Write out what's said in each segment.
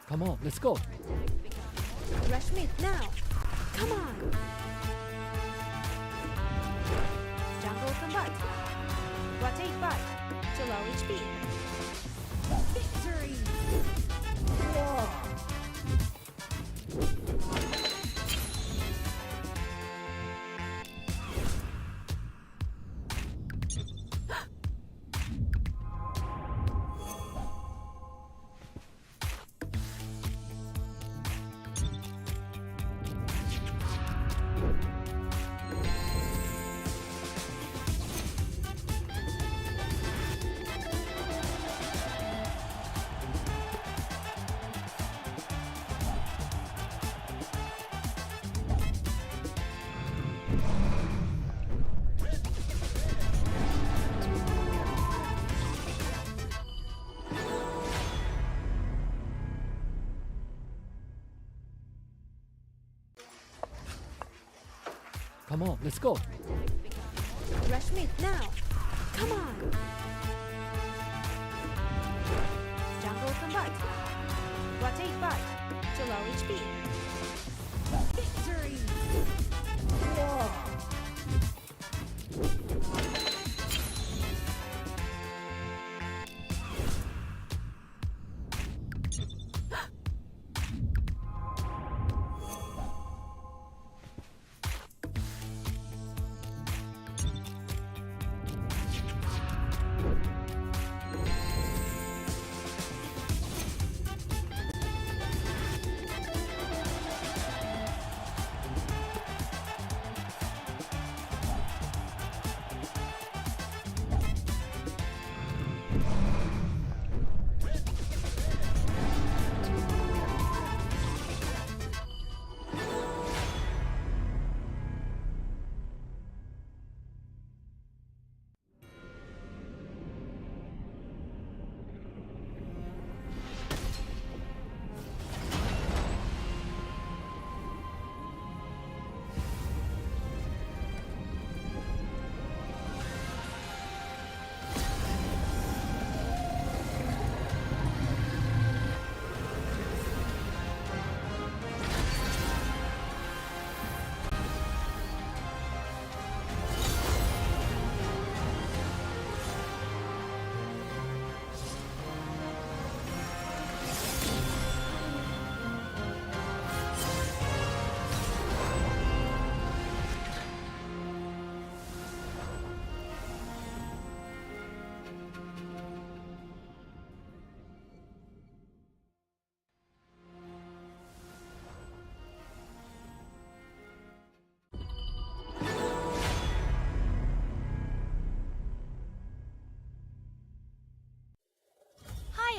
Come on, let's go. Rush mid now. Come on. Jungle combat. Rotate back to low HP. Victory! Come on, let's go. Rush mid now. Come on. Jungle combat. Rotate back to low HP. Victory!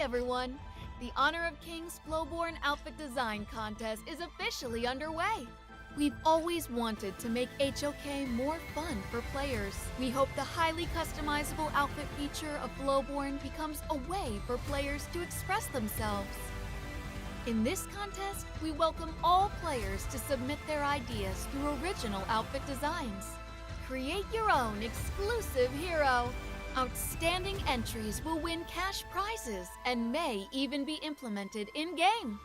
everyone! The Honor of Kings Flowborn Outfit Design Contest is officially underway. We've always wanted to make HOK more fun for players. We hope the highly customizable outfit feature of Flowborn becomes a way for players to express themselves. In this contest, we welcome all players to submit their ideas through original outfit designs. Create your own exclusive hero. Outstanding entries will win cash prizes and may even be implemented in-game.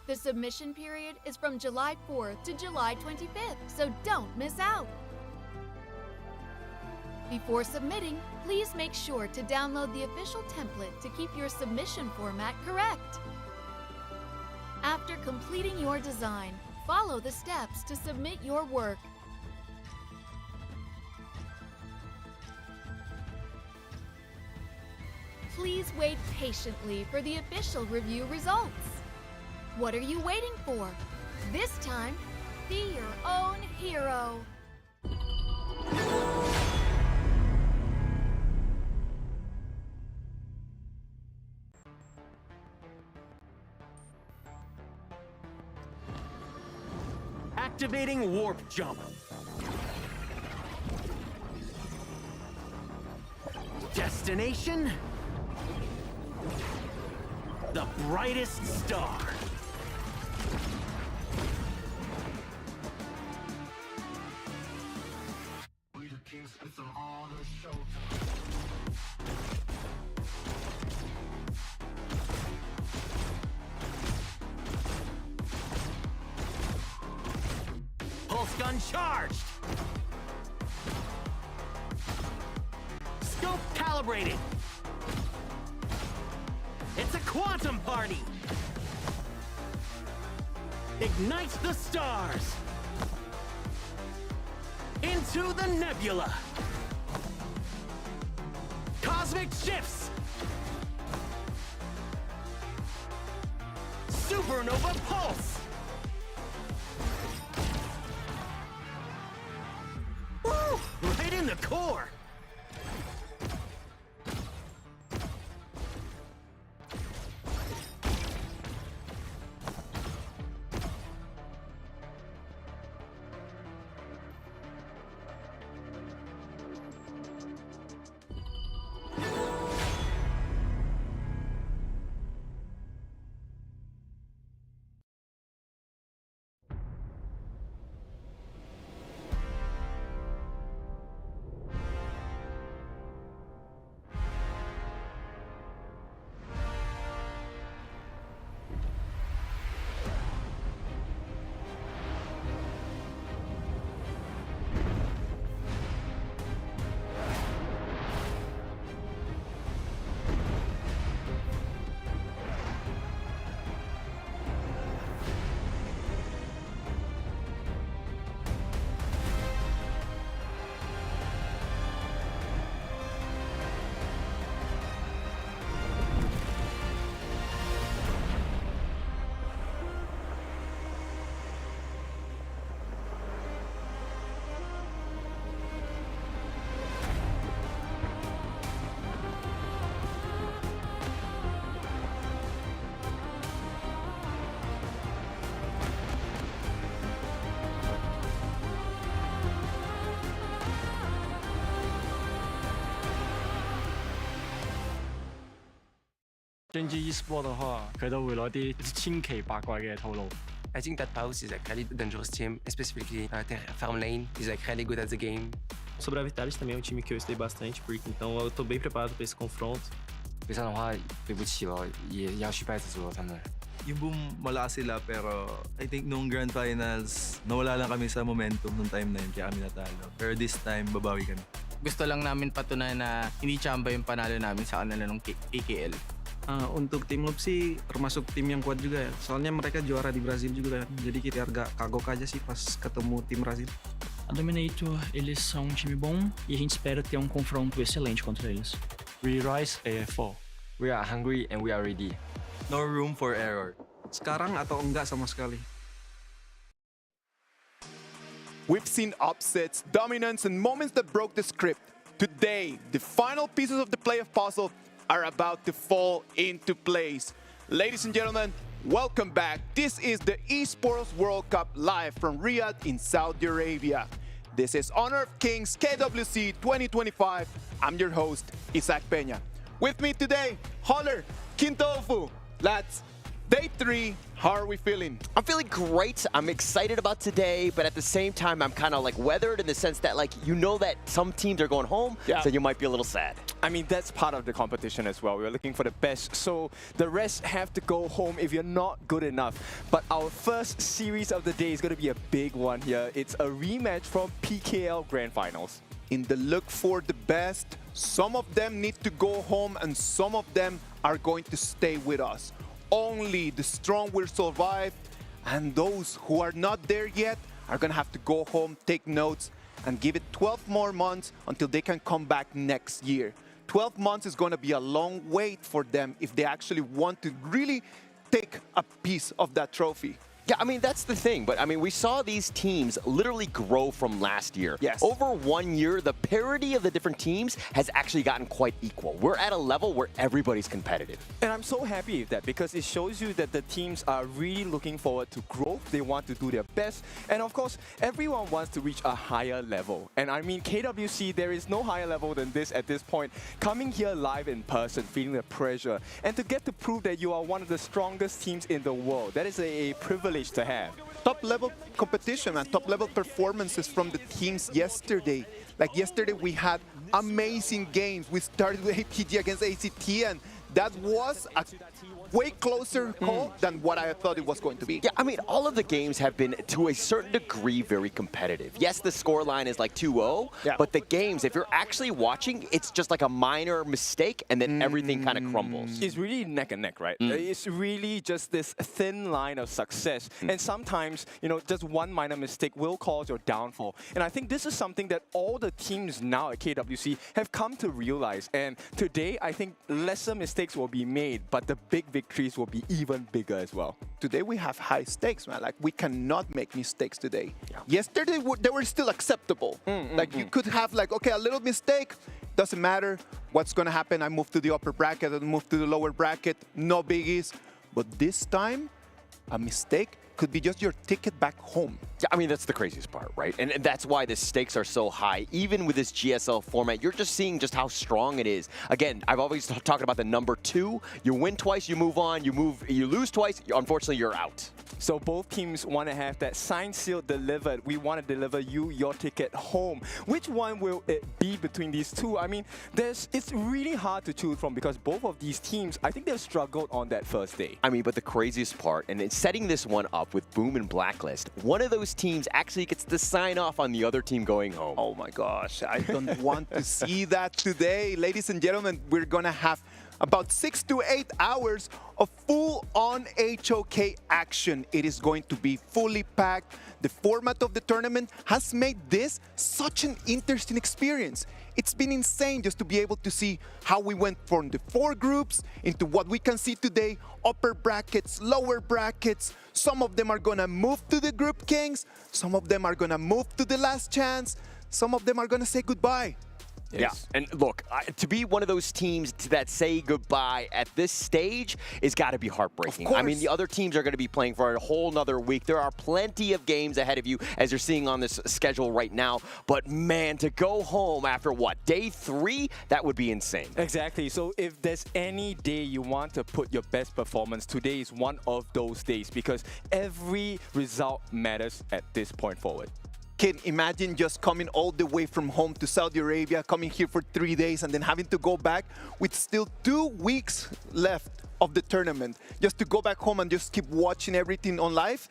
The submission period is from July 4th to July 25th, so don't miss out. Before submitting, please make sure to download the official template to keep your submission format correct. After completing your design, follow the steps to submit your work. Please wait patiently for the official review results. What are you waiting for? This time, be your own hero. Activating warp jump. Destination? The brightest star. Pulse gun charged. Scope calibrated. It's a quantum party. Ignite the stars. Into the nebula. Cosmic shifts. Supernova pulse. Woo! Right in the core. Gen.G Esports 的話，佢都會攞啲千奇百怪嘅套路。I think that Paws is a really dangerous team, specifically farm lane. He's like really good at the game. Sobre a Vitality também é um time que eu estudei bastante, porque então eu tô bem preparado para esse confronto. 比赛的話，對不起咯，也要去敗子咗，真係。Yung boom, malakas sila pero I think nung Grand Finals, nawala lang kami sa momentum nung time na yun kaya kami natalo. Pero this time, babawi kami. Gusto lang namin patunayan na hindi tsamba yung panalo namin sa kanila nung KKL. Untuk tim Lupsi termasuk tim yang kuat juga ya. Soalnya mereka juara di Brazil juga kan. Jadi kita agak kagok aja sih pas ketemu tim Brazil. A Dominator, eles são um time bom e a gente espera ter um confronto excelente contra eles. We rise AF4. We are hungry and we are ready. No room for error. Sekarang atau enggak sama sekali. We've seen upsets, dominance, and moments that broke the script. Today, the final pieces of the play of puzzle are about to fall into place. Ladies and gentlemen, welcome back. This is the Esports World Cup live from Riyadh in Saudi Arabia. This is Honor of Kings KWC 2025. I'm your host, Isaac Peña. With me today, Holler, Kintofu. Lads, day 3, how are we feeling? I'm feeling great. I'm excited about today, but at the same time, I'm kind of like weathered in the sense that that some teams are going home, so you might be a little sad. I mean, that's part of the competition as well. We're looking for the best, so the rest have to go home if you're not good enough. But our first series of the day is going to be a big one here. It's a rematch from PKL Grand Finals. In the look for the best, some of them need to go home and some of them are going to stay with us. Only the strong will survive, and those who are not there yet are going to have to go home, take notes, and give it 12 more months until they can come back next year. 12 months is going to be a long wait for them if they actually want to really take a piece of that trophy. Yeah, I mean, that's the thing. But, I mean, we saw these teams literally grow from last year. Yes. Over 1 year, the parity of the different teams has actually gotten quite equal. We're at a level where everybody's competitive. And I'm so happy with that because it shows you that the teams are really looking forward to growth. They want to do their best. And, of course, everyone wants to reach a higher level. And, I mean, KWC, there is no higher level than this at this point. Coming here live in person, feeling the pressure, and to get to prove that you are one of the strongest teams in the world, that is a privilege to have. Top level competition and top level performances from the teams yesterday. Like yesterday we had amazing games. We started with APG against ACT and that was a way closer call than what I thought it was going to be. Yeah, I mean, all of the games have been, to a certain degree, very competitive. Yes, the scoreline is like 2-0, but the games, if you're actually watching, it's just like a minor mistake, and then everything kind of crumbles. It's really neck and neck, right? It's really just this thin line of success. And sometimes, you know, just one minor mistake will cause your downfall. And I think this is something that all the teams now at KWC have come to realize. And today, I think lesser mistakes will be made, but the big victories will be even bigger as well. Today we have high stakes, man. Like we cannot make mistakes today. Yesterday they were still acceptable. Like you could have like, okay, a little mistake, doesn't matter what's gonna happen. I move to the upper bracket, I move to the lower bracket, no biggies. But this time, a mistake could be just your ticket back home. Yeah, I mean, that's the craziest part, right? And that's why the stakes are so high. Even with this GSL format, you're just seeing just how strong it is. Again, I've always talked about the number 2. You win twice, you move on. You lose twice, unfortunately, you're out. So both teams want to have that signed, sealed, delivered. We want to deliver you your ticket home. Which one will it be between these two? I mean, it's really hard to choose from because both of these teams, I think they've struggled on that first day. I mean, but the craziest part, and it's setting this one up with Boom and Blacklist, one of those teams actually gets to sign off on the other team going home. Oh my gosh, I don't want to see that today. Ladies and gentlemen, we're gonna have about 6 to 8 hours of full-on HOK action. It is going to be fully packed. The format of the tournament has made this such an interesting experience. It's been insane just to be able to see how we went from the 4 groups into what we can see today, upper brackets, lower brackets. Some of them are gonna move to the Group Kings. Some of them are gonna move to the last chance. Some of them are gonna say goodbye. Yes. Yeah, and look, to be one of those teams that say goodbye at this stage is got to be heartbreaking. I mean, the other teams are going to be playing for a whole nother week. There are plenty of games ahead of you, as you're seeing on this schedule right now. But man, to go home after what, day 3? That would be insane. Exactly. So if there's any day you want to put your best performance, today is one of those days because every result matters at this point forward. Can imagine just coming all the way from home to Saudi Arabia, coming here for 3 days and then having to go back with still 2 weeks left of the tournament just to go back home and just keep watching everything on live.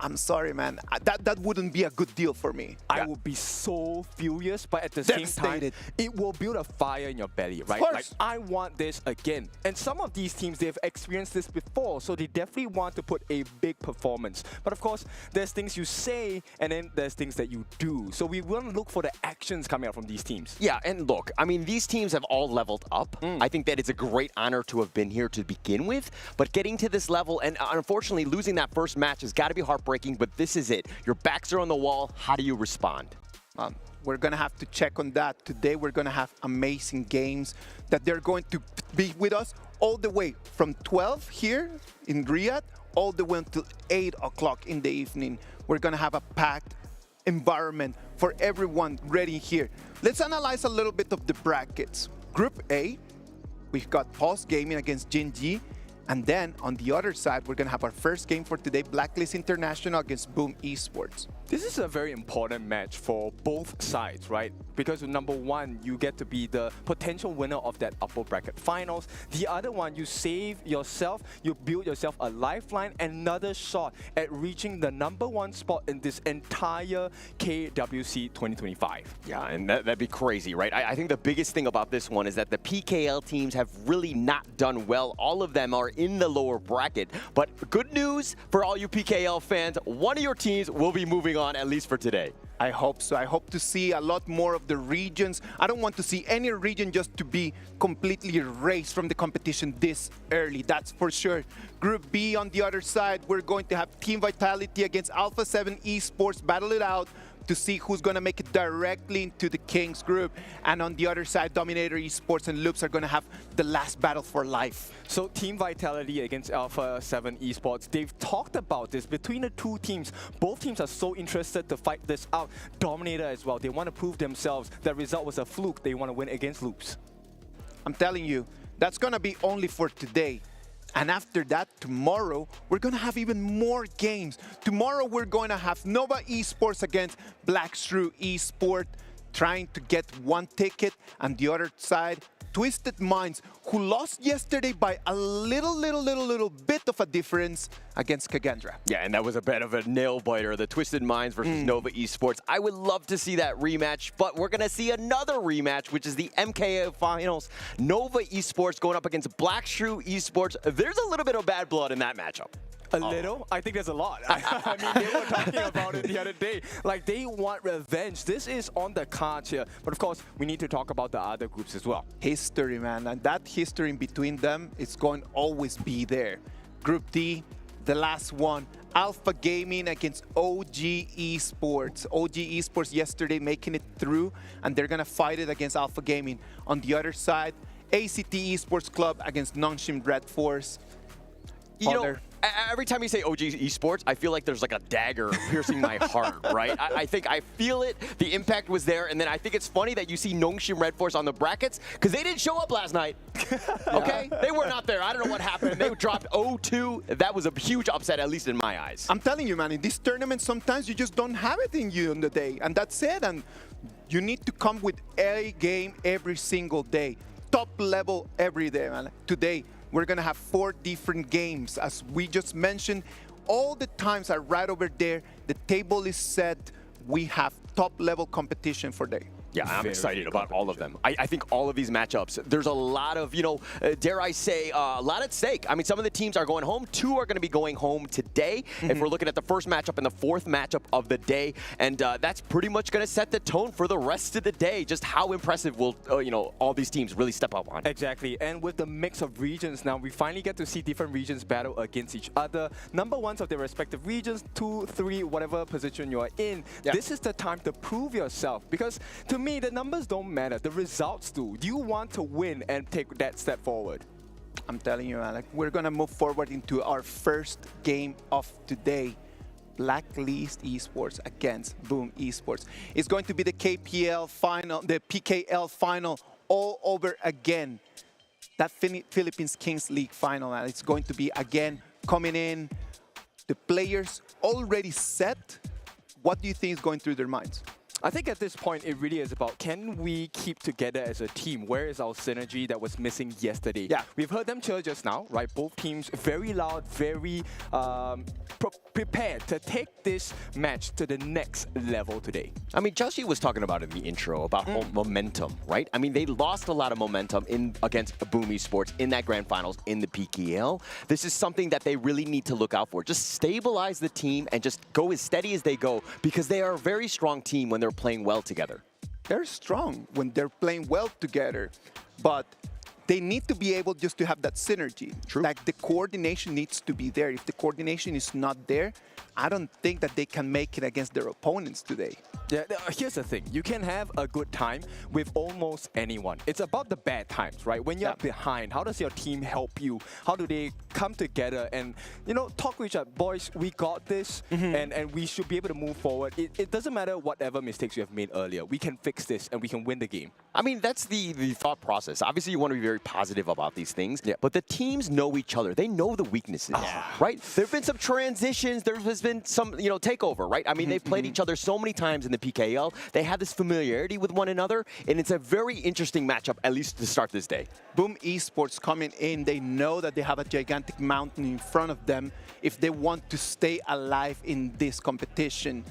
I'm sorry, man. That wouldn't be a good deal for me. I would be so furious, but at the same time, it will build a fire in your belly, right? Like, I want this again. And some of these teams, they've experienced this before, so they definitely want to put a big performance. But of course, there's things you say, and then there's things that you do. So we want to look for the actions coming out from these teams. Yeah, and look, I mean, these teams have all leveled up. I think that it's a great honor to have been here to begin with, but getting to this level, and unfortunately, losing that first match has got to be heartbreaking, but this is it. Your backs are on the wall. How do you respond? We're going to have to check on that. Today, we're going to have amazing games that they're going to be with us all the way from 12 here in Riyadh, all the way until 8 o'clock in the evening. We're going to have a packed environment for everyone ready here. Let's analyze a little bit of the brackets. Group A, we've got Paws Gaming against Gen.G. And then on the other side, we're going to have our first game for today, Blacklist International against Boom Esports. This is a very important match for both sides, right? Because number one, you get to be the potential winner of that upper bracket finals. The other one, you save yourself, you build yourself a lifeline, another shot at reaching the #1 spot in this entire KWC 2025. Yeah, and that'd be crazy, right? I think the biggest thing about this one is that the PKL teams have really not done well. All of them are in the lower bracket. But good news for all you PKL fans, one of your teams will be moving on, at least for today. I hope so. I hope to see a lot more of the regions. I don't want to see any region just to be completely erased from the competition this early, that's for sure. Group B on the other side, we're going to have Team Vitality against Alpha 7 Esports battle it out to see who's going to make it directly into the Kings group. And on the other side, Dominator Esports and Loops are going to have the last battle for life. So Team Vitality against Alpha 7 Esports, they've talked about this between the two teams. Both teams are so interested to fight this out. Dominator as well, they want to prove themselves. The result was a fluke. They want to win against Loops. I'm telling you, that's going to be only for today. And after that, tomorrow, we're going to have even more games. Tomorrow, we're going to have Nova Esports against Black Shrew Esport, trying to get one ticket. And the other side, Twisted Minds, who lost yesterday by a little bit of a difference against Kagendra. Yeah, and that was a bit of a nail-biter, the Twisted Minds versus Nova Esports. I would love to see that rematch, but we're going to see another rematch, which is the MKO Finals. Nova Esports going up against Black Shrew Esports. There's a little bit of bad blood in that matchup. A little? I think there's a lot. I mean, they were talking about it the other day. Like, they want revenge. This is on the cards here. But of course, we need to talk about the other groups as well. History, man. And that history in between them is going to always be there. Group D, the last one. Alpha Gaming against OG Esports. OG Esports yesterday making it through, and they're going to fight it against Alpha Gaming. On the other side, ACT Esports Club against Nongshim Red Force. You know, every time you say OG Esports, I feel like there's like a dagger piercing my heart, right? I think I feel it. The impact was there. And then I think it's funny that you see Nongshim Red Force on the brackets because they didn't show up last night. Okay? They were not there. I don't know what happened. They dropped 0-2. That was a huge upset, at least in my eyes. I'm telling you, man, in this tournament, sometimes you just don't have it in you on the day. And that's it. And you need to come with a game every single day. Top level every day, man. Today, we're going to have 4 different games. As we just mentioned, all the times are right over there. The table is set. We have top-level competition for day. Yeah, I'm excited about all of them. I think all of these matchups, there's a lot of, you know, dare I say, a lot at stake. I mean, some of the teams are going home. 2 are going to be going home today. If we're looking at the first matchup and the 4th matchup of the day. And that's pretty much going to set the tone for the rest of the day. Just how impressive will, you know, all these teams really step up on. Exactly. And with the mix of regions now, we finally get to see different regions battle against each other. #1s of their respective regions, 2, 3, whatever position you are in. Yeah. This is the time to prove yourself. Because to me, the numbers don't matter. The results do. You want to win and take that step forward. I'm telling you, Alec, we're going to move forward into our first game of today. Blacklist Esports against Boom Esports. It's going to be the KPL final, the PKL final all over again. That Philippines Kings League final, and it's going to be again coming in. The players already set. What do you think is going through their minds? I think at this point, it really is about, can we keep together as a team? Where is our synergy that was missing yesterday? Yeah. We've heard them cheer just now, right? Both teams very loud, very prepared to take this match to the next level today. I mean, Chelsea was talking about in the intro about momentum, right? I mean, they lost a lot of momentum against Boom Esports in that grand finals in the PKL. This is something that they really need to look out for. Just stabilize the team and just go as steady as they go, because they are a very strong team when they're playing well together. They're strong when they're playing well together, but they need to be able just to have that synergy. True. Like, the coordination needs to be there. If the coordination is not there, I don't think that they can make it against their opponents today. Yeah, here's the thing. You can have a good time with almost anyone. It's about the bad times, right? When you're behind, how does your team help you? How do they come together and, you know, talk to each other? Boys, we got this, and we should be able to move forward. It doesn't matter whatever mistakes you have made earlier. We can fix this, and we can win the game. I mean, that's the thought process. Obviously, you want to be very positive about these things, but the teams know each other. They know the weaknesses, right? There have been some transitions. There has been some, you know, takeover, right? I mean, they've played each other so many times in the PKL. They have this familiarity with one another, and it's a very interesting matchup, at least to start this day. Boom Esports coming in, they know that they have a gigantic mountain in front of them if they want to stay alive in this competition.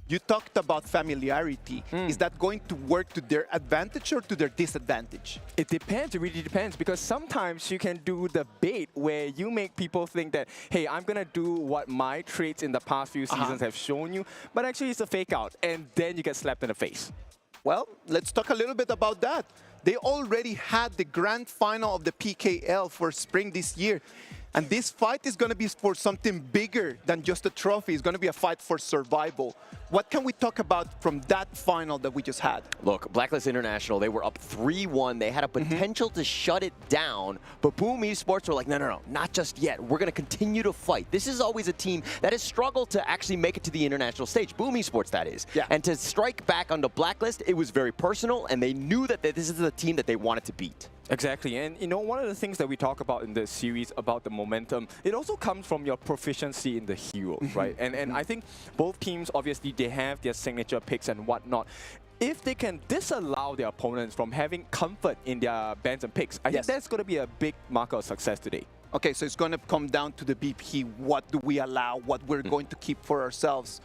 You talked about familiarity. Is that going to work to their advantage or to their disadvantage? It depends. It really depends, because sometimes you can do the bait where you make people think that, hey, I'm going to do what my traits in the past few seasons have shown you, but actually it's a fake out, and then you get slapped in the face. Well, let's talk a little bit about that. They already had the grand final of the PKL for spring this year. And this fight is going to be for something bigger than just a trophy. It's going to be a fight for survival. What can we talk about from that final that we just had? Look, Blacklist International, they were up 3-1. They had a potential to shut it down, but Boom Esports were like, no, not just yet. We're going to continue to fight. This is always a team that has struggled to actually make it to the international stage. Boom Esports, that is. And to strike back on the Blacklist, it was very personal, and they knew that this is the team that they wanted to beat. Exactly, and you know, one of the things that we talk about in this series about the momentum, it also comes from your proficiency in the heroes, right? And I think both teams, obviously, they have their signature picks and whatnot. If they can disallow their opponents from having comfort in their bans and picks, I think that's going to be a big marker of success today. Okay, so it's going to come down to the BP. What do we allow? What we're going to keep for ourselves?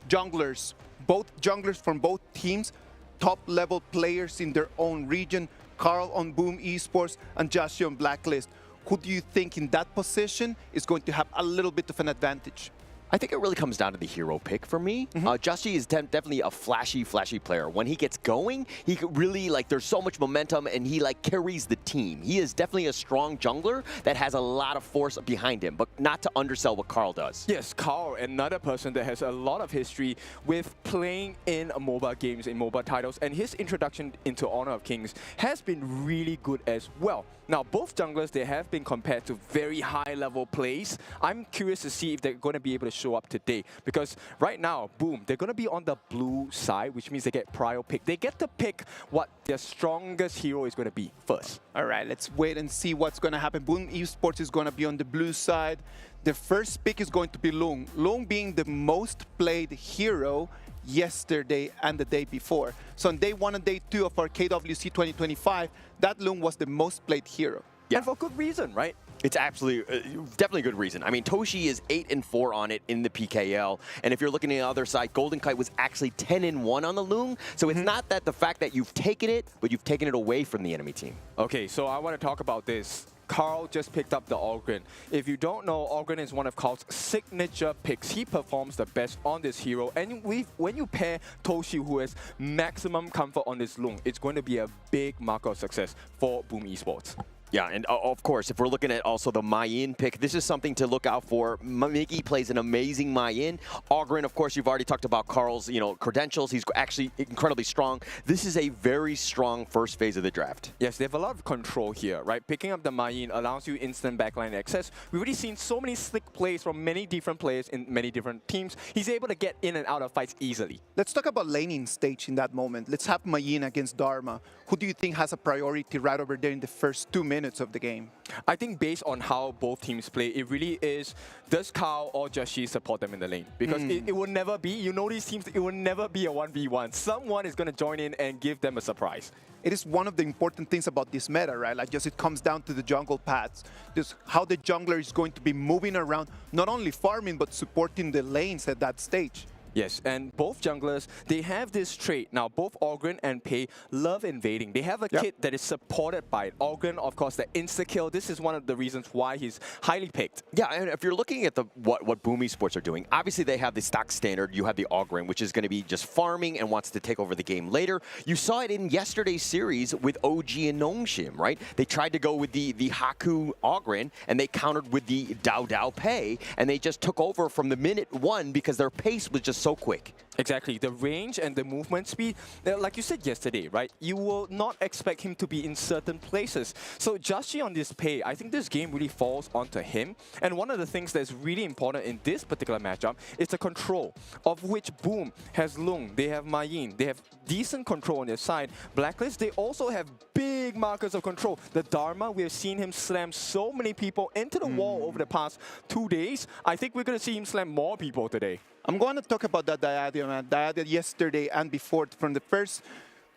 Junglers, both junglers from both teams, top-level players in their own region. Carl on Boom Esports and Joshi on Blacklist. Who do you think in that position is going to have a little bit of an advantage? I think it really comes down to the hero pick for me. Joshi is definitely a flashy player. When he gets going, he could really, like, there's so much momentum, and he, like, carries the team. He is definitely a strong jungler that has a lot of force behind him, but not to undersell what Carl does. Yes, Carl, another person that has a lot of history with playing in MOBA games, in MOBA titles, and his introduction into Honor of Kings has been really good as well. Now, both junglers, they have been compared to very high-level plays. I'm curious to see if they're going to be able to show up today, because right now, Boom, they're going to be on the blue side, which means they get prior pick. They get to pick what their strongest hero is going to be first. All right, let's wait and see what's going to happen. Boom Esports is going to be on the blue side. The first pick is going to be Lung. Lung being the most played hero yesterday and the day before. So on day 1 and day 2 of our KWC 2025, that Lung was the most played hero. And for good reason, right? It's absolutely, definitely good reason. I mean, Toshi is 8-4 on it in the PKL, and if you're looking at the other side, Golden Kite was actually 10-1 on the Lung. So it's not that the fact that you've taken it, but you've taken it away from the enemy team. Okay, so I want to talk about this. Carl just picked up the Ogren. If you don't know, Ogren is one of Carl's signature picks. He performs the best on this hero. And when you pair Toshi, who has maximum comfort on this Lung, it's going to be a big marker of success for Boom Esports. Yeah, and of course, if we're looking at also the Mayin pick, this is something to look out for. Miggy plays an amazing Mayin. Ogren, of course, you've already talked about Carl's, you know, credentials. He's actually incredibly strong. This is a very strong first phase of the draft. Yes, they have a lot of control here, right? Picking up the Mayin allows you instant backline access. We've already seen so many slick plays from many different players in many different teams. He's able to get in and out of fights easily. Let's talk about laning stage in that moment. Let's have Mayin against Dharma. Who do you think has a priority right over there in the first 2 minutes of the game? I think based on how both teams play, it really is, does Carl or Joshi support them in the lane? Because it will never be, you know these teams, it will never be a 1v1. Someone is going to join in and give them a surprise. It is one of the important things about this meta, right? Like, just it comes down to the jungle paths. Just how the jungler is going to be moving around, not only farming, but supporting the lanes at that stage. Yes, and both junglers, they have this trait. Now, both Ogren and Pei love invading. They have a kit that is supported by it. Ogren, of course, the insta-kill. This is one of the reasons why he's highly picked. Yeah, and if you're looking at what Boom Esports are doing, obviously they have the stock standard. You have the Ogren, which is going to be just farming and wants to take over the game later. You saw it in yesterday's series with OG and Nongshim, right? They tried to go with the Haku Ogren, and they countered with the Dao Dao Pei, and they just took over from the minute 1 because their pace was just so quick. Exactly, the range and the movement speed, like you said yesterday, right? You will not expect him to be in certain places. So Gen.G on this pay, I think this game really falls onto him. And one of the things that's really important in this particular matchup is the control, of which Boom has Lung, they have Mayin, they have decent control on their side. Blacklist, they also have big markers of control. The Dharma, we have seen him slam so many people into the wall over the past 2 days. I think we're going to see him slam more people today. I'm going to talk about that Diadia yesterday and before. From the first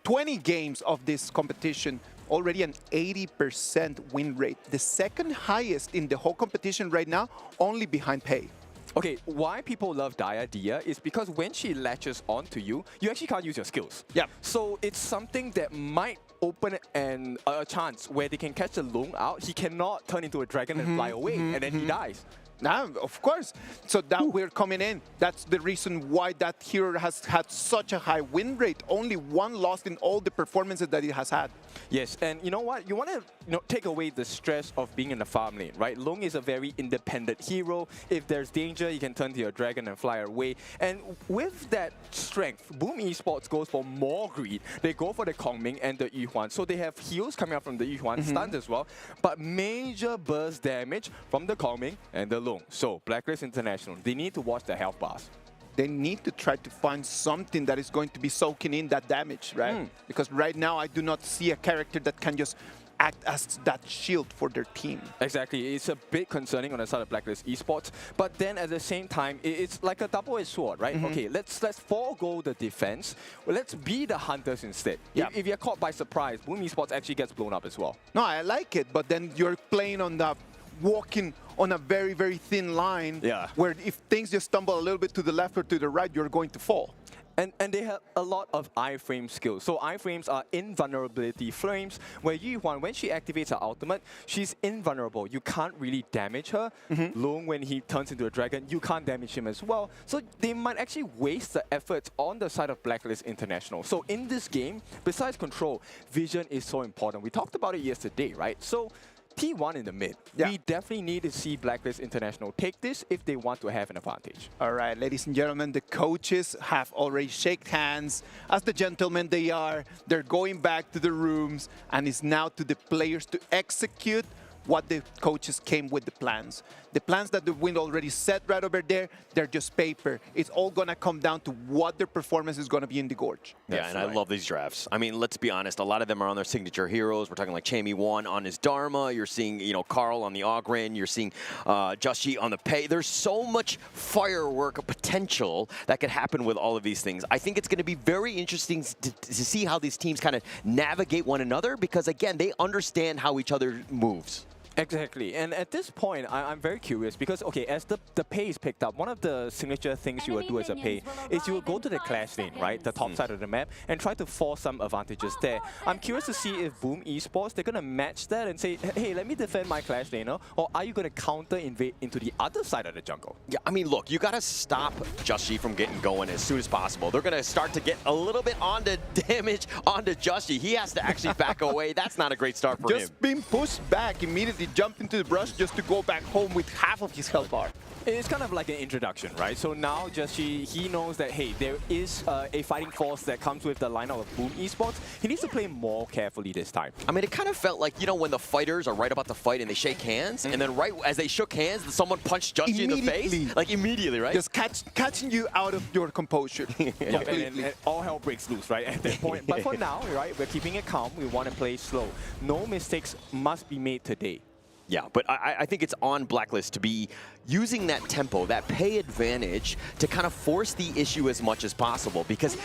20 games of this competition, already an 80% win rate. The second highest in the whole competition right now, only behind Pei. Okay, why people love Diadia is because when she latches onto you, you actually can't use your skills. Yeah. So it's something that might open a chance where they can catch the Lung out. He cannot turn into a dragon and fly away, and then he dies. Now, of course. So that we're coming in. That's the reason why that hero has had such a high win rate. Only one loss in all the performances that it has had. Yes, and you know what? You want to take away the stress of being in the farm lane, right? Lung is a very independent hero. If there's danger, you can turn to your dragon and fly away. And with that strength, Boom Esports goes for more greed. They go for the Kongming and the Yuhuan. So they have heals coming out from the Yuhuan, stuns as well, but major burst damage from the Kongming and the Lung. So Blacklist International, they need to watch the health bars. They need to try to find something that is going to be soaking in that damage, right? Because right now I do not see a character that can just act as that shield for their team. Exactly, it's a bit concerning on the side of Blacklist Esports, but then at the same time, it's like a double-edged sword, right? Okay, let's forego the defense. Well, let's be the hunters instead. If you're caught by surprise, Boom Esports actually gets blown up as well. No, I like it, but then you're playing on the walking on a very, very thin line where if things just stumble a little bit to the left or to the right, you're going to fall. And they have a lot of iframe skills. So iframes are invulnerability frames, where Yuhuan, when she activates her ultimate, she's invulnerable. You can't really damage her. Lung, when he turns into a dragon, you can't damage him as well. So they might actually waste the efforts on the side of Blacklist International. So in this game, besides control, vision is so important. We talked about it yesterday, right? So T1 in the mid. We definitely need to see Blacklist International take this if they want to have an advantage. All right, ladies and gentlemen, the coaches have already shaken hands. As the gentlemen they are, they're going back to the rooms, and it's now to the players to execute what the coaches came with the plans. The plans that the wind already set right over there, they're just paper. It's all going to come down to what their performance is going to be in the Gorge. Yeah, and I love these drafts. I mean, let's be honest, a lot of them are on their signature heroes. We're talking like Chammy1 on his Dharma. You're seeing, Carl on the Ogren. You're seeing Gen.G on the Pei. There's so much firework potential that could happen with all of these things. I think it's going to be very interesting to see how these teams kind of navigate one another because, again, they understand how each other moves. Exactly, and at this point, I'm very curious because, okay, as the Pei is picked up, one of the signature things you will do as a Pei is you will go to the clash lane, right, the top side of the map, and try to force some advantages there. I'm curious to see if Boom Esports, they're going to match that and say, hey, let me defend my clash laner, or are you going to counter invade into the other side of the jungle? Yeah, I mean, look, you got to stop Gen.G from getting going as soon as possible. They're going to start to get a little bit onto damage onto Gen.G. He has to actually back away. That's not a great start for him. Just being pushed back immediately. Jump into the brush just to go back home with half of his health bar. It's kind of like an introduction, right? So now Gen.G, he knows that, hey, there is a fighting force that comes with the lineup of Boom Esports. He needs to play more carefully this time. I mean, it kind of felt like, when the fighters are right about to fight and they shake hands, and then right as they shook hands, someone punched Gen.G in the face? Like, immediately, right? Just catching you out of your composure. And all hell breaks loose, right, at that point. But for now, right, we're keeping it calm. We want to play slow. No mistakes must be made today. Yeah, but I think it's on Blacklist to be using that tempo, that Pei advantage to kind of force the issue as much as possible because,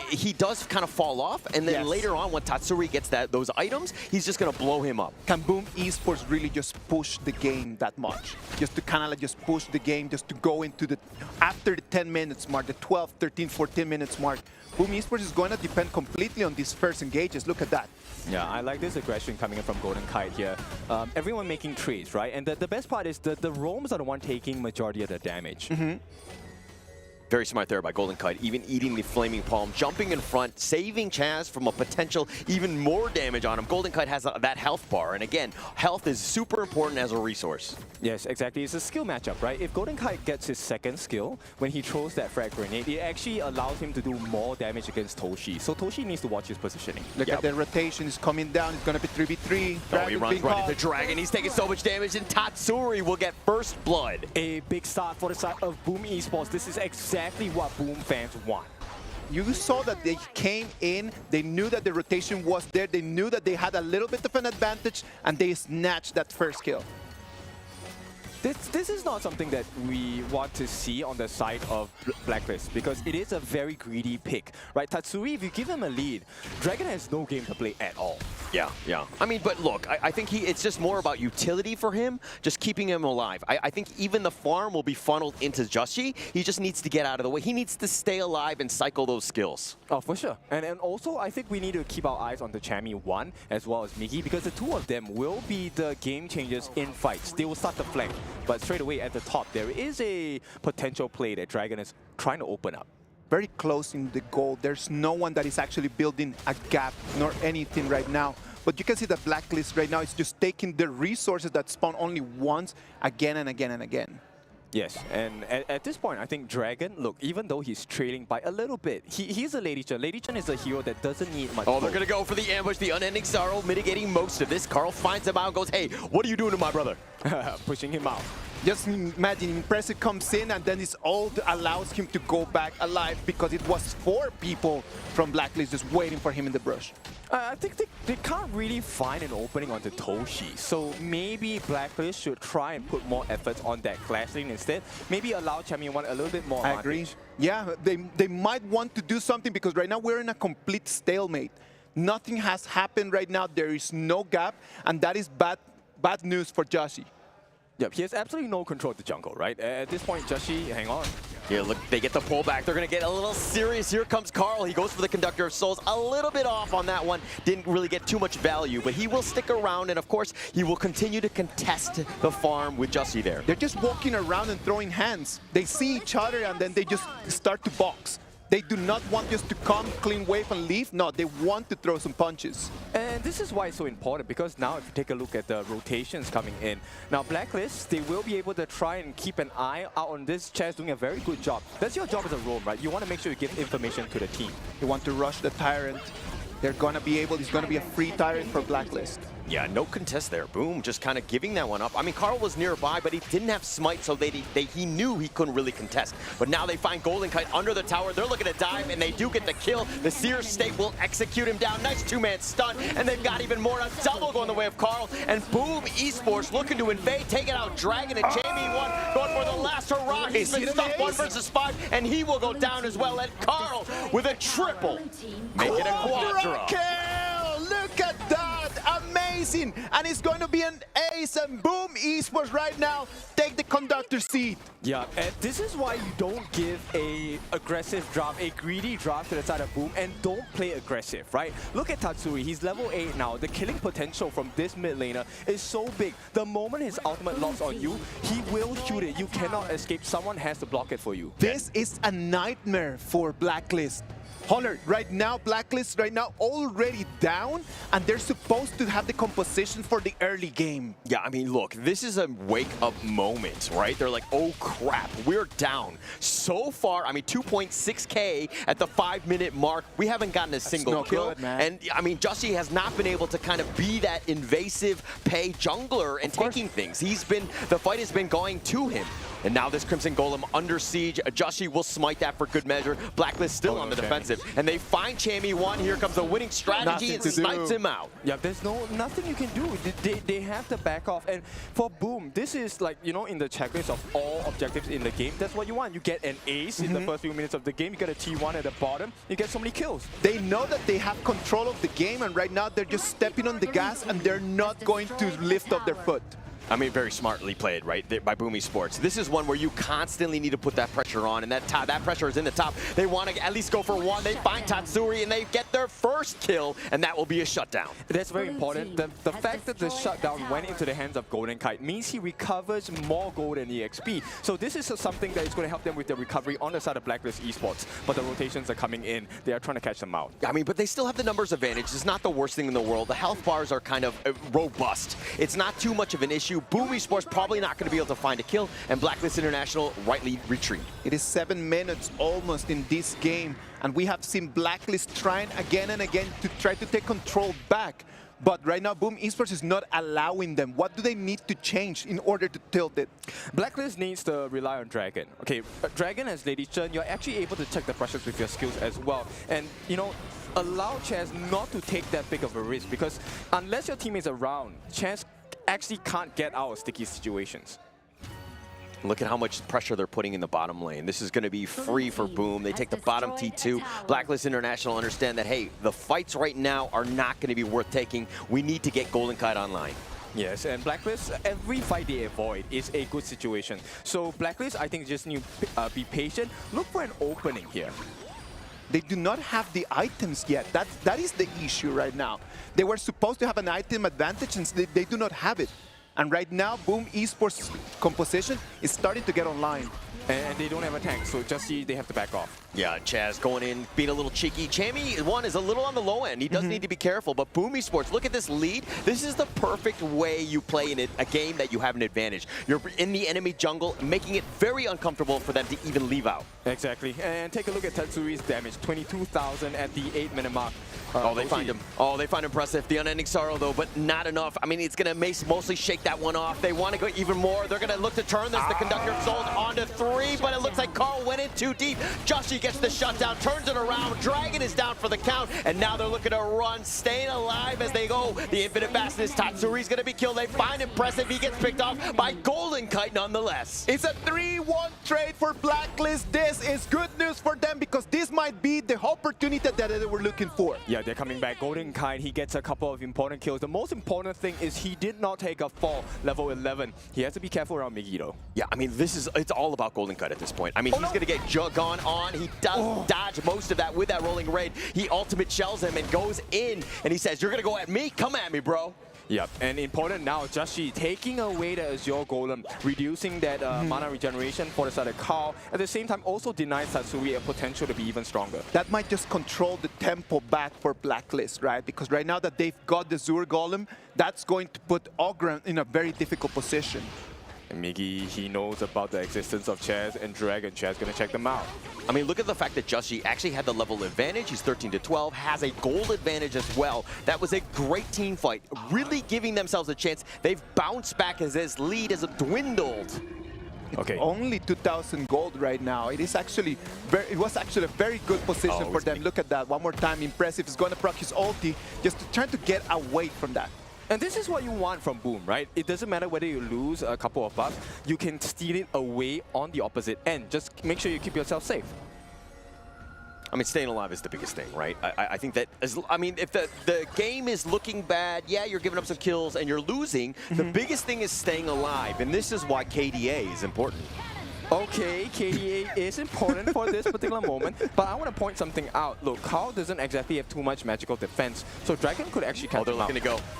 he does kind of fall off and then later on when Tatsuri gets those items, he's just going to blow him up. Can Boom Esports really just push the game that much? Just to kind of just push the game, just to go into the, after the 10 minutes mark, the 12, 13, 14 minutes mark, Boom Esports is going to depend completely on these first engages. Look at that. Yeah, I like this aggression coming in from Golden Kite here. Everyone making trades, right? And the best part is the roams are the one taking majority of the damage. Very smart there by Golden Kite, even eating the Flaming Palm, jumping in front, saving Chaz from a potential even more damage on him. Golden Kite has that health bar, and again, health is super important as a resource. Yes, exactly. It's a skill matchup, right? If Golden Kite gets his second skill, when he throws that frag grenade, it actually allows him to do more damage against Toshi. So Toshi needs to watch his positioning. Look at the rotation is coming down. It's going to be 3v3. Oh, he runs right into Dragon. He's taking so much damage, and Tatsuri will get first blood. A big start for the side of Boom Esports. This is exactly what Boom fans want. You saw that they came in, they knew that the rotation was there, they knew that they had a little bit of an advantage, and they snatched that first kill. This is not something that we want to see on the side of Blacklist, because it is a very greedy pick, right? Tatsuri, if you give him a lead, Dragon has no game to play at all. Yeah. I mean, but look, I think it's just more about utility for him, just keeping him alive. I think even the farm will be funneled into Joshi. He just needs to get out of the way. He needs to stay alive and cycle those skills. Oh, for sure. And also, I think we need to keep our eyes on the Chami 1 as well as Miki, because the two of them will be the game changers in fights. They will start the flank. But straight away at the top, there is a potential play that Dragon is trying to open up. Very close in the goal. There's no one that is actually building a gap nor anything right now. But you can see that Blacklist right now is just taking the resources that spawn only once, again and again and again. Yes, and at this point, I think Dragon, look, even though he's trailing by a little bit, he's a Lady Chen. Lady Chen is a hero that doesn't need much. Oh, they're going to go for the ambush, the unending sorrow, mitigating most of this. Carl finds him out and goes, hey, what are you doing to my brother? Pushing him out. Just imagine, Impressive comes in and then it's all allows him to go back alive because it was 4 people from Blacklist just waiting for him in the brush. I think they can't really find an opening onto Toshi, so maybe Blacklist should try and put more efforts on that Clash Lane instead. Maybe allow Chami 1 a little bit more advantage. I agree. Yeah, they might want to do something because right now we're in a complete stalemate. Nothing has happened right now. There is no gap, and that is bad news for Joshi. Yep, he has absolutely no control of the jungle, right? At this point, Joshi, hang on. Yeah, look, they get the pullback. They're going to get a little serious. Here comes Carl. He goes for the Conductor of Souls. A little bit off on that one. Didn't really get too much value, but he will stick around, and of course, he will continue to contest the farm with Jussie there. They're just walking around and throwing hands. They see each other, and then they just start to box. They do not want just to come, clean wave, and leave. No, they want to throw some punches. And this is why it's so important, because now if you take a look at the rotations coming in, now Blacklist, they will be able to try and keep an eye out on this. Chaz doing a very good job. That's your job as a roam, right? You want to make sure you give information to the team. You want to rush the Tyrant. They're going to be able, it's going to be a free Tyrant for Blacklist. Yeah, no contest there. Boom, just kind of giving that one up. I mean, Carl was nearby, but he didn't have Smite, so he knew he couldn't really contest. But now they find Golden Kite under the tower. They're looking to dive, and they do get the kill. The Seer State will execute him down. Nice 2-man stun, and they've got even more. A double going the way of Carl, and Boom Esports looking to invade, taking out Dragon and Jamie 1, going for the last hurrah. He's been stuck 1 versus 5, and he will go down as well. And Carl with a triple, making a quadra. Look at that! Amazing! And it's going to be an ace, and Boom Esports right now take the conductor seat. Yeah, and this is why you don't give a aggressive draft, a greedy draft to the side of Boom, and don't play aggressive, right? Look at Tatsuri, he's level 8 now. The killing potential from this mid laner is so big. The moment his ultimate locks on you, he will shoot it. You cannot escape. Someone has to block it for you. This is a nightmare for Blacklist. Honor, right now, Blacklist right now already down, and they're supposed to have the composition for the early game. Yeah, I mean, look, this is a wake-up moment, right? They're like, oh, crap, we're down. So far, I mean, 2.6K at the 5-minute mark. We haven't gotten a single kill. Good, man. And, I mean, Jussie has not been able to kind of be that invasive pay jungler and taking things. The fight has been going to him. And now this Crimson Golem under siege. Jussie will smite that for good measure. Blacklist still on the defensive. And they find Chami 1. Here comes the winning strategy and snipes him out. Yeah, there's nothing you can do. They have to back off. And for Boom, this is like, you know, in the checklist of all objectives in the game, that's what you want. You get an ace in the first few minutes of the game. You get a T1 at the bottom. You get so many kills. They know that they have control of the game, and right now they're just stepping on the gas, and they're not going to lift up their foot. I mean, very smartly played, right, by Boom Esports. This is one where you constantly need to put that pressure on, and that pressure is in the top. They want to at least go for one. They find Tatsuri, and they get their first kill, and that will be a shutdown. That's very important. The fact that the shutdown went into the hands of Golden Kite means he recovers more gold and EXP. So this is something that is going to help them with their recovery on the side of Blacklist Esports. But the rotations are coming in. They are trying to catch them out. I mean, but they still have the numbers advantage. It's not the worst thing in the world. The health bars are kind of robust. It's not too much of an issue. Boom Esports probably not going to be able to find a kill, and Blacklist International rightly retreat. It is 7 minutes almost in this game, and we have seen Blacklist trying again and again to try to take control back. But right now, Boom Esports is not allowing them. What do they need to change in order to tilt it? Blacklist needs to rely on Dragon. Okay, Dragon as Lady Chen, you're actually able to check the pressures with your skills as well. And, you know, allow Chaz not to take that big of a risk, because unless your team is around, Chaz actually can't get out of sticky situations. Look at how much pressure they're putting in the bottom lane. This is going to be free for Boom. They take the bottom T2. Blacklist International understand that, hey, the fights right now are not going to be worth taking. We need to get Golden Kite online. Yes, and Blacklist, every fight they avoid is a good situation. So Blacklist, I think, just need to be patient. Look for an opening here. They do not have the items yet. That is the issue right now. They were supposed to have an item advantage, and they do not have it. And right now, Boom Esports composition is starting to get online. And they don't have a tank, so just see they have to back off. Yeah, Chaz going in, being a little cheeky. Chammy, one, is a little on the low end. He does need to be careful, but Boom Esports, look at this lead. This is the perfect way you play in a game that you have an advantage. You're in the enemy jungle, making it very uncomfortable for them to even leave out. Exactly, and take a look at Tatsuri's damage, 22,000 at the 8-minute mark. Oh, they find him. Oh, they find impressive. The Unending Sorrow, though, but not enough. I mean, it's going to mostly shake that one off. They want to go even more. They're going to look to turn this. The Conductor of Souls onto 3, but it looks like Carl went in too deep. Joshi gets the shutdown, turns it around. Dragon is down for the count, and now they're looking to run, staying alive as they go. The Infinite Fastness, Tatsuri's going to be killed. They find impressive. He gets picked off by Golden Kite nonetheless. It's a 3-1 trade for Blacklist. This is good news for them, because this might be the opportunity that they were looking for. Yeah, they're coming back. Golden Kite, he gets a couple of important kills. The most important thing is he did not take a fall, level 11. He has to be careful around Miggy, though. Yeah, I mean, it's all about Golden Kite at this point. I mean, he's going to get gone on. He does dodge most of that with that rolling raid. He ultimate shells him and goes in, and he says, you're going to go at me? Come at me, bro. Yep, and important now, Joshi taking away the Azure Golem, reducing that mana regeneration for the side of Carl. At the same time, also denies Tatsuri a potential to be even stronger. That might just control the tempo back for Blacklist, right? Because right now that they've got the Azure Golem, that's going to put Ogren in a very difficult position. And Miggy, he knows about the existence of Chaz and Dragon. Chaz gonna check them out. I mean, look at the fact that Joshi actually had the level advantage. He's 13-12, has a gold advantage as well. That was a great team fight, really giving themselves a chance. They've bounced back as his lead has dwindled. It's only 2,000 gold right now. It was actually a very good position for them. Look at that, one more time, impressive. He's gonna proc his ulti just to try to get away from that. And this is what you want from Boom, right? It doesn't matter whether you lose a couple of buffs, you can steal it away on the opposite end. Just make sure you keep yourself safe. I mean, staying alive is the biggest thing, right? I think that, if the game is looking bad, yeah, you're giving up some kills and you're losing, the biggest thing is staying alive, and this is why KDA is important. Okay, KDA is important for this particular moment, but I want to point something out. Look, Carl doesn't exactly have too much magical defense, so Dragon could actually catch him out.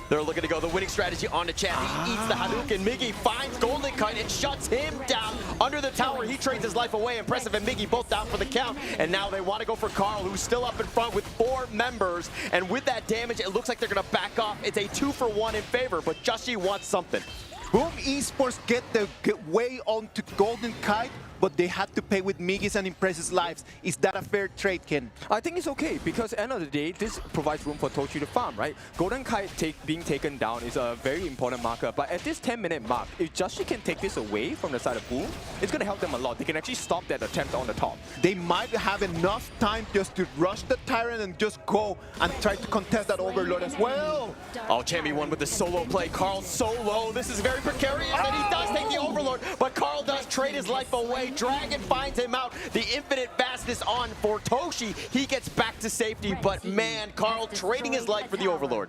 They're looking to go. The winning strategy on the Chaz. He eats the Hadouken. Miggy finds Golden Kite and shuts him down under the tower. He trades his life away. Impressive and Miggy both down for the count, and now they want to go for Carl, who's still up in front with 4 members, and with that damage, it looks like they're going to back off. It's a 2-for-1 in favor, but Joshi wants something. Boom Esports get way onto Golden Kite, but they had to pay with Miggy's and Impress's lives. Is that a fair trade, Ken? I think it's okay, because at the end of the day, this provides room for Tochi to farm, right? Golden Kite being taken down is a very important marker, but at this 10-minute mark, if Joshi can take this away from the side of Boom, it's going to help them a lot. They can actually stop that attempt on the top. They might have enough time just to rush the Tyrant and just go and try to contest that Overlord as well. Oh, Chammy won with the solo play. Carl solo. This is very precarious, and he does take the Overlord, but Carl does trade his life away. Dragon finds him out. The Infinite Fastness on for Toshi. He gets back to safety, but man, Carl trading his life for the Overlord.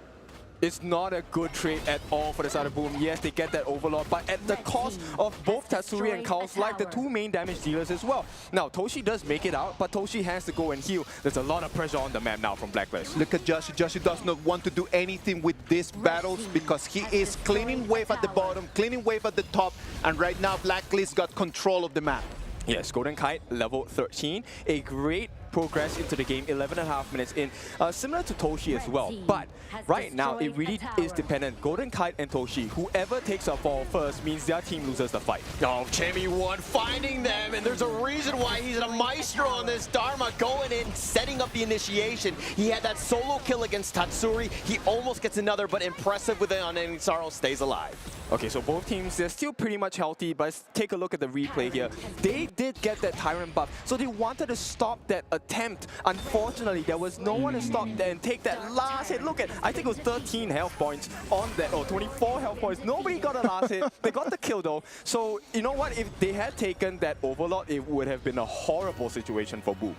It's not a good trade at all for the side of Boom. Yes, they get that Overlord, but at the cost of both Tatsuri and Kao's life, the two main damage dealers as well. Now, Toshi does make it out, but Toshi has to go and heal. There's a lot of pressure on the map now from Blacklist. Look at Joshi. Joshi does not want to do anything with these battles because he is cleaning wave at the bottom, cleaning wave at the top, and right now Blacklist got control of the map. Yes, Golden Kite, level 13. A great progress into the game, 11.5 minutes in. Similar to Toshi as well, but right now it really is dependent. Golden Kite and Toshi, whoever takes a fall first means their team loses the fight. Oh, Chammy1 finding them, and there's a reason why he's a maestro on this. Dharma going in, setting up the initiation. He had that solo kill against Tatsuri. He almost gets another, but impressive with it on Sorrow, stays alive. Okay, so both teams, they're still pretty much healthy, but let's take a look at the replay here. They did get that Tyrant buff, so they wanted to stop that attempt. Unfortunately, there was no one to stop that and take that last hit. Look at, I think it was 13 health points on that, or 24 health points. Nobody got a last hit. They got the kill though. So, you know what? If they had taken that Overlord, it would have been a horrible situation for Boom.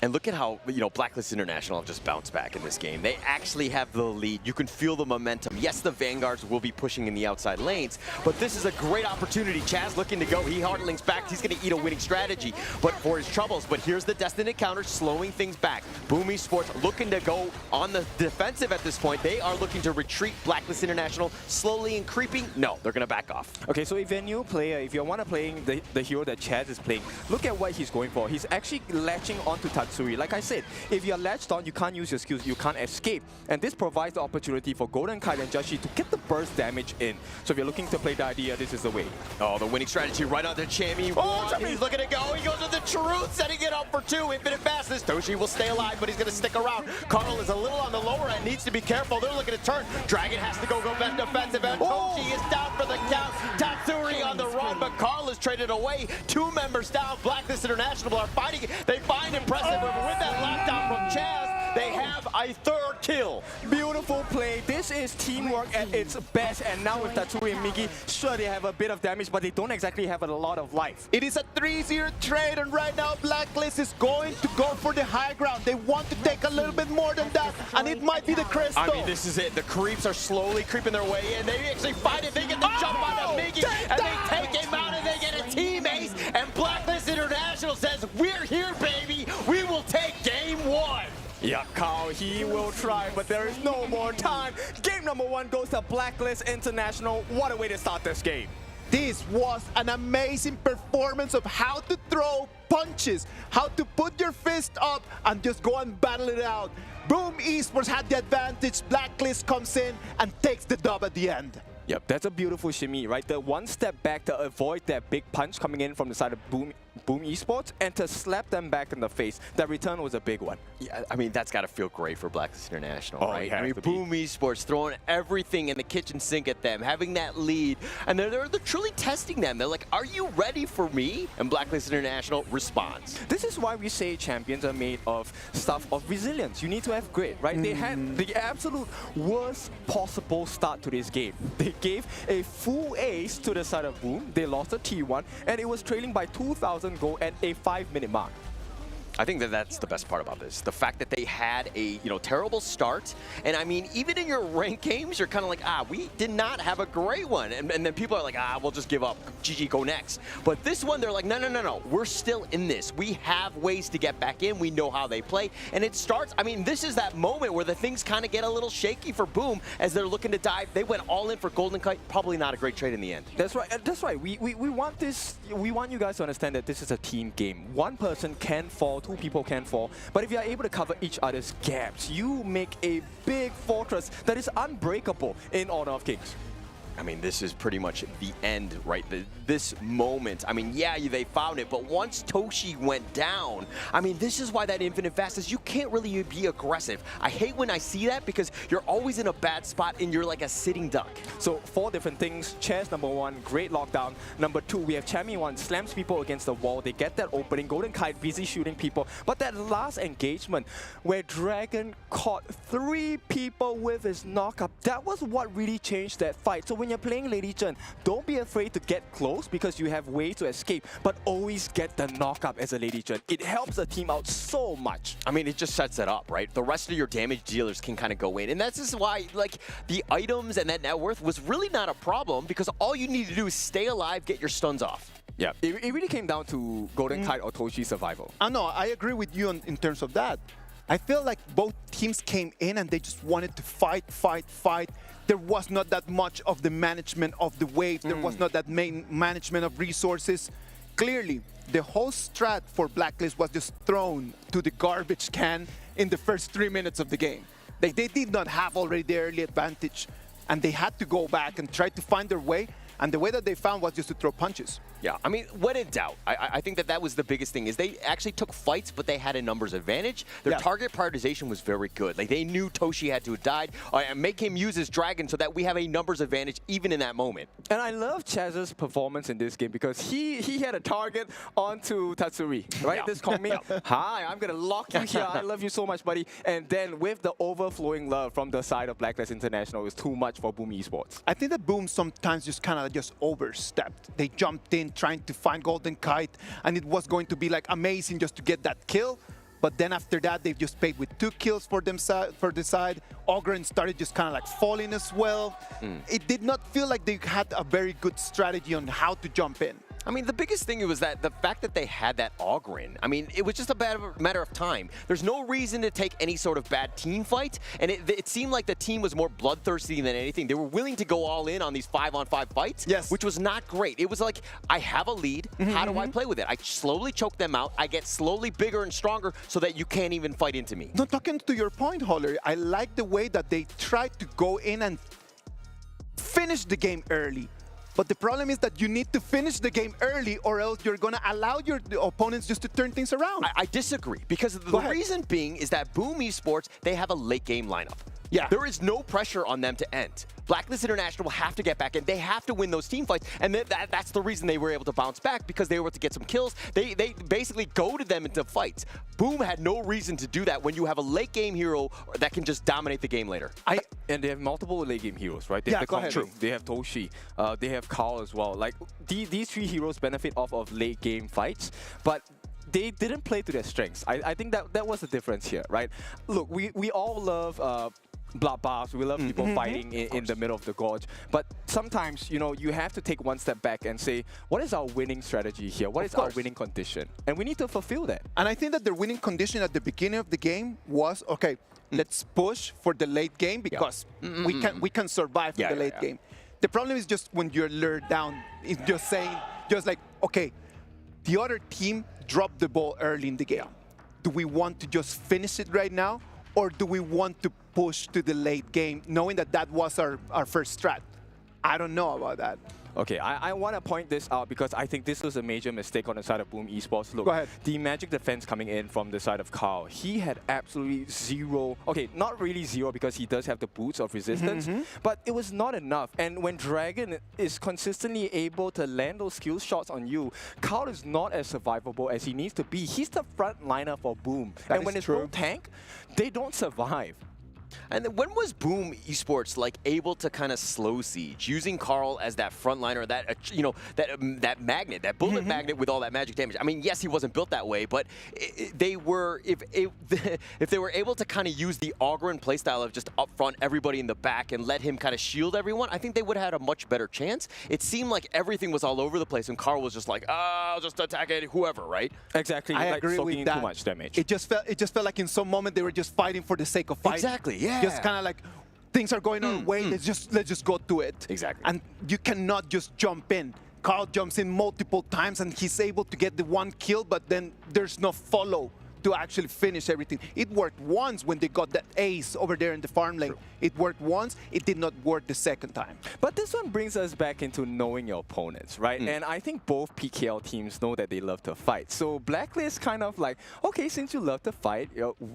And look at how, Blacklist International have just bounced back in this game. They actually have the lead. You can feel the momentum. Yes, the Vanguards will be pushing in the outside lanes, but this is a great opportunity. Chaz looking to go. He hardlings back. He's going to eat a winning strategy, but for his troubles. But here's the Destined Encounter slowing things back. Boom Esports looking to go on the defensive at this point. They are looking to retreat. Blacklist International slowly and creeping. No, they're going to back off. Okay, so if you're a new player, if you want to play the hero that Chaz is playing, look at what he's going for. He's actually latching onto Tatsuri. Like I said, if you're latched on, you can't use your skills, you can't escape. And this provides the opportunity for Golden Kite and Joshi to get the burst damage in. So if you're looking to play the idea, this is the way. Oh, the winning strategy right onto Chammy. He's looking to go. He goes to the Truth, setting it up for 2. Infinite fastness. Toshi will stay alive, but he's going to stick around. Carl is a little on the lower end, needs to be careful. They're looking to turn. Dragon has to go back defensive, and Toshi is down for the count. Tatsuri on the run, but Carl is traded away. 2 members down. Blacklist International are fighting. They find impressive with that lockdown from Chaz. They have a 3rd kill. Beautiful play. This is teamwork at its best. And now with Tatsuri and Migi, sure, they have a bit of damage, but they don't exactly have a lot of life. It is a 3-0 trade, and right now Blacklist is going to go for the high ground. They want to take a little bit more than that, and it might be the Crystal. I mean, this is it. The creeps are slowly creeping their way in. They actually fight it. They get the jump on Migi, and they take him out, and they get a team ace. And Blacklist International says, "We're here, baby. We will take game 1." Yeah, Kao, he will try, but there is no more time. Game number 1 goes to Blacklist International. What a way to start this game. This was an amazing performance of how to throw punches, how to put your fist up and just go and battle it out. Boom Esports had the advantage. Blacklist comes in and takes the dub at the end. Yep, that's a beautiful shimmy, right? The one step back to avoid that big punch coming in from the side of Boom Esports and to slap them back in the face. That return was a big one. Yeah, I mean, that's got to feel great for Blacklist International, Oh, right? it I mean, has to be. Boom Esports throwing everything in the kitchen sink at them, having that lead, and they're truly testing them. They're like, "Are you ready for me?" And Blacklist International responds. This is why we say champions are made of stuff of resilience. You need to have grit, right? They had the absolute worst possible start to this game. They gave a full ace to the side of Boom. They lost a T1, and it was trailing by 2,000 gold at a 5-minute mark. I think that's the best part about this. The fact that they had a terrible start. And I mean, even in your ranked games, you're kind of like, we did not have a great one. And then people are like, we'll just give up. GG, go next. But this one, they're like, no. We're still in this. We have ways to get back in. We know how they play. And it starts, I mean, this is that moment where the things kind of get a little shaky for Boom as they're looking to dive. They went all in for Golden Kite. Probably not a great trade in the end. That's right. That's right. We want this. We want you guys to understand that this is a team game. One person can fall, 2 people can fall. But if you are able to cover each other's gaps, you make a big fortress that is unbreakable in Honor of Kings. I mean, this is pretty much the end, right? This moment. I mean, yeah, they found it, but once Toshi went down, I mean, this is why that infinite fastness, you can't really be aggressive. I hate when I see that because you're always in a bad spot and you're like a sitting duck. So 4 different things. Chess, number 1, great lockdown. Number 2, we have Chammy1, slams people against the wall. They get that opening. Golden Kite busy shooting people. But that last engagement where Dragon caught 3 people with his knockup, that was what really changed that fight. So when you're playing Lady Chen, don't be afraid to get close because you have ways to escape, but always get the knock-up as a Lady Chen. It helps the team out so much. I mean, it just sets it up, right? The rest of your damage dealers can kind of go in. And that's just why, like, the items and that net worth was really not a problem because all you need to do is stay alive, get your stuns off. Yeah, it really came down to Golden Kite or Toshi survival. I know, I agree with you in terms of that. I feel like both teams came in and they just wanted to fight. There was not that much of the management of the wave. There was not that main management of resources. Clearly, the whole strat for Blacklist was just thrown to the garbage can in the first 3 minutes of the game. They did not have already the early advantage, and they had to go back and try to find their way. And the way that they found was just to throw punches. Yeah, I mean, when in doubt, I think that was the biggest thing, is they actually took fights, but they had a numbers advantage. Their target prioritization was very good. Like, they knew Toshi had to have died, and make him use his dragon so that we have a numbers advantage even in that moment. And I love Chaz's performance in this game because he had a target onto Tatsuri, right? Yeah. This comment, hi, I'm going to lock you here. I love you so much, buddy. And then with the overflowing love from the side of Blacklist International, it was too much for Boom Esports. I think that Boom sometimes just kind of just overstepped. They jumped in trying to find Golden Kite, and it was going to be like amazing just to get that kill. But then after that, they've just paid with 2 kills for the side. Ogren started just kind of like falling as well. It did not feel like they had a very good strategy on how to jump in. I mean, the biggest thing was that the fact that they had that Ogren, I mean, it was just a matter of time. There's no reason to take any sort of bad team fight, and it seemed like the team was more bloodthirsty than anything. They were willing to go all in on these 5-on-5 fights, which was not great. It was like, I have a lead, how do I play with it? I slowly choke them out, I get slowly bigger and stronger so that you can't even fight into me. No, talking to your point, Holler, I like the way that they tried to go in and finish the game early. But the problem is that you need to finish the game early or else you're going to allow your opponents just to turn things around. I disagree, because the reason being is that Boom Esports, they have a late game lineup. Yeah. There is no pressure on them to end. Blacklist International will have to get back in. They have to win those team fights, and that's the reason they were able to bounce back, because they were able to get some kills. They basically goaded them into fights. Boom had no reason to do that when you have a late game hero that can just dominate the game later. And they have multiple late game heroes, right? They have They have Toshi. They have Carl as well. Like, these 3 heroes benefit off of late game fights, but they didn't play to their strengths. I think that was the difference here, right? Look, we all love bloodbaths. We love people fighting in the middle of the gorge. But sometimes, you know, you have to take one step back and say, what is our winning strategy here? What is our winning condition? And we need to fulfill that. And I think that their winning condition at the beginning of the game was, okay, let's push for the late game because we can survive for the late game. The problem is just when you're lured down, it's just saying, just like, okay, the other team dropped the ball early in the game. Do we want to just finish it right now? Or do we want to push to the late game, knowing that that was our first strat? I don't know about that. Okay, I want to point this out because I think this was a major mistake on the side of Boom Esports. Look, Go ahead. The Magic defense coming in from the side of Carl, he had absolutely zero, okay, not really zero because he does have the boots of resistance, but it was not enough. And when Dragon is consistently able to land those skill shots on you, Carl is not as survivable as he needs to be. He's the front liner for Boom. And when there's no tank, they don't survive. And then when was Boom Esports like able to kind of slow siege, using Carl as that frontliner, that you know, that magnet, that bullet magnet with all that magic damage? I mean, yes, he wasn't built that way, but they were, if they were able to kind of use the Ogren playstyle of just up front, everybody in the back, and let him kind of shield everyone, I think they would have had a much better chance. It seemed like everything was all over the place, and Carl was just like, I'll just attack it, whoever, right? Exactly. I agree with that. Too much damage. It just felt like in some moment they were just fighting for the sake of fighting. Exactly. Yeah. Just kind of like, things are going our way, let's just go to it. Exactly. And you cannot just jump in. Carl jumps in multiple times and he's able to get the 1 kill, but then there's no follow to actually finish everything. It worked once when they got that ace over there in the farm lane. It worked once, it did not work the second time. But this one brings us back into knowing your opponents, right? And I think both PKL teams know that they love to fight. So Blacklist kind of like, okay, since you love to fight,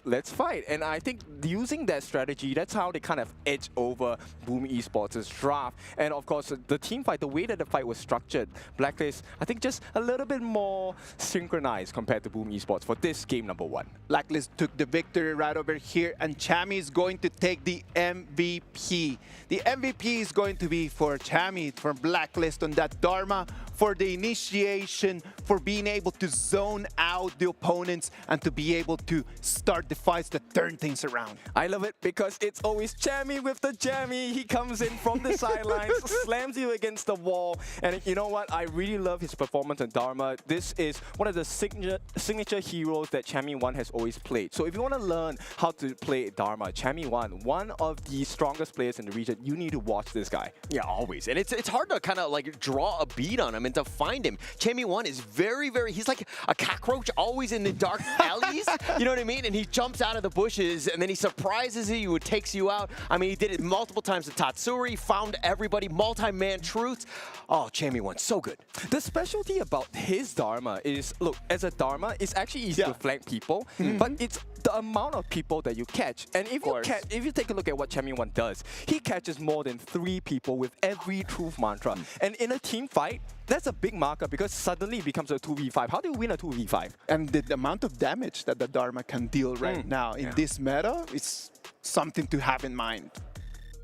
let's fight. And I think using that strategy, that's how they kind of edge over Boom Esports' draft. And of course, the team fight, the way that the fight was structured, Blacklist, I think just a little bit more synchronized compared to Boom Esports for this game number #1. Blacklist took the victory right over here, and Chami is going to take the MVP. The MVP is going to be for Chami, for Blacklist on that Dharma, for the initiation, for being able to zone out the opponents and to be able to start the fights that turn things around. I love it because it's always Chami with the jammy. He comes in from the sidelines, slams you against the wall. And you know what? I really love his performance on Dharma. This is one of the signature heroes that Chami 1 has always played. So if you want to learn how to play Dharma, Chami 1, one of the strongest players in the region, you need to watch this guy. Yeah, always. And it's hard to kind of like draw a beat on him and to find him. Chami 1 is very, he's like a cockroach always in the dark alleys. You know what I mean? And he jumps out of the bushes and then he surprises you and takes you out. I mean, he did it multiple times to Tatsuri, found everybody, multi-man truths. Oh, Chami 1, so good. The specialty about his Dharma is, look, as a Dharma, it's actually easy to flank people, but it's the amount of people that you catch. And if you take a look at what Chami 1 does, he catches more than 3 people with every truth mantra. And in a team fight, that's a big marker because suddenly it becomes a 2v5. How do you win a 2v5? And the amount of damage that the Dharma can deal right now in this meta is something to have in mind.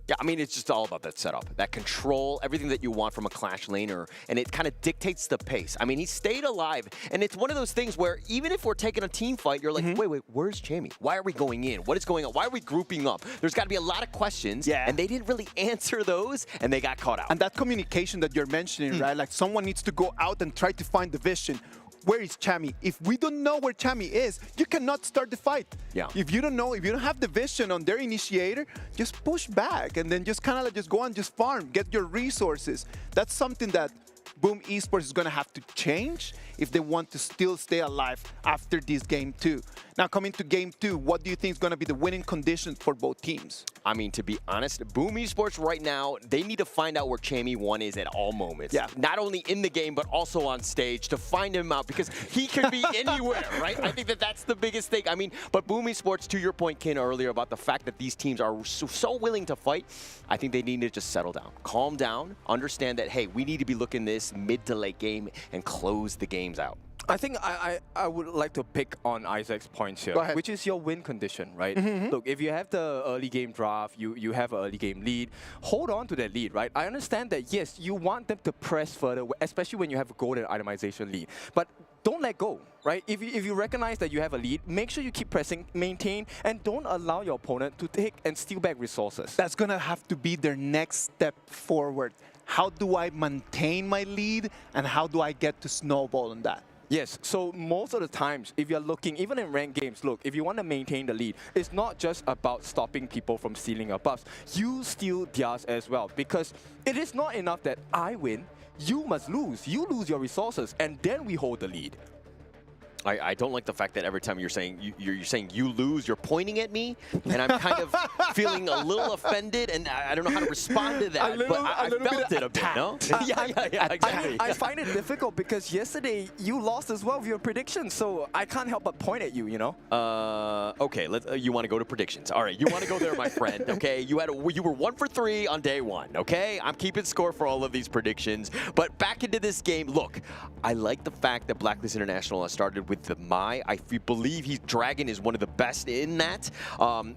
Yeah, I mean, it's just all about that setup, that control, everything that you want from a Clash laner, and it kind of dictates the pace. I mean, he stayed alive, and it's one of those things where even if we're taking a team fight, you're like, wait, where's Chami? Why are we going in? What is going on? Why are we grouping up? There's got to be a lot of questions, and they didn't really answer those, and they got caught out. And that communication that you're mentioning, right? Like someone needs to go out and try to find the vision. Where is Chami? If we don't know where Chami is, you cannot start the fight. Yeah. If you don't know, if you don't have the vision on their initiator, just push back and then just kind of like just go and just farm, get your resources. That's something that Boom Esports is going to have to change if they want to still stay alive after this game 2. Now, coming to game 2, what do you think is going to be the winning conditions for both teams? I mean, to be honest, Boom Esports right now, they need to find out where Chami 1 is at all moments. Yeah. Not only in the game, but also on stage to find him out because he can be anywhere, right? I think that that's the biggest thing. I mean, but Boom Esports, to your point, Ken, earlier about the fact that these teams are so willing to fight, I think they need to just settle down, calm down, understand that, hey, we need to be looking this mid to late game and close the games out. I think I would like to pick on Isaac's points here, which is your win condition, right? Look, if you have the early game draft, you have an early game lead, hold on to that lead, right? I understand that, yes, you want them to press further, especially when you have a golden itemization lead, but don't let go, right? If you recognize that you have a lead, make sure you keep pressing, maintain, and don't allow your opponent to take and steal back resources. That's going to have to be their next step forward. How do I maintain my lead, and how do I get to snowball on that? Yes, so most of the times, if you're looking, even in ranked games, look, if you want to maintain the lead, it's not just about stopping people from stealing your buffs. You steal theirs as well, because it is not enough that I win, you must lose. You lose your resources, and then we hold the lead. I don't like the fact that every time you're saying you lose, you're pointing at me, and I'm kind of feeling a little offended, and I don't know how to respond to that. But I felt it a bit, no? Yeah, exactly. I find it difficult because yesterday you lost as well with your predictions, so I can't help but point at you, you know? Okay, you want to go to predictions. All right, you want to go there, my friend, okay? You were 1 for 3 on day 1, okay? I'm keeping score for all of these predictions. But back into this game, look, I like the fact that Blacklist International has started with the Mai. I believe Dragon is one of the best in that.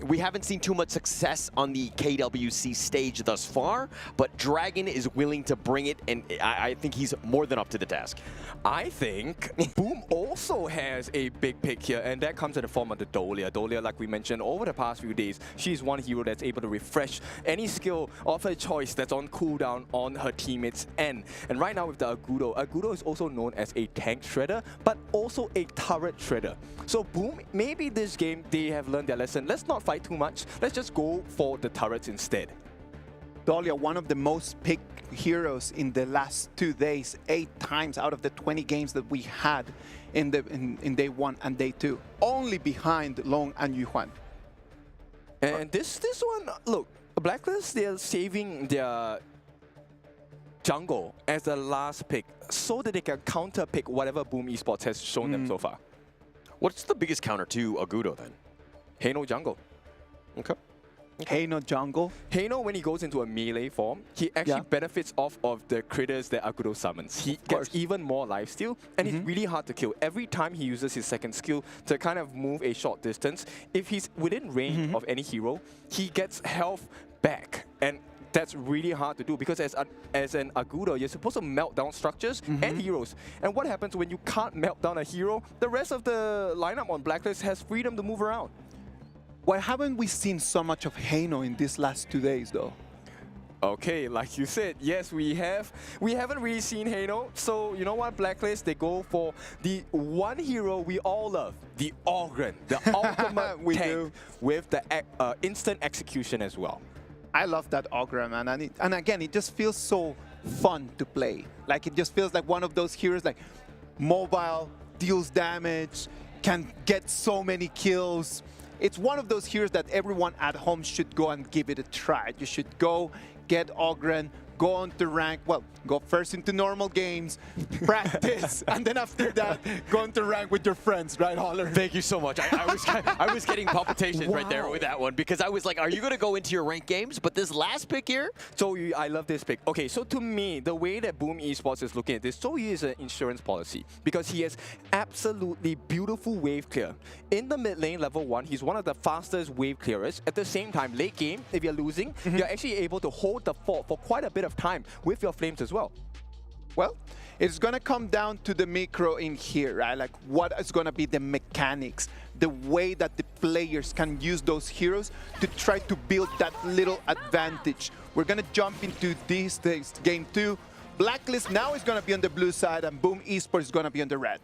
We haven't seen too much success on the KWC stage thus far, but Dragon is willing to bring it, and I think he's more than up to the task. I think Boom also has a big pick here, and that comes in the form of the Dolia. Dolia, like we mentioned, over the past few days, she's one hero that's able to refresh any skill of her choice that's on cooldown on her teammates' end. And right now with the Agudo is also known as a tank shredder, but also a turret shredder. So Boom, maybe this game they have learned their lesson. Let's not fight too much. Let's just go for the turrets instead. Dolia, one of the most picked heroes in the last 2 days, 8 times out of the 20 games that we had in day 1 and day 2, only behind Long and Yuhuan. And this one, look, Blacklist, they're saving their jungle as the last pick so that they can counter pick whatever Boom Esports has shown them so far. What's the biggest counter to Agudo then? Hey, no jungle. Okay. Heino jungle. Heino, when he goes into a melee form, he actually benefits off of the critters that Agudo summons. He gets even more lifesteal, and he's really hard to kill. Every time he uses his second skill to kind of move a short distance, if he's within range of any hero, he gets health back. And that's really hard to do because as an Agudo, you're supposed to melt down structures and heroes. And what happens when you can't melt down a hero? The rest of the lineup on Blacklist has freedom to move around. Why haven't we seen so much of Heino in these last 2 days, though? Okay, like you said, yes, we have. We haven't really seen Heino. So, you know what, Blacklist, they go for the one hero we all love, the Ogren, the ultimate tank with the instant execution as well. I love that Ogre, man. And again, it just feels so fun to play. Like, it just feels like one of those heroes, like mobile, deals damage, can get so many kills. It's one of those heroes that everyone at home should go and give it a try. You should go, get Ogren, go on to rank, well, go first into normal games, practice, and then after that, go on to rank with your friends, right, Holler? Thank you so much. I was getting palpitations right there with that one because I was like, are you going to go into your ranked games? But this last pick here? Zhou I love this pick. Okay, so to me, the way that Boom Esports is looking at this, Zhou is an insurance policy because he has absolutely beautiful wave clear. In the mid lane, level 1, he's one of the fastest wave clearers. At the same time, late game, if you're losing, you're actually able to hold the fort for quite a bit of time with your flames as well. Well, it's going to come down to the micro in here, right? Like, what is going to be the mechanics, the way that the players can use those heroes to try to build that little advantage. We're going to jump into this game 2. Blacklist now is going to be on the blue side, and Boom Esports is going to be on the red.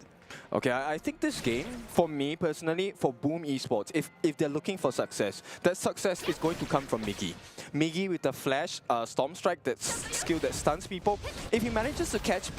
Okay, I think this game, for me personally, for Boom Esports, if they're looking for success, that success is going to come from Miggy. Miggy with the flash, Storm Strike, that skill that stuns people. If he manages to catch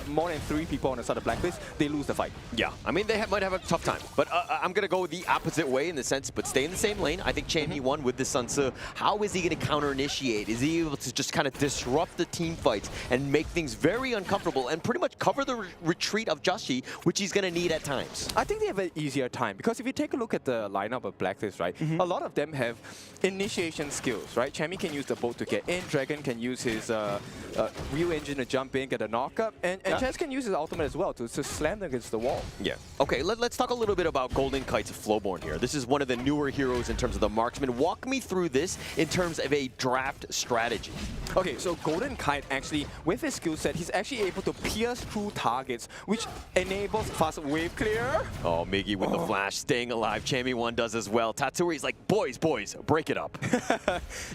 more than 3 people on the side of Blacklist, they lose the fight. Yeah, I mean, they might have a tough time. But I'm going to go the opposite way in the sense, but stay in the same lane. I think Gen.G won with the Sun Tzu. How is he going to counter-initiate? Is he able to just kind of disrupt the team fights and make things very uncomfortable and pretty much cover the retreat of Joshi, which he's going to need at times? I think they have an easier time because if you take a look at the lineup of Blacklist, right, a lot of them have initiation skills, right? Chami can use the bolt to get in, Dragon can use his Wheel Engine to jump in, get a knockup, and Chess can use his ultimate as well to slam them against the wall. Yeah. Okay, let's talk a little bit about Golden Kite's Flowborn here. This is one of the newer heroes in terms of the marksman. Walk me through this in terms of a draft strategy. Okay, so Golden Kite actually, with his skill set, he's actually able to pierce through targets, which enables fast wave clear. Oh, Miggy with the flash, staying alive. Chami 1 does as well. Tatsuri's like, boys, break it up.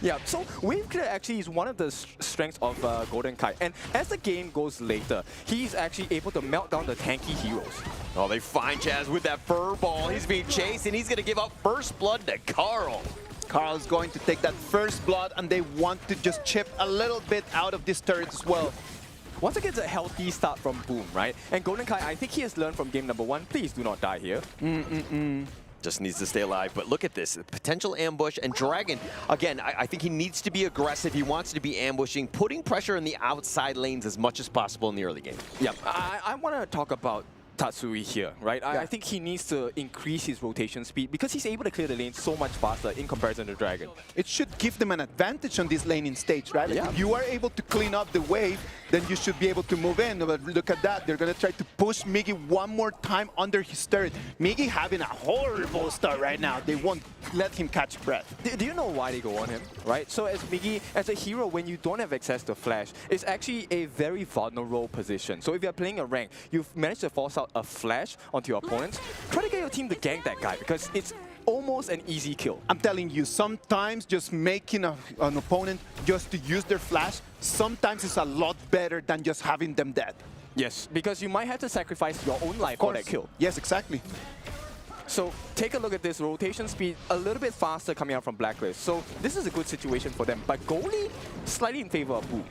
Yeah, so wave clear actually is one of the strengths of Golden Kite. And as the game goes later, he's actually able to melt down the tanky heroes. Oh, they find Chaz with that fur ball. He's being chased, and he's going to give up first blood to Carl. Carl's going to take that first blood, and they want to just chip a little bit out of this turret as well. Once again, it's a healthy start from Boom, right? And Golden Kite, I think he has learned from game number 1. Please do not die here. Just needs to stay alive. But look at this. Potential ambush. And Dragon, again, I think he needs to be aggressive. He wants to be ambushing, putting pressure in the outside lanes as much as possible in the early game. Yeah, I want to talk about Tatsuri here, right? I think he needs to increase his rotation speed because he's able to clear the lane so much faster in comparison to Dragon. It should give them an advantage on this laning stage, right? Like if you are able to clean up the wave, then you should be able to move in. But look at that. They're going to try to push Miggy one more time under his turret. Miggy having a horrible start right now. They won't let him catch breath. Do you know why they go on him, right? So as Miggy, as a hero, when you don't have access to flash, it's actually a very vulnerable position. So if you're playing a rank, you've managed to force out a flash onto your opponents, try to get your team to gank that guy because it's almost an easy kill. I'm telling you, sometimes just making an opponent just to use their flash, sometimes it's a lot better than just having them dead. Yes, because you might have to sacrifice your own life for that kill. Yes, exactly. So take a look at this rotation speed, a little bit faster coming out from Blacklist. So this is a good situation for them, but goalie slightly in favor of Boom.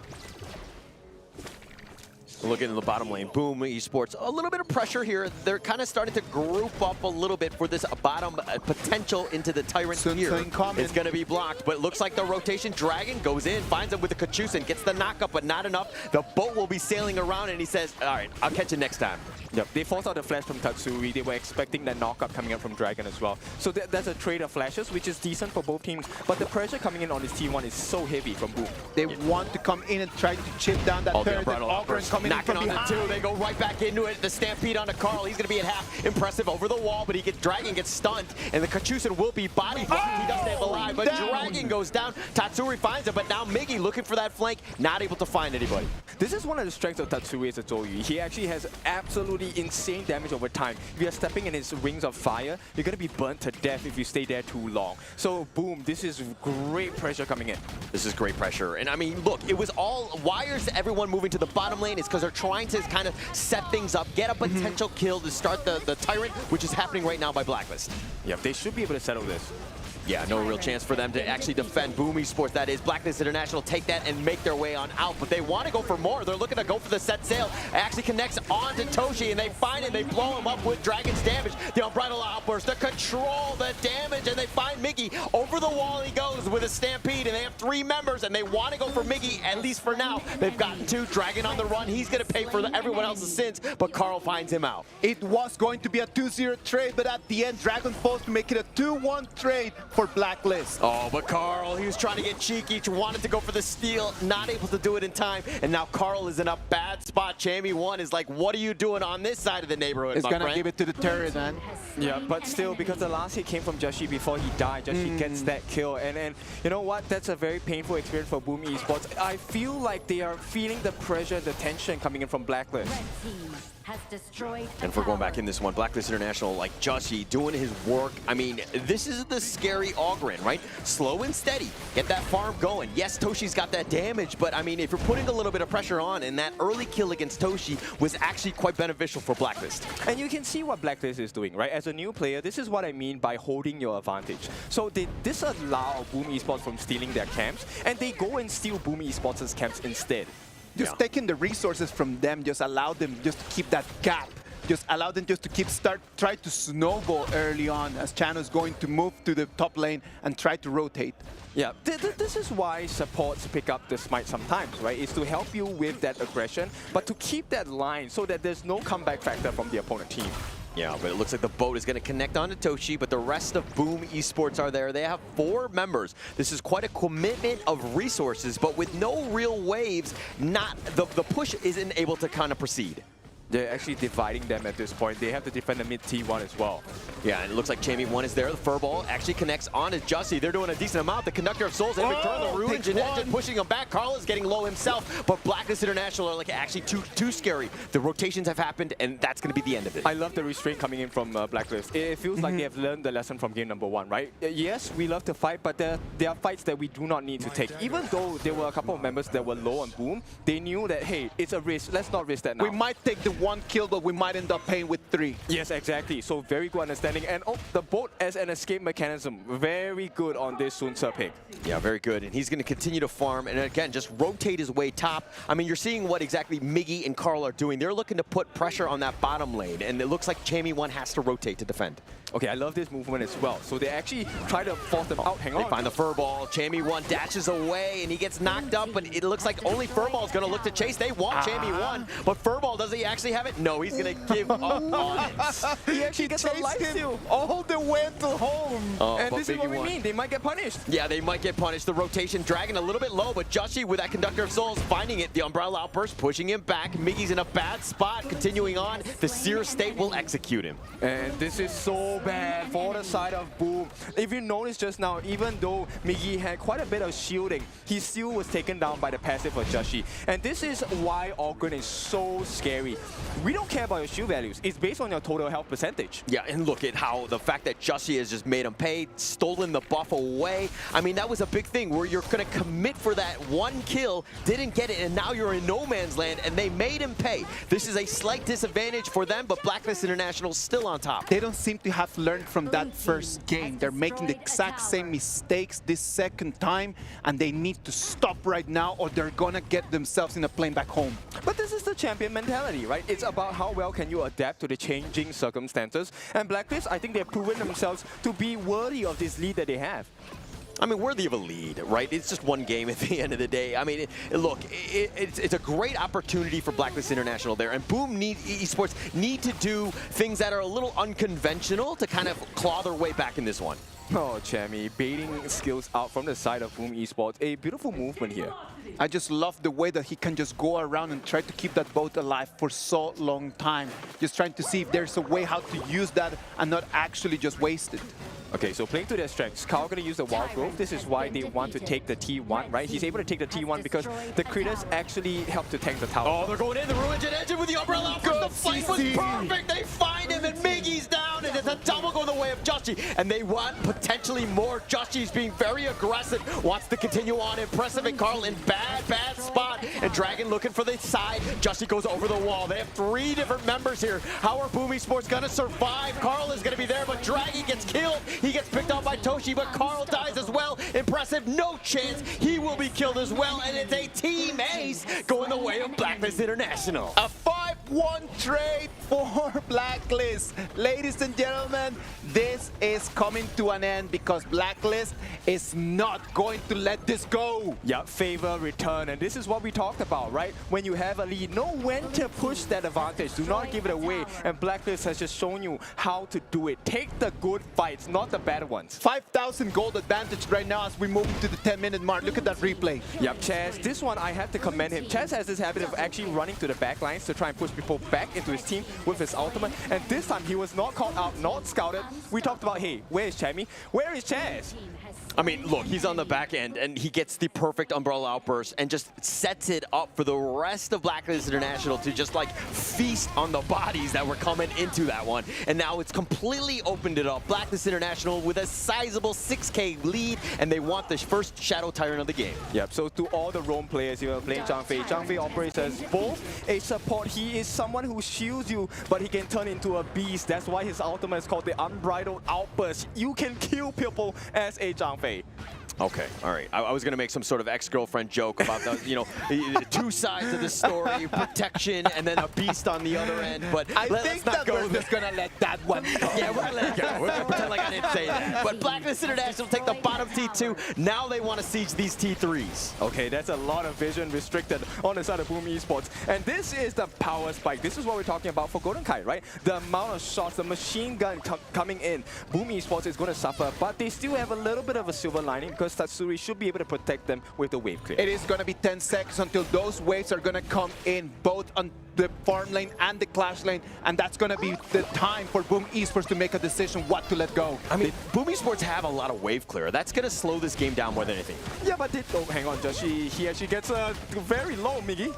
Looking in the bottom lane, Boom Esports, a little bit of pressure here. They're kind of starting to group up a little bit for this bottom potential into the Tyrant here. It's going to be blocked, but it looks like the rotation. Dragon goes in, finds him with the Kachusen, gets the knockup, but not enough. The boat will be sailing around, and he says, all right, I'll catch you next time. Yep, they forced out the flash from Tatsuri. They were expecting that knockup coming up from Dragon as well. So that's a trade of flashes, which is decent for both teams. But the pressure coming in on this T1 is so heavy from Boom. They want to come in and try to chip down that turret. Coming knocking on the two. They go right back into it. The stampede onto Carl. He's going to be at half. Impressive over the wall, but Dragon gets stunned, and the Kachusen will be body blocked. He does stay alive, but Dragon goes down. Tatsuri finds him, but now Miggy looking for that flank, not able to find anybody. This is one of the strengths of Tatsuri, as I told you. He actually has absolutely insane damage over time. If you're stepping in his rings of fire, you're going to be burnt to death if you stay there too long. So, Boom, this is great pressure coming in. This is great pressure. And I mean, look, it was all wires to everyone moving to the bottom lane. It's because they're trying to kind of set things up, get a potential kill to start the Tyrant, which is happening right now by Blacklist. Yeah, they should be able to settle this. Yeah, no real chance for them to actually defend Boom Esports. That is, Blacklist International take that and make their way on out, but they want to go for more. They're looking to go for the set sail. It actually connects onto Toshi, and they find him. They blow him up with Dragon's damage. The Unbridled Outburst to control the damage, and they find Miggy. Over the wall he goes with a stampede, and they have 3 members, and they want to go for Miggy, at least for now. They've gotten 2. Dragon on the run. He's going to pay for everyone else's sins, but Carl finds him out. It was going to be a 2-0 trade, but at the end, Dragon falls to make it a 2-1 trade for Blacklist. Oh, but Carl, he was trying to get cheeky, wanted to go for the steal, not able to do it in time, and now Carl is in a bad spot. Jamie1 is like, what are you doing on this side of the neighborhood, It's gonna give it to the turret, man. Yeah, but still, because the last hit came from Joshi before he died, Joshi gets that kill, and you know what? That's a very painful experience for Boom Esports. I feel like they are feeling the pressure, the tension coming in from Blacklist. And if we're going back in this one, Blacklist International, like Joshi, doing his work. I mean, this is the scary Ogren, right? Slow and steady. Get that farm going. Yes, Toshi's got that damage, but I mean, if you're putting a little bit of pressure on, and that early kill against Toshi was actually quite beneficial for Blacklist. And you can see what Blacklist is doing, right? As a new player, this is what I mean by holding your advantage. So they disallow Boom Esports from stealing their camps, and they go and steal Boom Esports' camps instead. Just taking the resources from them, just allow them just to keep that gap. Just allow them just to try to snowball early on as Chano's going to move to the top lane and try to rotate. Yeah, this is why supports pick up the smite sometimes, right? It's to help you with that aggression, but to keep that line so that there's no comeback factor from the opponent team. Yeah, but it looks like the boat is going to connect onto Toshi, but the rest of Boom Esports are there. They have 4 members. This is quite a commitment of resources, but with no real waves, the push isn't able to kind of proceed. They're actually dividing them at this point. They have to defend the mid T1 as well. Yeah, and it looks like Jamie1 is there. The furball actually connects onto Jussie. They're doing a decent amount. The Conductor of Souls, and Return the Ruin. Jeanette just pushing him back. Carl is getting low himself, but Blacklist International are like actually too scary. The rotations have happened, and that's going to be the end of it. I love the restraint coming in from Blacklist. It feels like they have learned the lesson from game number 1, right? Yes, we love to fight, but there are fights that we do not need to take. Even though there were a couple of members that were low on Boom, they knew that, hey, it's a risk. Let's not risk that now. We might take the 1 kill, but we might end up paying with 3. Yes, exactly. So very good understanding. And the boat as an escape mechanism, very good on this Sun Ce pick. Yeah, very good. And he's going to continue to farm and again, just rotate his way top. I mean, you're seeing what exactly Miggy and Carl are doing. They're looking to put pressure on that bottom lane, and it looks like Jamie1 has to rotate to defend. Okay, I love this movement as well. So they actually try to force them out. Hang on. They find the furball. Jamie1 dashes away, and he gets knocked up, but it looks like only Furball is going to look to chase. They want Jamie1, but Furball, does he actually have it? No, he's going to give up on it. He actually gets a lifesteal all the way to home. And this is what we mean. They might get punished. Yeah, they might get punished. The rotation, Dragon a little bit low, but Joshi with that Conductor of Souls finding it. The Umbrella Outburst pushing him back. Miggy's in a bad spot. Continuing on, the Seer State will execute him. And this is so bad for the side of Boom. If you notice just now, even though Miggy had quite a bit of shielding, he still was taken down by the passive of Joshi. And this is why Ogren is so scary. we don't care about your shield values. It's based on your total health percentage. Yeah, and look at how the fact that Jussie has just made him pay, stolen the buff away. I mean, that was a big thing where you're going to commit for that one kill, didn't get it, and now you're in no man's land, and they made him pay. This is a slight disadvantage for them, but Blacklist International still on top. They don't seem to have learned from that first game. They're making the exact same mistakes this second time, and they need to stop right now or they're gonna get themselves in a plane back home. But this is the champion mentality, right? It's about how well can you adapt to the changing circumstances. And Blacklist, I think they've proven themselves to be worthy of this lead that they have. I mean, worthy of a lead, right? It's just one game at the end of the day. I mean, look, it's a great opportunity for Blacklist International there, and Boom Esports need to do things that are a little unconventional to kind of claw their way back in this one. Oh, Chammy, baiting skills out from the side of Boom Esports. A beautiful movement here. I just love the way that he can just go around and try to keep that boat alive for so long time. Just trying to see if there's a way how to use that and not actually just waste it. Okay, so playing to their strengths, Carl going to use the Wild Growth. This is why they want to take the T1, right? He's able to take the T1 because the critters actually help to tank the tower. Oh, they're going in. The Ruined Engine with the umbrella. The fight was perfect. They find him, and Miggy's down, and it's a double going the way of Jussie. And they want potentially more. Jussie's being very aggressive, wants to continue on. Impressive, and Carl in bad spot. And Dragon looking for the side. Jussie goes over the wall. They have 3 different members here. How are Boom Esports going to survive? Carl is going to be there, but Dragon gets killed. He gets picked up by Toshi, but Carl dies as well. Impressive, no chance. He will be killed as well, and it's a team ace going the way of Blacklist International. A 5-1 trade for Blacklist. Ladies and gentlemen, this is coming to an end because Blacklist is not going to let this go. Yeah, favor, return, and this is what we talked about, right? When you have a lead, know when to push that advantage. Do not give it away, and Blacklist has just shown you how to do it. Take the good fights, not the bad ones. 5,000 gold advantage right now as we move into the 10-minute mark. Look at that replay. Yep, Chaz, this one I have to commend him. Chaz has this habit of actually running to the back lines to try and push people back into his team with his ultimate, and this time he was not called out, not scouted. We talked about, hey, where is Chammy? Where is Chaz? I mean, look, he's on the back end, and he gets the perfect umbrella outburst and just sets it up for the rest of Blacklist International to just, like, feast on the bodies that were coming into that one. And now it's completely opened it up. Blacklist International with a sizable 6K lead, and they want the first Shadow Tyrant of the game. Yep, so to all the roam players here playing Zhang Fei operates as both a support. He is someone who shields you, but he can turn into a beast. That's why his ultimate is called the Unbridled Outburst. You can kill people as a Zhang Fei. Okay, all right. I was going to make some sort of ex-girlfriend joke about the, you know, the 2 sides of the story, protection and then a beast on the other end, but I think that we're just going to let that one go. Yeah, we're going to let it go. We're going to pretend like I didn't say that. But Blacklist International take the bottom T2. Now they want to siege these T3s. Okay, that's a lot of vision restricted on the side of Boom Esports. And this is the power spike. This is what we're talking about for Golden Kite, right? The amount of shots, the machine gun coming in. Boom Esports is going to suffer, but they still have a little bit of a silver lining because Tatsuri should be able to protect them with the wave clear. It is going to be 10 seconds until those waves are going to come in, both on the farm lane and the clash lane, and that's going to be the time for Boom Esports to make a decision what to let go. I mean, Boom Esports have a lot of wave clear. That's going to slow this game down more than anything. Yeah, but oh, hang on, Joshi. He actually gets very low, Miggy.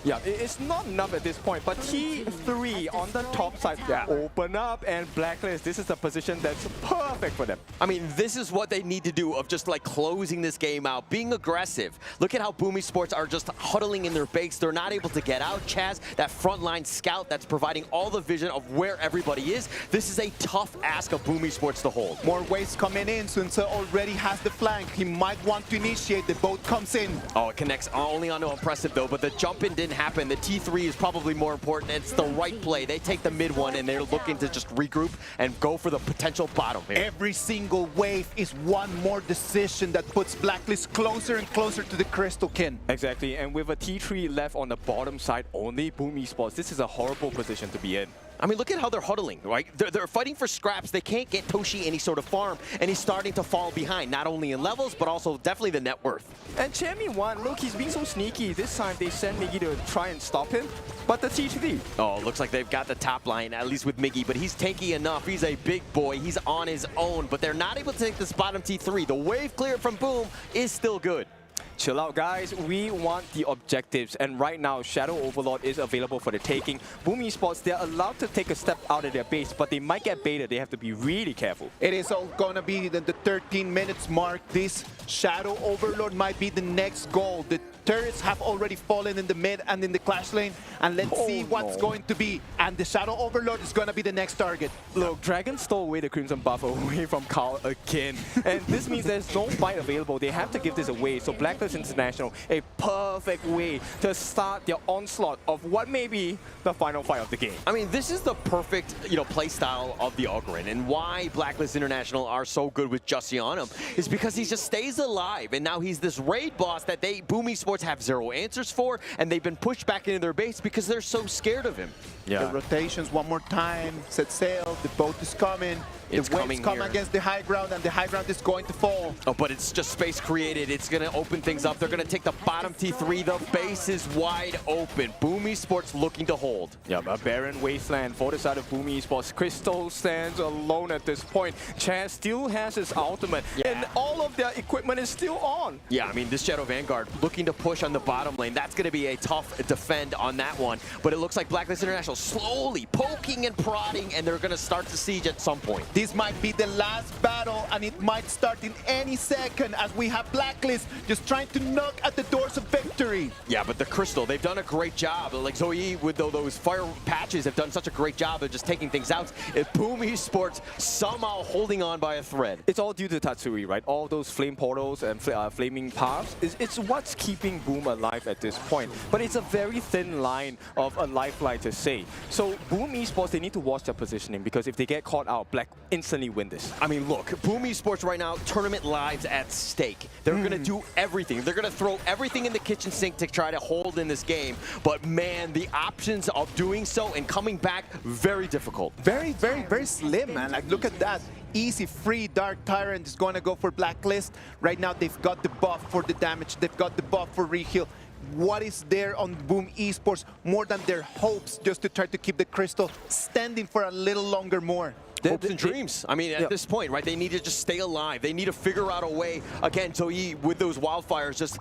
Yeah, it's not enough at this point, but T3 on the top side, open up, and Blacklist, this is the position that's perfect for them. I mean, this is what they need to do of just like closing this game out, being aggressive. Look at how Boom Esports are just huddling in their base. They're not able to get out. Chaz, that frontline scout that's providing all the vision of where everybody is. This is a tough ask of Boom Esports to hold. More waves coming in. Sunsa already has the flank. He might want to initiate. The boat comes in. Oh, it connects only onto Impressive though, but the jump in didn't happen. The T3 is probably more important. It's the right play. They take the mid one and they're looking to just regroup and go for the potential bottom here. Every single wave is one more decision that puts Blacklist closer and closer to the Crystal Kin. Exactly, and with a T3 left on the bottom side only, Boom Esports, this is a horrible position to be in. I mean, look at how they're huddling, right? They're fighting for scraps. They can't get Toshi any sort of farm, and he's starting to fall behind, not only in levels, but also definitely the net worth. And Chammy won. Look, he's being so sneaky. This time they send Miggy to try and stop him, but the T3. Oh, looks like they've got the top line, at least with Miggy, but he's tanky enough. He's a big boy. He's on his own, but they're not able to take this bottom T3. The wave clear from Boom is still good. chill out, guys. We want the objectives, and right now, Shadow Overlord is available for the taking. Boom Esports, they're allowed to take a step out of their base, but they might get baited. They have to be really careful. It is all gonna be the 13 minutes mark. This Shadow Overlord might be the next goal. The turrets have already fallen in the mid and in the clash lane, and let's see what's going to be. And the Shadow Overlord is gonna be the next target. Look, Dragon stole away the Crimson buff away from Carl again, and this means there's no fight available. They have to give this away. So Blacklist International, a perfect way to start their onslaught of what may be the final fight of the game. I mean, this is the perfect, play style of the Ogryn, and why Blacklist International are so good with Jussie on him is because he just stays alive, and now he's this raid boss that Boom Esports have zero answers for, and they've been pushed back into their base because they're so scared of him. The rotations one more time, set sail, the boat is coming. It's the waves coming come here. against the high ground, and the high ground is going to fall. Oh, but it's just space created. It's going to open things up. They're going to take the bottom T3. The base is wide open. Boom Esports looking to hold. Yeah, a barren wasteland for the side of Boom Esports. Crystal stands alone at this point. Chaz still has his ultimate, and all of their equipment is still on. Yeah, I mean, this Shadow Vanguard looking to push on the bottom lane. That's going to be a tough defend on that one. But it looks like Blacklist International slowly poking and prodding, and they're going to start the siege at some point. This might be the last battle, and it might start in any second as we have Blacklist just trying to knock at the doors of victory. Yeah, but the Crystal, they've done a great job. Like Zoe with those fire patches have done such a great job of just taking things out. If Boom Esports somehow holding on by a thread. It's all due to Tatsuri, right? All those flame portals and flaming paths. It's what's keeping Boom alive at this point. But it's a very thin line of a lifeline to say. So Boom Esports, they need to watch their positioning, because if they get caught out, Black instantly win this. I mean, look, Boom Esports right now, tournament lives at stake. They're going to do everything. They're going to throw everything in the kitchen sink to try to hold in this game. But man, the options of doing so and coming back, very difficult. Very, very, very slim, man. Like, look at that. Easy, free Dark Tyrant is going to go for Blacklist. Right now, they've got the buff for the damage. They've got the buff for reheal. What is there on Boom Esports more than their hopes just to try to keep the Crystal standing for a little longer more? Hopes and dreams. I mean, at this point, right, they need to just stay alive. They need to figure out a way, again, to with those wildfires, just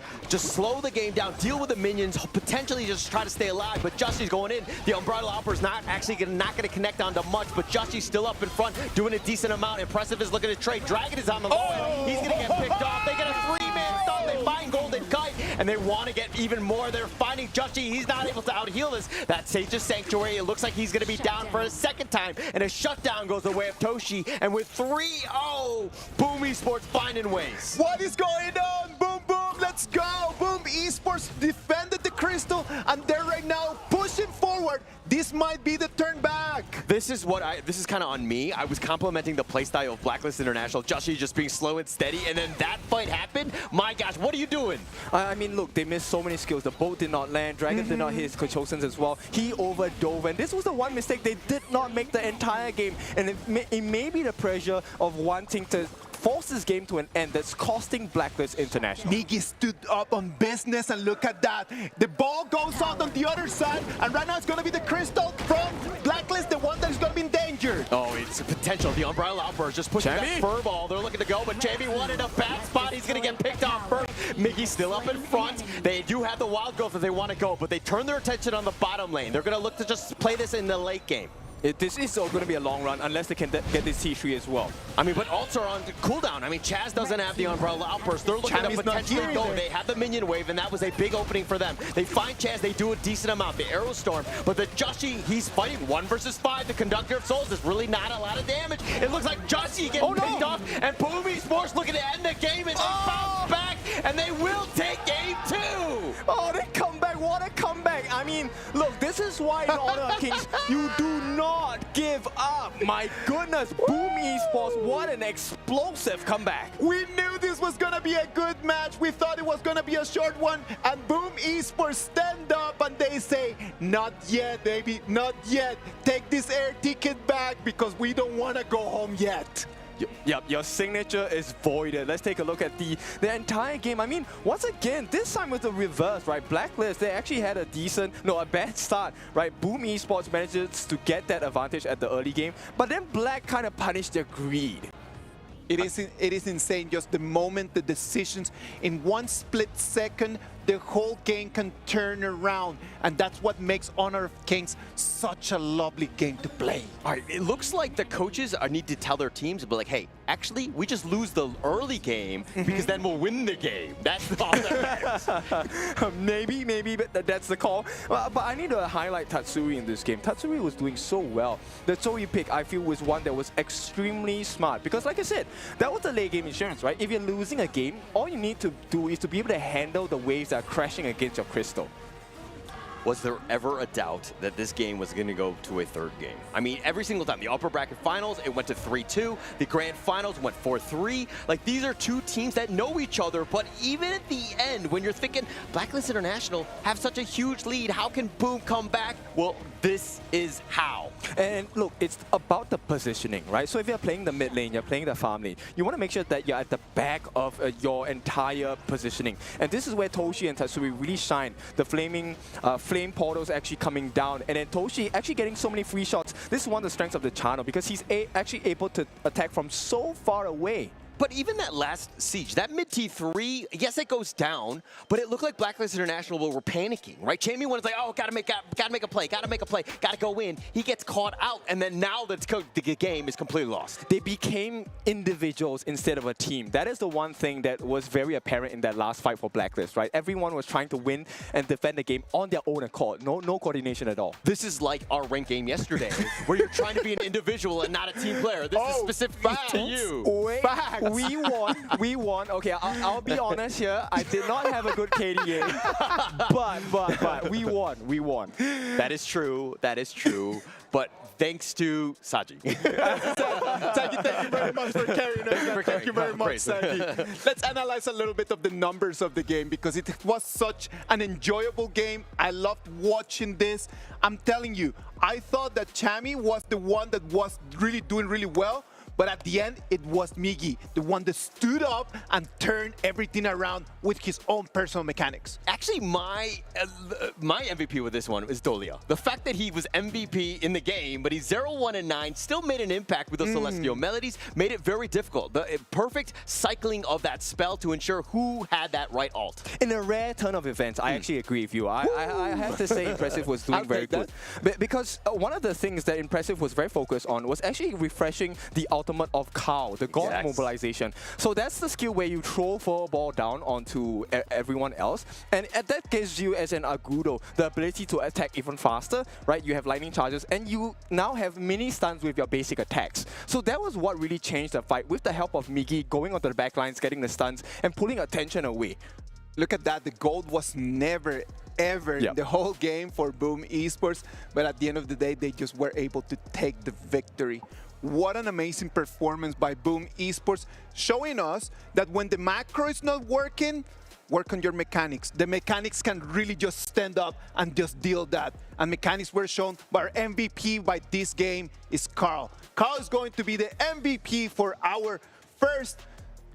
slow the game down, deal with the minions, potentially just try to stay alive. But Jussie's going in. The Umbrella Hopper's not going to connect onto much, but Jussie's still up in front, doing a decent amount. Impressive is looking to trade. Dragon is on the line. He's going to get picked off. They get a 3-man stun. They find Golden Kite, and they want to get even more. They're finding Jussie. He's not able to out-heal this. That Sage's Sanctuary, it looks like he's going to be down for a second time, and a shutdown goes the way of Toshi, and with 3-0, Boom Esports finding ways. What is going on? Boom, boom, let's go! Boom Esports defended the Crystal, and they're right now pushing forward. This might be the turn back. This is kind of on me. I was complimenting the playstyle of Blacklist International. Jussie just being slow and steady, and then that fight happened. My gosh, what are you doing? I mean, look, they missed so many skills. The boat did not land. Dragon did not hit his Kochosens as well. He overdove, and this was the one mistake they did not make the entire game. And it may be the pressure of wanting to force this game to an end that's costing Blacklist International. Niggy stood up on business, and look at that. The ball goes out on the other side, and right now it's going to be the Crystal from Blacklist, the one that's going to be in danger. Oh, it's a potential. The Umbrella Outburst just pushing that fur ball. They're looking to go, but Jamie wanted a bad spot. He's going to get picked off first. Miggy's still up in front. They do have the wild growth if they want to go, but they turn their attention on the bottom lane. They're going to look to just play this in the late game. This is all going to be a long run unless they can get this T3 as well. I mean, but ults are on cooldown. I mean, Chaz doesn't have the Umbrella Outburst. They're looking to potentially go. They have the minion wave, and that was a big opening for them. They find Chaz. They do a decent amount. The Arrow Storm, but the Jussie, he's fighting 1 versus 5. The Conductor of Souls is really not a lot of damage. It looks like Jussie getting picked off, and Boom Esports looking to end the game, and they bounce back, and they will take game 2. Oh, they come back. What a comeback. I mean, look, this is why in Honor of Kings, you do not give up. My goodness, Boom Esports, what an explosive comeback. We knew this was going to be a good match. We thought it was going to be a short one. And Boom Esports stand up and they say, not yet, baby, not yet. Take this air ticket back because we don't want to go home yet. Yep, your signature is voided. Let's take a look at the entire game. I mean, once again, this time with the reverse, right? Blacklist, they actually had a bad start, right? Boom Esports manages to get that advantage at the early game, but then Black kind of punished their greed. It is insane. Just the moment, the decisions, in one split second, the whole game can turn around. And that's what makes Honor of Kings such a lovely game to play. All right, it looks like the coaches need to tell their teams, but like, hey, actually, we just lose the early game because then we'll win the game. That's all that matters. maybe, but that's the call. But I need to highlight Tatsuri in this game. Tatsuri was doing so well. The Zoe pick, I feel, was one that was extremely smart because, like I said, that was the late game insurance, right? If you're losing a game, all you need to do is to be able to handle the waves that are crashing against your crystal. Was there ever a doubt that this game was going to go to a third game? I mean, every single time. The upper bracket finals, it went to 3-2. The grand finals went 4-3. Like, these are two teams that know each other, but even at the end, when you're thinking Blacklist International have such a huge lead, how can Boom come back? Well, this is how. And look, it's about the positioning, right? So if you're playing the mid lane, you're playing the farm lane, you want to make sure that you're at the back of your entire positioning. And this is where Toshi and Tatsuri really shine. The flame portals actually coming down, and then Toshi actually getting so many free shots. This is one of the strengths of the channel because he's actually able to attack from so far away. But even that last siege, that mid T3, yes, it goes down, but it looked like Blacklist International were panicking, right? Jamie was like, oh, gotta make a play, gotta go in. He gets caught out, and then now the game is completely lost. They became individuals instead of a team. That is the one thing that was very apparent in that last fight for Blacklist, right? Everyone was trying to win and defend the game on their own accord. No coordination at all. This is like our ranked game yesterday, where you're trying to be an individual and not a team player. This is specific to you. Wait. We won. Okay, I'll be honest here. I did not have a good KDA, but we won. That is true. But thanks to Saji. Thank you very much for carrying us. Thank you very much, Saji. Let's analyze a little bit of the numbers of the game because it was such an enjoyable game. I loved watching this. I'm telling you, I thought that Chami was the one that was really doing really well. But at the end, it was Miggy, the one that stood up and turned everything around with his own personal mechanics. Actually, my MVP with this one is Dolia. The fact that he was MVP in the game, but he's 0-1-9, still made an impact with those Celestial Melodies, made it very difficult. The perfect cycling of that spell to ensure who had that right ult. In a rare turn of events, I actually agree with you. I have to say Impressive was doing very good. Because one of the things that Impressive was very focused on was actually refreshing the ultimate of Kao, the God mobilization. So that's the skill where you throw for a ball down onto everyone else. And that gives you, as an Agudo, the ability to attack even faster, right? You have lightning charges, and you now have mini stuns with your basic attacks. So that was what really changed the fight, with the help of Miggy going onto the backlines, getting the stuns, and pulling attention away. Look at that. The gold was never, ever in the whole game for Boom Esports. But at the end of the day, they just were able to take the victory. What an amazing performance by Boom Esports, showing us that when the macro is not working, work on your mechanics. The mechanics can really just stand up and just deal that. And mechanics were shown, but our MVP by this game is Carl. Carl is going to be the MVP for our first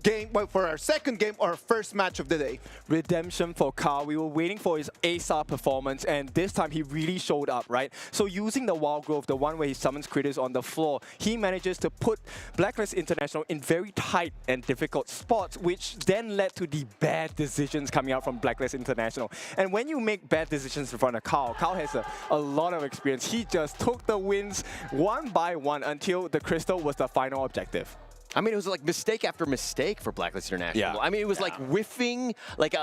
game, well, for our second game, or our first match of the day. Redemption for Carl. We were waiting for his A-star performance, and this time he really showed up, right? So using the Wild Growth, the one where he summons critters on the floor, he manages to put Blacklist International in very tight and difficult spots, which then led to the bad decisions coming out from Blacklist International. And when you make bad decisions in front of Carl, Carl has a lot of experience. He just took the wins one by one until the crystal was the final objective. I mean, it was like mistake after mistake for Blacklist International. I mean, it was like whiffing, like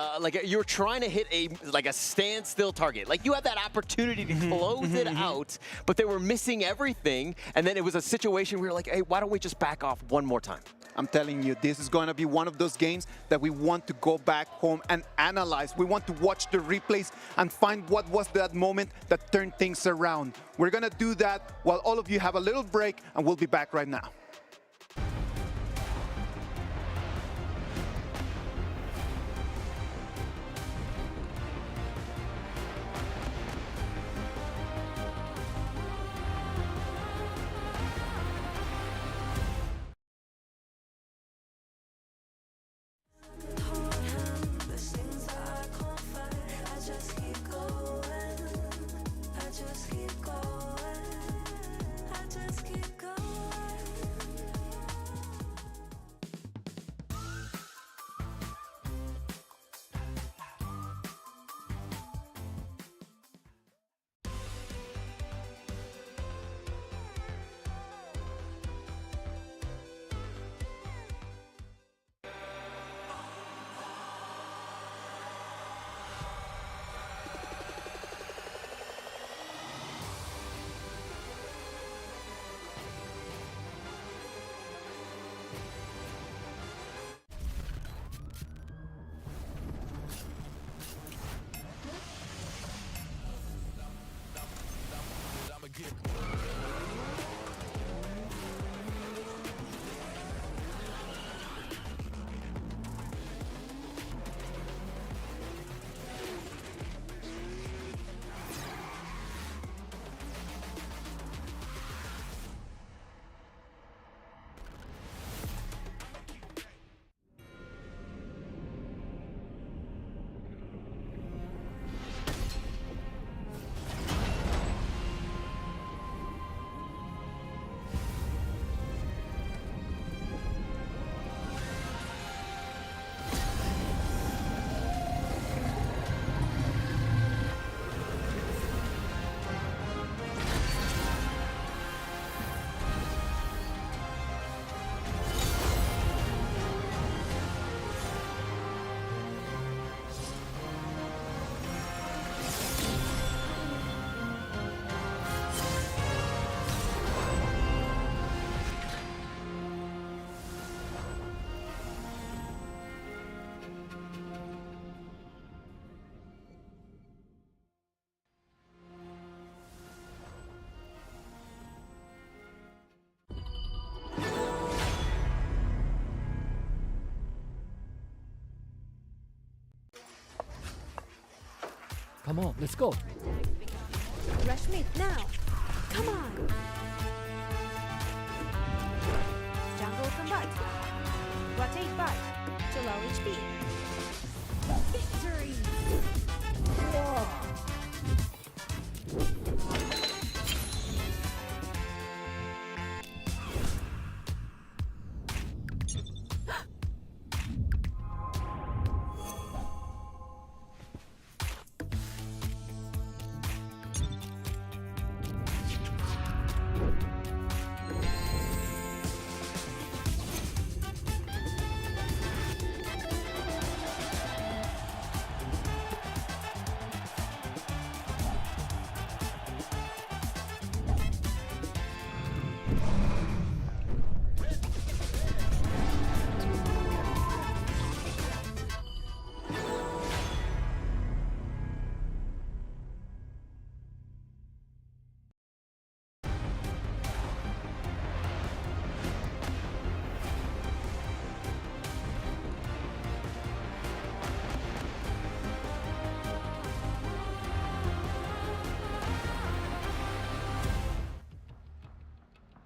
you're trying to hit a standstill target. Like you had that opportunity to close it out, but they were missing everything. And then it was a situation where you're like, hey, why don't we just back off one more time? I'm telling you, this is going to be one of those games that we want to go back home and analyze. We want to watch the replays and find what was that moment that turned things around. We're going to do that while all of you have a little break, and we'll be back right now. Come on, let's go. Rush mid now. Come on. Jungle combat. Rotate back to low HP. Victory!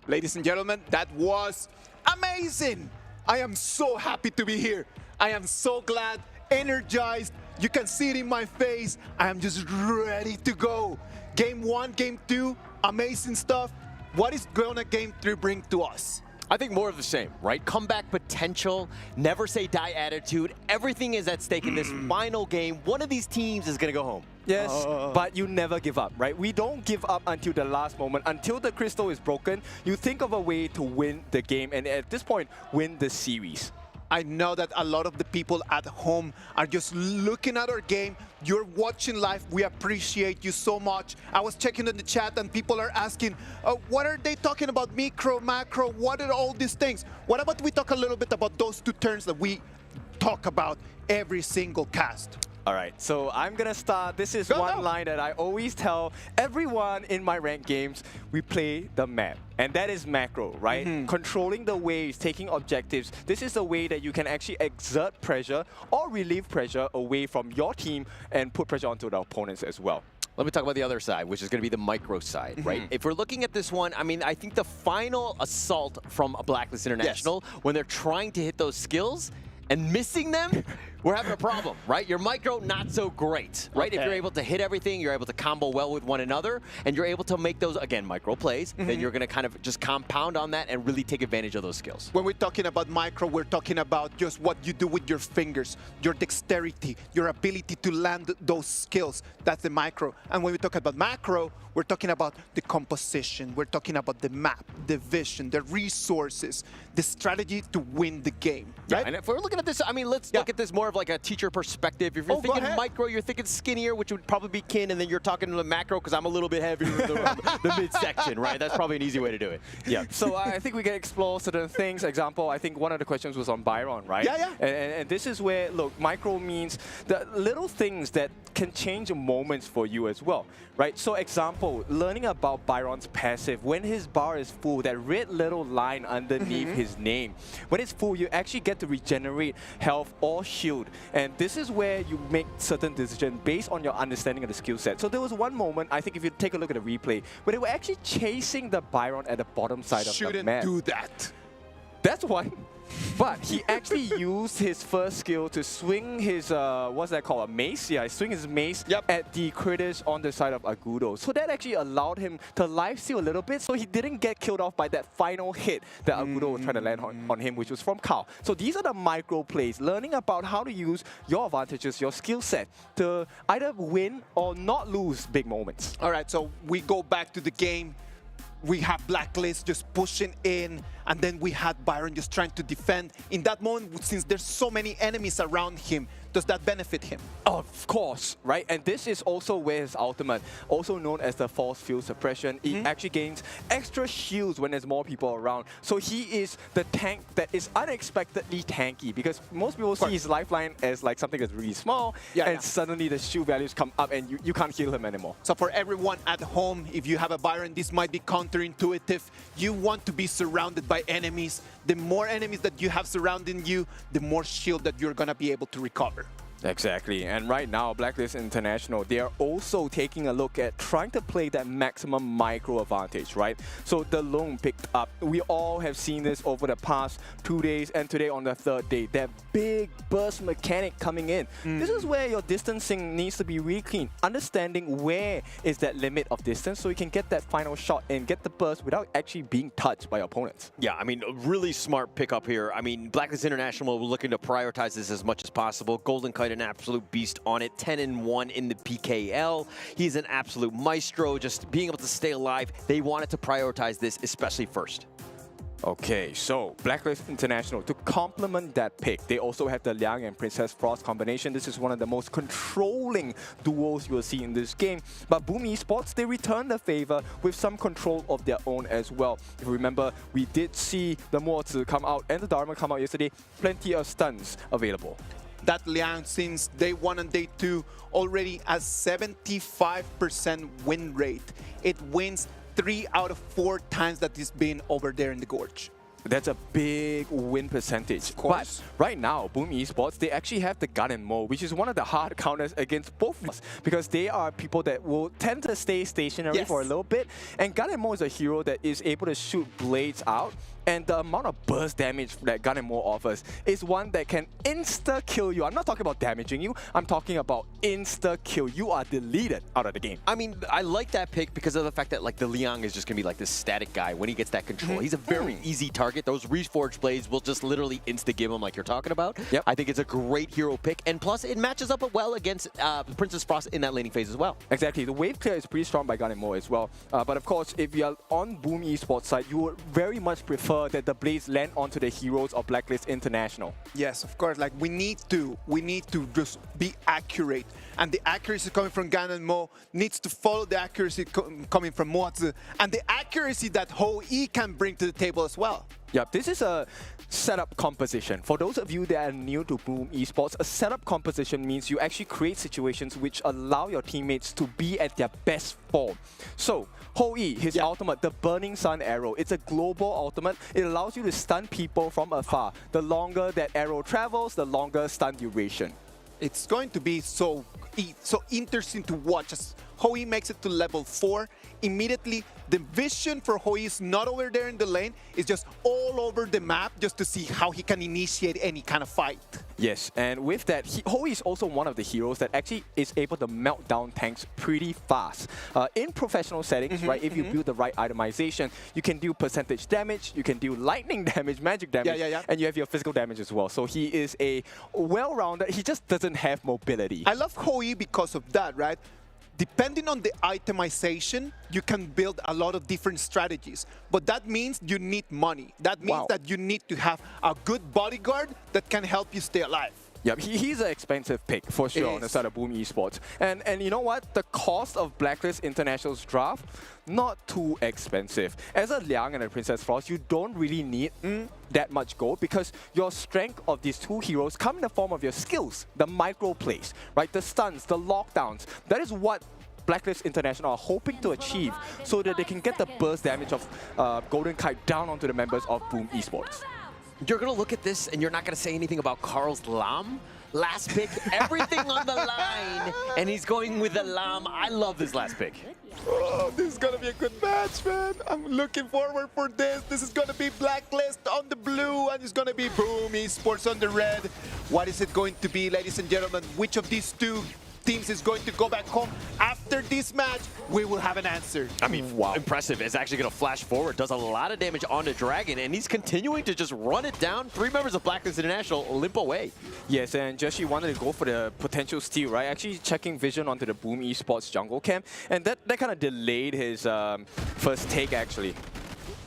Ladies and gentlemen, that was amazing. I am so happy to be here. I am so glad, energized. You can see it in my face. I am just ready to go. Game 1, Game 2, amazing stuff. What is gonna Game 3 bring to us? I think more of the same, right? Comeback potential, never say die attitude. Everything is at stake in this final game. One of these teams is gonna go home. Yes, but you never give up, right? We don't give up until the last moment. Until the crystal is broken, you think of a way to win the game, and at this point, win the series. I know that a lot of the people at home are just looking at our game. You're watching live. We appreciate you so much. I was checking in the chat and people are asking, what are they talking about? Micro, macro, what are all these things? What about we talk a little bit about those two terms that we talk about every single cast? All right, so I'm gonna start. This is one line that I always tell everyone in my ranked games. We play the map, and that is macro, right? Controlling the waves, taking objectives. This is a way that you can actually exert pressure or relieve pressure away from your team and put pressure onto the opponents as well. Let me talk about the other side, which is going to be the micro side, right? If we're looking at this one, I mean, I think the final assault from Blacklist International, when they're trying to hit those skills and missing them, we're having a problem, right? Your micro, not so great, right? If you're able to hit everything, you're able to combo well with one another, and you're able to make those, again, micro plays, then you're going to kind of just compound on that and really take advantage of those skills. When we're talking about micro, we're talking about just what you do with your fingers, your dexterity, your ability to land those skills. That's the micro. And when we talk about macro, we're talking about the composition. We're talking about the map, the vision, the resources, the strategy to win the game, right? Yeah, and if we're looking at this, I mean, let's look at this more of like a teacher perspective. If you're thinking micro, you're thinking skinnier, which would probably be Kin, and then you're talking to the macro because I'm a little bit heavier in the midsection, right? That's probably an easy way to do it. Yeah. So I think we can explore certain things. Example, I think one of the questions was on Byron, right? Yeah, yeah. And this is where, look, micro means the little things that can change moments for you as well, right? So example, learning about Byron's passive. When his bar is full, that red little line underneath his name, when it's full, you actually get to regenerate health or shield. And this is where you make certain decisions based on your understanding of the skill set. So there was one moment, I think if you take a look at the replay, where they were actually chasing the Byron at the bottom side of the map. Shouldn't do that. That's one. But he actually used his first skill to swing his, what's that called, a mace? Yeah, swing his mace at the critters on the side of Agudo. So that actually allowed him to lifesteal a little bit, so he didn't get killed off by that final hit that Agudo was trying to land on him, which was from Kao. So these are the micro plays, learning about how to use your advantages, your skill set, to either win or not lose big moments. All right, so we go back to the game. We have Blacklist just pushing in, and then we had Byron just trying to defend. In that moment, since there's so many enemies around him, does that benefit him? Of course, right? And this is also where his ultimate, also known as the false field suppression, it actually gains extra shields when there's more people around. So he is the tank that is unexpectedly tanky, because most people see his lifeline as like something that's really small, and suddenly the shield values come up and you can't heal him anymore. So for everyone at home, if you have a Byron, this might be counterintuitive. You want to be surrounded by enemies. The more enemies that you have surrounding you, the more shield that you're going to be able to recover. Exactly, and right now, Blacklist International, they are also taking a look at trying to play that maximum micro advantage, right? So the Long picked up. We all have seen this over the past 2 days, and today on the third day, that big burst mechanic coming in. This is where your distancing needs to be really clean. Understanding where is that limit of distance so you can get that final shot and get the burst without actually being touched by your opponents. Yeah, I mean, a really smart pickup here. I mean, Blacklist International were looking to prioritize this as much as possible. Golden Kite, an absolute beast on it, 10-1 in the PKL. He's an absolute maestro, just being able to stay alive. They wanted to prioritize this, especially first. Okay, so Blacklist International, to complement that pick, they also have the Liang and Princess Frost combination. This is one of the most controlling duos you will see in this game. But Boom Esports, they return the favor with some control of their own as well. If you remember, we did see the Mozi come out and the Dharma come out yesterday. Plenty of stuns available. That Liang, since day 1 and day 2, already has 75% win rate. It wins 3 out of 4 times that he's been over there in the Gorge. That's a big win percentage. Of course. But right now, Boom Esports, they actually have the gun and Mo, which is one of the hard counters against both of us, because they are people that will tend to stay stationary for a little bit. And Gun and Mo is a hero that is able to shoot blades out. And the amount of burst damage that Gun and Mo offers is one that can insta-kill you. I'm not talking about damaging you. I'm talking about insta-kill. You are deleted out of the game. I mean, I like that pick because of the fact that like the Liang is just going to be like this static guy when he gets that control. He's a very easy target. Those Reforged blades will just literally insta-give him like you're talking about. Yep. I think it's a great hero pick. And plus, it matches up well against Princess Frost in that laning phase as well. Exactly. The wave clear is pretty strong by Gun and Mo as well. But of course, if you're on Boom Esports side, you would very much prefer that the blades land onto the heroes of Blacklist International. Yes, of course. Like we need to just be accurate, and the accuracy coming from Gan and Mo needs to follow the accuracy coming from Mozi, and the accuracy that Ho-E can bring to the table as well. Yep, this is a setup composition. For those of you that are new to Boom Esports, a setup composition means you actually create situations which allow your teammates to be at their best form. So, Ho-E, his ultimate, the Burning Sun arrow, it's a global ultimate. It allows you to stun people from afar. The longer that arrow travels, the longer stun duration. It's going to be so interesting to watch as Ho-E makes it to level 4. Immediately, the vision for Ho-E is not over there in the lane, it's just all over the map just to see how he can initiate any kind of fight. Yes, and with that, Ho-E is also one of the heroes that actually is able to melt down tanks pretty fast. In professional settings, right, if you build the right itemization, you can do percentage damage, you can do lightning damage, magic damage, and you have your physical damage as well. So he is a well-rounded, he just doesn't have mobility. I love Ho-E because of that, right? Depending on the itemization, you can build a lot of different strategies. But that means you need money. That means that you need to have a good bodyguard that can help you stay alive. Yep, he's an expensive pick for sure on the side of Boom Esports. And you know what? The cost of Blacklist International's draft, not too expensive. As a Liang and a Princess Frost, you don't really need that much gold because your strength of these two heroes come in the form of your skills, the micro plays, right? The stuns, the lockdowns. That is what Blacklist International are hoping to achieve so that they can get the burst damage of Golden Kite down onto the members of Boom Esports. You're going to look at this and you're not going to say anything about Carl's Lam. Last pick, everything on the line, and he's going with the Lam. I love this last pick. Oh, this is going to be a good match, man. I'm looking forward for this. This is going to be Blacklist on the blue, and it's going to be Boom Esports on the red. What is it going to be, ladies and gentlemen? Which of these two teams is going to go back home? After this match, we will have an answer. I mean, wow, impressive. It's actually going to flash forward, does a lot of damage on the Dragon, and he's continuing to just run it down. 3 members of Blacklist International limp away. Yes, and Gen.G wanted to go for the potential steal, right? Actually checking vision onto the Boom Esports jungle camp, and that kind of delayed his first take, actually.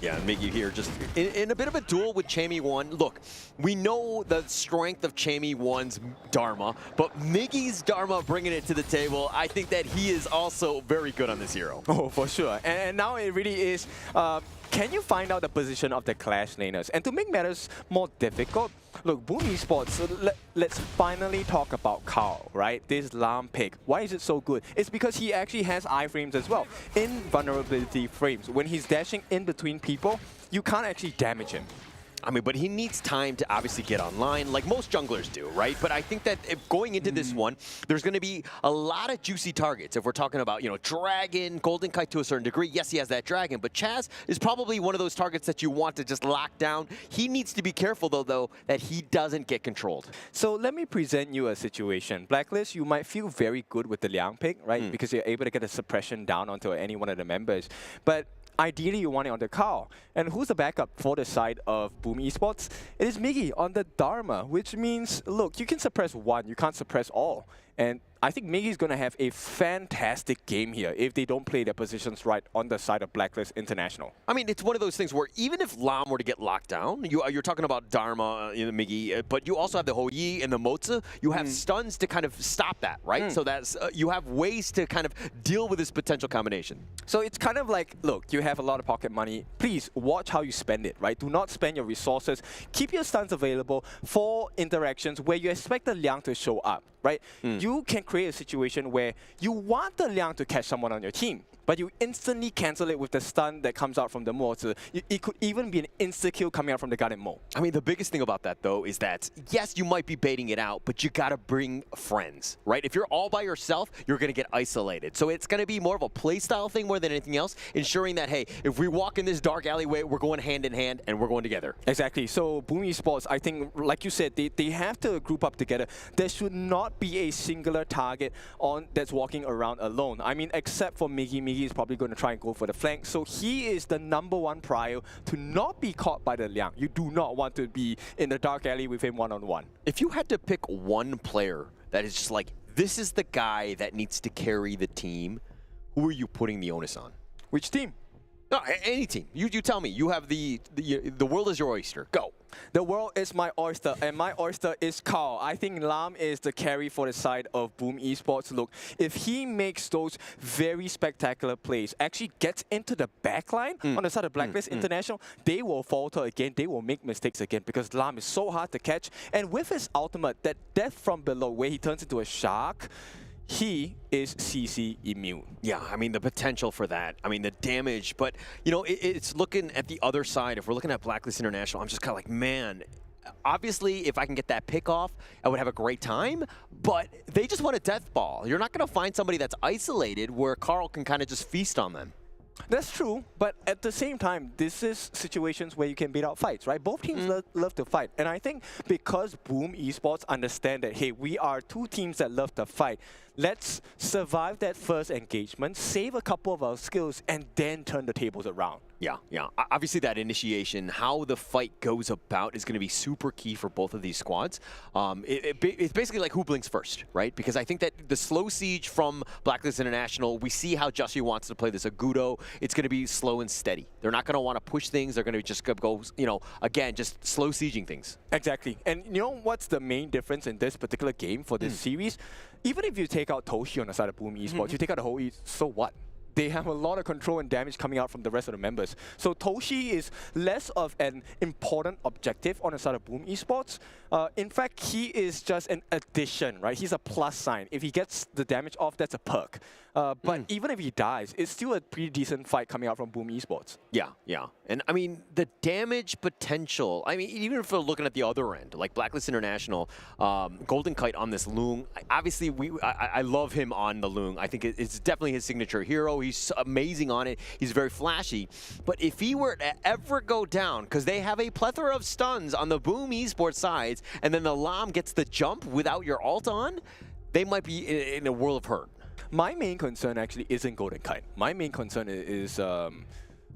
Yeah, and Miggy here just in a bit of a duel with Chamee1. Look, we know the strength of Chamee1's Dharma, but Miggy's Dharma bringing it to the table, I think that he is also very good on this hero. Oh, for sure. And now it really is, can you find out the position of the Clash laners? And to make matters more difficult, look, Boom Esports, let's finally talk about Carl, right? This Lam pick. Why is it so good? It's because he actually has iframes as well. In vulnerability frames, when he's dashing in between people, you can't actually damage him. I mean, but he needs time to obviously get online, like most junglers do, right? But I think that if going into this one, there's going to be a lot of juicy targets. If we're talking about, you know, Dragon, Golden Kite to a certain degree, yes, he has that Dragon, but Chaz is probably one of those targets that you want to just lock down. He needs to be careful, though, that he doesn't get controlled. So let me present you a situation. Blacklist, you might feel very good with the Liang pick, right? Because you're able to get a suppression down onto any one of the members. But ideally, you want it on the Carl. And who's the backup for the side of Boom Esports? It is Miggy on the Dharma, which means, look, you can suppress one, you can't suppress all. And I think Miggy's going to have a fantastic game here if they don't play their positions right on the side of Blacklist International. I mean, it's one of those things where even if Lam were to get locked down, you're talking about Dharma, Miggy, but you also have the Hou Yi and the Mozi. You have stuns to kind of stop that, right? So that's you have ways to kind of deal with this potential combination. So it's kind of like, look, you have a lot of pocket money. Please watch how you spend it, right? Do not spend your resources. Keep your stuns available for interactions where you expect the Liang to show up, right? You can create a situation where you want the Liang to catch someone on your team, but you instantly cancel it with the stun that comes out from the Mozi. It could even be an insta-kill coming out from the Garden Mo. I mean, the biggest thing about that, though, is that, yes, you might be baiting it out, but you got to bring friends, right? If you're all by yourself, you're going to get isolated. So it's going to be more of a playstyle thing more than anything else, ensuring that, hey, if we walk in this dark alleyway, we're going hand in hand and we're going together. Exactly. So Boom Esports, I think, like you said, they have to group up together. There should not be a singular target that's walking around alone. I mean, except for Miggy. Miggy is probably going to try and go for the flank. So he is the #1 prio to not be caught by the Liang. You do not want to be in the dark alley with him one-on-one. If you had to pick one player that is just like, this is the guy that needs to carry the team, who are you putting the onus on? Which team? No, any team. You tell me. You have the world is your oyster. Go. The world is my oyster, and my oyster is Carl. I think Lam is the carry for the side of Boom Esports. Look, if he makes those very spectacular plays, actually gets into the backline on the side of Blacklist International, they will falter again, they will make mistakes again, because Lam is so hard to catch. And with his ultimate, that death from below, where he turns into a shark, he is CC immune. Yeah, I mean, the potential for that. I mean, the damage. But, you know, it's looking at the other side. If we're looking at Blacklist International, I'm just kind of like, man, obviously, if I can get that pick off, I would have a great time. But they just want a death ball. You're not going to find somebody that's isolated where Carl can kind of just feast on them. That's true, but at the same time, this is situations where you can beat out fights, right? Both teams love to fight. And I think because Boom Esports understand that, hey, we are two teams that love to fight, let's survive that first engagement, save a couple of our skills, and then turn the tables around. Yeah. Obviously, that initiation, how the fight goes about is going to be super key for both of these squads. It's basically like who blinks first, right? Because I think that the slow siege from Blacklist International, we see how Justy wants to play this Agudo. It's going to be slow and steady. They're not going to want to push things. They're going to just go, you know, again, just slow sieging things. Exactly. And you know what's the main difference in this particular game for this series? Even if you take out Toshi on the side of Boom Esports, you take out the Hou Yi, so what? They have a lot of control and damage coming out from the rest of the members. So Toshi is less of an important objective on the side of Boom Esports. In fact, he is just an addition, right? He's a plus sign. If he gets the damage off, that's a perk. But even if he dies, it's still a pretty decent fight coming out from Boom Esports. Yeah. And I mean, the damage potential, I mean, even if we're looking at the other end, like Blacklist International, Golden Kite on this Loong, obviously I love him on the Loong. I think it's definitely his signature hero. He's amazing on it. He's very flashy. But if he were to ever go down, because they have a plethora of stuns on the Boom Esports sides, and then the Lam gets the jump without your ult on, they might be in a world of hurt. My main concern actually isn't Golden Kite. My main concern is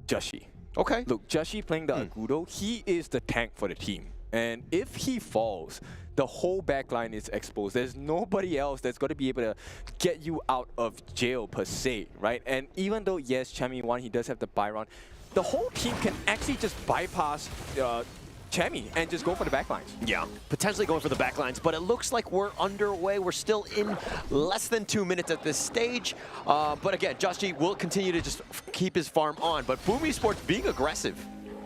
Justy. Okay. Look, Justy playing the Agudo, he is the tank for the team. And if he falls, the whole backline is exposed. There's nobody else that's going to be able to get you out of jail per se, right? And even though, yes, Chami won, he does have the Byron, the whole team can actually just bypass Chami and just go for the backlines. Yeah, potentially going for the backlines, but it looks like we're underway. We're still in less than 2 minutes at this stage. But again, Justy will continue to just keep his farm on, but Boom Esports being aggressive.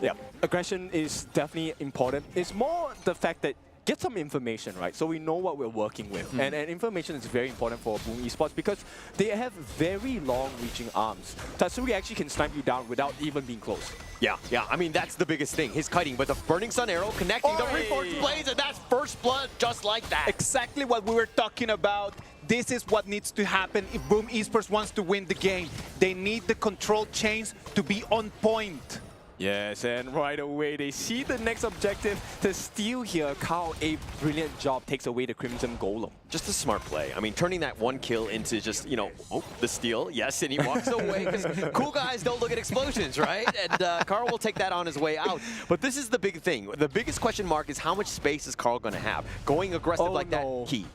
Yeah, aggression is definitely important. It's more the fact that get some information, right? So we know what we're working with. And information is very important for Boom Esports because they have very long-reaching arms. Tatsuri actually can snipe you down without even being close. Yeah, I mean, that's the biggest thing, his kiting, but the Burning Sun arrow connecting the reinforced blades, and that's first blood just like that. Exactly what we were talking about. This is what needs to happen if Boom Esports wants to win the game. They need the control chains to be on point. Yes, and right away they see the next objective to steal here. Carl, a brilliant job, takes away the Crimson Golem. Just a smart play. I mean, turning that one kill into just, the steal, yes, and he walks away because cool guys don't look at explosions, right? And Carl will take that on his way out. But this is the big thing. The biggest question mark is how much space is Carl going to have? Going aggressive like that, key.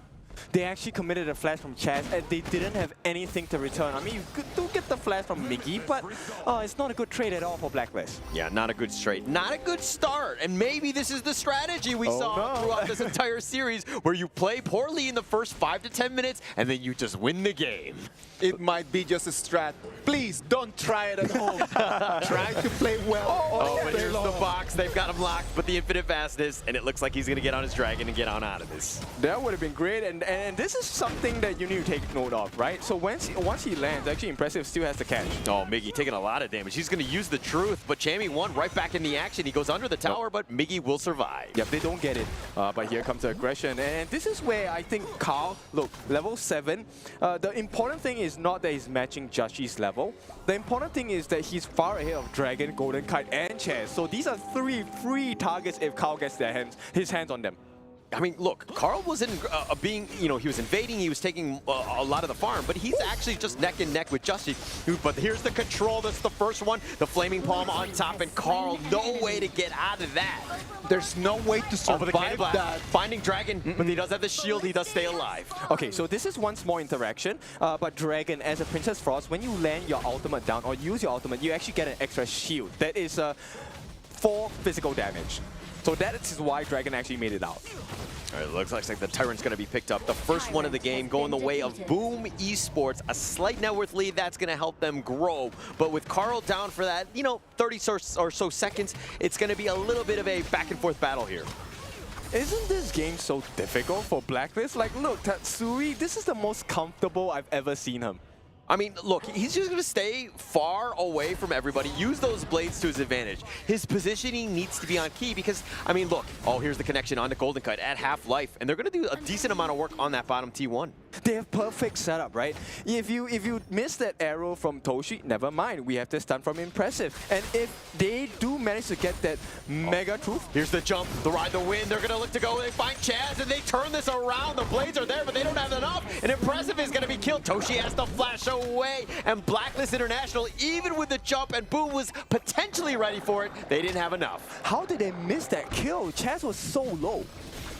They actually committed a flash from Chaz and they didn't have anything to return. I mean, you do get the flash from Miggy, but it's not a good trade at all for Blacklist. Yeah, not a good trade. Not a good start. And maybe this is the strategy we saw throughout this entire series where you play poorly in the first 5 to 10 minutes and then you just win the game. It might be just a strat. Please don't try it at home. Try to play well. But here's the box. They've got him locked, but the infinite vastness, and it looks like he's going to get on his dragon and get on out of this. That would have been great, and this is something that you need to take note of, right? So once he lands, actually Impressive still has to catch. Oh, Miggy taking a lot of damage. He's going to use the truth, but Chammy1 right back in the action. He goes under the tower, but Miggy will survive. Yep, they don't get it, but here comes the aggression, and this is where I think Carl, look, level 7, the important thing is not that he's matching Jashi's level. The important thing is that he's far ahead of Dragon, Golden Kite, and Chess. So these are 3 free targets if Carl gets his hands on them. I mean, look, Carl wasn't being, he was invading, he was taking a lot of the farm, but he's actually just neck and neck with Justy. But here's the control, that's the first one, the Flaming Palm on top, and Carl, no way to get out of that. There's no way to survive that. Finding Dragon, but he does have the shield, he does stay alive. Okay, so this is one small interaction, but Dragon, as a Princess Frost, when you land your ultimate down or use your ultimate, you actually get an extra shield. That is 4 physical damage. So that is why Dragon actually made it out. All right, looks like the Tyrant's going to be picked up. The first one of the game going the way of Boom Esports. A slight net worth lead, that's going to help them grow. But with Carl down for that, 30 or so seconds, it's going to be a little bit of a back and forth battle here. Isn't this game so difficult for Blacklist? Like, look, Tatsuri, this is the most comfortable I've ever seen him. I mean, look, he's just going to stay far away from everybody, use those blades to his advantage. His positioning needs to be on key because, I mean, look, here's the connection on the Golden Kite at half-life, and they're going to do a decent amount of work on that bottom T1. They have perfect setup, right? If you miss that arrow from Toshi, never mind. We have the stun from Impressive. And if they do manage to get that Mega Truth... Here's the jump, the ride, the win. They're going to look to go. They find Chaz, and they turn this around. The blades are there, but they don't have enough. And Impressive is going to be killed. Toshi has to flash away. And Blacklist International, even with the jump, and Boom was potentially ready for it, they didn't have enough. How did they miss that kill? Chaz was so low.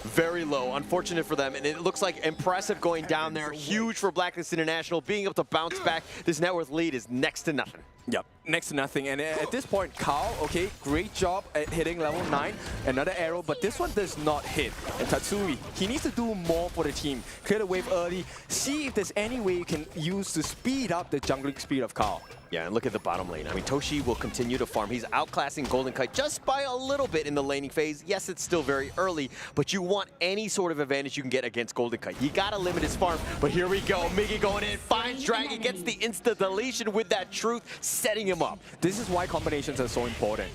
Very low, unfortunate for them, and it looks like Impressive going down there. Huge for Blacklist International, being able to bounce back. This net worth lead is next to nothing. Yep, next to nothing. And at this point, Carl, okay, great job at hitting level 9. Another arrow, but this one does not hit. And Tatsuri, he needs to do more for the team. Clear the wave early. See if there's any way you can use to speed up the jungling speed of Carl. Yeah, and look at the bottom lane. I mean, Toshi will continue to farm. He's outclassing Golden Kite just by a little bit in the laning phase. Yes, it's still very early, but you want any sort of advantage you can get against Golden Kite. You gotta limit his farm, but here we go. Miggy going in, finds Dragon, gets the insta-deletion with that truth, setting him up. This is why combinations are so important.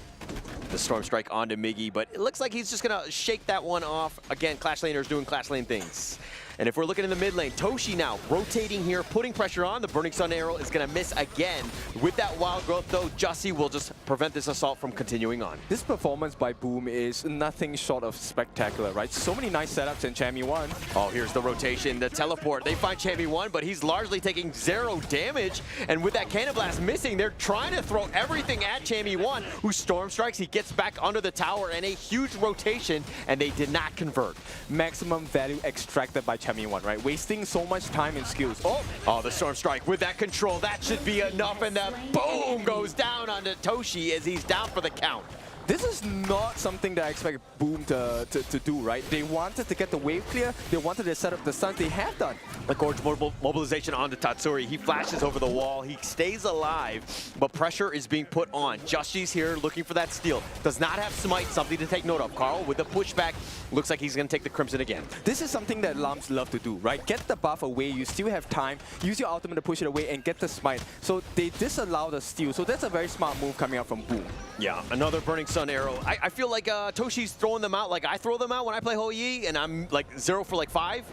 The Storm Strike onto Miggy, but it looks like he's just gonna shake that one off. Again, Clash Laners doing Clash Lane things. And if we're looking in the mid lane, Toshi now rotating here, putting pressure on. The Burning Sun arrow is going to miss again. With that wild growth, though, Jussie will just prevent this assault from continuing on. This performance by Boom is nothing short of spectacular, right? So many nice setups in Chammy1. Oh, here's the rotation, the teleport. They find Chammy1, but he's largely taking 0 damage. And with that Cannon Blast missing, they're trying to throw everything at Chammy1, who Storm Strikes. He gets back under the tower and a huge rotation, and they did not convert. Maximum value extracted by Chammy1, right? Wasting so much time and skills. Oh, the Storm Strike with that control. That should be enough, and that boom goes down onto Toshi as he's down for the count. This is not something that I expect Boom to do, right? They wanted to get the wave clear. They wanted to set up the stuns. They have done. A gorgeous mobilization onto Tatsuri. He flashes over the wall. He stays alive, but pressure is being put on. Just.G's here looking for that steal. Does not have smite, something to take note of. Carl with the pushback. Looks like he's going to take the Crimson again. This is something that Lams love to do, right? Get the buff away. You still have time. Use your ultimate to push it away and get the smite. So they disallow the steal. So that's a very smart move coming out from Boom. Yeah, another Burning Sun arrow. I feel like Toshi's throwing them out like I throw them out when I play Hou Yi, and I'm like 0 for like 5.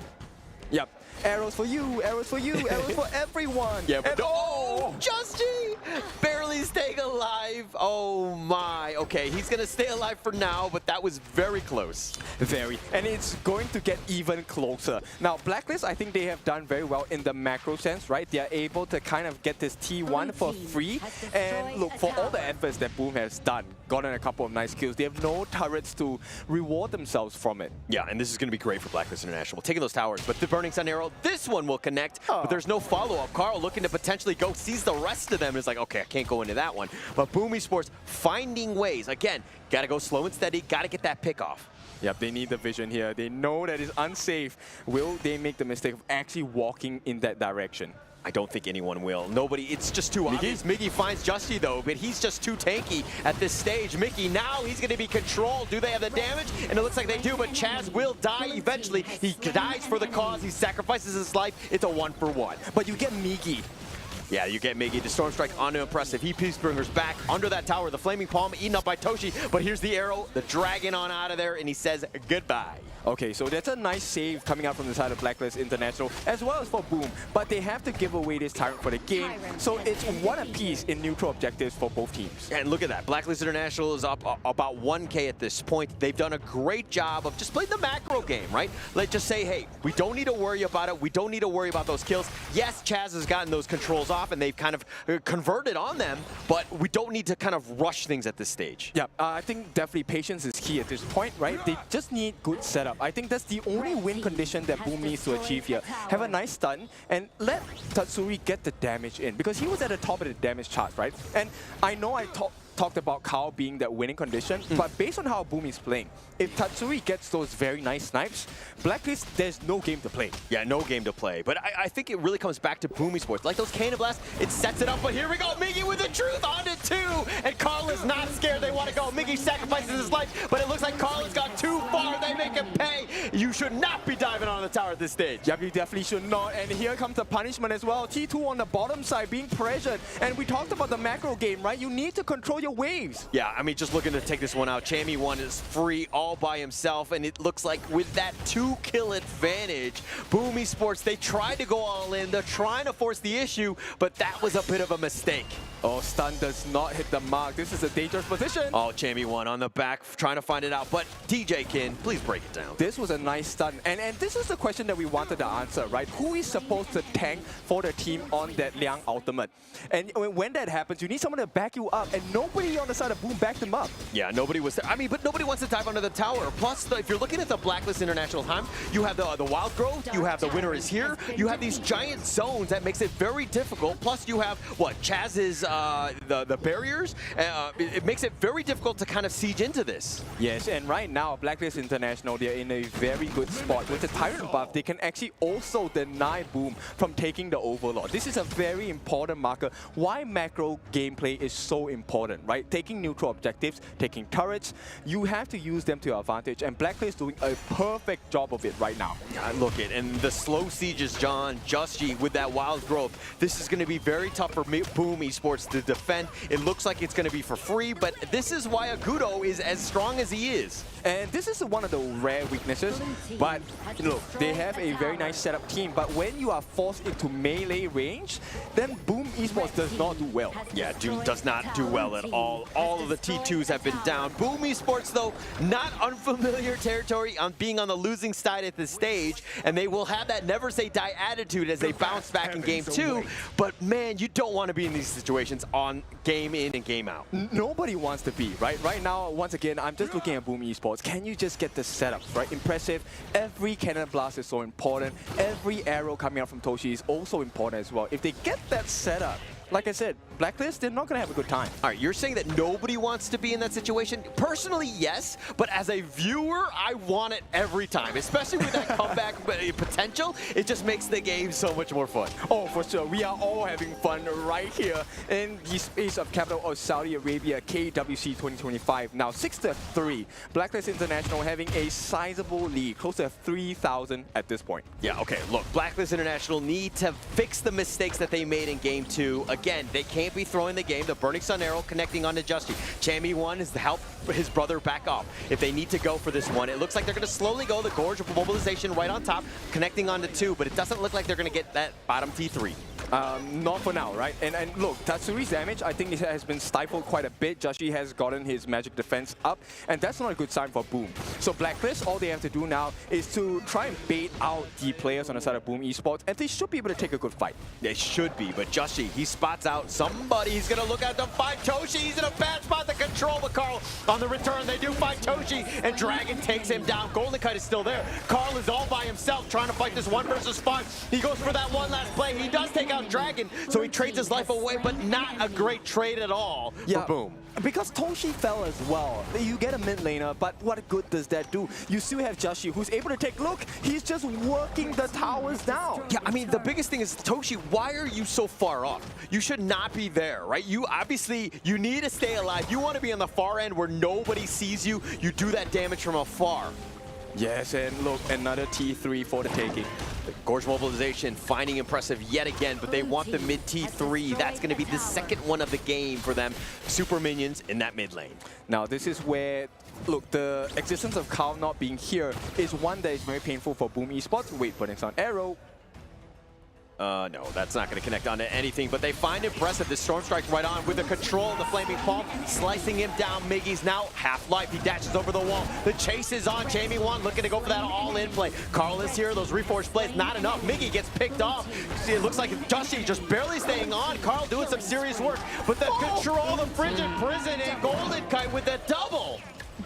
Yep. Arrows for you, arrows for you, arrows for everyone. Yeah, but Just.G barely staying alive. Oh my. Okay, he's gonna stay alive for now, but that was very close. Very. And it's going to get even closer. Now, Blacklist, I think they have done very well in the macro sense, right? They are able to kind of get this T1 for free. And look, for all the efforts that Boom has done, gotten a couple of nice kills, they have no turrets to reward themselves from it. Yeah, and this is gonna be great for Blacklist International. Taking those towers, but the Burning Sun arrow, this one will connect, but there's no follow-up. Carl looking to potentially go, sees the rest of them, and is like, okay, I can't go into that one. But Boom Esports finding ways. Again, gotta go slow and steady, gotta get that pick off. Yep, they need the vision here. They know that it's unsafe. Will they make the mistake of actually walking in that direction? I don't think anyone will. Nobody, it's just too obvious. Miggy finds Just.G though, but he's just too tanky at this stage. Mickey, now he's going to be controlled. Do they have the damage? And it looks like they do, but Chaz will die eventually. He dies for the cause. He sacrifices his life. It's a 1-for-1. But you get Miggy. Yeah, you get Miggy. The Storm Strike onto Impressive. He Peacebringers back under that tower. The Flaming Palm eaten up by Toshi, but here's the arrow, the dragon on out of there, and he says goodbye. Okay, so that's a nice save coming out from the side of Blacklist International, as well as for Boom. But they have to give away this Tyrant for the game, so it's one apiece in neutral objectives for both teams. And look at that. Blacklist International is up about 1K at this point. They've done a great job of just playing the macro game, right? Let's just say, hey, we don't need to worry about it. We don't need to worry about those kills. Yes, Chaz has gotten those controls off, and they've kind of converted on them, but we don't need to kind of rush things at this stage. Yeah, I think definitely patience is key at this point, right? They just need good setup. I think that's the only win condition that Boom needs to achieve here. Have a nice stun and let Tatsuri get the damage in, because he was at the top of the damage chart, right? And I know I talked about Kao being that winning condition, but based on how Boom is playing, if Tatsuri gets those very nice snipes, Blacklist, there's no game to play. Yeah, no game to play. But I think it really comes back to Boom Esports. Like those Cannon Blasts, it sets it up, but here we go. Miggy with the truth on it too. And Carl is not scared. They want to go. Miggy sacrifices his life, but it looks like Carl has gone too far. They make him pay. You should not be diving on the tower at this stage. Yep, you definitely should not. And here comes the punishment as well. T2 on the bottom side being pressured. And we talked about the macro game, right? You need to control your waves. Yeah, I mean, just looking to take this one out. Chammy 1 is free all by himself, and it looks like with that 2-kill advantage, Boom Esports, they tried to go all in. They're trying to force the issue, but that was a bit of a mistake. Oh, stun does not hit the mark. This is a dangerous position. Oh, Chammy 1 on the back, trying to find it out. But DJ Kin, please break it down. This was a nice stun. And this is the question that we wanted to answer, right? Who is supposed to tank for the team on that Liang ultimate? And when that happens, you need someone to back you up. And nobody on the side of Boom backed him up. Yeah, nobody was there. I mean, but nobody wants to dive under the tower. Plus, if you're looking at the Blacklist International time, you have the Wild Grove, you have the winner is here, you have these giant zones that makes it very difficult. Plus, you have, what, Chaz's, the barriers. It makes it very difficult to kind of siege into this. Yes, and right now, Blacklist International, they're in a very good spot. With the Tyrant buff, they can actually also deny Boom from taking the Overlord. This is a very important marker. Why macro gameplay is so important, right? Taking neutral objectives, taking turrets, you have to use them to your advantage, and Blacklist doing a perfect job of it right now. Yeah, look it, and the slow sieges, John, Just.G with that Wild Growth. This is going to be very tough for Boom Esports to defend. It looks like it's going to be for free, but this is why Agudo is as strong as he is. And this is one of the rare weaknesses, but look, they have a very nice setup team, but when you are forced into melee range, then Boom Esports does not do well. Yeah, does not do well at all. All of the T2s have been down. Boom Esports, though, not unfamiliar territory on being on the losing side at this stage, and they will have that never say die attitude as they bounce back in game 2, but man, you don't want to be in these situations on game in and game out. Nobody wants to be, right? Right now, once again, I'm just looking at Boom Esports. Can you just get the setups, right? Impressive. Every cannon blast is so important. Every arrow coming out from Toshi is also important as well. If they get that setup, like I said, Blacklist, they're not going to have a good time. All right, you're saying that nobody wants to be in that situation? Personally, yes, but as a viewer, I want it every time, especially with that comeback potential. It just makes the game so much more fun. Oh, for sure. We are all having fun right here in the space of capital of Saudi Arabia, KWC 2025. Now 6-3. Blacklist International having a sizable lead, close to 3,000 at this point. Yeah, okay, look, Blacklist International need to fix the mistakes that they made in Game 2. Again, they can't be throwing the game. The Burning Sun Arrow connecting onto Justy. Chammy 1 is to help his brother back off. If they need to go for this one, it looks like they're going to slowly go the Gorge of Mobilization right on top, connecting onto 2, but it doesn't look like they're going to get that bottom T3. Not for now, right? And look, Tatsuri's damage, I think it has been stifled quite a bit. Joshi has gotten his magic defense up, and that's not a good sign for Boom. So Blacklist, all they have to do now is to try and bait out the players on the side of Boom Esports, and they should be able to take a good fight. They should be, but Joshi, he spots out somebody. He's going to look at the fight Toshi. He's in a bad spot to control, but Carl on the return, they do fight Toshi, and Dragon takes him down. Golden Kite is still there. Carl is all by himself trying to fight this 1 versus 5. He goes for that one last play. He does take out Dragon, so he trades his life away, but not a great trade at all for Boom. Because Toshi fell as well. You get a mid laner, but what good does that do? You still have Joshi, who's able to take, look, he's just working the towers down. Yeah, I mean, the biggest thing is, Toshi, why are you so far up? You should not be there, right? You obviously, you need to stay alive. You want to be on the far end where nobody sees you. You do that damage from afar. Yes, and look, another T3 for the taking. Gorge Mobilization finding impressive yet again, but they want the mid T3. That's going to be the second one of the game for them. Super minions in that mid lane. Now, this is where, look, the existence of Carl not being here is one that is very painful for Boom Esports. Wait, Burning Sun Arrow. No, that's not going to connect onto anything, but they find impressive. The Storm Strike right on with the control of the Flaming Palm, slicing him down. Miggy's now half-life. He dashes over the wall. The chase is on. Jamie 1 looking to go for that all-in play. Carl is here. Those reforged plays, not enough. Miggy gets picked off. It looks like Joshi just barely staying on. Carl doing some serious work, but the control, the Frigid Prison, and Golden Kite with the double.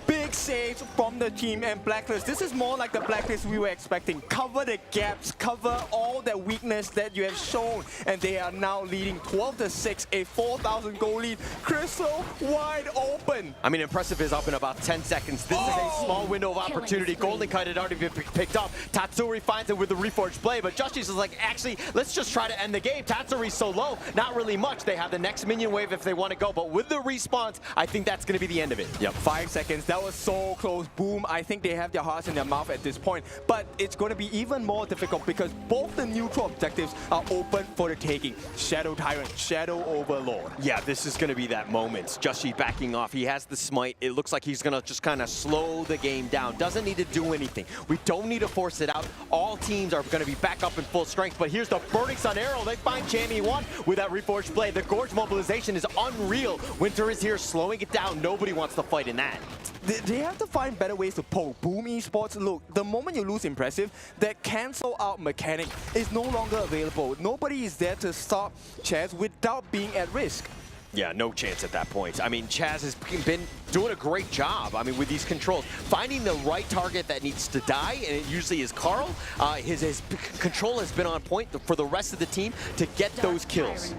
Big saves from the team, and Blacklist, this is more like the Blacklist we were expecting. Cover the gaps, cover all the weakness that you have shown, and they are now leading 12-6, a 4,000 goal lead. Crystal wide open. I mean, impressive is up in about 10 seconds. This is a small window of opportunity. Golden Kite had already been picked up. Tatsuri finds it with the reforged play, but Jushi's is like, actually, let's just try to end the game. Tatsuri's so low, not really much. They have the next minion wave if they want to go, but with the response, I think that's going to be the end of it. Yep, 5 seconds. That was so close. Boom, I think they have their hearts in their mouth at this point, but it's going to be even more difficult because both the neutral objectives are open for the taking. Shadow Tyrant, Shadow Overlord. Yeah, this is going to be that moment. Joshi backing off. He has the smite. It looks like he's going to just kind of slow the game down. Doesn't need to do anything. We don't need to force it out. All teams are going to be back up in full strength, but here's the Burning Sun Arrow. They find Chammy 1 with that reforged play. The Gorge Mobilization is unreal. Winter is here, slowing it down. Nobody wants to fight in that. They have to find better ways to poke. Boom Esports, look, the moment you lose impressive, that cancel out mechanic is no longer available. Nobody is there to stop Chaz without being at risk. Yeah, no chance at that point. I mean, Chaz has been doing a great job, I mean, with these controls. Finding the right target that needs to die, and it usually is Carl. His control has been on point for the rest of the team to get those kills.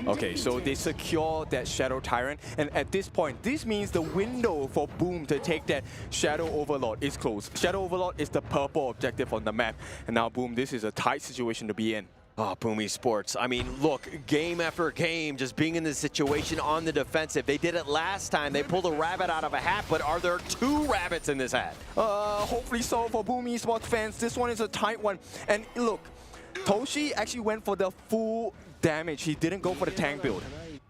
Okay, so they secure that Shadow Tyrant, and at this point, this means the window for Boom to take that Shadow Overlord is closed. Shadow Overlord is the purple objective on the map, and now Boom, this is a tight situation to be in. Oh, Boom Esports. I mean, look, game after game, just being in this situation on the defensive. They did it last time. They pulled a rabbit out of a hat, but are there 2 rabbits in this hat? Hopefully so for Boom Esports fans. This one is a tight one. And look, Toshi actually went for the full damage. He didn't go for the tank build.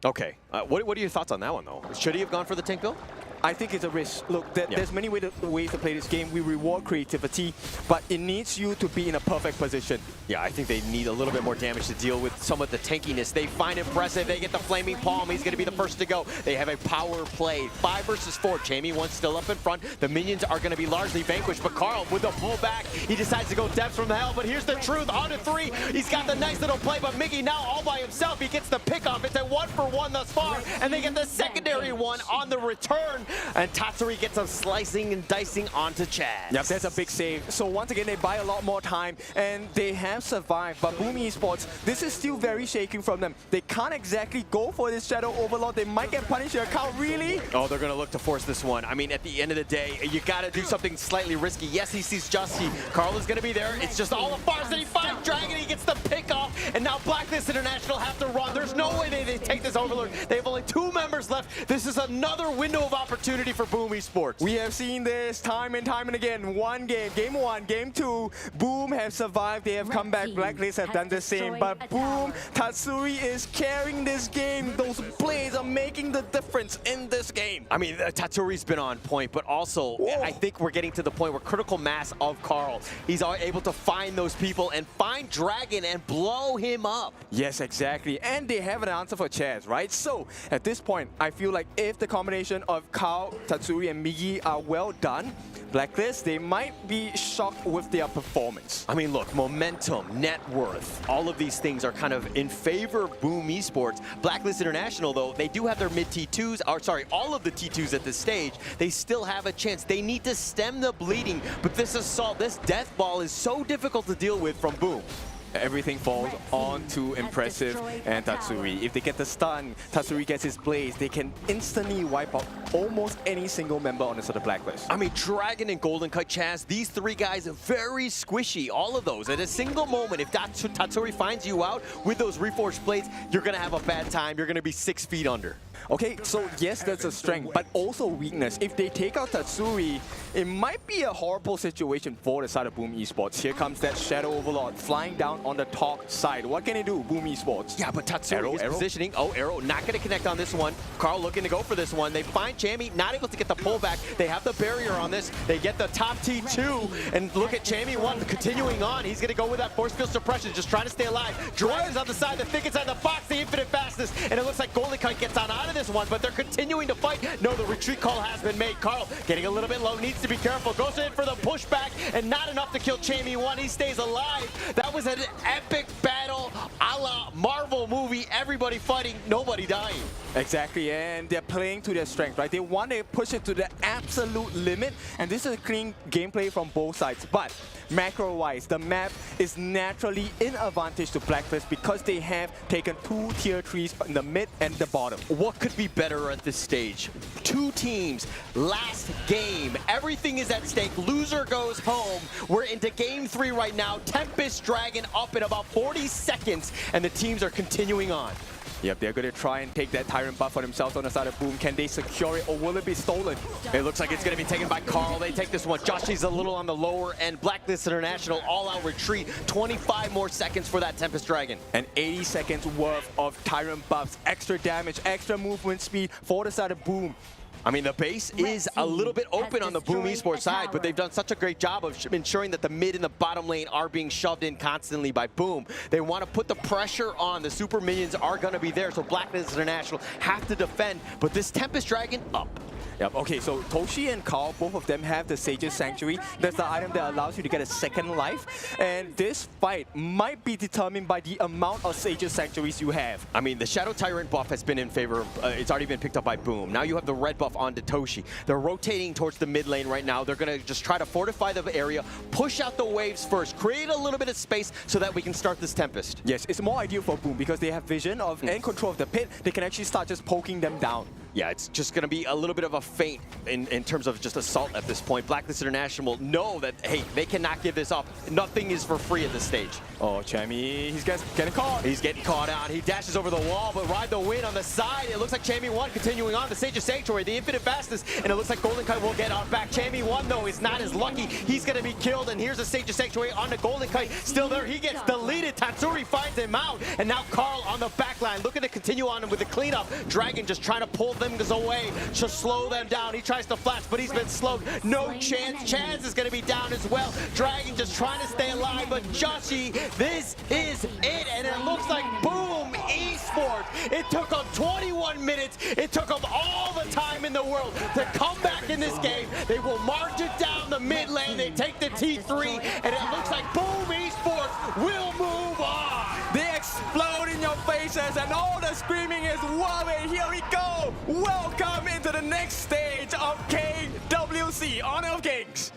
Okay. What are your thoughts on that one, though? Should he have gone for the tank build? I think it's a risk. Look, there's many ways to play this game. We reward creativity, but it needs you to be in a perfect position. Yeah, I think they need a little bit more damage to deal with some of the tankiness. They find impressive. They get the Flaming Palm. He's going to be the first to go. They have a power play. 5 versus 4. Jamie 1 still up in front. The minions are going to be largely vanquished, but Carl with the pullback, he decides to go depths from the hell, but here's the truth. On to 3. He's got the nice little play, but Miggy now all by himself. He gets the pick off. It's a 1-for-1 thus far, and they get the secondary one on the return. and Tatsuri gets some slicing and dicing onto Chaz. Yep, that's a big save. So once again, they buy a lot more time, and they have survived. But Boom Esports, this is still very shaking from them. They can't exactly go for this Shadow Overlord. They might get punished here. Count, really? Oh, they're going to look to force this one. I mean, at the end of the day, you got to do something slightly risky. Yes, he sees Justy. Carl is going to be there. It's just all the bars that he finds Dragon. He gets the pick off, and now Blacklist International have to run. There's no way they take this Overlord. They have only 2 members left. This is another window of opportunity for Boom Esports. We have seen this time and time and again. One game, game 1, game 2, Boom have survived. They have come back. Blacklist have done the same. But Boom, Tatsuri is carrying this game. Those plays are making the difference in this game. I mean, Tatsuri's been on point, but also I think we're getting to the point where critical mass of Carl. He's able to find those people and find Dragon and blow him up. Yes, exactly. And they have an answer for Chaz, right? So at this point, I feel like if the combination of Carl, Tatsuri, and Migi are well done, Blacklist, they might be shocked with their performance. I mean, look, momentum, net worth, all of these things are kind of in favor of Boom Esports. Blacklist International, though, they do have their mid T2s, or sorry, all of the T2s at this stage. They still have a chance. They need to stem the bleeding, but this assault, this death ball is so difficult to deal with from Boom. Everything falls on to Impressive and Tatsuri. If they get the stun, Tatsuri gets his blaze, they can instantly wipe out almost any single member on the sort of Blacklist. I mean, Dragon and Golden Kite, Chaz, these 3 guys are very squishy, all of those. At a single moment, if Tatsuri finds you out with those Reforged blades, you're going to have a bad time. You're going to be 6 feet under. Okay, so yes, that's a strength, but also weakness. If they take out Tatsuri, it might be a horrible situation for the side of Boom Esports. Here comes that Shadow Overlord flying down on the top side. What can he do, Boom Esports? Yeah, but Tatsuri is positioning. Oh, Arrow not going to connect on this one. Carl looking to go for this one. They find Chammy, not able to get the pullback. They have the barrier on this. They get the top T2, and look at Chammy 1 continuing on. He's going to go with that force field suppression, just trying to stay alive. Dragon's on the side, the thick inside the box, the infinite fastness, and it looks like Golden Kite gets out of this one, but they're continuing to fight. No, the retreat call has been made. Carl getting a little bit low, needs to be careful. Goes in for the pushback, and not enough to kill Chammy 1. He stays alive. That was an epic battle a la Marvel movie. Everybody fighting, nobody dying. Exactly, and they're playing to their strength, right? They want to push it to the absolute limit, and this is a clean gameplay from both sides. But macro-wise, the map is naturally in advantage to Blacklist because they have taken 2 tier 3s in the mid and the bottom. What could be better at this stage? 2 teams, last game. Everything is at stake. Loser goes home. We're into game 3 right now. Tempest Dragon up in about 40 seconds, and the teams are continuing on. Yep, they're going to try and take that Tyrant buff for themselves on the side of Boom. Can they secure it, or will it be stolen? It looks like it's going to be taken by Carl. They take this one. Joshy's a little on the lower end. Blacklist International all-out retreat. 25 more seconds for that Tempest Dragon. And 80 seconds worth of Tyrant buffs. Extra damage, extra movement speed for the side of Boom. I mean, the base is a little bit open on the Boom Esports side, but they've done such a great job of ensuring that the mid and the bottom lane are being shoved in constantly by Boom. They want to put the pressure on. The super minions are going to be there, so Blacklist International have to defend, but this Tempest Dragon up. Yep, okay, so Toshi and Carl, both of them have the Sage's Sanctuary. That's the item that allows you to get a second life. And this fight might be determined by the amount of Sage's Sanctuaries you have. I mean, the Shadow Tyrant buff has been in favor of, it's already been picked up by Boom. Now you have the red buff onto Toshi. They're rotating towards the mid lane right now. They're going to just try to fortify the area, push out the waves first, create a little bit of space so that we can start this Tempest. Yes, it's more ideal for Boom because they have vision of and control of the pit. They can actually start just poking them down. Yeah, it's just going to be a little bit of a feint in terms of just assault at this point. Blacklist International will know that, hey, they cannot give this up. Nothing is for free at this stage. Oh, Chammy, he's getting caught. He's getting caught out. He dashes over the wall, but ride the wind on the side. It looks like Chammy 1 continuing on. The Sage's Sanctuary, the infinite fastness, and it looks like Golden Kite will get on back. Chammy 1, though, is not as lucky. He's going to be killed, and here's the Sage's Sanctuary on the Golden Kite. Still there. He gets deleted. Tatsuri finds him out, and now Carl on the back line looking to continue on with the cleanup. Dragon just trying to pull them away to slow them down. He tries to flash, but he's been slowed. No chance. Chaz is going to be down as well. Dragon just trying to stay alive, but Joshi, this is it, and it looks like Boom Esports. It took them 21 minutes. It took them all the time in the world to come back in this game. They will march it down the mid lane. They take the T3, and it looks like Boom Esports will move on. They explode in your face voices and all the screaming is worth it. Here we go. Welcome into the next stage of KWC, Honor of Kings.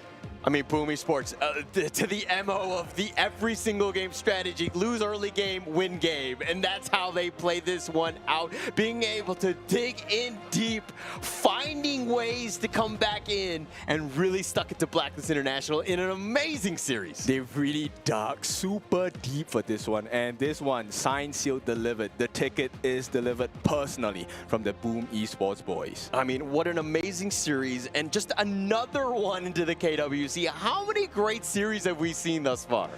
I mean, Boom Esports, to the MO of the every single game strategy, lose early game, win game. And that's how they play this one out. Being able to dig in deep, finding ways to come back in, and really stuck it to Blacklist International in an amazing series. They really dug super deep for this one. And this one, signed, sealed, delivered. The ticket is delivered personally from the Boom Esports boys. I mean, what an amazing series, and just another one into the KWC. How many great series have we seen thus far?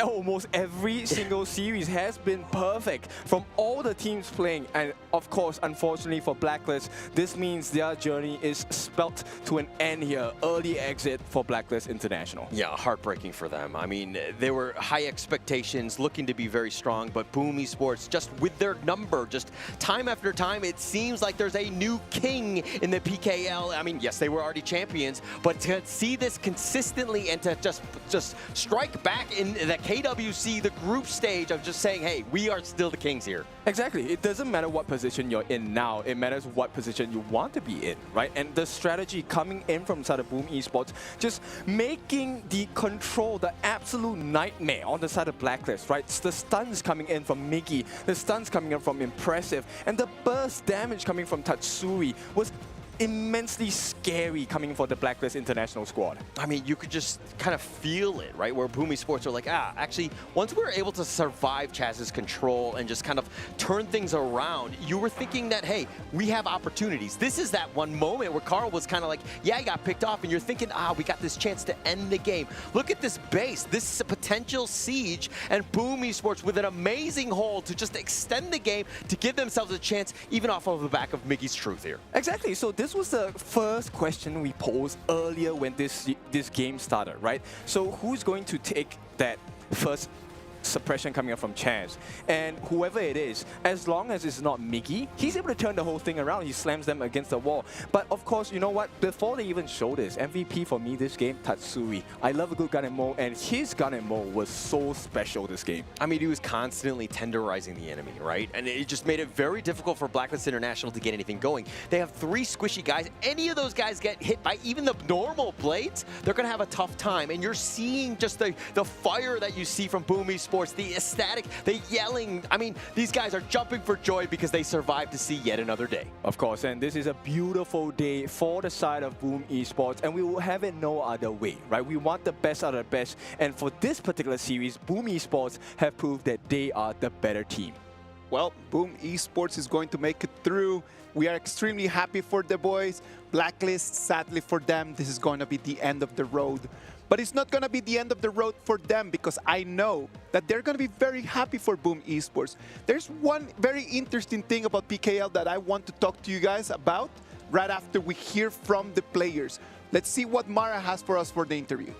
Almost every single series has been perfect from all the teams playing, and of course, unfortunately for Blacklist, this means their journey is spelt to an end here. Early exit for Blacklist International. Yeah, heartbreaking for them. I mean, there were high expectations, looking to be very strong, but Boom Esports, just with their number, just time after time, it seems like there's a new king in the PKL. I mean, yes, they were already champions, but to see this consistently and to just strike back in the KWC, the group stage of just saying, hey, we are still the kings here. Exactly. It doesn't matter what position you're in now. It matters what position you want to be in, right? And the strategy coming in from side of Boom Esports, just making the control the absolute nightmare on the side of Blacklist, right? The stuns coming in from Miggy, the stuns coming in from Impressive, and the burst damage coming from Tatsuri was immensely scary coming for the Blacklist International squad. I mean, you could just kind of feel it, right? Where Boom Esports are like, actually, once we were able to survive Chaz's control and just kind of turn things around, you were thinking that, hey, we have opportunities. This is that one moment where Carl was kind of like, yeah, he got picked off, and you're thinking, we got this chance to end the game. Look at this base. This is a potential siege, and Boom Esports with an amazing hold to just extend the game to give themselves a chance, even off of the back of Miggy's truth here. Exactly. So this was the first question we posed earlier when this game started, right? So who's going to take that first suppression coming up from Chaz? And whoever it is, as long as it's not Miggy, he's able to turn the whole thing around. He slams them against the wall. But of course, you know what? Before they even show this, MVP for me this game, Tatsuri. I love a good gun and mode, and his gun and mode was so special this game. I mean, he was constantly tenderizing the enemy, right? And it just made it very difficult for Blacklist International to get anything going. They have 3 squishy guys. Any of those guys get hit by even the normal blades, they're going to have a tough time. And you're seeing just the fire that you see from Boom Esports, the ecstatic, the yelling. I mean, these guys are jumping for joy because they survived to see yet another day. Of course, and this is a beautiful day for the side of Boom Esports, and we will have it no other way, right? We want the best out of the best, and for this particular series, Boom Esports have proved that they are the better team. Well, Boom Esports is going to make it through. We are extremely happy for the boys. Blacklist, sadly for them, this is going to be the end of the road. But it's not going to be the end of the road for them, because I know that they're going to be very happy for Boom Esports. There's one very interesting thing about PKL that I want to talk to you guys about right after we hear from the players. Let's see what Mara has for us for the interview.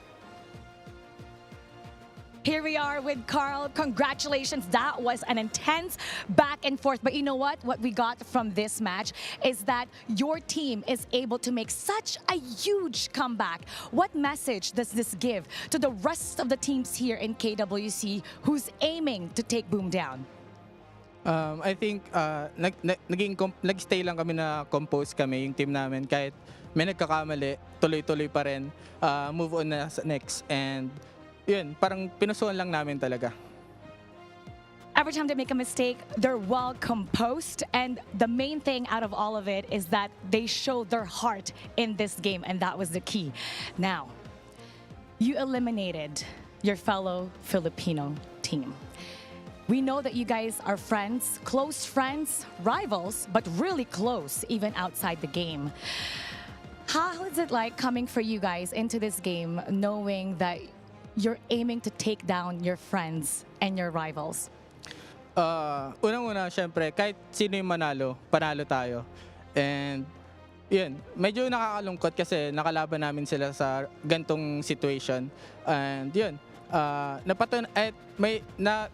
Here we are with Carl. Congratulations. That was an intense back and forth. But you know what? What we got from this match is that your team is able to make such a huge comeback. What message does this give to the rest of the teams here in KWC who's aiming to take Boom down? I think nag-stay lang kami na compose kami, yung team namin. Kahit may nagkakamali, tuloy-tuloy pa rin. Move on na sa next. And yun, parang pinusuan lang namin talaga. Every time they make a mistake, they're well composed. And the main thing out of all of it is that they show their heart in this game. And that was the key. Now, you eliminated your fellow Filipino team. We know that you guys are friends, close friends, rivals, but really close, even outside the game. How is it like coming for you guys into this game, knowing that you're aiming to take down your friends and your rivals? Unang-una, syempre, kahit sino yung manalo, panalo tayo. And yun, medyo nakakalungkot kasi nakalaban namin sila sa gantong situation. And yun,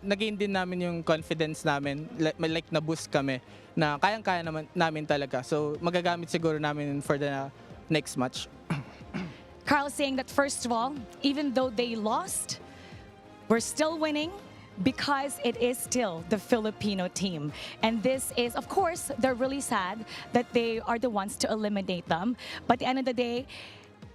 nagain din namin yung confidence namin, like na-boost kami na kayang-kaya namin talaga. So magagamit siguro namin for the next match. Carl saying that, first of all, even though they lost, we're still winning. because it is still the Filipino team. And this is, of course, they're really sad that they are the ones to eliminate them. But at the end of the day,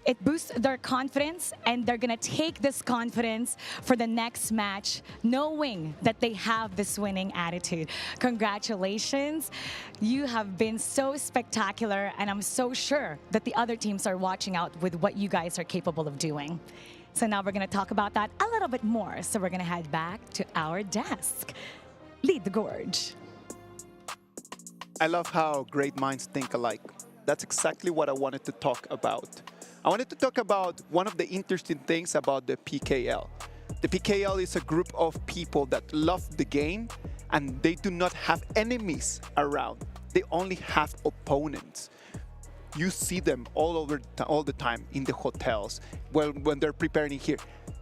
it boosts their confidence, and they're gonna take this confidence for the next match, knowing that they have this winning attitude. Congratulations. You have been so spectacular, and I'm so sure that the other teams are watching out with what you guys are capable of doing. So now we're gonna talk about that a little bit more. So we're gonna head back to our desk. Lead the gorge. I love how great minds think alike. That's exactly what I wanted to talk about. I wanted to talk about one of the interesting things about the PKL. The PKL is a group of people that love the game, and they do not have enemies around. They only have opponents. You see them all the time in the hotels when they're preparing here.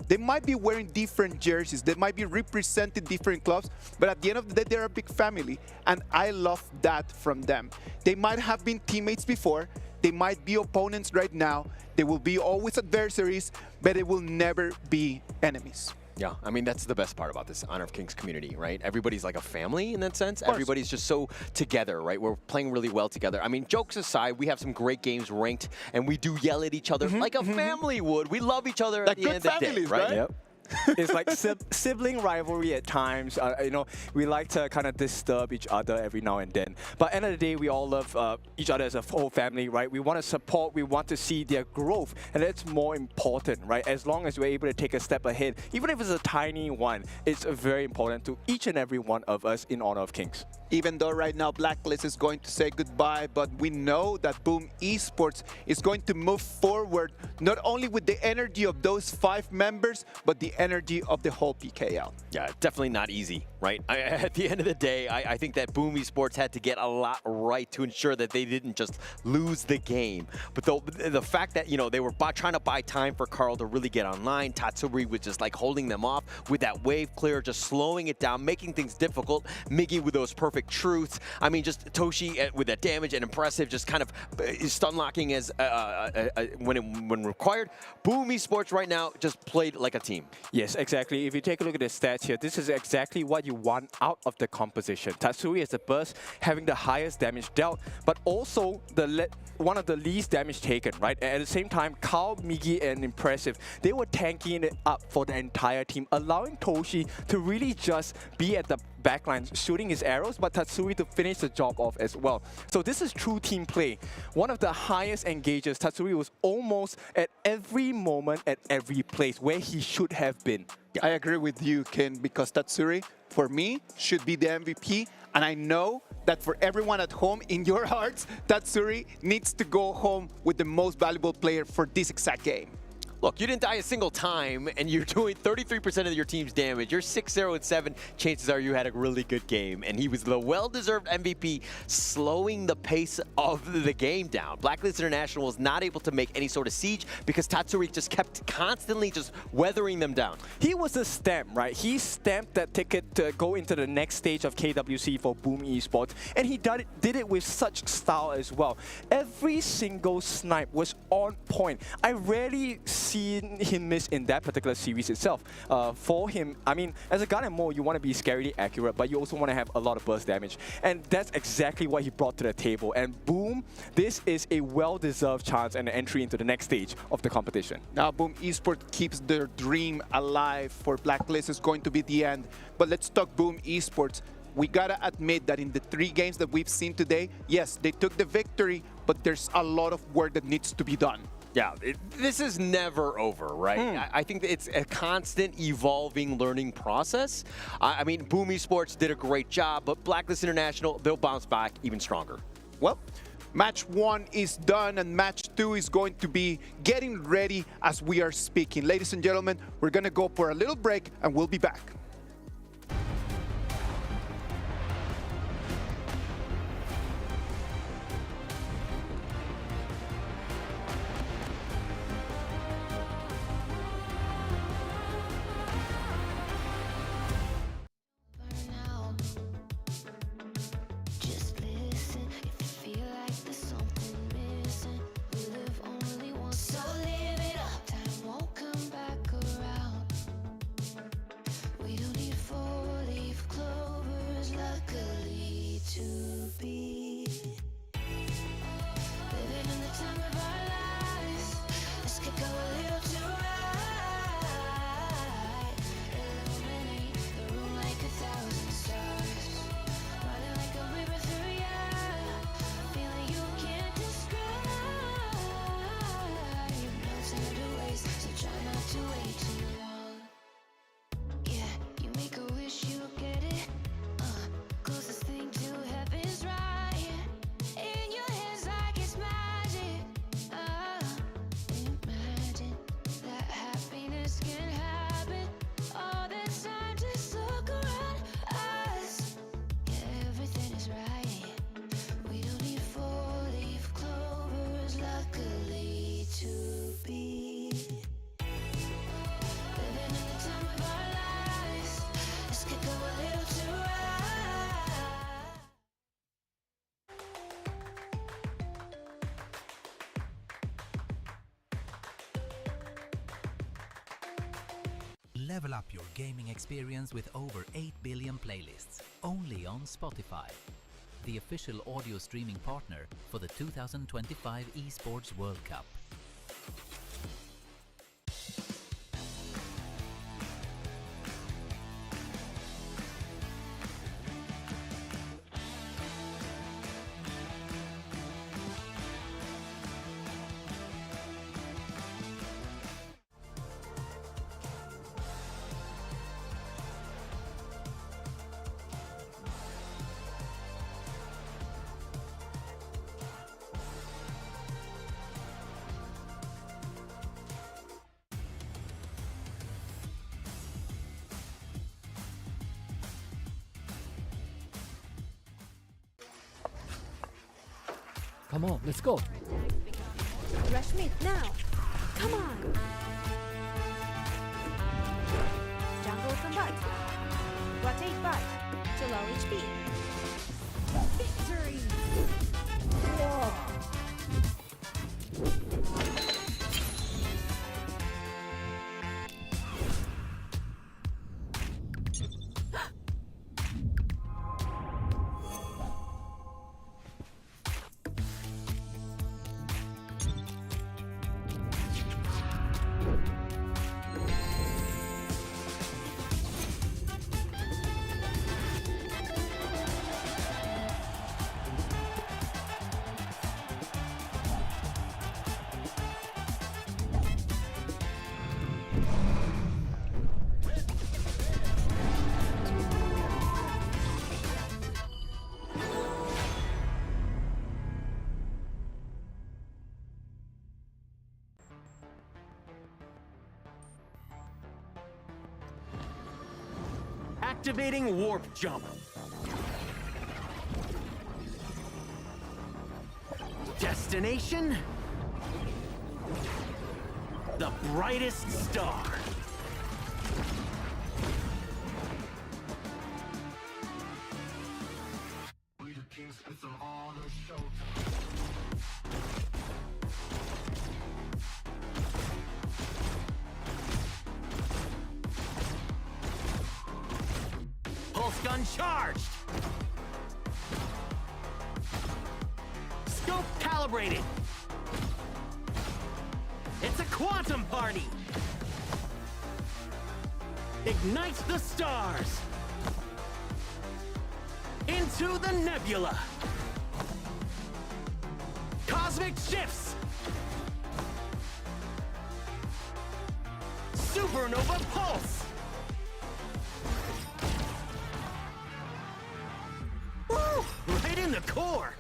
They might be wearing different jerseys, they might be representing different clubs, but at the end of the day, they're a big family, and I love that from them. They might have been teammates before, they might be opponents right now, they will be always adversaries, but they will never be enemies. Yeah, I mean, that's the best part about this Honor of Kings community, right? Everybody's like a family in that sense. Everybody's just so together, right? We're playing really well together. I mean, jokes aside, we have some great games ranked, and we do yell at each other like a family would. We love each other at the end of the day, right? Yep. It's like sibling rivalry at times. You know, we like to kind of disturb each other every now and then. But end of the day, we all love each other as a whole family, right? We want to support, we want to see their growth, and that's more important, right? As long as we're able to take a step ahead, even if it's a tiny one, it's very important to each and every one of us in Honor of Kings. Even though right now Blacklist is going to say goodbye, but we know that Boom Esports is going to move forward, not only with the energy of those 5 members, but the energy of the whole PKL. Yeah, definitely not easy, right? At the end of the day, I think that Boom Esports had to get a lot right to ensure that they didn't just lose the game. But the fact that, you know, they were trying to buy time for Carl to really get online, Tatsuri was just like holding them off with that wave clear, just slowing it down, making things difficult. Miggy with those perfect truths. I mean, just Toshi with that damage and impressive, just kind of stun locking as when required. Boom Esports right now just played like a team. Yes, exactly. If you take a look at the stats here, this is exactly what you want out of the composition. Tatsuri is the burst, having the highest damage dealt, but also one of the least damage taken, right? And at the same time, Carl, Miggy, and Impressive, they were tanking it up for the entire team, allowing Toshi to really just be at the backline, shooting his arrows, but Tatsuri to finish the job off as well. So this is true team play. One of the highest engagers, Tatsuri was almost at every moment, at every place where he should have been. I agree with you, Ken, because Tatsuri, for me, should be the MVP. And I know that for everyone at home, in your hearts, Tatsuri needs to go home with the most valuable player for this exact game. Look, you didn't die a single time, and you're doing 33% of your team's damage. You're 6-0-7. Chances are you had a really good game, and he was the well-deserved MVP, slowing the pace of the game down. Blacklist International was not able to make any sort of siege because Tatsuri just kept constantly just weathering them down. He was the stamp, right? He stamped that ticket to go into the next stage of KWC for Boom Esports, and he did it with such style as well. Every single snipe was on point. I rarely seen him miss in that particular series itself. For him, I mean, as a gun and more, you want to be scarily accurate, but you also want to have a lot of burst damage. And that's exactly what he brought to the table. And boom, this is a well-deserved chance and an entry into the next stage of the competition. Now, Boom Esports keeps their dream alive. For Blacklist is going to be the end. But let's talk Boom Esports. We gotta admit that in the 3 games that we've seen today, yes, they took the victory, but there's a lot of work that needs to be done. Yeah, this is never over, right? I think that it's a constant evolving learning process. I mean, Boom Esports did a great job, but Blacklist International, they'll bounce back even stronger. Well, match 1 is done, and match 2 is going to be getting ready as we are speaking. Ladies and gentlemen, we're gonna go for a little break, and we'll be back. We Level up your gaming experience with over 8 billion playlists, only on Spotify, the official audio streaming partner for the 2025 Esports World Cup. Come on, let's go. Rush mid now. Come on. Jungle combat. Rotate bot to low HP. Victory! Activating warp jump. Destination? The brightest star. Pulse gun charged! Scope calibrated! It's a quantum party! Ignite the stars! Into the nebula! Cosmic shifts! Supernova pulse! Woo! Right in the core!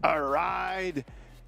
All right,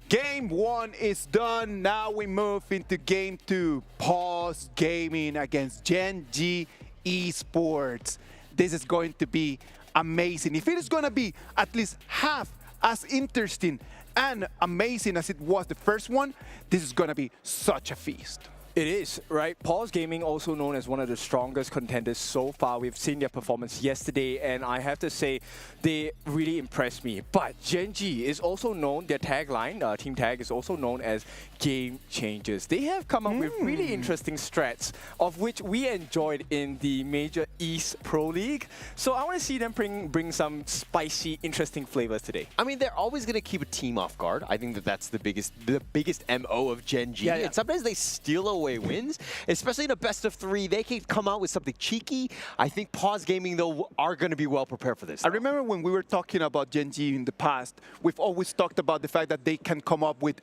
game one is done. Now we move into game two. Paws gaming against Gen.G Esports. This is going to be amazing. If it is going to be at least half as interesting and amazing as it was the first one, this is going to be such a feast. It is, right? Paws Gaming, also known as one of the strongest contenders so far. We've seen their performance yesterday, and I have to say, they really impressed me. But Gen.G is also known, their tagline, team tag is also known as Game Changers. They have come up with really interesting strats, of which we enjoyed in the major East Pro League. So I want to see them bring some spicy, interesting flavors today. I mean, they're always going to keep a team off guard. I think that's the biggest MO of Gen.G. Yeah. And sometimes they steal away wins, especially in a best of 3. They can come out with something cheeky. I think Paws Gaming, though, are going to be well prepared for this. I remember when we were talking about Gen.G in the past, we've always talked about the fact that they can come up with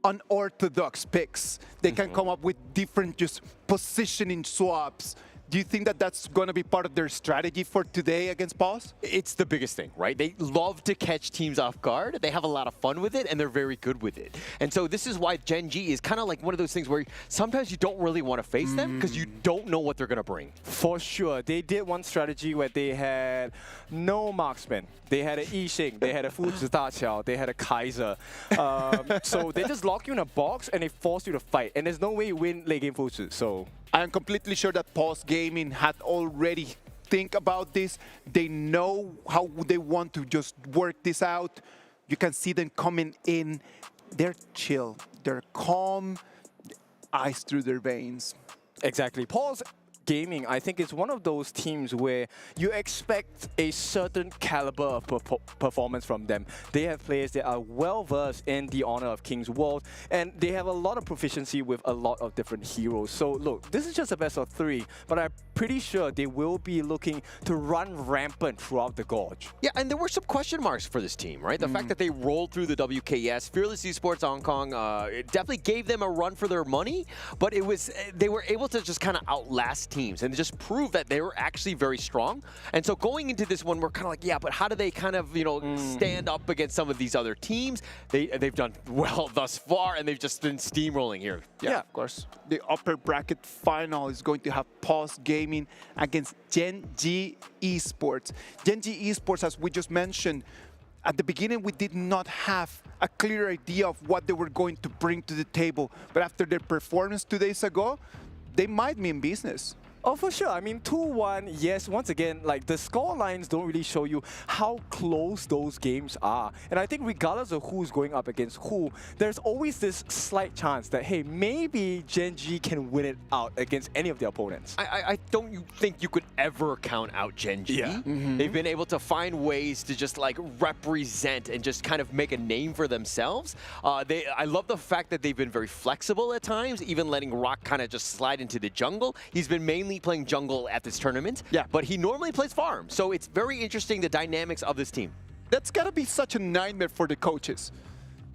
unorthodox picks. They can come up with different just positioning swaps. Do you think that that's going to be part of their strategy for today against Paws? It's the biggest thing, right? They love to catch teams off guard. They have a lot of fun with it, and they're very good with it. And so this is why Gen.G is kind of like one of those things where sometimes you don't really want to face them because you don't know what they're going to bring. For sure. They did one strategy where they had no marksman. They had an Yixing, they had a Fuzi Daqiao, they had a Kaiser. So they just lock you in a box and they force you to fight. And there's no way you win late game Fuzi. So I am completely sure that Paws Gaming had already think about this. They know how they want to just work this out. You can see them coming in. They're chill. They're calm. Ice through their veins. Exactly. Paws Gaming, I think, is one of those teams where you expect a certain caliber of performance from them. They have players that are well-versed in the Honor of Kings world, and they have a lot of proficiency with a lot of different heroes. So look, this is just a best of 3, but I'm pretty sure they will be looking to run rampant throughout the Gorge. Yeah, and there were some question marks for this team, right? The fact that they rolled through the WKS, Fearless Esports Hong Kong, it definitely gave them a run for their money, but it was they were able to just kind of outlast teams and just prove that they were actually very strong. And so going into this one, we're kind of like, yeah, but how do they kind of, stand up against some of these other teams? They've done well thus far, and they've just been steamrolling here. Yeah, of course. The upper bracket final is going to have Paws Gaming against Gen.G Esports. Gen.G Esports, as we just mentioned, at the beginning, we did not have a clear idea of what they were going to bring to the table. But after their performance 2 days ago, they might mean business. Oh, for sure. I mean, 2-1, yes, once again, like, the score lines don't really show you how close those games are. And I think regardless of who's going up against who, there's always this slight chance that, hey, maybe Gen.G can win it out against any of their opponents. I don't think you could ever count out Gen.G. Yeah. They've been able to find ways to just, like, represent and just kind of make a name for themselves. I love the fact that they've been very flexible at times, even letting Rock kind of just slide into the jungle. He's been mainly playing jungle at this tournament, but he normally plays farm. So it's very interesting, the dynamics of this team. That's got to be such a nightmare for the coaches.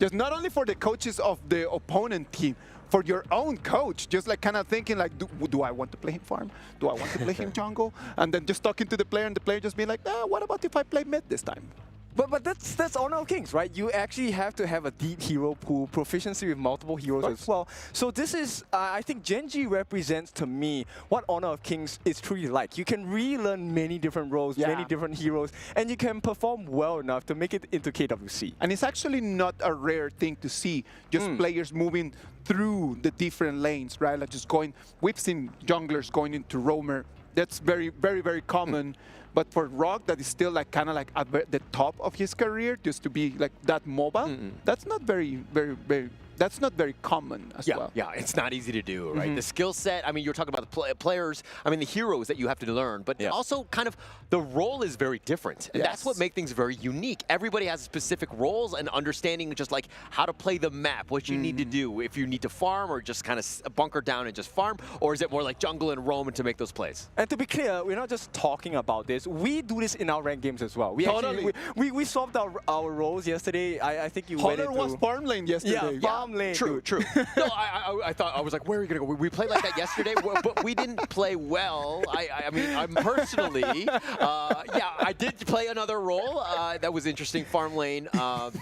Just not only for the coaches of the opponent team, for your own coach, just like kind of thinking like, do I want to play him farm? Do I want to play him jungle? And then just talking to the player and the player just being like, what about if I play mid this time? But that's Honor of Kings, right? You actually have to have a deep hero pool, proficiency with multiple heroes as well. So this is, I think Gen.G represents to me what Honor of Kings is truly like. You can relearn many different roles, many different heroes, and you can perform well enough to make it into KWC. And it's actually not a rare thing to see, just players moving through the different lanes, right? Like just going, we've seen junglers going into roamer. That's very, very, very common. But for Rock, that is still like kind of like at the top of his career, just to be like that mobile, that's not very, very, very. That's not very common as well. Yeah, it's not easy to do, right? The skill set, I mean, you're talking about the players, I mean, the heroes that you have to learn, but also kind of the role is very different. And that's what makes things very unique. Everybody has specific roles and understanding just like how to play the map, what you need to do, if you need to farm or just kind of bunker down and just farm, or is it more like jungle and roam to make those plays? And to be clear, we're not just talking about this. We do this in our ranked games as well. We totally. Actually, we swapped our roles yesterday. I think you went into... was farm lane yesterday. Yeah, farm lane. True. No, I thought, I was like, where are we going to go? We played like that yesterday, but we didn't play well. I mean, I'm personally, I did play another role. That was interesting. Farm lane,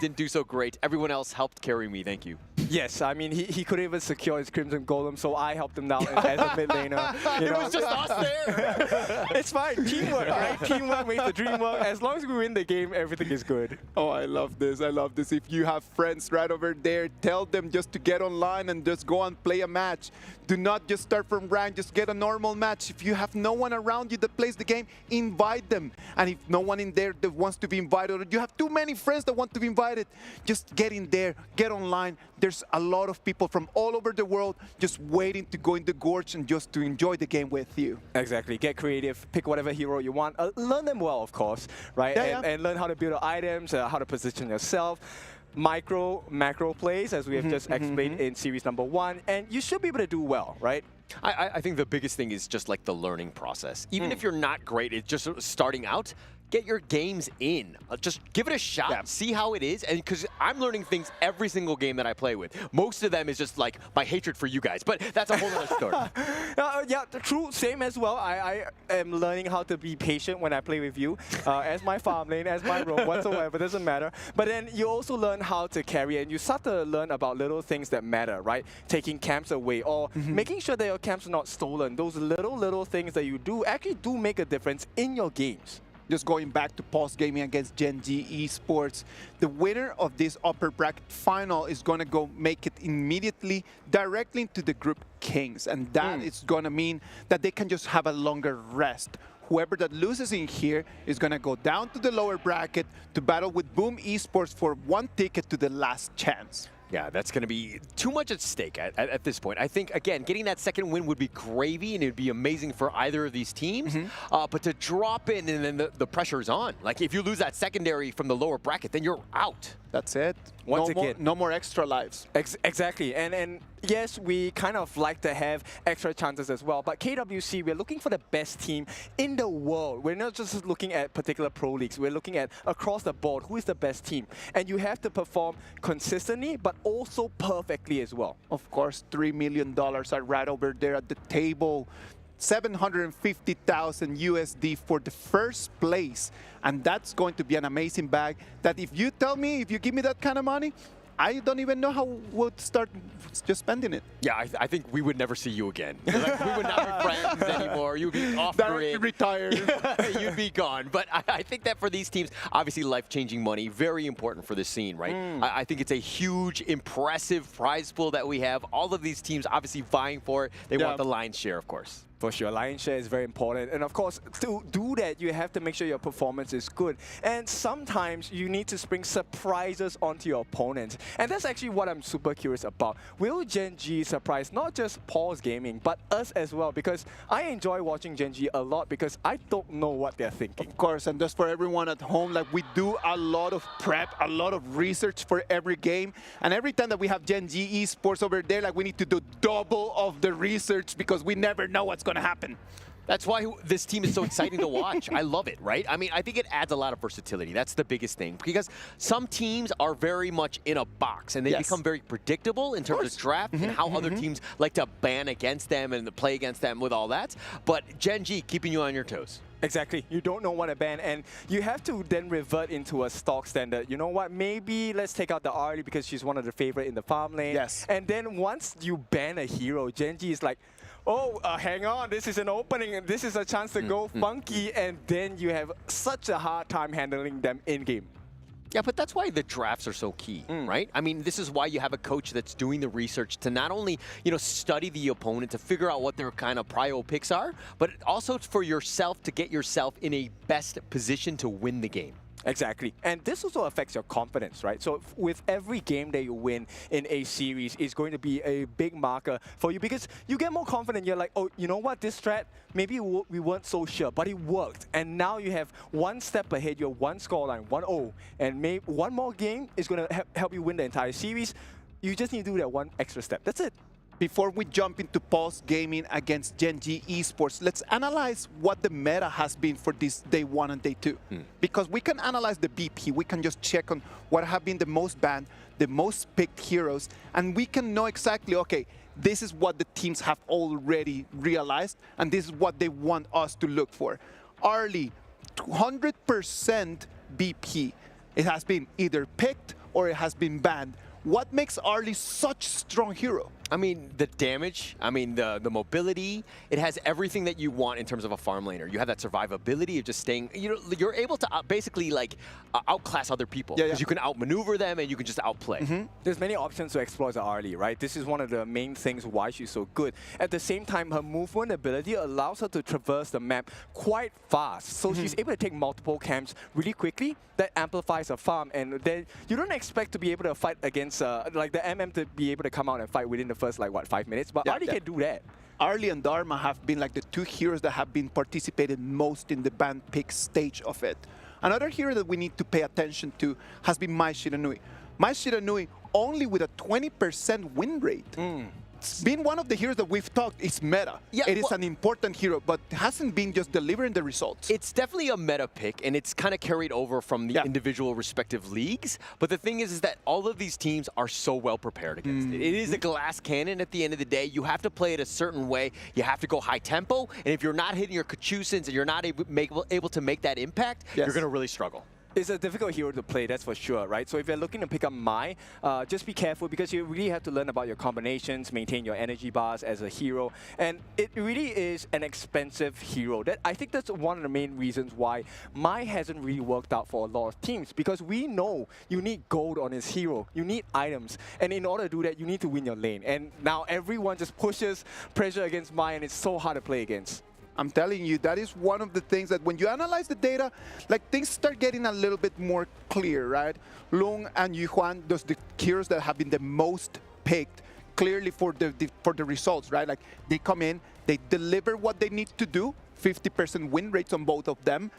didn't do so great. Everyone else helped carry me. Thank you. Yes, I mean, he couldn't even secure his Crimson Golem, so I helped him out as a mid laner. It was just us there. It's fine. Teamwork, right? Teamwork makes the dream work. As long as we win the game, everything is good. Oh, I love this. I love this. If you have friends right over there, tell them them just to get online and just go and play a match. Do not just start from rank, just get a normal match. If you have no one around you that plays the game, invite them. And if no one in there that wants to be invited, or you have too many friends that want to be invited, just get in there, get online. There's a lot of people from all over the world just waiting to go in the gorge and just to enjoy the game with you. Exactly. Get creative. Pick whatever hero you want. Learn them well, of course, right? And learn how to build items, how to position yourself. Micro, macro plays, as we have just explained in series number 1, and you should be able to do well, right? I think the biggest thing is just like the learning process. Even if you're not great at just starting out, get your games in. Just give it a shot. See how it is. And because I'm learning things every single game that I play with. Most of them is just like my hatred for you guys, but that's a whole other story. Yeah, true. Same as well. I am learning how to be patient when I play with you, as my farm lane, as my roam, whatsoever, doesn't matter. But then you also learn how to carry, and you start to learn about little things that matter, right? Taking camps away, or making sure that your camps are not stolen. Those little things that you do actually do make a difference in your games. Just going back to Paws Gaming against Gen.G Esports, the winner of this upper bracket final is going to go make it immediately directly into the group Kings. And that is going to mean that they can just have a longer rest. Whoever that loses in here is going to go down to the lower bracket to battle with Boom Esports for 1 ticket to the last chance. Yeah, that's going to be too much at stake at this point. I think, again, getting that second win would be gravy, and it would be amazing for either of these teams. But to drop in, and then the pressure's on. Like, if you lose that secondary from the lower bracket, then you're out. That's it. Once again, no more extra lives. Exactly. And yes, we kind of like to have extra chances as well. But KWC, we're looking for the best team in the world. We're not just looking at particular pro leagues. We're looking at across the board, who is the best team. And you have to perform consistently, but also perfectly as well. Of course, $3 million are right over there at the table. 750,000 USD for the first place. And that's going to be an amazing bag that if you give me that kind of money, I don't even know how we'd start just spending it. Yeah, I think we would never see you again. Like, we would not be friends anymore. You'd be off grid. Retired. You'd be gone. But I think that for these teams, obviously life-changing money, very important for this scene, right? I think it's a huge, impressive prize pool that we have. All of these teams obviously vying for it. They want the lion's share, of course. For sure, lion's share is very important. And of course, to do that, you have to make sure your performance is good. And sometimes you need to spring surprises onto your opponents. And that's actually what I'm super curious about. Will Gen.G surprise not just Paws Gaming, but us as well? Because I enjoy watching Gen.G a lot because I don't know what they're thinking. Of course, and just for everyone at home, like we do a lot of prep, a lot of research for every game. And every time that we have Gen.G Esports over there, like we need to do double of the research because we never know what's going to happen. That's why this team is so exciting to watch. I love it, right? I mean, I think it adds a lot of versatility. That's the biggest thing. Because some teams are very much in a box, and they become very predictable in terms of draft and how other teams like to ban against them and play against them with all that. But Gen.G keeping you on your toes. Exactly. You don't know what to ban, and you have to then revert into a stock standard. You know what? Maybe let's take out the Arlie because she's one of the favorite in the farm lane. Yes. And then once you ban a hero, Gen.G is like, oh, hang on, this is an opening, and this is a chance to go funky, and then you have such a hard time handling them in-game. Yeah, but that's why the drafts are so key, right? I mean, this is why you have a coach that's doing the research to not only, study the opponent, to figure out what their kind of prio picks are, but also for yourself to get yourself in a best position to win the game. Exactly. And this also affects your confidence, right? So with every game that you win in a series, it's going to be a big marker for you because you get more confident. You're like, oh, you know what? This strat, maybe we weren't so sure, but it worked. And now you have one step ahead. You're one scoreline, 1-0. And maybe one more game is going to help you win the entire series. You just need to do that one extra step. That's it. Before we jump into Paws Gaming against Gen.G Esports, let's analyze what the meta has been for this day 1 and day 2. Because we can analyze the BP, we can just check on what have been the most banned, the most picked heroes, and we can know exactly, okay, this is what the teams have already realized, and this is what they want us to look for. Arlie, 200% BP. It has been either picked or it has been banned. What makes Arlie such a strong hero? I mean, the damage, I mean, the mobility, it has everything that you want in terms of a farm laner. You have that survivability of just staying, you're able to basically like outclass other people. Because you can outmaneuver them and you can just outplay. There's many options to explore as an early, right? This is one of the main things why she's so good. At the same time, her movement ability allows her to traverse the map quite fast. So she's able to take multiple camps really quickly. That amplifies her farm, and then you don't expect to be able to fight against like the MM to be able to come out and fight within the first like what 5 minutes, but Arlie can do that. Arlie and Dharma have been like the two heroes that have been participated most in the band pick stage of it. Another hero that we need to pay attention to has been Mai Shiranui. Mai Shiranui only with a 20% win rate. It's been one of the heroes that we've talked. It's meta. It is an important hero, but hasn't been just delivering the results. It's definitely a meta pick, and it's kind of carried over from the individual respective leagues. But the thing is that all of these teams are so well prepared against it. It is a glass cannon at the end of the day. You have to play it a certain way. You have to go high tempo, and if you're not hitting your Kachusins and you're not able to make that impact, you're going to really struggle. It's a difficult hero to play, that's for sure, right? So if you're looking to pick up Mai, just be careful because you really have to learn about your combinations, maintain your energy bars as a hero, and it really is an expensive hero. I think that's one of the main reasons why Mai hasn't really worked out for a lot of teams, because we know you need gold on his hero, you need items, and in order to do that, you need to win your lane. And now everyone just pushes pressure against Mai, and it's so hard to play against. I'm telling you, that is one of the things that when you analyze the data, like things start getting a little bit more clear, right? Lung and Yuhuan, those the heroes that have been the most picked clearly for the results, right? Like they come in, they deliver what they need to do, 50% win rates on both of them,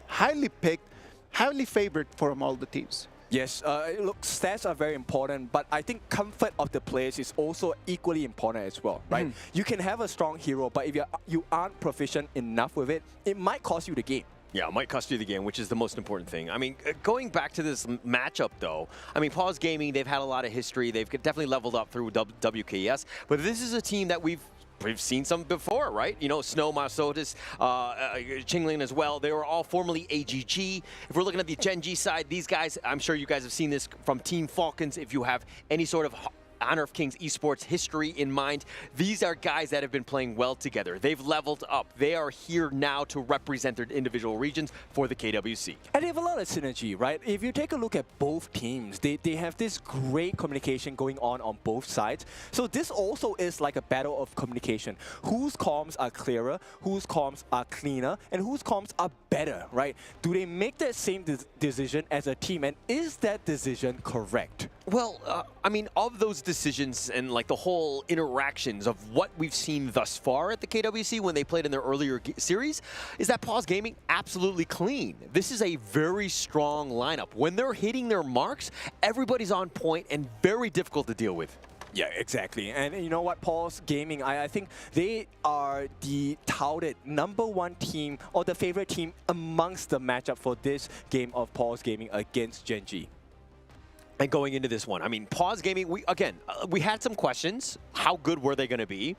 highly picked, highly favored from all the teams. Yes, look, stats are very important, but I think comfort of the players is also equally important as well, right? You can have a strong hero, but if you aren't proficient enough with it, it might cost you the game. Yeah, it might cost you the game, which is the most important thing. I mean, going back to this matchup, though, I mean, Paws Gaming, they've had a lot of history. They've definitely leveled up through WKS, but this is a team that we've seen some before, right? You know, Snow, Masotis, Qingling as well. They were all formerly AGG. If we're looking at the Gen.G side, these guys, I'm sure you guys have seen this from Team Falcons. If you have any sort of Honor of Kings Esports history in mind, these are guys that have been playing well together. They've leveled up. They are here now to represent their individual regions for the KWC. And they have a lot of synergy, right? If you take a look at both teams, they have this great communication going on both sides. So this also is like a battle of communication. Whose comms are clearer, whose comms are cleaner, and whose comms are better, right? Do they make that same decision as a team, and is that decision correct? Well, I mean, of those decisions and like the whole interactions of what we've seen thus far at the KWC when they played in their earlier series, is that Paws Gaming absolutely clean. This is a very strong lineup. When they're hitting their marks, everybody's on point and very difficult to deal with. Yeah, exactly. And you know what, Paws Gaming, I think they are the touted #1 team or the favorite team amongst the matchup for this game of Paws Gaming against Gen.G. And going into this one, I mean, Paws Gaming, we had some questions. How good were they going to be?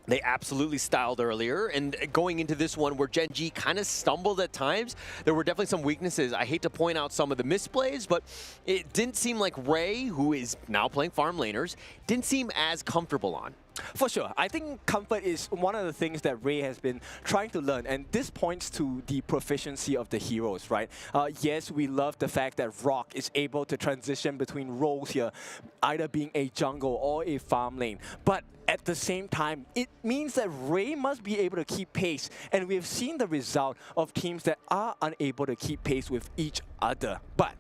They absolutely styled earlier, and going into this one where Gen.G kind of stumbled at times, there were definitely some weaknesses. I hate to point out some of the misplays, but it didn't seem like Ray, who is now playing farm laners, didn't seem as comfortable on. For sure. I think comfort is one of the things that Ray has been trying to learn, and this points to the proficiency of the heroes, right? Yes, we love the fact that Rock is able to transition between roles here, either being a jungle or a farm lane, but at the same time, it means that Ray must be able to keep pace, and we've seen the result of teams that are unable to keep pace with each other. But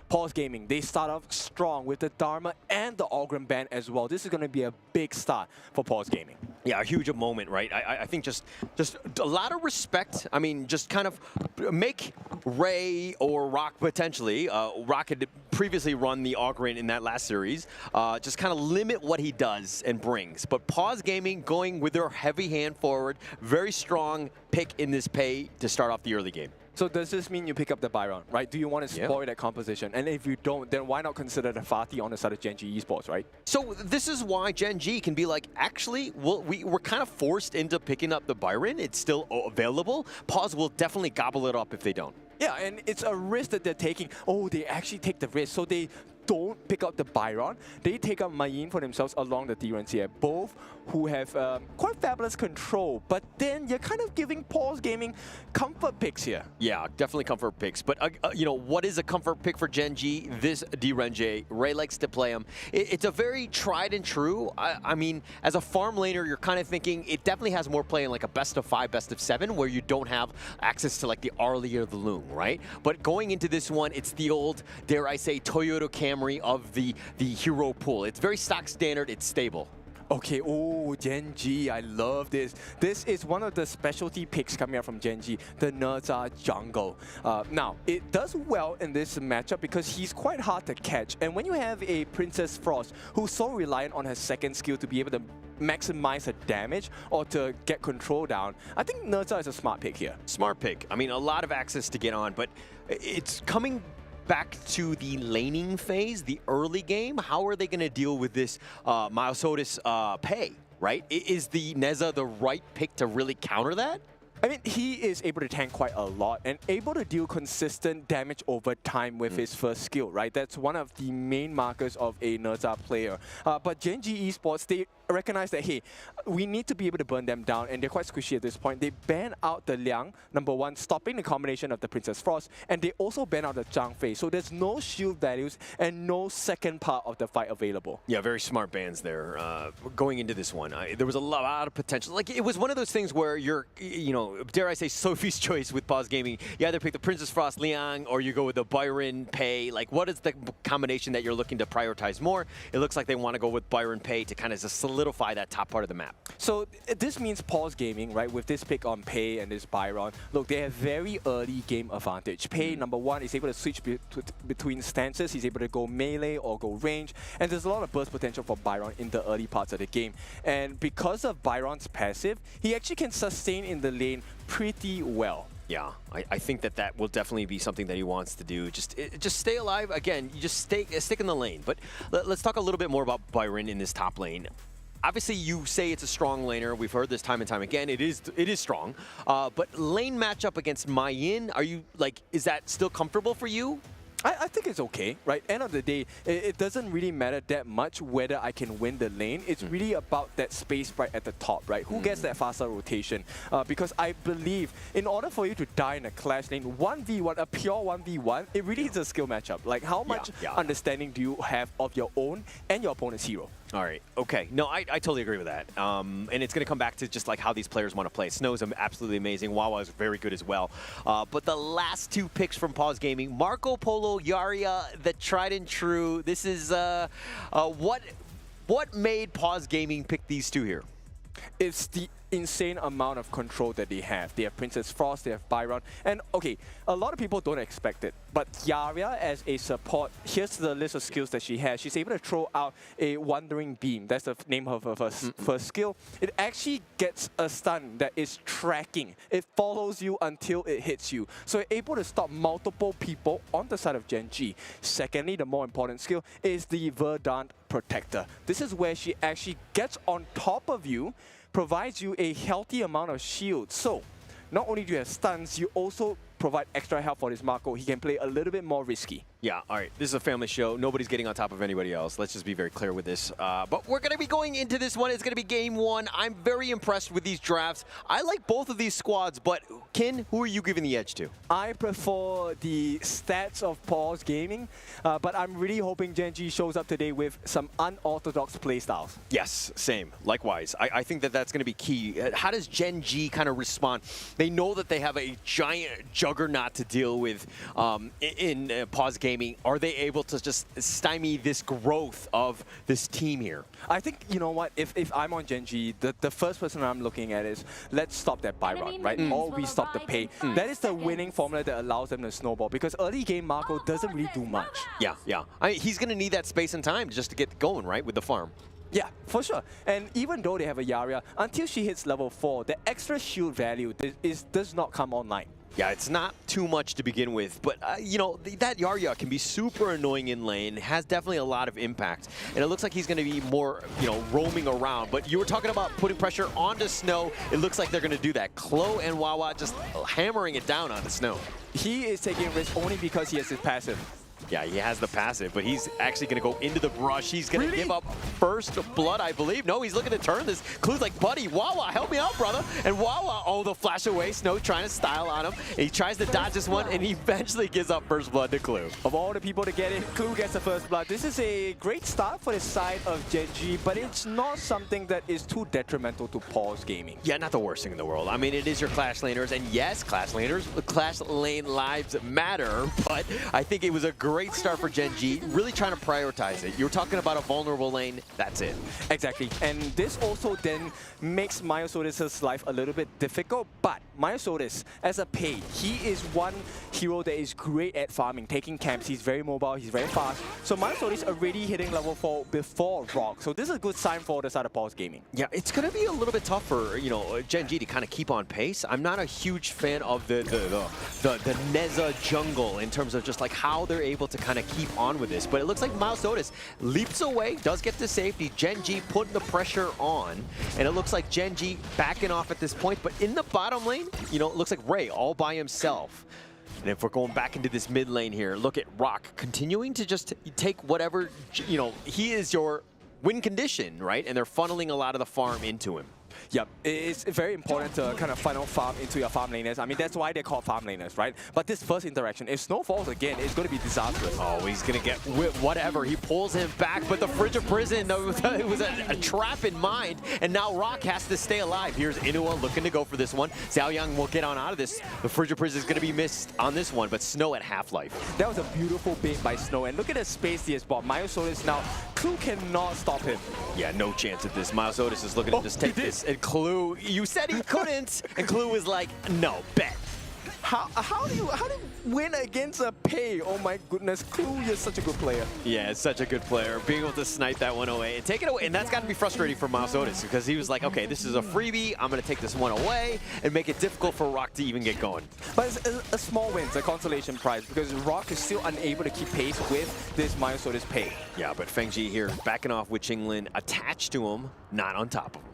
Paws Gaming, they start off strong with the Dharma and the Ogren band as well. This is going to be a big start for Paws Gaming. Yeah, a huge moment, right? I think just a lot of respect. I mean, just kind of make Ray or Rock potentially. Rock had previously run the Ogren in that last series. Just kind of limit what he does and brings. But Paws Gaming going with their heavy hand forward, very strong pick in this pay to start off the early game. So does this mean you pick up the Byron, right? Do you want to spoil that composition? And if you don't, then why not consider the Fatih on the side of Gen.G Esports, right? So this is why Gen.G can be like, actually, we're kind of forced into picking up the Byron. It's still available. Paws will definitely gobble it up if they don't. Yeah, and it's a risk that they're taking. Oh, they actually take the risk. So they don't pick up the Byron. They take up Mayin for themselves along the D-runs here, both who have quite fabulous control, but then you're kind of giving Paws Gaming comfort picks here. Yeah, definitely comfort picks. But, you know, what is a comfort pick for Gen.G? This D-Ren-J. Ray likes to play him. It's a very tried and true. I mean, as a farm laner, you're kind of thinking it definitely has more play in like a best of 5, best of 7, where you don't have access to like the Arlie or the Loom, right? But going into this one, it's the old, dare I say, Toyota Camry of the hero pool. It's very stock standard, it's stable. Okay, oh, Gen.G, I love this. This is one of the specialty picks coming out from Gen.G, the Nerza jungle. Now, it does well in this matchup because he's quite hard to catch. And when you have a Princess Frost who's so reliant on her second skill to be able to maximize her damage or to get control down, I think Nerza is a smart pick here. Smart pick. I mean, a lot of access to get on, but it's coming back to the laning phase, the early game. How are they going to deal with this Myosotis pay, right? Is the Neza the right pick to really counter that? I mean, he is able to tank quite a lot and able to deal consistent damage over time with his first skill, right? That's one of the main markers of a Nerza player. But Gen.G Esports, they recognize that, hey, we need to be able to burn them down, and they're quite squishy at this point. They ban out the Liang, number one, stopping the combination of the Princess Frost, and they also ban out the Zhang Fei. So there's no shield values and no second part of the fight available. Yeah, very smart bans there. Going into this one, there was a lot of potential. Like, it was one of those things where you're, you know, dare I say, Sophie's choice with Paws Gaming. You either pick the Princess Frost Liang or you go with the Byron Pei. Like, what is the combination that you're looking to prioritize more? It looks like they want to go with Byron Pei to kind of just solidify that top part of the map. So this means Paws Gaming, right, with this pick on Pei and this Byron, look, they have very early game advantage. Pei, number one, is able to switch between stances. He's able to go melee or go range, and there's a lot of burst potential for Byron in the early parts of the game. And because of Byron's passive, he actually can sustain in the lane pretty well. Yeah, I think that will definitely be something that he wants to do. Just stay alive. Again, you just stick in the lane. But let's talk a little bit more about Byron in this top lane. Obviously, you say it's a strong laner. We've heard this time and time again. It is strong. But lane matchup against Mayin, are you like, is that still comfortable for you? I think it's okay, right? End of the day, it doesn't really matter that much whether I can win the lane. It's really about that space right at the top, right? Who gets that faster rotation? Because I believe in order for you to die in a clash lane, 1v1, a pure 1v1, it really is a skill matchup. Like, how much understanding do you have of your own and your opponent's hero? All right. Okay. No, I totally agree with that. And it's going to come back to just like how these players want to play. Snow's absolutely amazing. Wawa is very good as well. But the last two picks from Paws Gaming, Marco Polo, Yarya, the tried and true. This is what made Paws Gaming pick these two here? It's the insane amount of control that they have. They have Princess Frost, they have Byron, and okay, a lot of people don't expect it, but Yarya as a support, here's the list of skills that she has. She's able to throw out a Wandering Beam. That's the name of her first skill. It actually gets a stun that is tracking. It follows you until it hits you. So you're able to stop multiple people on the side of Gen.G. Secondly, the more important skill is the Verdant Protector. This is where she actually gets on top of you, provides you a healthy amount of shield. So, not only do you have stuns, you also provide extra help for this Marco. He can play a little bit more risky. Yeah, all right. This is a family show. Nobody's getting on top of anybody else. Let's just be very clear with this. But we're going to be going into this one. It's going to be game one. I'm very impressed with these drafts. I like both of these squads, but Kin, who are you giving the edge to? I prefer the stats of Paws Gaming, but I'm really hoping Gen.G shows up today with some unorthodox playstyles. Yes, same. Likewise. I think that's going to be key. How does Gen.G kind of respond? They know that they have a giant juggernaut to deal with in Paws Gaming. Are they able to just stymie this growth of this team here? I think, you know what, if I'm on Gen.G, the first person I'm looking at is, let's stop that Byron, right? Or we stop the Pei. That is the winning formula that allows them to snowball, because early game Marco doesn't really do much. Yeah. I mean, he's going to need that space and time just to get going, right, with the farm. Yeah, for sure. And even though they have a Yarya, until she hits level 4, the extra shield value does not come online. Yeah, it's not too much to begin with, but, you know, that Yarya can be super annoying in lane, has definitely a lot of impact, and it looks like he's going to be more, you know, roaming around. But you were talking about putting pressure onto Snow. It looks like they're going to do that. Klo and Wawa just hammering it down onto Snow. He is taking risk only because he has his passive. Yeah, he has the passive, but he's actually going to go into the brush. He's going to give up first blood, I believe. No, he's looking to turn this. Clue's like, buddy, Wawa, help me out, brother. And Wawa, oh, the flash away. Snow trying to style on him. And he tries to dodge this one, and he eventually gives up first blood to Clue. Of all the people to get it, Clue gets the first blood. This is a great start for the side of Gen.G, but it's not something that is too detrimental to Paws Gaming. Yeah, not the worst thing in the world. I mean, it is your Clash Laners, and yes, Clash Lane lives matter, but I think it was a great start for Gen.G, really trying to prioritize it. You're talking about a vulnerable lane, that's it. Exactly, and this also then makes Myosotis' life a little bit difficult, but Myosotis, as a paid, he is one hero that is great at farming, taking camps. He's very mobile, he's very fast. So Myosotis already hitting level 4 before Rock, so this is a good sign for the side of Paws Gaming. Yeah, it's going to be a little bit tough for, you know, Gen.G to kind of keep on pace. I'm not a huge fan of the Neza jungle in terms of just like how they're able to kind of keep on with this, but it looks like Myosotis leaps away, does get the safety, Gen.G putting the pressure on, and it looks like Gen.G backing off at this point, but in the bottom lane, you know, it looks like Ray all by himself. And if we're going back into this mid lane here, look at Rock continuing to just take whatever, you know, he is your win condition, right? And they're funneling a lot of the farm into him. Yep, it's very important to kind of funnel farm into your farm laners. I mean, that's why they're called farm laners, right? But this first interaction, if Snow falls again, it's going to be disastrous. Oh, he's going to get whatever. He pulls him back, but the Frigid Prison, it was a trap in mind, and now Rock has to stay alive. Here's Inua looking to go for this one. Xiao Yang will get on out of this. The Frigid Prison is going to be missed on this one, but Snow at half-life. That was a beautiful bait by Snow, and look at the space he has bought. Myosotis now, Clue cannot stop him. Yeah, no chance at this. Myosotis is looking to just take this, and Clue, you said he couldn't, and Clue was like, no, bet. How do you win against a pay? Oh my goodness, Clue, you're such a good player. Yeah, it's such a good player. Being able to snipe that one away and take it away, and that's got to be frustrating for Myosotis because he was like, okay, this is a freebie. I'm going to take this one away and make it difficult for Rock to even get going. But it's a small win, it's a consolation prize because Rock is still unable to keep pace with this Myosotis pay. Yeah, but Feng-Ji here backing off with Qinglin attached to him, not on top of him.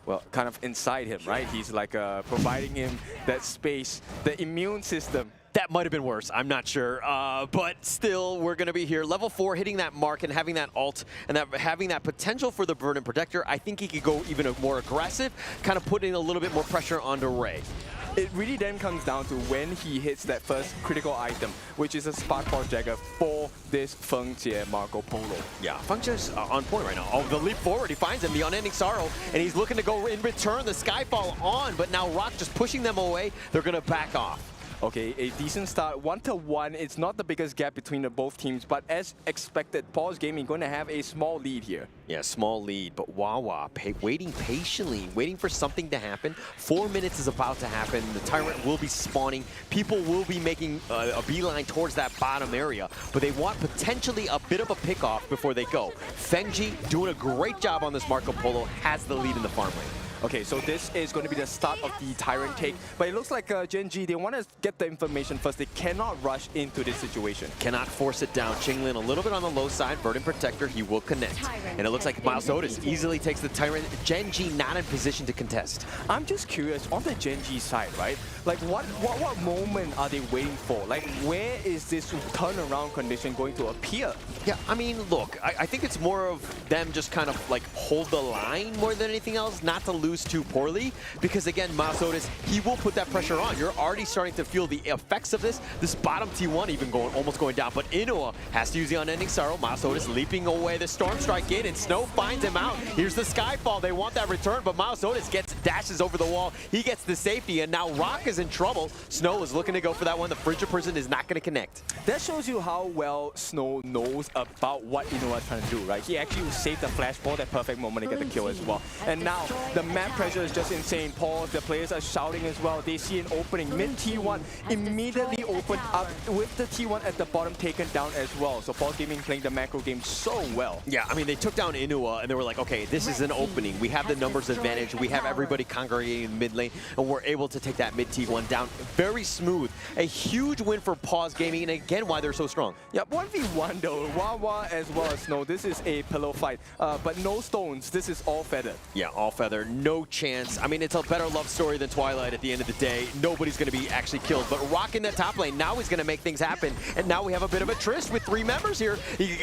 Well, kind of inside him, right? He's like providing him that space, the immune system. That might have been worse, I'm not sure. But still, we're going to be here. Level 4, hitting that mark and having that ult and having that potential for the Verdant Protector. I think he could go even more aggressive, kind of putting a little bit more pressure onto Ray. It really then comes down to when he hits that first critical item, which is a Spark Force Dagger for this Feng-Jie Marco Polo. Yeah, Feng-Jie's on point right now. Oh, the leap forward, he finds him, the Unending Sorrow, and he's looking to go in return, the Skyfall on, but now Rock just pushing them away. They're going to back off. Okay, a decent start, 1-1. It's not the biggest gap between the both teams, but as expected, Paws Gaming going to have a small lead here. Yeah, small lead, but Wawa waiting patiently, waiting for something to happen. 4 minutes is about to happen. The Tyrant will be spawning. People will be making a beeline towards that bottom area, but they want potentially a bit of a pick-off before they go. Feng-Ji doing a great job on this Marco Polo, has the lead in the farm lane. Okay, so this is going to be the start of the Tyrant take, but it looks like Gen.G, they want to get the information first. They cannot rush into this situation. Cannot force it down. Qinglin a little bit on the low side. Verdant Protector, he will connect. And it looks like Myosotis easily takes the Tyrant. Gen.G not in position to contest. I'm just curious, on the Gen.G side, right? Like, what moment are they waiting for? Like, where is this turnaround condition going to appear? Yeah, I mean, look, I think it's more of them just kind of like hold the line more than anything else, not to lose too poorly, because again, Myosotis, he will put that pressure on. You're already starting to feel the effects of this bottom T1 even almost going down, but Inua has to use the Unending Sorrow. Myosotis leaping away, the Storm Strike in, and Snow finds him out. Here's the Skyfall, they want that return, but Myosotis dashes over the wall, he gets the safety, and now Rock is in trouble. Snow is looking to go for that one. The Frigid Prison is not going to connect. That shows you how well Snow knows about what Inua is trying to do, right? He actually saved the flash for that perfect moment to get the kill as well. And now, the map pressure is just insane. Paws, the players are shouting as well. They see an opening. Mid T1 immediately opened up with the T1 at the bottom taken down as well. So Paws Gaming playing the macro game so well. Yeah, I mean, they took down Inua and they were like, okay, this is an opening. We have the numbers advantage. We have everybody congregating in the mid lane, and we're able to take that mid T1 down very smooth. A huge win for Paws Gaming, and again, why they're so strong. Yeah, 1v1 though. Wawa as well as Snow. This is a pillow fight, but no stones. This is all feather. Yeah, all feather. no chance. I mean, it's a better love story than Twilight at the end of the day. Nobody's going to be actually killed. But Rock in the top lane, now he's going to make things happen. And now we have a bit of a tryst with 3 members here. He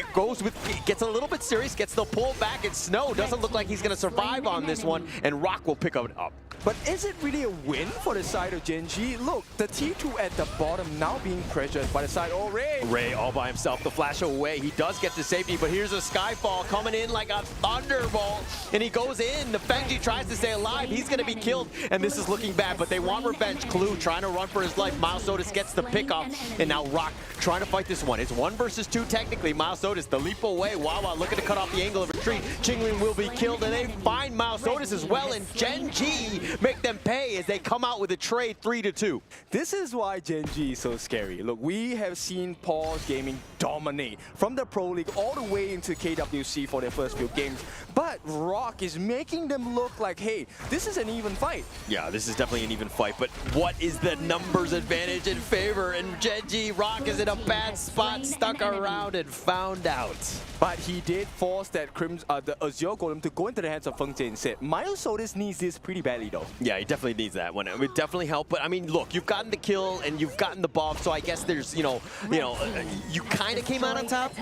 gets a little bit serious, gets the pull back, and Snow doesn't look like he's going to survive on this one, and Rock will pick it up. But is it really a win for the side of Gen.G? Look, the T2 at the bottom now being pressured by the side of Ray. Ray all by himself, the flash away. He does get to safety, but here's a Skyfall coming in like a thunderbolt, and he goes in. The Feng-Ji tries to stay alive. He's going to be killed, and this is looking bad, but they want revenge. Clue trying to run for his life. Miles Otis gets the pick off, and now Rock trying to fight this one. It's 1 versus 2 technically. Miles Otis, the leap away. Wawa looking to cut off the angle of retreat. Chingling will be killed, and they find Miles Otis as well, and Gen.G make them pay as they come out with a trade 3-2. This is why Gen.G is so scary. Look, we have seen Paws Gaming dominate from the Pro League all the way into KWC for their first few games. But Rock is making them look like, hey, this is an even fight. Yeah, this is definitely an even fight, but what is the numbers advantage in favor? And Gen.G, Rock is in a bad spot, stuck around and found out. But he did force that the Azure Golem to go into the hands of Feng-Ji instead. Miles Otis needs this pretty badly though. Yeah, he definitely needs that one. It would definitely help, but I mean, look, you've gotten the kill and you've gotten the buff, so I guess there's, you kind of came out on top.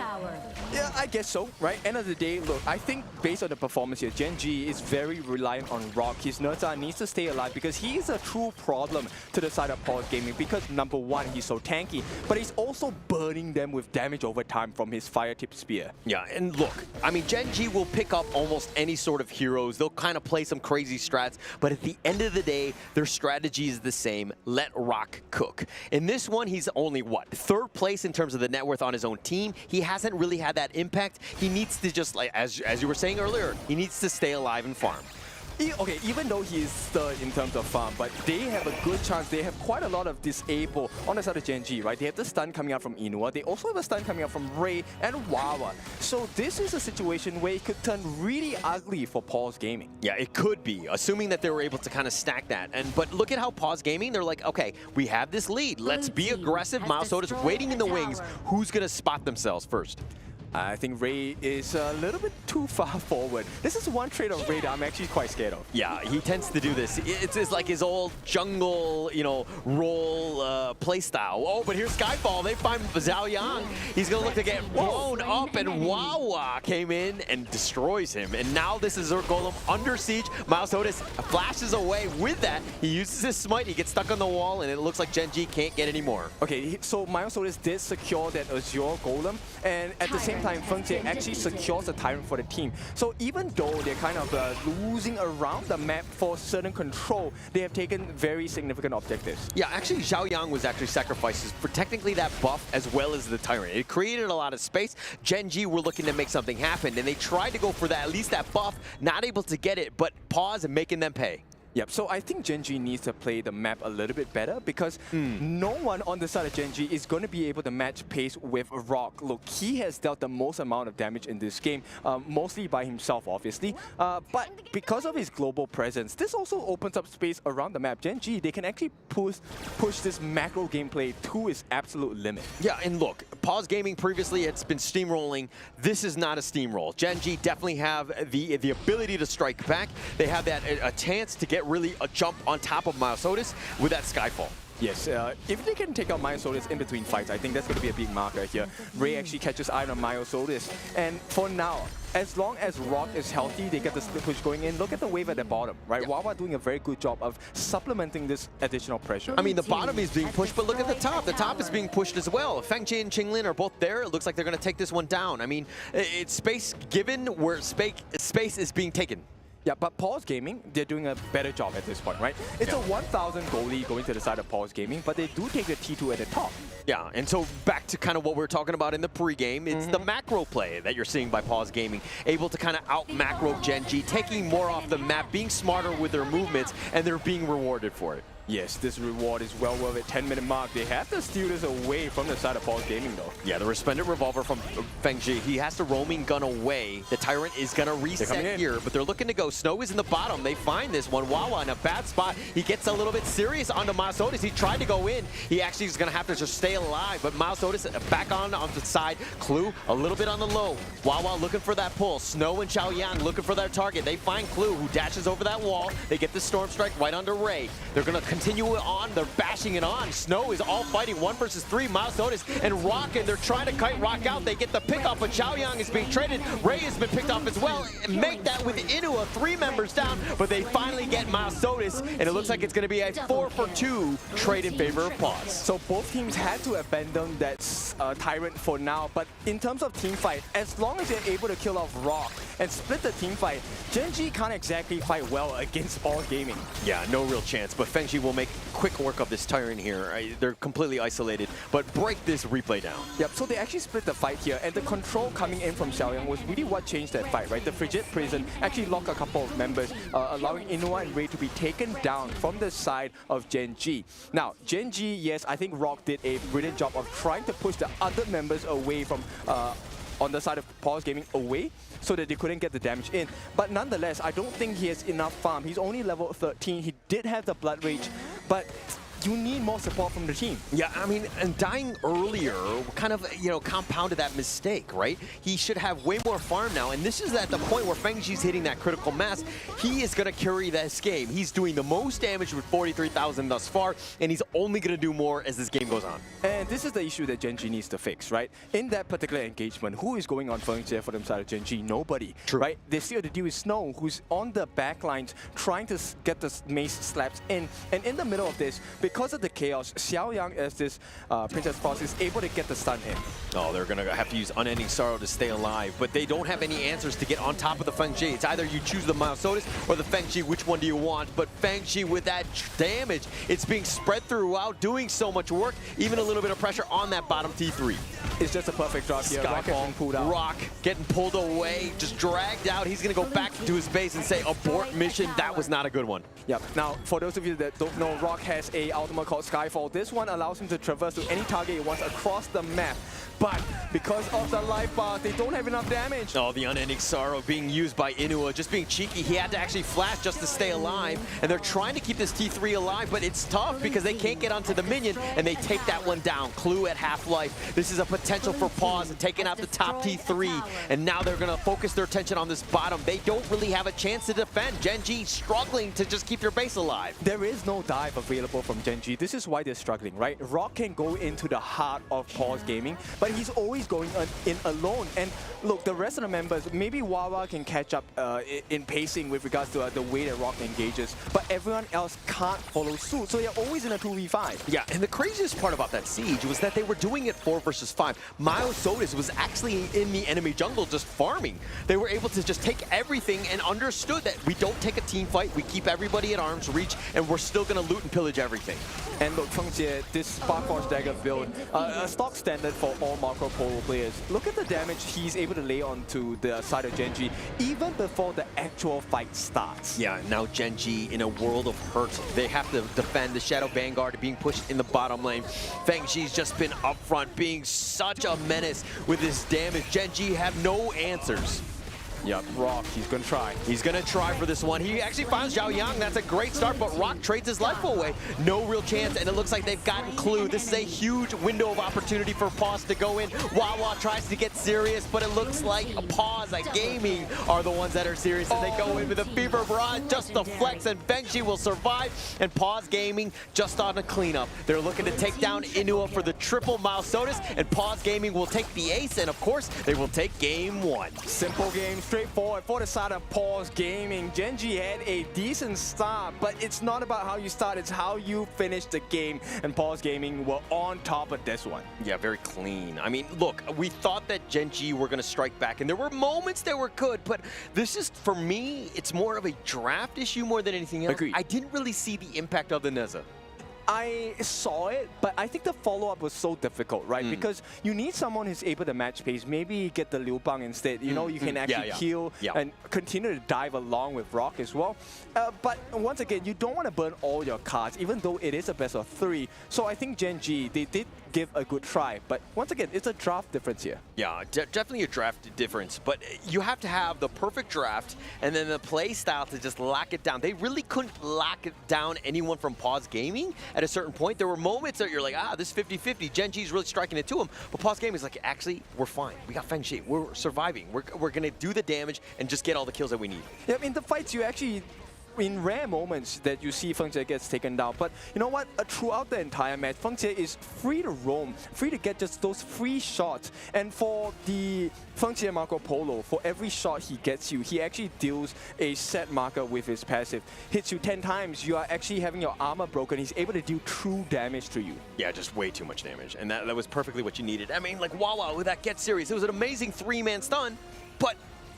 Yeah, I guess so, right? End of the day, look, I think based on the performance here, Gen.G is very reliant on Rock. His Nerza needs to stay alive because he is a true problem to the side of Paws Gaming because number 1, he's so tanky, but he's also burning them with damage over time from his fire tip spear. Yeah, and look, I mean, Gen.G will pick up almost any sort of heroes. They'll kind of play some crazy strats, but at the end of the day, their strategy is the same. Let Rock cook. In this one, he's only, what, 3rd place in terms of the net worth on his own team. He hasn't really had that impact. He needs to just, like, as you were saying earlier, he needs to stay alive and farm. Okay, even though he is 3rd in terms of farm, but they have a good chance. They have quite a lot of disable on the side of Gen.G, right? They have the stun coming out from Inua. They also have a stun coming out from Ray and Wawa. So this is a situation where it could turn really ugly for Paws Gaming. Yeah, it could be, assuming that they were able to kind of stack that. But look at how Paws Gaming, they're like, okay, we have this lead. Let's be aggressive. Miles Otis waiting in the wings. Who's going to spot themselves first? I think Ray is a little bit too far forward. This is one trait of Ray that I'm actually quite scared of. Yeah, he tends to do this. It's like his old jungle, role play style. Oh, but here's Skyfall. They find Zhao Yang. He's going to look to get blown up, and Wawa came in and destroys him. And now this is Azure Golem under siege. Miles Otis flashes away with that. He uses his smite. He gets stuck on the wall, and it looks like Gen.G can't get any more. Okay, so Miles Otis did secure that Azure Golem, and at the same time, Feng-Ji actually secures the Tyrant for the team. So even though they're kind of losing around the map for certain control, they have taken very significant objectives. Yeah, actually, Zhao Yang was actually sacrificed for technically that buff as well as the Tyrant. It created a lot of space. Gen.G were looking to make something happen, and they tried to go for that, at least that buff, not able to get it, but Paws and making them pay. Yep, so I think Gen.G needs to play the map a little bit better because no one on the side of Gen.G is going to be able to match pace with Rock. Look, he has dealt the most amount of damage in this game, mostly by himself, obviously. But because of his global presence, this also opens up space around the map. Gen.G, they can actually push this macro gameplay to its absolute limit. Yeah, and look, Paws Gaming previously it's been steamrolling. This is not a steamroll. Gen.G definitely have the ability to strike back. They have that a chance to get really a jump on top of Miles Otis with that Skyfall. Yes, if they can take out Miles Otis in between fights, I think that's going to be a big marker here. Ray actually catches eye on Miles Otis. And for now, as long as Rock is healthy, they get the split push going in. Look at the wave at the bottom, right? Wawa doing a very good job of supplementing this additional pressure. I mean, the bottom is being pushed, but look at the top. The top is being pushed as well. Feng-Ji and Qinglin are both there. It looks like they're going to take this one down. I mean, it's space given where space is being taken. Yeah, but Paws Gaming, they're doing a better job at this point, right? It's a 1,000 goalie going to the side of Paws Gaming, but they do take the T2 at the top. Yeah, and so back to kind of what we were talking about in the pregame, it's the macro play that you're seeing by Paws Gaming, able to kind of out-macro Gen.G, taking more off the map, being smarter with their movements, and they're being rewarded for it. Yes, this reward is well worth it. 10-minute mark. They have to steal this away from the side of Paws Gaming, though. Yeah, the Resplendent Revolver from Gen.G. He has the roaming gun away. The Tyrant is going to reset here, but they're looking to go. Snow is in the bottom. They find this one. Wawa in a bad spot. He gets a little bit serious onto Miles Otis. He tried to go in. He actually is going to have to just stay alive, but Miles Otis back on the side. Clue a little bit on the low. Wawa looking for that pull. Snow and Xiaoyan looking for their target. They find Clue, who dashes over that wall. They get the Storm Strike right onto Ray. They're going to continue it on. They're bashing it on. Snow is all fighting 1 versus 3. Miles Otis and Rock, and they're trying to kite Rock out. They get the pick off, but Xiaoyang is being traded. Ray has been picked off as well. Make that with Inua, 3 members down, but they finally get Miles Otis, and it looks like it's going to be a 4-for-2 trade in favor of Paws. So both teams had to abandon that Tyrant for now, but in terms of team fight, as long as they're able to kill off Rock and split the team fight, Gen.G can't exactly fight well against Paws Gaming. Yeah, no real chance, but Gen.G will make quick work of this Tyrant here. They're completely isolated, but break this replay down. Yep, so they actually split the fight here, and the control coming in from Xiaoyang was really what changed that fight, right? The Frigid Prison actually locked a couple of members, allowing Inua and Ray to be taken down from the side of Gen.G. Now, Gen.G, yes, I think Rock did a brilliant job of trying to push the other members away from on the side of Paws Gaming away so that they couldn't get the damage in. But nonetheless, I don't think he has enough farm. He's only level 13. He did have the Blood Rage, but you need more support from the team. Yeah, I mean, and dying earlier kind of, compounded that mistake, right? He should have way more farm now, and this is at the point where Gen.G's hitting that critical mass. He is going to carry this game. He's doing the most damage with 43,000 thus far, and he's only going to do more as this game goes on. And this is the issue that Gen.G needs to fix, right? In that particular engagement, who is going on first for them side of Gen.G? Nobody, right? They still have to deal with Snow, who's on the back lines trying to get the mace slaps in. And in the middle of this, because of the chaos, Xiaoyang as this Princess Paws is able to get the stun hit. Oh, they're going to have to use Unending Sorrow to stay alive, but they don't have any answers to get on top of the Gen.G. It's either you choose the Miles Otis or the Gen.G. Which one do you want? But Gen.G with that damage, it's being spread throughout, doing so much work, even a little bit of pressure on that bottom T3. It's just a perfect drop here. Rock has been pulled out. Rock getting pulled away, just dragged out. He's going to go back to his base and say, abort mission. That was not a good one. Yep. Now, for those of you that don't know, Rock has a ultimate called Skyfall. This one allows him to traverse to any target he wants across the map. But because of the life bar, they don't have enough damage. Oh, the Unending Sorrow being used by Inua, just being cheeky. He had to actually flash just to stay alive. And they're trying to keep this T3 alive, but it's tough because they can't get onto the minion, and they take that one down. Clue at half-life. This is a potential for Paws and taking out the top T3. And now they're going to focus their attention on this bottom. They don't really have a chance to defend. Gen.G struggling to just keep your base alive. There is no dive available from Gen.G. This is why they're struggling, right? Rock can go into the heart of Paws Gaming, but he's always going in alone. And look, the rest of the members, maybe Wawa can catch up in pacing with regards to the way that Rock engages, but everyone else can't follow suit, so they're always in a 2v5. Yeah, and the craziest part about that siege was that they were doing it 4 versus 5. Miles Otis was actually in the enemy jungle just farming. They were able to just take everything and understood that we don't take a team fight, we keep everybody at arm's reach, and we're still going to loot and pillage everything. And look, Fengjie, this Spark Force Dagger build, a stock standard for all Marco Polo players. Look at the damage he's able to lay onto the side of Gen.G even before the actual fight starts. Yeah, now Gen.G in a world of hurt. They have to defend the Shadow Vanguard being pushed in the bottom lane. Feng-Ji's just been up front, being such a menace with his damage. Gen.G have no answers. Yep, Rock, he's gonna try. He's gonna try for this one. He actually finds Xiaoyang. That's a great start, but Rock trades his life away. No real chance, and it looks like they've gotten Clue. This is a huge window of opportunity for Paws to go in. Wawa tries to get serious, but it looks like Paws Gaming are the ones that are serious as they go in with a Fever Barrage just to flex, and Feng-Ji will survive, and Paws Gaming just on a cleanup. They're looking to take down Inua for the triple Miles Otis, and Paws Gaming will take the ace, and of course, they will take game 1. Simple game. Straightforward for the side of Paws Gaming. Gen.G had a decent start, but it's not about how you start, it's how you finish the game, and Paws Gaming were on top of this one. Yeah, very clean. I mean, look, we thought that Gen.G were going to strike back, and there were moments that were good, but this is, for me, it's more of a draft issue more than anything else. Agreed. I didn't really see the impact of the Neza. I saw it, but I think the follow-up was so difficult, right? Because you need someone who's able to match pace. Maybe get the Liu Bang instead. You know, you can actually heal and continue to dive along with Rock as well. But once again, you don't want to burn all your cards, even though it is a best of 3. So I think Gen.G, they did give a good try. But once again, it's a draft difference here. Yeah, definitely a draft difference. But you have to have the perfect draft and then the play style to just lock it down. They really couldn't lock it down anyone from Paws Gaming at a certain point. There were moments that you're like, this is 50-50. Gen.G's really striking it to him. But Paws Gaming is like, actually, we're fine. We got Feng Shi. We're surviving. We're going to do the damage and just get all the kills that we need. Yeah, in the fights, you actually... in rare moments that you see Feng Jie gets taken down. But you know what? Throughout the entire match, Feng Jie is free to roam, free to get just those free shots. And for the Feng Jie Marco Polo, for every shot he gets you, he actually deals a set marker with his passive. Hits you 10 times, you are actually having your armor broken. He's able to deal true damage to you. Yeah, just way too much damage. And that was perfectly what you needed. I mean, like, wow, with that Get Serious. It was an amazing 3-man stun, but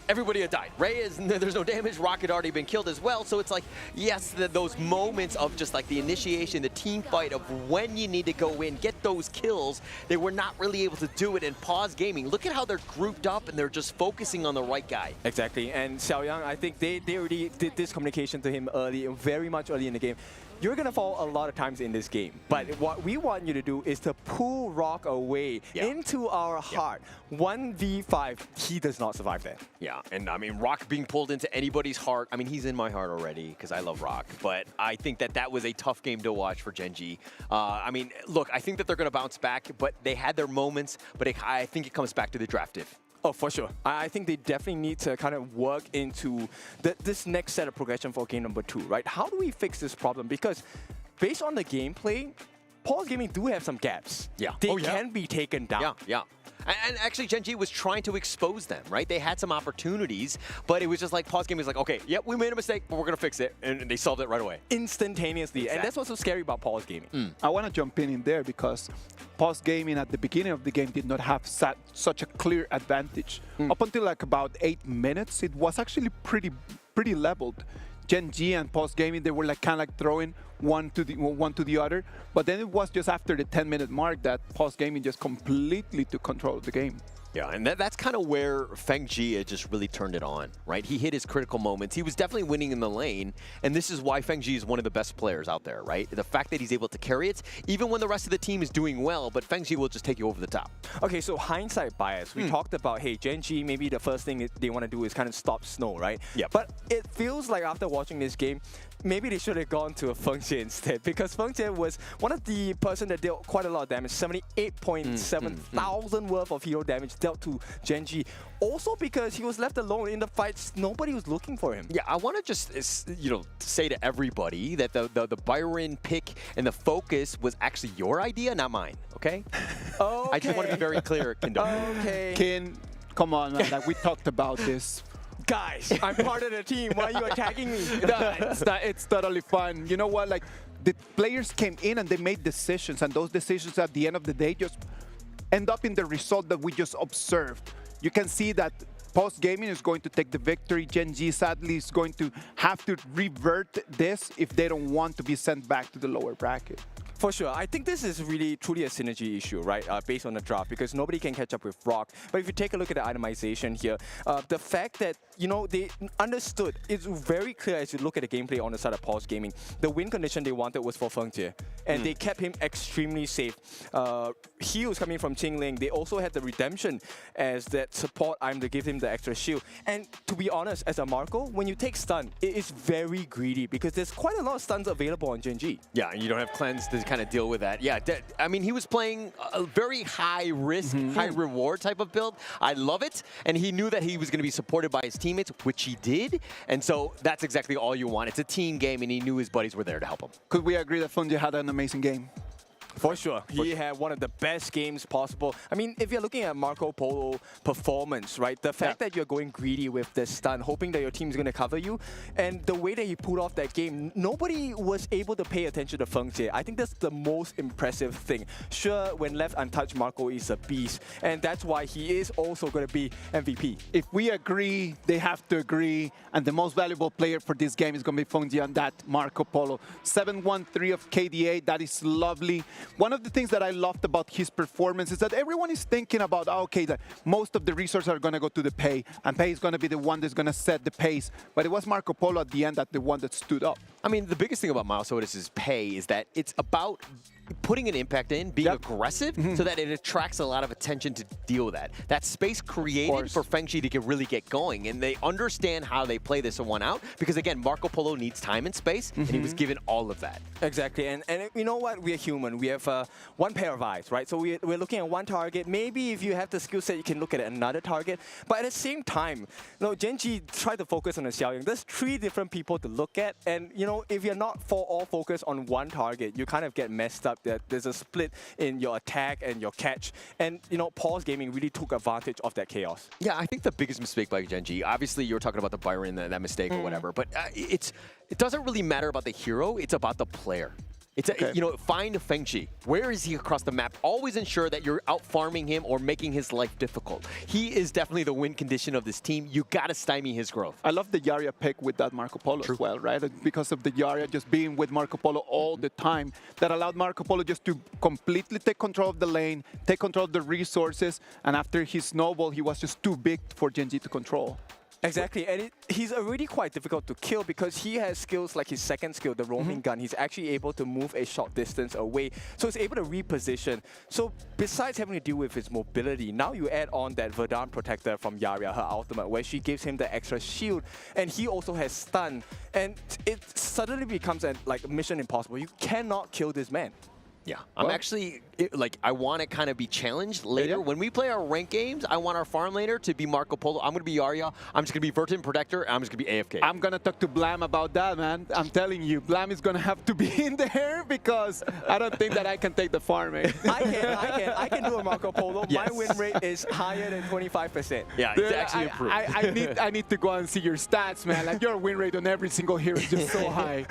everybody had died. There's no damage. Rock had already been killed as well. So it's like, yes, those moments of just like the initiation, the team fight of when you need to go in, get those kills, they were not really able to do it in Paws Gaming. Look at how they're grouped up and they're just focusing on the right guy. Exactly. And Xiaoyang, I think they already did this communication to him early, very much early in the game. You're going to fall a lot of times in this game. But what we want you to do is to pull Rock away into our heart. 1v5, he does not survive that. Yeah, and I mean, Rock being pulled into anybody's heart, I mean, he's in my heart already because I love Rock. But I think that was a tough game to watch for Gen.G. I mean, look, I think that they're going to bounce back, but they had their moments. But I think it comes back to the draft diff. Oh, for sure. I think they definitely need to kind of work into this next set of progression for game number 2, right? How do we fix this problem? Because based on the gameplay, Paws Gaming do have some gaps. Yeah. They can be taken down. Yeah. And actually, Gen.G was trying to expose them, right? They had some opportunities, but it was just like Paws Gaming was like, okay, yep, we made a mistake, but we're going to fix it. And they solved it right away. Instantaneously. Exactly. And that's what's so scary about Paws Gaming. I want to jump in there because Paws Gaming at the beginning of the game did not have such a clear advantage. Up until like about 8 minutes, it was actually pretty leveled. Gen.G and Paws Gaming, they were like kind of like throwing one to the other. But then it was just after the 10-minute mark that Paws Gaming just completely took control of the game. Yeah, and that's kind of where Feng Jie had just really turned it on, right? He hit his critical moments. He was definitely winning in the lane, and this is why Feng Jie is one of the best players out there, right? The fact that he's able to carry it, even when the rest of the team is doing well, but Feng Jie will just take you over the top. Okay, so hindsight bias. We talked about, hey, Gen.G, maybe the first thing they want to do is kind of stop Snow, right? Yeah. But it feels like after watching this game, maybe they should have gone to a Feng Jie instead, because Feng Jie was one of the person that dealt quite a lot of damage, 78.7 thousand worth of hero damage dealt to Gen.G. Also because he was left alone in the fights, nobody was looking for him. Yeah, I want to just say to everybody that the Byron pick and the focus was actually your idea, not mine. Okay. I just want to be very clear, Kindo. Okay. Kin, come on, man. Like we talked about this. Guys, I'm part of the team. Why are you attacking me? It's totally fine. You know what? Like, the players came in and they made decisions, and those decisions at the end of the day just end up in the result that we just observed. You can see that Paws Gaming is going to take the victory. Gen.G sadly is going to have to revert this if they don't want to be sent back to the lower bracket. For sure. I think this is really truly a synergy issue, right? Based on the draft, because nobody can catch up with Rock. But if you take a look at the itemization here, the fact that, they understood, it's very clear as you look at the gameplay on the side of Paws Gaming. The win condition they wanted was for Feng Jie, and they kept him extremely safe. Heals coming from Qingling. They also had the redemption as that support item to give him the extra shield. And to be honest, as a Marco, when you take stun, it is very greedy because there's quite a lot of stuns available on Gen.G. Yeah, and you don't have cleanse to kind of deal with that. Yeah, I mean, he was playing a very high risk, high reward type of build. I love it. And he knew that he was going to be supported by his teammates, which he did. And so that's exactly all you want. It's a team game, and he knew his buddies were there to help him. Could we agree that Feng Jie had an amazing game? For sure. He had one of the best games possible. I mean, if you're looking at Marco Polo performance, right? The fact that you're going greedy with the stun, hoping that your team's going to cover you, and the way that he pulled off that game, nobody was able to pay attention to Feng Jie. I think that's the most impressive thing. Sure, when left untouched, Marco is a beast, and that's why he is also going to be MVP. If we agree, they have to agree, and the most valuable player for this game is going to be Feng Jie and that Marco Polo. 7-1-3 of KDA, that is lovely. One of the things that I loved about his performance is that everyone is thinking about, okay, that most of the resources are going to go to the Pei, and Pei is going to be the one that's going to set the pace. But it was Marco Polo at the end that the one that stood up. I mean, the biggest thing about Miles Otis' Pei is that it's about putting an impact in, being aggressive, so that it attracts a lot of attention to deal with that. That space created for Feng Jie to really get going, and they understand how they play this one out, because again, Marco Polo needs time and space, and he was given all of that. Exactly, and you know what? We're human. We have one pair of eyes, right? So we're looking at one target. Maybe if you have the skill set, you can look at another target. But at the same time, you know, Gen.G tried to focus on the Xiaoyang. There's 3 different people to look at, and you know, if you're not all focused on one target, you kind of get messed up. That there's a split in your attack and your catch, and you know, Paws Gaming really took advantage of that chaos. Yeah, I think the biggest mistake by Gen.G, obviously you were talking about the Byron, that mistake or whatever, but it doesn't really matter about the hero, it's about the player. It's you know, find Feng Jie. Where is he across the map? Always ensure that you're out farming him or making his life difficult. He is definitely the win condition of this team. You gotta stymie his growth. I love the Yarya pick with that Marco Polo as well, right? Because of the Yarya just being with Marco Polo all the time, that allowed Marco Polo just to completely take control of the lane, take control of the resources, and after his snowball, he was just too big for Gen.G to control. Exactly, and he's already quite difficult to kill because he has skills like his second skill, the roaming gun. He's actually able to move a short distance away, so he's able to reposition. So besides having to deal with his mobility, now you add on that Verdun Protector from Yarya, her ultimate, where she gives him the extra shield, and he also has stun, and it suddenly becomes like mission impossible. You cannot kill this man. Yeah, I'm actually, like, I want to kind of be challenged later. When we play our ranked games, I want our farm laner to be Marco Polo. I'm going to be Yarya. I'm just going to be Verdun Protector, and I'm just going to be AFK. I'm going to talk to Blam about that, man. I'm telling you, Blam is going to have to be in there because I don't think that I can take the farming. I can do a Marco Polo. Yes. My win rate is higher than 25%. Yeah, it's actually improved. I need to go and see your stats, man. Like, your win rate on every single hero is just so high.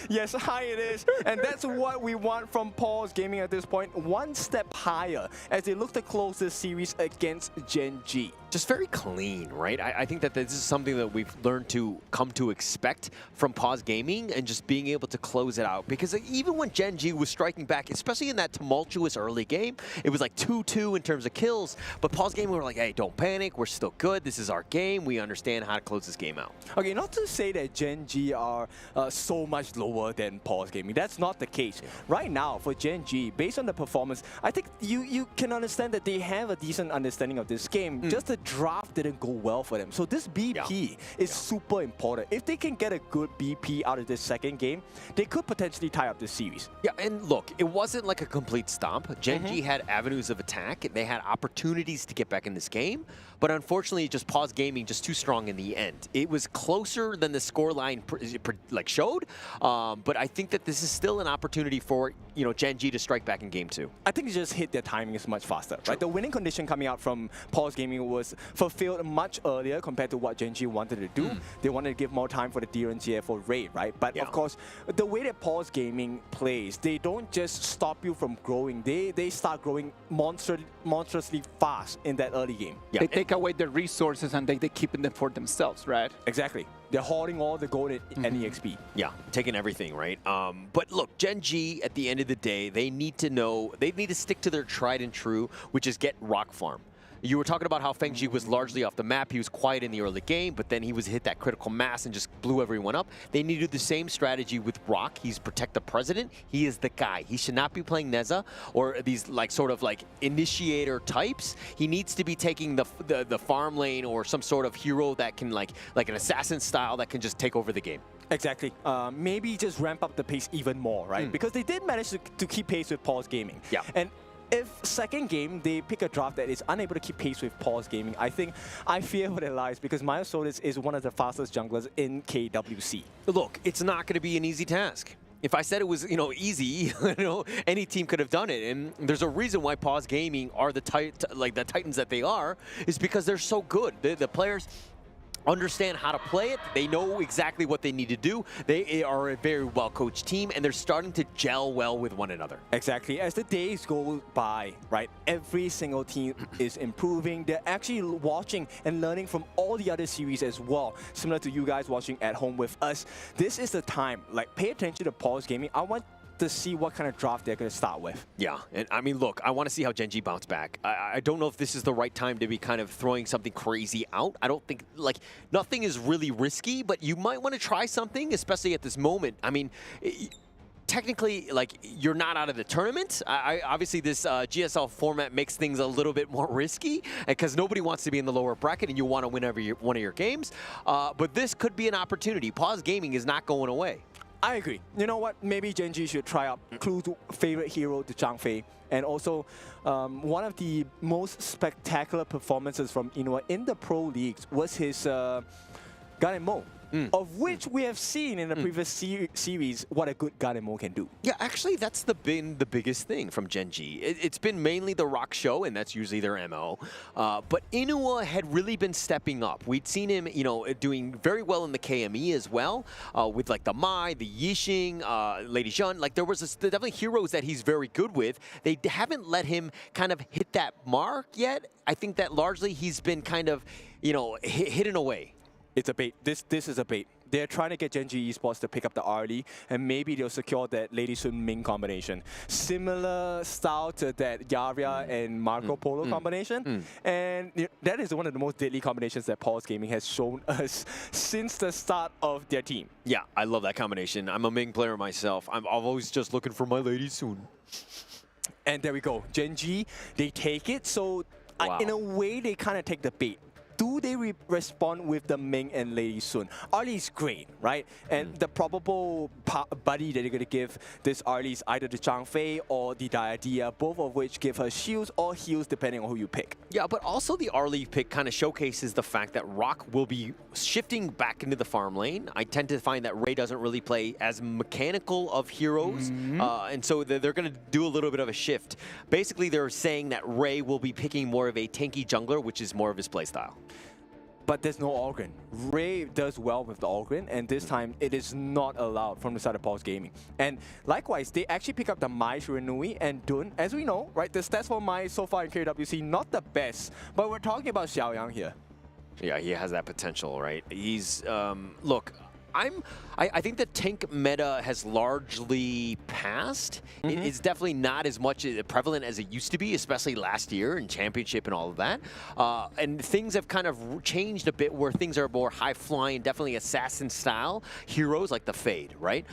Yes, high it is. And that's what we want from Paws Gaming at this point. One step higher as they look to close this series against Gen.G. Just very clean, right? I think that this is something that we've learned to come to expect from Paws Gaming, and just being able to close it out. Because even when Gen.G was striking back, especially in that tumultuous early game, it was like 2-2 in terms of kills. But Paws Gaming were like, hey, don't panic. We're still good. This is our game. We understand how to close this game out. Okay, not to say that Gen.G are so much lower than Paws Gaming. That's not the case. Right now, for Gen.G, based on the performance, I think you can understand that they have a decent understanding of this game. Just the draft didn't go well for them. So this BP is super important. If they can get a good BP out of this second game, they could potentially tie up this series. Yeah, and look, it wasn't like a complete stomp. Gen.G had avenues of attack. They had opportunities to get back in this game. But unfortunately, just Paws Gaming just too strong in the end. It was closer than the scoreline like showed. But I think that this is still an opportunity for, you know, Gen.G to strike back in game 2. I think they just hit their timing is much faster. Right? The winning condition coming out from Paws Gaming was fulfilled much earlier compared to what Gen.G wanted to do. They wanted to give more time for the DRNG for raid, right? But of course, the way that Paws Gaming plays, they don't just stop you from growing. They start growing monstrously fast in that early game. They take away the resources and they keep them for themselves, right? Exactly. They're hoarding all the gold and EXP. Yeah, taking everything, right? But look, Gen.G, at the end of the day, they need to stick to their tried and true, which is get rock farm. You were talking about how Feng Jie was largely off the map. He was quiet in the early game, but then he was hit that critical mass and just blew everyone up. They need to do the same strategy with Rock. He's protect the president. He is the guy. He should not be playing Neza or these like sort of like initiator types. He needs to be taking the farm lane or some sort of hero that can like an assassin style that can just take over the game. Exactly. Maybe just ramp up the pace even more, right? Because they did manage to keep pace with Paws Gaming. Yeah. And if second game they pick a draft that is unable to keep pace with Paws Gaming, I fear for their lives, because Miles Otis is one of the fastest junglers in KWC. Look, it's not going to be an easy task. If I said it was, easy, any team could have done it. And there's a reason why Paws Gaming are the Titans that they are, is because they're so good. The players understand how to play it. They know exactly what they need to do. They are a very well-coached team, and they're starting to gel well with one another. Exactly. As the days go by, right, every single team is improving. They're actually watching and learning from all the other series as well, similar to you guys watching at home with us. This is the time, pay attention to Paws Gaming. I want to see what kind of draft they're going to start with. Yeah, and I mean, look, I want to see how Gen.G bounce back. I don't know if this is the right time to be kind of throwing something crazy out. I don't think, nothing is really risky, but you might want to try something, especially at this moment. I mean, technically, you're not out of the tournament. Obviously, this GSL format makes things a little bit more risky because nobody wants to be in the lower bracket and you want to win one of your games. But this could be an opportunity. Paws Gaming is not going away. I agree. You know what? Maybe Gen.G should try out Clue's favorite hero, the Zhang, and also one of the most spectacular performances from Inua in the Pro Leagues was his Garemo. Of which we have seen in the previous series what a good Garemo can do. Yeah, actually, that's been the biggest thing from Gen.G. It's been mainly the rock show, and that's usually their MO. But Inua had really been stepping up. We'd seen him, doing very well in the KME as well, with the Mai, the Yixing, Lady Jeanne. There was definitely heroes that he's very good with. They haven't let him kind of hit that mark yet. I think that largely he's been kind of, hidden away. It's a bait. This is a bait. They're trying to get Gen.G Esports to pick up the early, and maybe they'll secure that Lady Sun Ming combination. Similar style to that Yaria and Marco Polo combination. And that is one of the most deadly combinations that Paws Gaming has shown us since the start of their team. Yeah, I love that combination. I'm a Ming player myself. I'm always just looking for my Lady Sun. And there we go. Gen.G, they take it. So in a way, they kind of take the bait. Do they respond with the Ming and Lady Sun? Arlie is great, right? And the probable buddy that they're going to give this Arlie is either the Zhang Fei or the Diadea, both of which give her shields or heals depending on who you pick. Yeah, but also the Arlie pick kind of showcases the fact that Rock will be shifting back into the farm lane. I tend to find that Ray doesn't really play as mechanical of heroes, and so they're going to do a little bit of a shift. Basically, they're saying that Ray will be picking more of a tanky jungler, which is more of his playstyle. But there's no Ogren. Ray does well with the Ogren, and this time it is not allowed from the side of Paws Gaming. And likewise, they actually pick up the Mai, Shiranui, and Dun. As we know, right, the stats for Mai so far in KWC, not the best, but we're talking about Xiaoyang here. Yeah, he has that potential, right? He's, look, I think the tank meta has largely passed. It's definitely not as much prevalent as it used to be, especially last year in Championship and all of that. And things have kind of changed a bit where things are more high-flying, definitely assassin-style heroes like the Fade, right?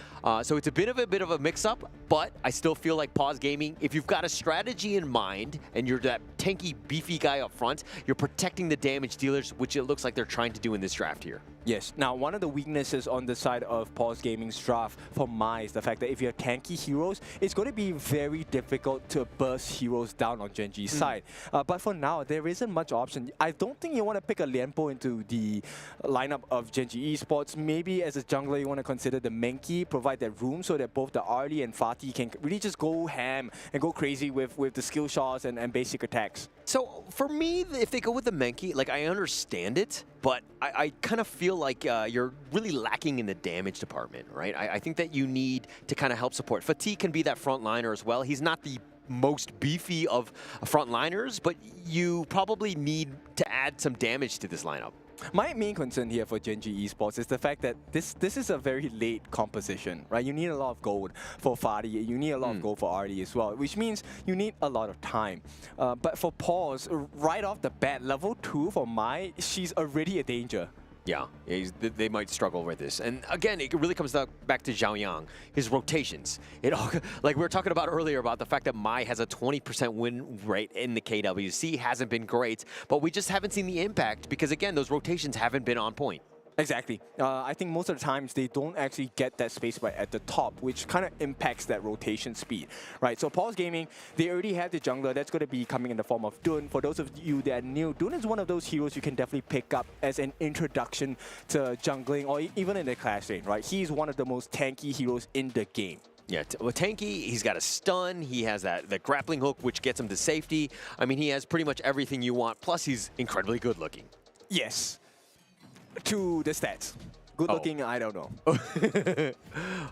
So it's a bit of a mix-up, but I still feel like Paws Gaming, if you've got a strategy in mind and you're that tanky, beefy guy up front, you're protecting the damage dealers, which it looks like they're trying to do in this draft here. Yes. Now, one of the weaknesses on the side of Paws Gaming's draft for Mai is the fact that if you have tanky heroes, it's going to be very difficult to burst heroes down on Gen.G's side. But for now, there isn't much option. I don't think you want to pick a Lianpo into the lineup of Gen.G Esports. Maybe as a jungler, you want to consider the Menki, provide that room so that both the Arlie and Fatih can really just go ham and go crazy with the skill shots and basic attacks. So for me, if they go with the Menki, I understand it, but I kind of feel like you're really lacking in the damage department, right? I think that you need to kind of help support. Fatih can be that frontliner as well. He's not the most beefy of frontliners, but you probably need to add some damage to this lineup. My main concern here for Gen.G Esports is the fact that this is a very late composition, right? You need a lot of gold for Fadi, you need a lot of gold for Artie as well, which means you need a lot of time. But for Paws, right off the bat, level 2 for Mai, she's already a danger. Yeah, they might struggle with this. And again, it really comes back to Xiaoyang, his rotations. It all, like we were talking about earlier about the fact that Mai has a 20% win rate in the KWC, hasn't been great, but we just haven't seen the impact because again, those rotations haven't been on point. Exactly. I think most of the times they don't actually get that space right at the top, which kind of impacts that rotation speed, right? So Paws Gaming, they already have the jungler that's going to be coming in the form of Dun. For those of you that are new, Dun is one of those heroes you can definitely pick up as an introduction to jungling or even in the clash lane, right? He's one of the most tanky heroes in the game. Yeah, well, tanky, he's got a stun, he has the grappling hook, which gets him to safety. I mean, he has pretty much everything you want, plus he's incredibly good looking. Yes. To the stats. Good looking, I don't know.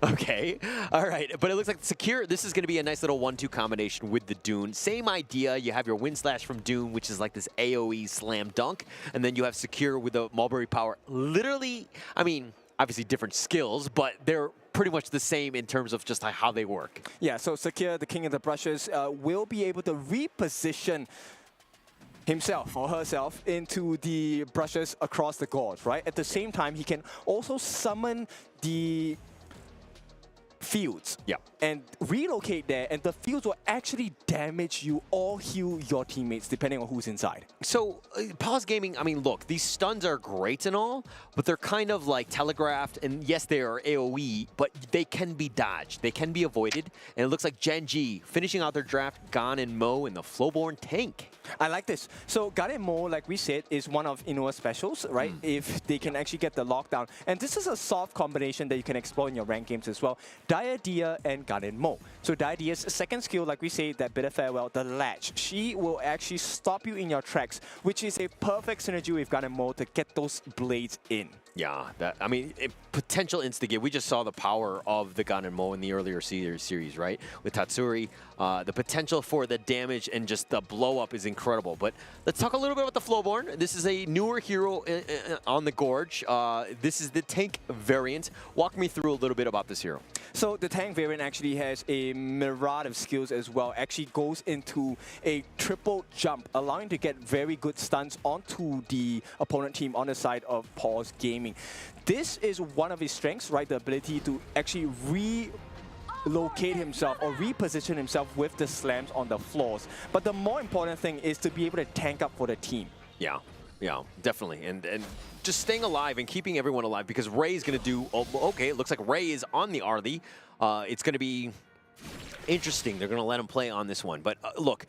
Okay, all right. But it looks like Secure, this is going to be a nice little 1-2 combination with the Dune. Same idea, you have your Wind Slash from Dune, which is like this AoE slam dunk. And then you have Secure with the Mulberry Power. Literally, I mean, obviously different skills, but they're pretty much the same in terms of just how they work. Yeah, so Secure, the king of the brushes, will be able to reposition himself or herself into the brushes across the gorge, right? At the same time, he can also summon the fields and relocate there, and the fields will actually damage you or heal your teammates depending on who's inside. So Paws Gaming, I mean, look, these stuns are great and all, but they're kind of like telegraphed, and yes, they are AoE, but they can be dodged, they can be avoided, and it looks like Gen.G finishing out their draft, Gan and Mo in the Flowborn tank. I like this. So Gan and Mo, like we said, is one of Inua's specials, right? If they can actually get the lockdown. And this is a soft combination that you can explore in your ranked games as well. Dia and Gan and Mo. So Dia's second skill, like we say, that Bitter Farewell, the latch. She will actually stop you in your tracks, which is a perfect synergy with Gan and Mo to get those blades in. Yeah, I mean, potential instigate. We just saw the power of the Gan and Mo in the earlier series, right? With Tatsuri, the potential for the damage and just the blow up is incredible. But let's talk a little bit about the Flowborn. This is a newer hero on the Gorge. This is the tank variant. Walk me through a little bit about this hero. So the tank variant actually has a myriad of skills as well. Actually goes into a triple jump, allowing to get very good stunts onto the opponent team on the side of Paws Gaming. This is one of his strengths, right? The ability to actually relocate himself or reposition himself with the slams on the floors. But the more important thing is to be able to tank up for the team. Yeah, definitely. And just staying alive and keeping everyone alive, because Ray is going to do, okay, it looks like Ray is on the Arlie. It's going to be interesting. They're going to let him play on this one. But look,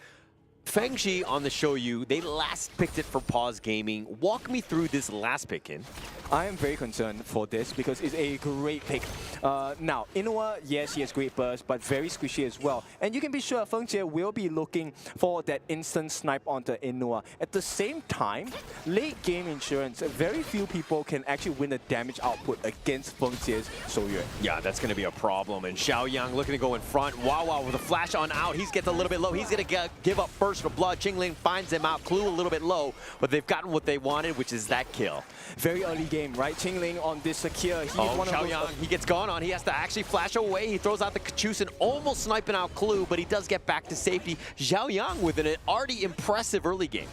Feng-Ji on the Shoyu, they last picked it for Paws Gaming. Walk me through this last pick in. I am very concerned for this because it's a great pick. Now, Inua, yes, he has great burst, but very squishy as well. And you can be sure Feng-Jie will be looking for that instant snipe onto Inua. At the same time, late game insurance, very few people can actually win the damage output against Feng-Jie's Shoyu. Yeah, that's going to be a problem. And Xiaoyang looking to go in front. Wow with a flash on out. He gets a little bit low. He's going to give up first for blood. Qingling finds him out. Clue a little bit low, but they've gotten what they wanted, which is that kill. Very early game, right? Qingling on this Secure. He's one of those, he gets gone on. He has to actually flash away. He throws out the Kachusen, almost sniping out Clue, but he does get back to safety. Xiaoyang with an already impressive early game.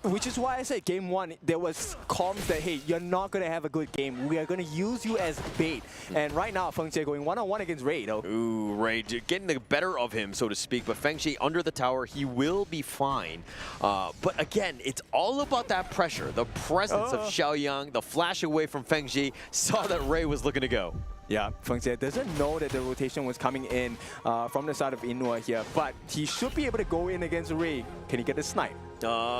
Which is why I said game one, there was comms that, hey, you're not going to have a good game. We are going to use you as bait. And right now, Feng-Jie going one-on-one against Ray, though. Ooh, Ray getting the better of him, so to speak. But Feng-Jie under the tower, he will be fine. But again, it's all about that pressure. The presence of Xiaoyang, the flash away from Feng-Jie, saw that Ray was looking to go. Yeah, Feng-Jie doesn't know that the rotation was coming in from the side of Inua here, but he should be able to go in against Ray. Can he get the snipe?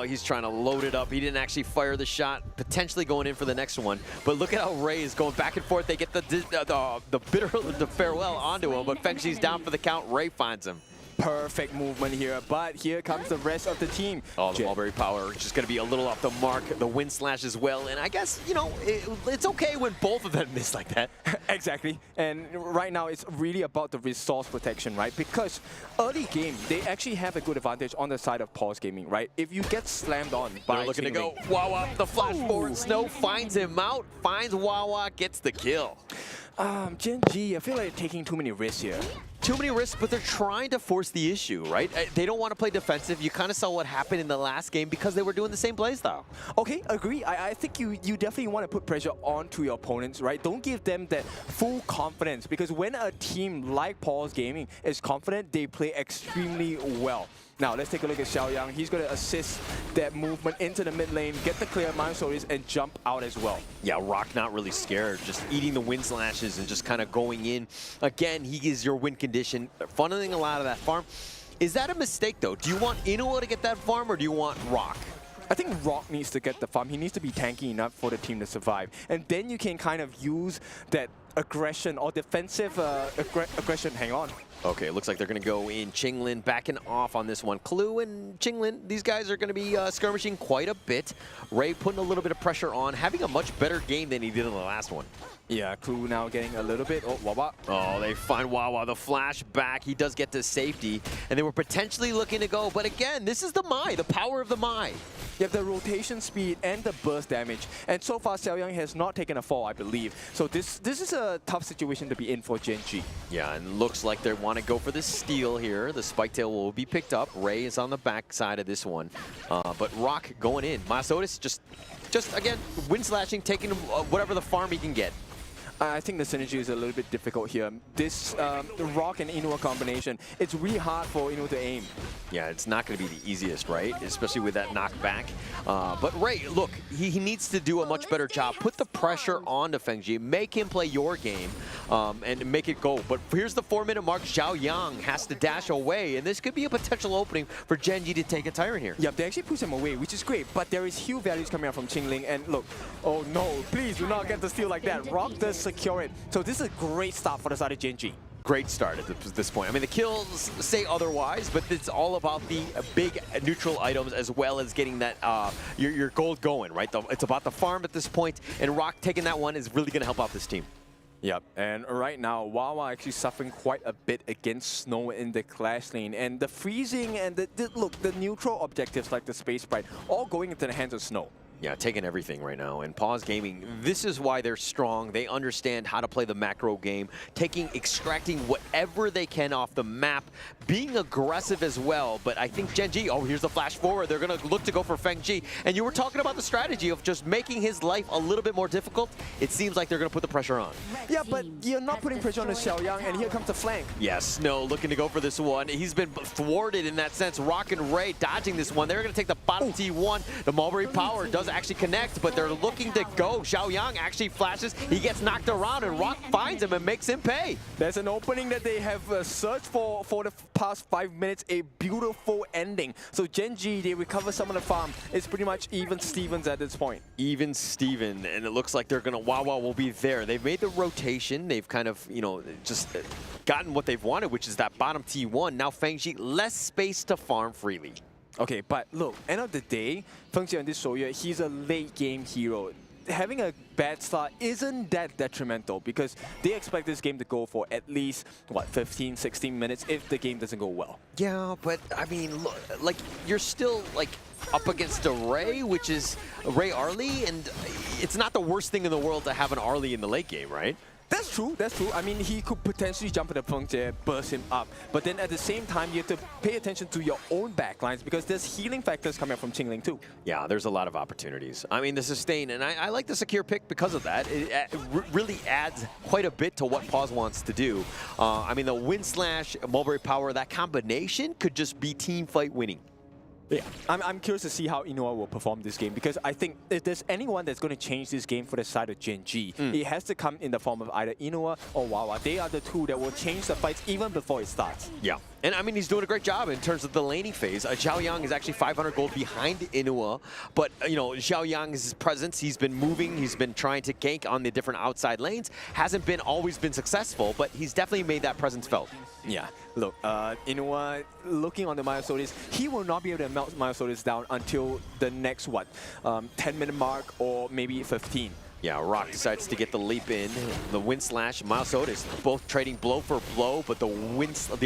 He's trying to load it up. He didn't actually fire the shot, potentially going in for the next one. But look at how Ray is going back and forth. They get the farewell onto him, but Feng-Jie's down for the count. Ray finds him. Perfect movement here, but here comes the rest of the team. Oh, the Mulberry Power just going to be a little off the mark. The Wind Slash as well, and I guess, you know, it's okay when both of them miss like that. Exactly, and right now it's really about the resource protection, right? Because early game, they actually have a good advantage on the side of Paws Gaming, right? If you get slammed on by They're looking to go Wawa, the flash forward, Snow finds him out, finds Wawa, gets the kill. Gen.G, I feel like they're taking too many risks here. Too many risks, but they're trying to force the issue, right? They don't want to play defensive. You kind of saw what happened in the last game because they were doing the same play style. Okay, agree. I think you definitely want to put pressure onto your opponents, right? Don't give them that full confidence, because when a team like Paws Gaming is confident, they play extremely well. Now let's take a look at Xiaoyang. He's going to assist that movement into the mid lane, get the clear milestones, and jump out as well. Yeah, Rock not really scared, just eating the wind slashes and just kind of going in. Again, he is your win condition, funneling a lot of that farm. Is that a mistake though? Do you want Inuo to get that farm or do you want Rock? I think Rock needs to get the farm. He needs to be tanky enough for the team to survive. And then you can kind of use that aggression or defensive aggression. Hang on. Okay, looks like they're going to go in. Qinglin backing off on this one. Clue and Qinglin, these guys are going to be skirmishing quite a bit. Ray putting a little bit of pressure on, having a much better game than he did in the last one. Yeah, Clue now getting a little bit. Oh, Wawa. Oh, they find Wawa. The flash back. He does get to safety. And they were potentially looking to go. But again, this is the Mai, the power of the Mai. You have the rotation speed and the burst damage. And so far, Xiaoyang has not taken a fall, I believe. So this is a tough situation to be in for Gen.G. Yeah, and looks like they want to go for the steal here. The spike tail will be picked up. Ray is on the back side of this one. But Rock going in. Masotis just again, wind slashing, taking whatever the farm he can get. I think the synergy is a little bit difficult here. This Rock and Inuo combination, it's really hard for Inuo to aim. Yeah, it's not going to be the easiest, right? Especially with that knockback. But Ray, look, he needs to do a much better job. Put the pressure on to Feng-Ji, make him play your game, and make it go. But here's the 4-minute mark. Xiaoyang has to dash away, and this could be a potential opening for Gen.G to take a Tyrant here. Yep, they actually push him away, which is great. But there is huge values coming out from Qingling, and look, oh no, please do not get the steal like that. Rock does secure it. So this is a great start for the side of Gen.G. Great start at this point. I mean, the kills say otherwise, but it's all about the big neutral items as well as getting that your gold going, right? It's about the farm at this point, and Rock taking that one is really going to help out this team. Yep, and right now, Wawa actually suffering quite a bit against Snow in the Clash lane. And the freezing and the neutral objectives like the Space Sprite, all going into the hands of Snow. Yeah, taking everything right now. And Paws Gaming, this is why they're strong. They understand how to play the macro game, extracting whatever they can off the map, being aggressive as well. But I think Gen.G, oh, here's the flash forward. They're going to look to go for Feng-Ji. And you were talking about the strategy of just making his life a little bit more difficult. It seems like they're going to put the pressure on. Yeah, but you're not putting pressure on the Xiaoyang, and here comes the flank. Yes, Snow looking to go for this one. He's been thwarted in that sense. Rock and Ray dodging this one. They're going to take the bottom T1. The Mulberry Power does actually connect, but they're looking to go. Xiaoyang actually flashes. He gets knocked around, and Rock finds him and makes him pay. There's an opening that they have searched for the past 5 minutes, a beautiful ending. So Gen.G, they recover some of the farm. It's pretty much even Stevens at this point. Even Steven, and it looks like they're going to, Wawa will be there. They've made the rotation. They've kind of, you know, just gotten what they've wanted, which is that bottom T1. Now Feng-Ji, less space to farm freely. Okay, but look, end of the day, Feng-Ji on this Soya, he's a late game hero. Having a bad start isn't that detrimental because they expect this game to go for at least, what, 15, 16 minutes if the game doesn't go well. Yeah, but I mean, look, like, you're still, like, up against a Ray, which is Ray Arlie, and it's not the worst thing in the world to have an Arlie in the late game, right? That's true, that's true. I mean, he could potentially jump at the Feng-Ji, burst him up. But then at the same time, you have to pay attention to your own backlines because there's healing factors coming up from Qingling too. Yeah, there's a lot of opportunities. I mean, the sustain, and I like the secure pick because of that. It really adds quite a bit to what Paws wants to do. I mean, the Wind Slash, Mulberry Power, that combination could just be team fight winning. Yeah, I'm curious to see how Inuo will perform this game because I think if there's anyone that's going to change this game for the side of Gen.G, it has to come in the form of either Inuo or Wawa. They are the two that will change the fights even before it starts. Yeah, and I mean, he's doing a great job in terms of the laning phase. Xiaoyang is actually 500 gold behind Inuo, but, you know, Xiaoyang's presence, he's been moving, he's been trying to gank on the different outside lanes, hasn't always been successful, but he's definitely made that presence felt. Yeah, look, Inuo looking on the Myosotis, he will not be able to melt Myosotis down until the next, what, 10-minute mark or maybe 15. Yeah, Rock decides to get the leap in. The Wind Slash, Myosotis, both trading blow for blow, but the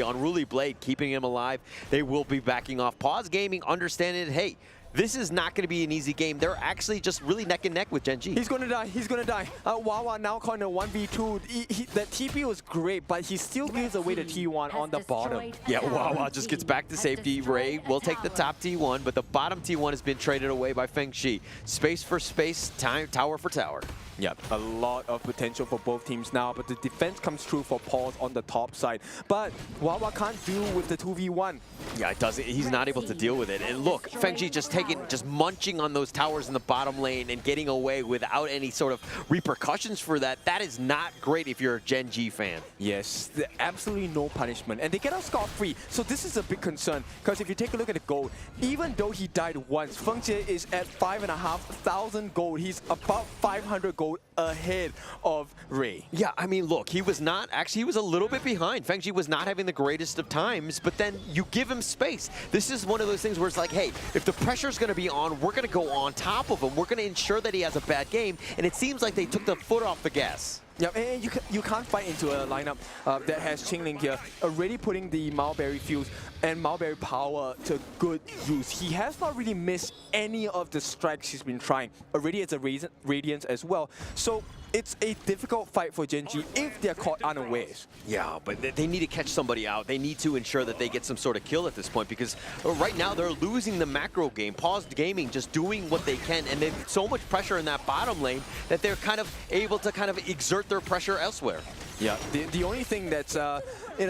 Unruly Blade keeping him alive. They will be backing off. Paws Gaming understanding, hey, this is not going to be an easy game. They're actually just really neck and neck with Gen.G. He's gonna die. He's gonna die. Wawa now calling a 1v2. The TP was great, but he still gives away the T1 on the bottom. Yeah, Wawa just gets back to safety. Ray will take the top T1, but the bottom T1 has been traded away by Feng-Shi. Space for space, tower for tower. Yep, a lot of potential for both teams now, but the defense comes through for Paws on the top side. But Wawa can't deal with the 2v1. Yeah, it doesn't. He's not able to deal with it. And look, Feng-Shi just munching on those towers in the bottom lane and getting away without any sort of repercussions for that. That is not great if you're a Gen.G fan. Yes, absolutely no punishment. And they get out scot-free. So this is a big concern, because if you take a look at the gold, even though he died once, Feng-Shi is at 5,500 gold. He's about 500 gold ahead of Ray. Yeah, I mean, look, he was a little bit behind. Feng-Shi was not having the greatest of times, but then you give him space. This is one of those things where it's like, hey, if the pressure's going to be on, we're going to go on top of him. We're going to ensure that he has a bad game, and it seems like they took the foot off the gas. Yeah, and you can't fight into a lineup that has Qingling here, already putting the Mulberry Fuse and Mulberry Power to good use. He has not really missed any of the strikes he's been trying. Already it's a Radiance as well. So it's a difficult fight for Gen.G if they're caught unawares. Yeah, but they need to catch somebody out. They need to ensure that they get some sort of kill at this point, because right now they're losing the macro game. Paws Gaming just doing what they can, and they've so much pressure in that bottom lane that they're kind of able to exert their pressure elsewhere. Yeah, the only thing that's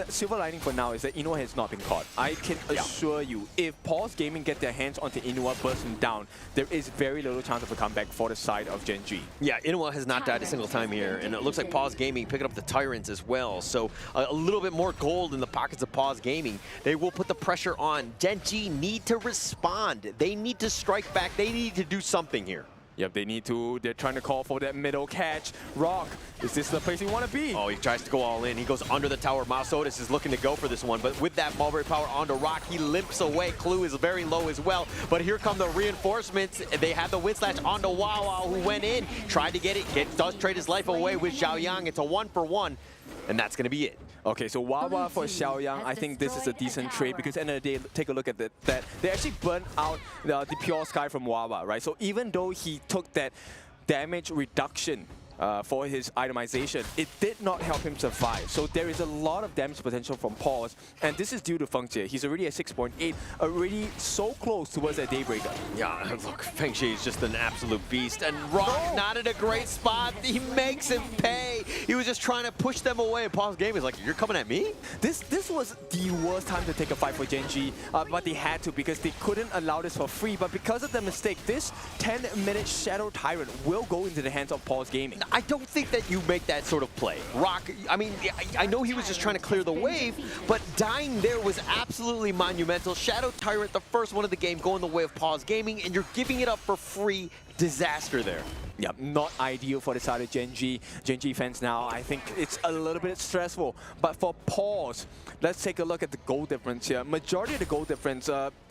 silver lining for now is that Inuwa has not been caught. I can assure you, if Paws Gaming get their hands onto Inuwa bursting down, there is very little chance of a comeback for the side of Gen.G. Yeah, Inuwa has not died a single time here, and it looks like Paws Gaming picking up the Tyrants as well. So a little bit more gold in the pockets of Paws Gaming. They will put the pressure on. Gen.G need to respond. They need to strike back. They need to do something here. Yep, they need to. They're trying to call for that middle catch. Rock, is this the place you want to be? Oh, he tries to go all in. He goes under the tower. Masotis is looking to go for this one, but with that Mulberry Power onto Rock, he limps away. Clue is very low as well, but here come the reinforcements. They have the Wind Slash onto Wawa, who went in, tried to get it, does trade his life away with Xiaoyang. It's a 1-for-1, and that's going to be it. Okay, so Wawa for Xiaoyang, I think this is a decent trade, because at the end of the day, take a look at that. They actually burnt out the Pure Sky from Wawa, right? So even though he took that damage reduction for his itemization, it did not help him survive. So there is a lot of damage potential from Paws, and this is due to Feng-Shi. He's already at 6.8, already so close towards that Daybreaker. Yeah, look, Feng-Shi is just an absolute beast, and Rock not in a great spot. He makes him pay. He was just trying to push them away, and Paws Game is like, you're coming at me? This was the worst time to take a fight for Gen.G, but they had to, because they couldn't allow this for free. But because of the mistake, this 10-minute Shadow Tyrant will go into the hands of Paws Gaming. I don't think that you make that sort of play. Rock, I mean, I know he was just trying to clear the wave, but dying there was absolutely monumental. Shadow Tyrant, the first one of the game, going the way of Paws Gaming, and you're giving it up for free. Disaster there. Yep, not ideal for the side of Gen.G. Gen.G fans now, I think it's a little bit stressful. But for Paws, let's take a look at the goal difference here. Majority of the goal difference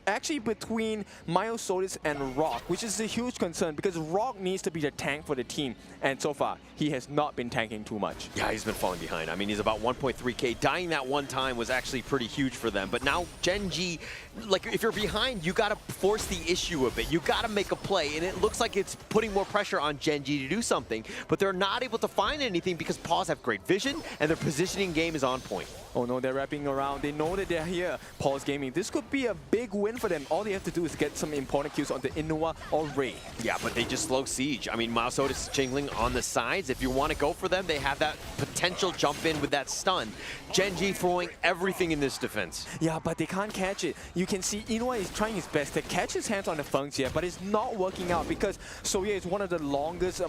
actually between Myosotis and Rock, which is a huge concern, because Rock needs to be the tank for the team. And so far, he has not been tanking too much. Yeah, he's been falling behind. I mean, he's about 1.3k. Dying that one time was actually pretty huge for them. But now Gen.G, like, if you're behind, you got to force the issue a bit. You got to make a play. And it looks like it's putting more pressure on Gen.G to do something. But they're not able to find anything because Paws have great vision and their positioning game is on point. Oh no, they're wrapping around. They know that they're here. Paws Gaming. This could be a big win for them. All they have to do is get some important kills on the Inuwa or Ray. Yeah, but they just slow siege. I mean, Myosotis Qingling on the sides. If you want to go for them, they have that potential jump in with that stun. Gen.G throwing everything in this defense. Yeah, but they can't catch it. You can see Inuwa is trying his best to catch his hands on the Feng-Shi, but it's not working out because Soya is one of the longest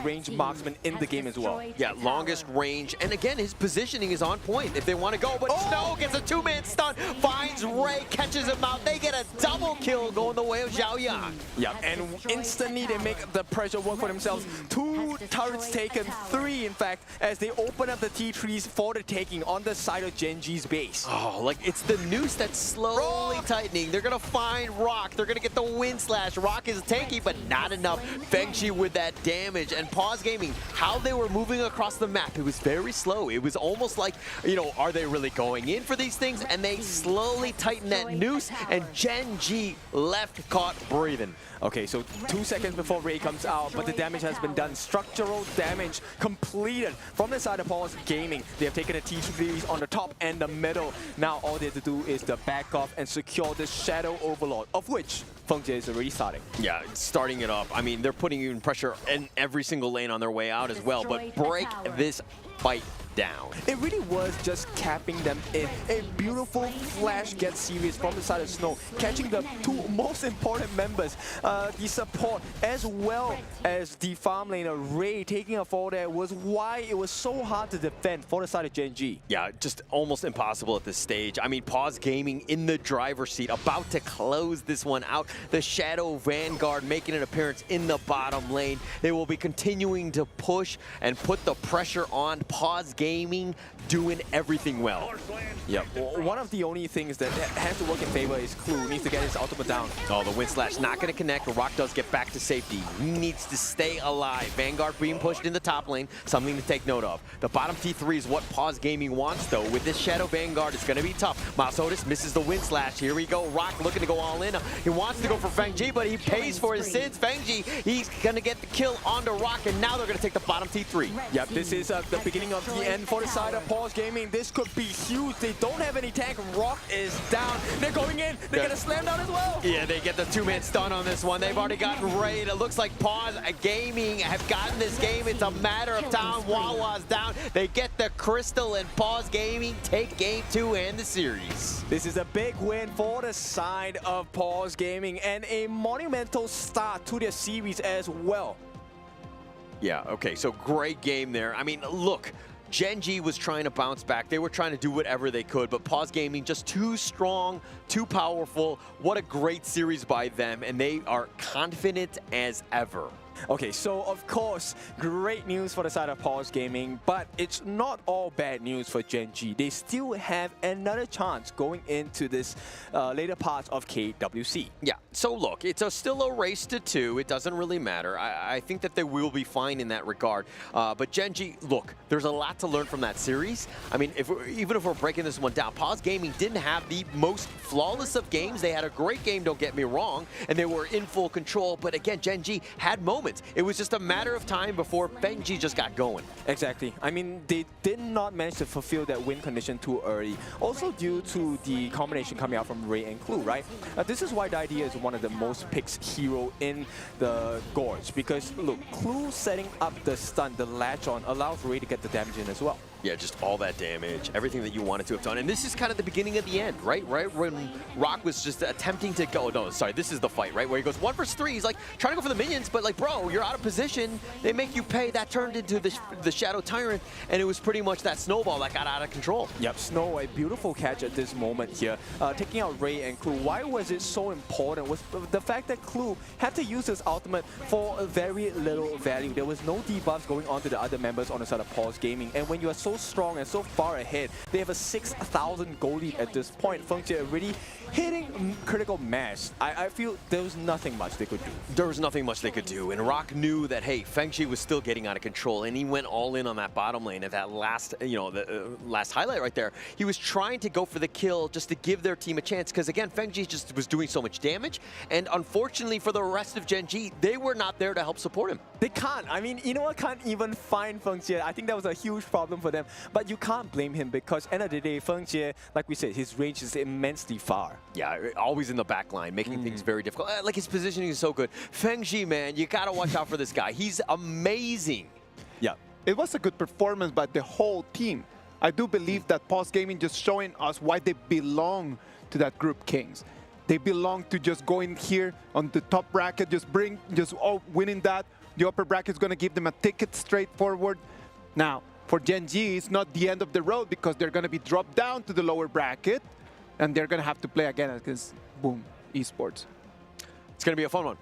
range marksmen in the game as well. Yeah, longest range. And again, his positioning is on point if they want to go. But Snow gets a two-man stun, finds Ray, catches him out. They get a double kill going the way of Xiaoyang. Yeah, and instantly they make the pressure work for themselves. 2 turrets taken, 3 in fact, as they open open up the T3s for the taking on the side of Gen.G's base. Oh, like it's the noose that's slowly tightening. They're gonna find Rock. They're gonna get the wind slash. Rock is tanky, but not enough. Feng-Chi with that damage. And Paws Gaming, how they were moving across the map, it was very slow. It was almost like, you know, are they really going in for these things? And they slowly tighten that noose, and Gen.G left caught breathing. Okay, so 2 seconds before Ray comes out, but the damage has been done. Structural damage completed from the side of Paws Gaming. They have taken the T3s on the top and the middle. Now all they have to do is to back off and secure the Shadow Overlord, of which Feng-Chi is already starting. Yeah, starting it up. I mean, they're putting in pressure in every single lane on their way out as well, but break this fight down. It really was just capping them in. A beautiful flash get series from the side of Snow, catching the two most important members, the support as well as the farm laner Ray taking a fall there was why it was so hard to defend for the side of Gen.G. Yeah, just almost impossible at this stage. I mean, Paws Gaming in the driver's seat, about to close this one out. The Shadow Vanguard making an appearance in the bottom lane. They will be continuing to push and put the pressure on. Paws Gaming doing everything well. Yep. One of the only things that has to work in favor is Clue needs to get his ultimate down. Oh, the wind slash not going to connect. Rock does get back to safety. He needs to stay alive. Vanguard being pushed in the top lane, something to take note of. The bottom T3 is what Paws Gaming wants, though. With this Shadow Vanguard, it's going to be tough. Miles Otis misses the wind slash. Here we go. Rock looking to go all in. He wants to go for Feng-Chi, but he pays for his sins. Feng-Chi, he's going to get the kill onto Rock, and now they're going to take the bottom T3. Yep, this is the beginning of the end for the side of Paws Gaming. This could be huge. They don't have any tank. Rock is down. They're going in. They're going to slam down as well. Yeah, they get the two-man stun on this one. They've already gotten raid. It looks like Paws Gaming have gotten this game. It's a matter of time. Wawa's down. They get the crystal, and Paws Gaming take game 2 and the series. This is a big win for the side of Paws Gaming and a monumental start to their series as well. Yeah, okay, so great game there. I mean, look, Gen.G was trying to bounce back. They were trying to do whatever they could, but Paws Gaming just too strong, too powerful. What a great series by them, and they are confident as ever. Okay, so of course, great news for the side of Paws Gaming, but it's not all bad news for Gen.G. They still have another chance going into this later parts of KWC. Yeah, so look, it's still a race to 2. It doesn't really matter. I think that they will be fine in that regard. But Gen.G, look, there's a lot to learn from that series. I mean, even if we're breaking this one down, Paws Gaming didn't have the most flawless of games. They had a great game, don't get me wrong, and they were in full control. But again, Gen.G had moments. It was just a matter of time before Feng-Chi just got going. Exactly. I mean, they did not manage to fulfill that win condition too early. Also due to the combination coming out from Ray and Clue, right? This is why the idea is one of the most picked hero in the Gorge. Because, look, Clue setting up the stun, the latch on, allows Ray to get the damage in as well. Yeah, just all that damage, everything that you wanted to have done. And this is kind of the beginning of the end, right? When Rock was just attempting to go, no, sorry, this is the fight, right? Where he goes 1 versus 3, he's like trying to go for the minions, but like, bro, you're out of position. They make you pay. That turned into the Shadow Tyrant, and it was pretty much that snowball that got out of control. Yep, Snow, a beautiful catch at this moment here. Taking out Ray and Clue. Why was it so important was the fact that Clue had to use his ultimate for very little value. There was no debuffs going on to the other members on the side of Paws Gaming, and when you are so strong and so far ahead, they have a 6,000 gold lead at this point. Feng-Chi already hitting critical mass. I feel there was nothing much they could do. There was nothing much they could do, and Rock knew that, hey, Feng-Chi was still getting out of control, and he went all in on that bottom lane at that last, you know, the last highlight right there. He was trying to go for the kill just to give their team a chance, because again, Feng-Chi just was doing so much damage, and unfortunately for the rest of Gen.G, they were not there to help support him. They can't. I mean, you know what? Can't even find Feng-Chi. I think that was a huge problem for them. But you can't blame him because end of the day, Feng-Chi, like we said, his range is immensely far. Yeah, always in the back line, making things very difficult. Like his positioning is so good. Feng-Chi, man, you gotta watch out for this guy. He's amazing. Yeah. It was a good performance by the whole team. I do believe that Paws Gaming just showing us why they belong to that group Kings. They belong to just going here on the top bracket, just winning that. The upper bracket is going to give them a ticket straight forward. Now, for Gen.G, it's not the end of the road because they're going to be dropped down to the lower bracket and they're going to have to play again against, boom, Esports. It's going to be a fun one.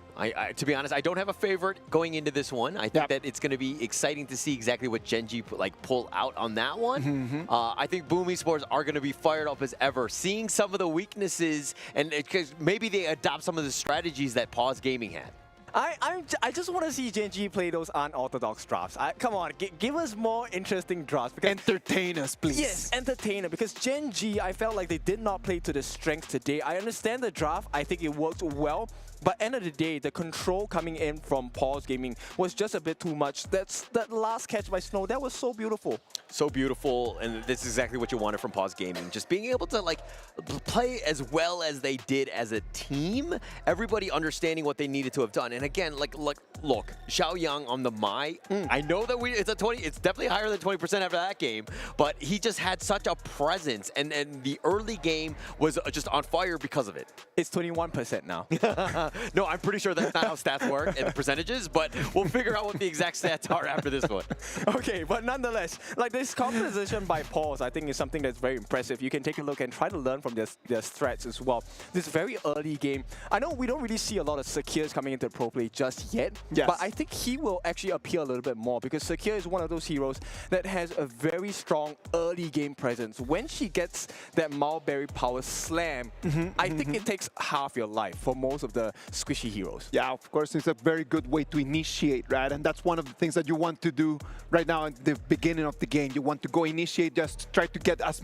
To be honest, I don't have a favorite going into this one. I think that it's going to be exciting to see exactly what Gen.G pull out on that one. I think Boom Esports are going to be fired up as ever, seeing some of the weaknesses and because maybe they adopt some of the strategies that Paws Gaming had. I just want to see Gen.G play those unorthodox drafts. Come on, give us more interesting drafts. Because entertain us, please. Yes, entertain us. Because Gen.G, I felt like they did not play to the strength today. I understand the draft. I think it worked well. But end of the day, the control coming in from Paws Gaming was just a bit too much. That last catch by Snow, that was so beautiful. So beautiful, and this is exactly what you wanted from Paws Gaming. Just being able to like play as well as they did as a team. Everybody understanding what they needed to have done. And again, look, Xiaoyang on the Mai. I know that it's definitely higher than 20% after that game, but he just had such a presence, and the early game was just on fire because of it. It's 21% now. No, I'm pretty sure that's not how stats work and the percentages, but we'll figure out what the exact stats are after this one. Okay, but nonetheless, like this composition by Paws, I think is something that's very impressive. You can take a look and try to learn from their threats as well. This very early game, I know we don't really see a lot of Sakirs coming into pro play just yet, but I think he will actually appear a little bit more because Sakir is one of those heroes that has a very strong early game presence. When she gets that Mulberry Power Slam, I think it takes half your life for most of the squishy heroes. Yeah, of course, it's a very good way to initiate, right? And that's one of the things that you want to do right now at the beginning of the game. You want to go initiate, just try to get as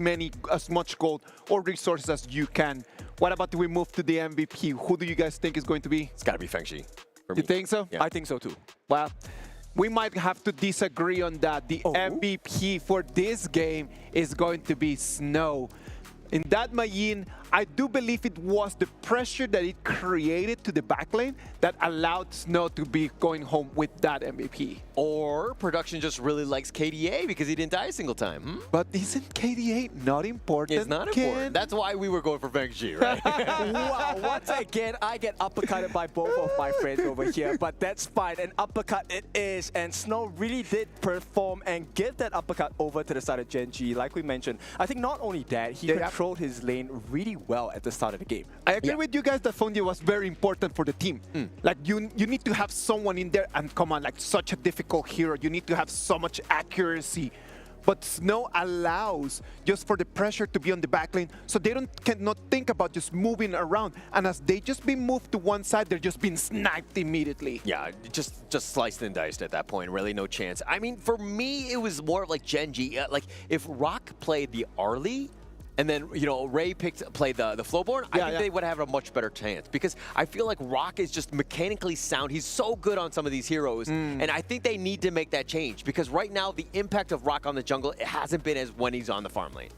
much gold or resources as you can. What about we move to the MVP? Who do you guys think is going to be? It's got to be Feng-Shi. You think so? Yeah. I think so too. Well, we might have to disagree on that. The MVP for this game is going to be Snow. In that Mayin, I do believe it was the pressure that it created to the backlane that allowed Snow to be going home with that MVP. Or production just really likes KDA because he didn't die a single time. But isn't KDA not important? It's not important. That's why we were going for Feng-Shi, right? Wow, once again, I get uppercutted by both of my friends over here, but that's fine. An uppercut it is, and Snow really did perform and give that uppercut over to the side of Gen.G. Like we mentioned, I think not only that, he controlled his lane really well at the start of the game. I agree with you guys that Fondia was very important for the team. Like you need to have someone in there, and come on, like such a difficult hero, you need to have so much accuracy. But Snow allows just for the pressure to be on the backlane, so they cannot think about just moving around. And as they just been moved to one side, they're just being sniped immediately. Yeah, just sliced and diced at that point. Really, no chance. I mean, for me, it was more of like Gen.G. Like if Rock played the Arlie, and then, you know, Ray played the Flowborn, I think they would have a much better chance because I feel like Rock is just mechanically sound. He's so good on some of these heroes, and I think they need to make that change because right now the impact of Rock on the jungle, it hasn't been as when he's on the farm lane.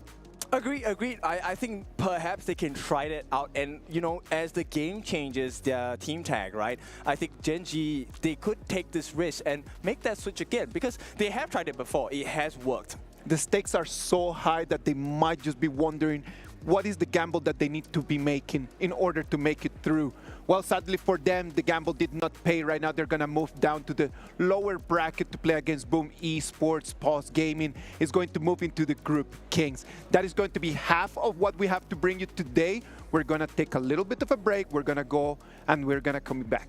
Agreed. I think perhaps they can try that out, and you know, as the game changes their team tag, right? I think Gen.G, they could take this risk and make that switch again because they have tried it before. It has worked. The stakes are so high that they might just be wondering what is the gamble that they need to be making in order to make it through. Well, sadly for them, the gamble did not pay. Right now, they're going to move down to the lower bracket to play against Boom Esports. Paws Gaming is going to move into the Group Kings. That is going to be half of what we have to bring you today. We're going to take a little bit of a break. We're going to go and we're going to come back.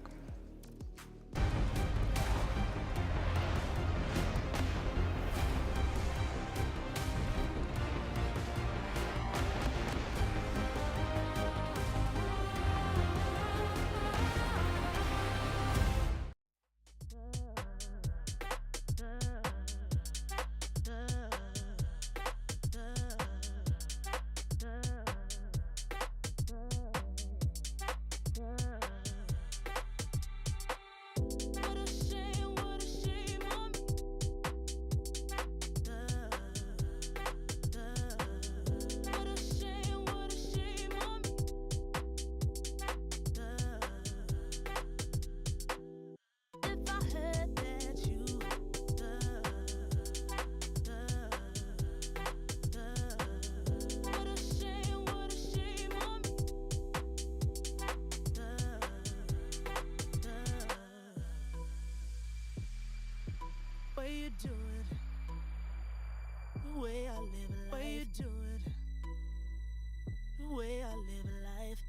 way I live life,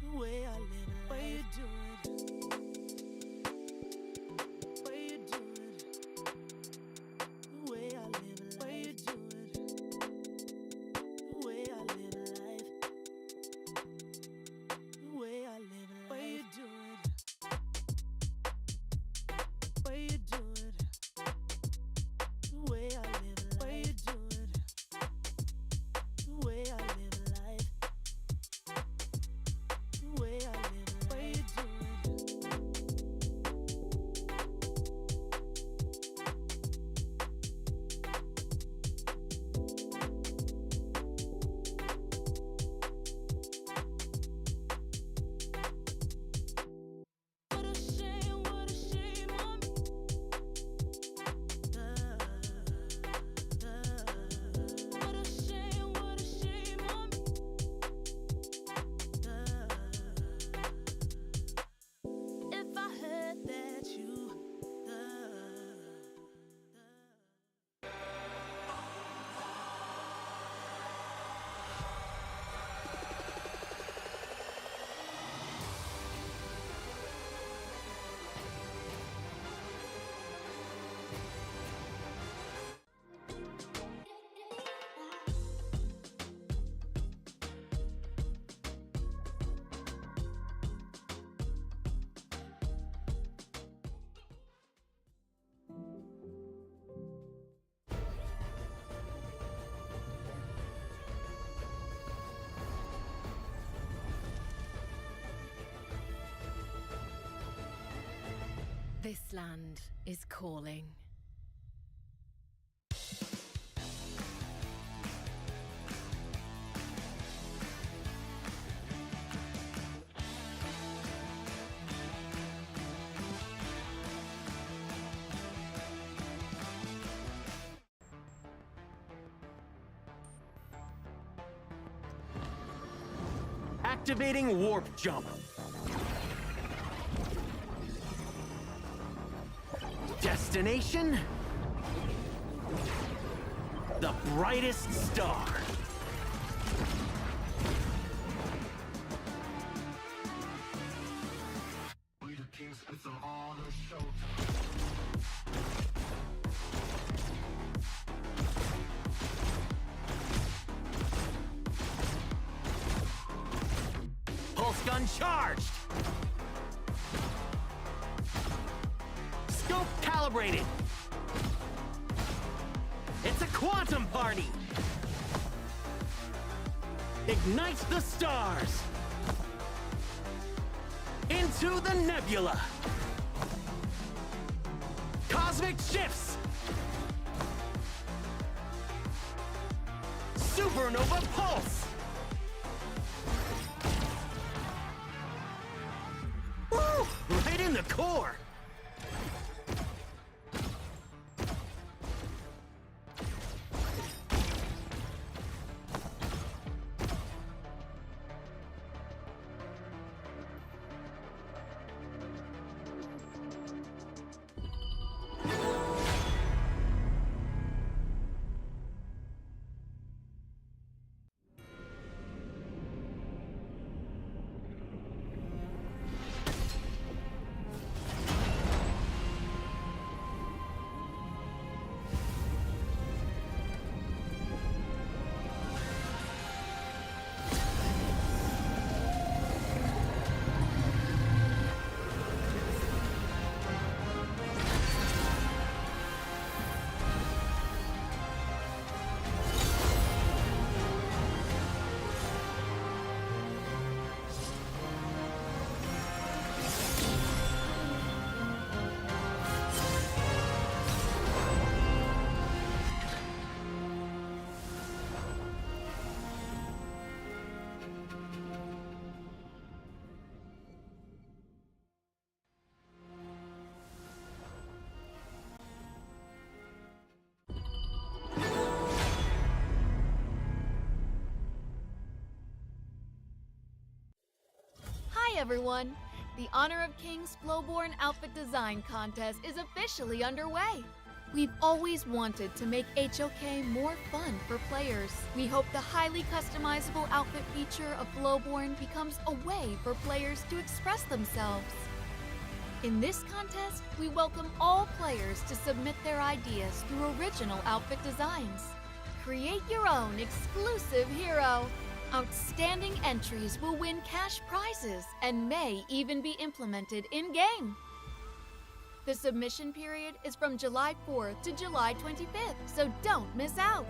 the way I This land is calling. Activating warp jump. Destination? The brightest star. Pulse gun charged. Scope calibrated. It's a quantum party. Ignite the stars. Into the nebula. Cosmic shifts. Supernova pulse. Woo! Right in the core. Hi everyone! The Honor of Kings Flowborn Outfit Design Contest is officially underway. We've always wanted to make HOK more fun for players. We hope the highly customizable outfit feature of Flowborn becomes a way for players to express themselves. In this contest, we welcome all players to submit their ideas through original outfit designs. Create your own exclusive hero. Outstanding entries will win cash prizes and may even be implemented in-game. The submission period is from July 4th to July 25th, so don't miss out.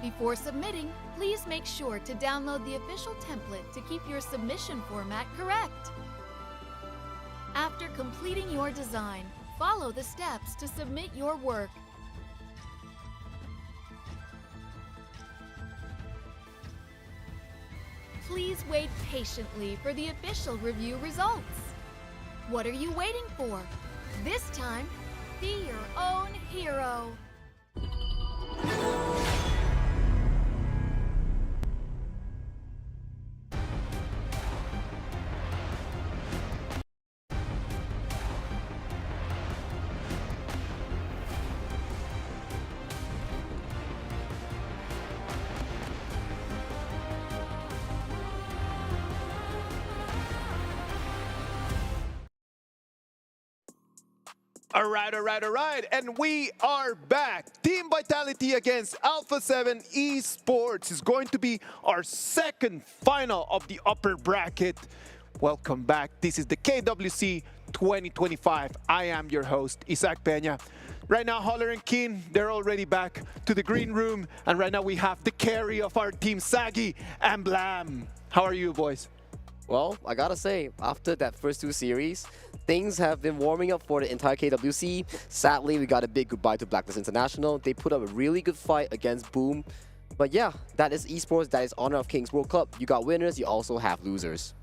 Before submitting, please make sure to download the official template to keep your submission format correct. After completing your design, follow the steps to submit your work. Please wait patiently for the official review results. What are you waiting for? This time, be your own hero. All right. And we are back. Team Vitality against Alpha 7 Esports is going to be our second final of the upper bracket. Welcome back. This is the KWC 2025. I am your host, Isaac Peña. Right now, Holler and Keen, they're already back to the green room. And right now we have the carry of our team, Sagi and Blam. How are you, boys? Well, I gotta say, after that first two series, things have been warming up for the entire KWC. Sadly, we got a big goodbye to Blacklist International. They put up a really good fight against Boom. But yeah, that is Esports, that is Honor of Kings World Cup. You got winners, you also have losers.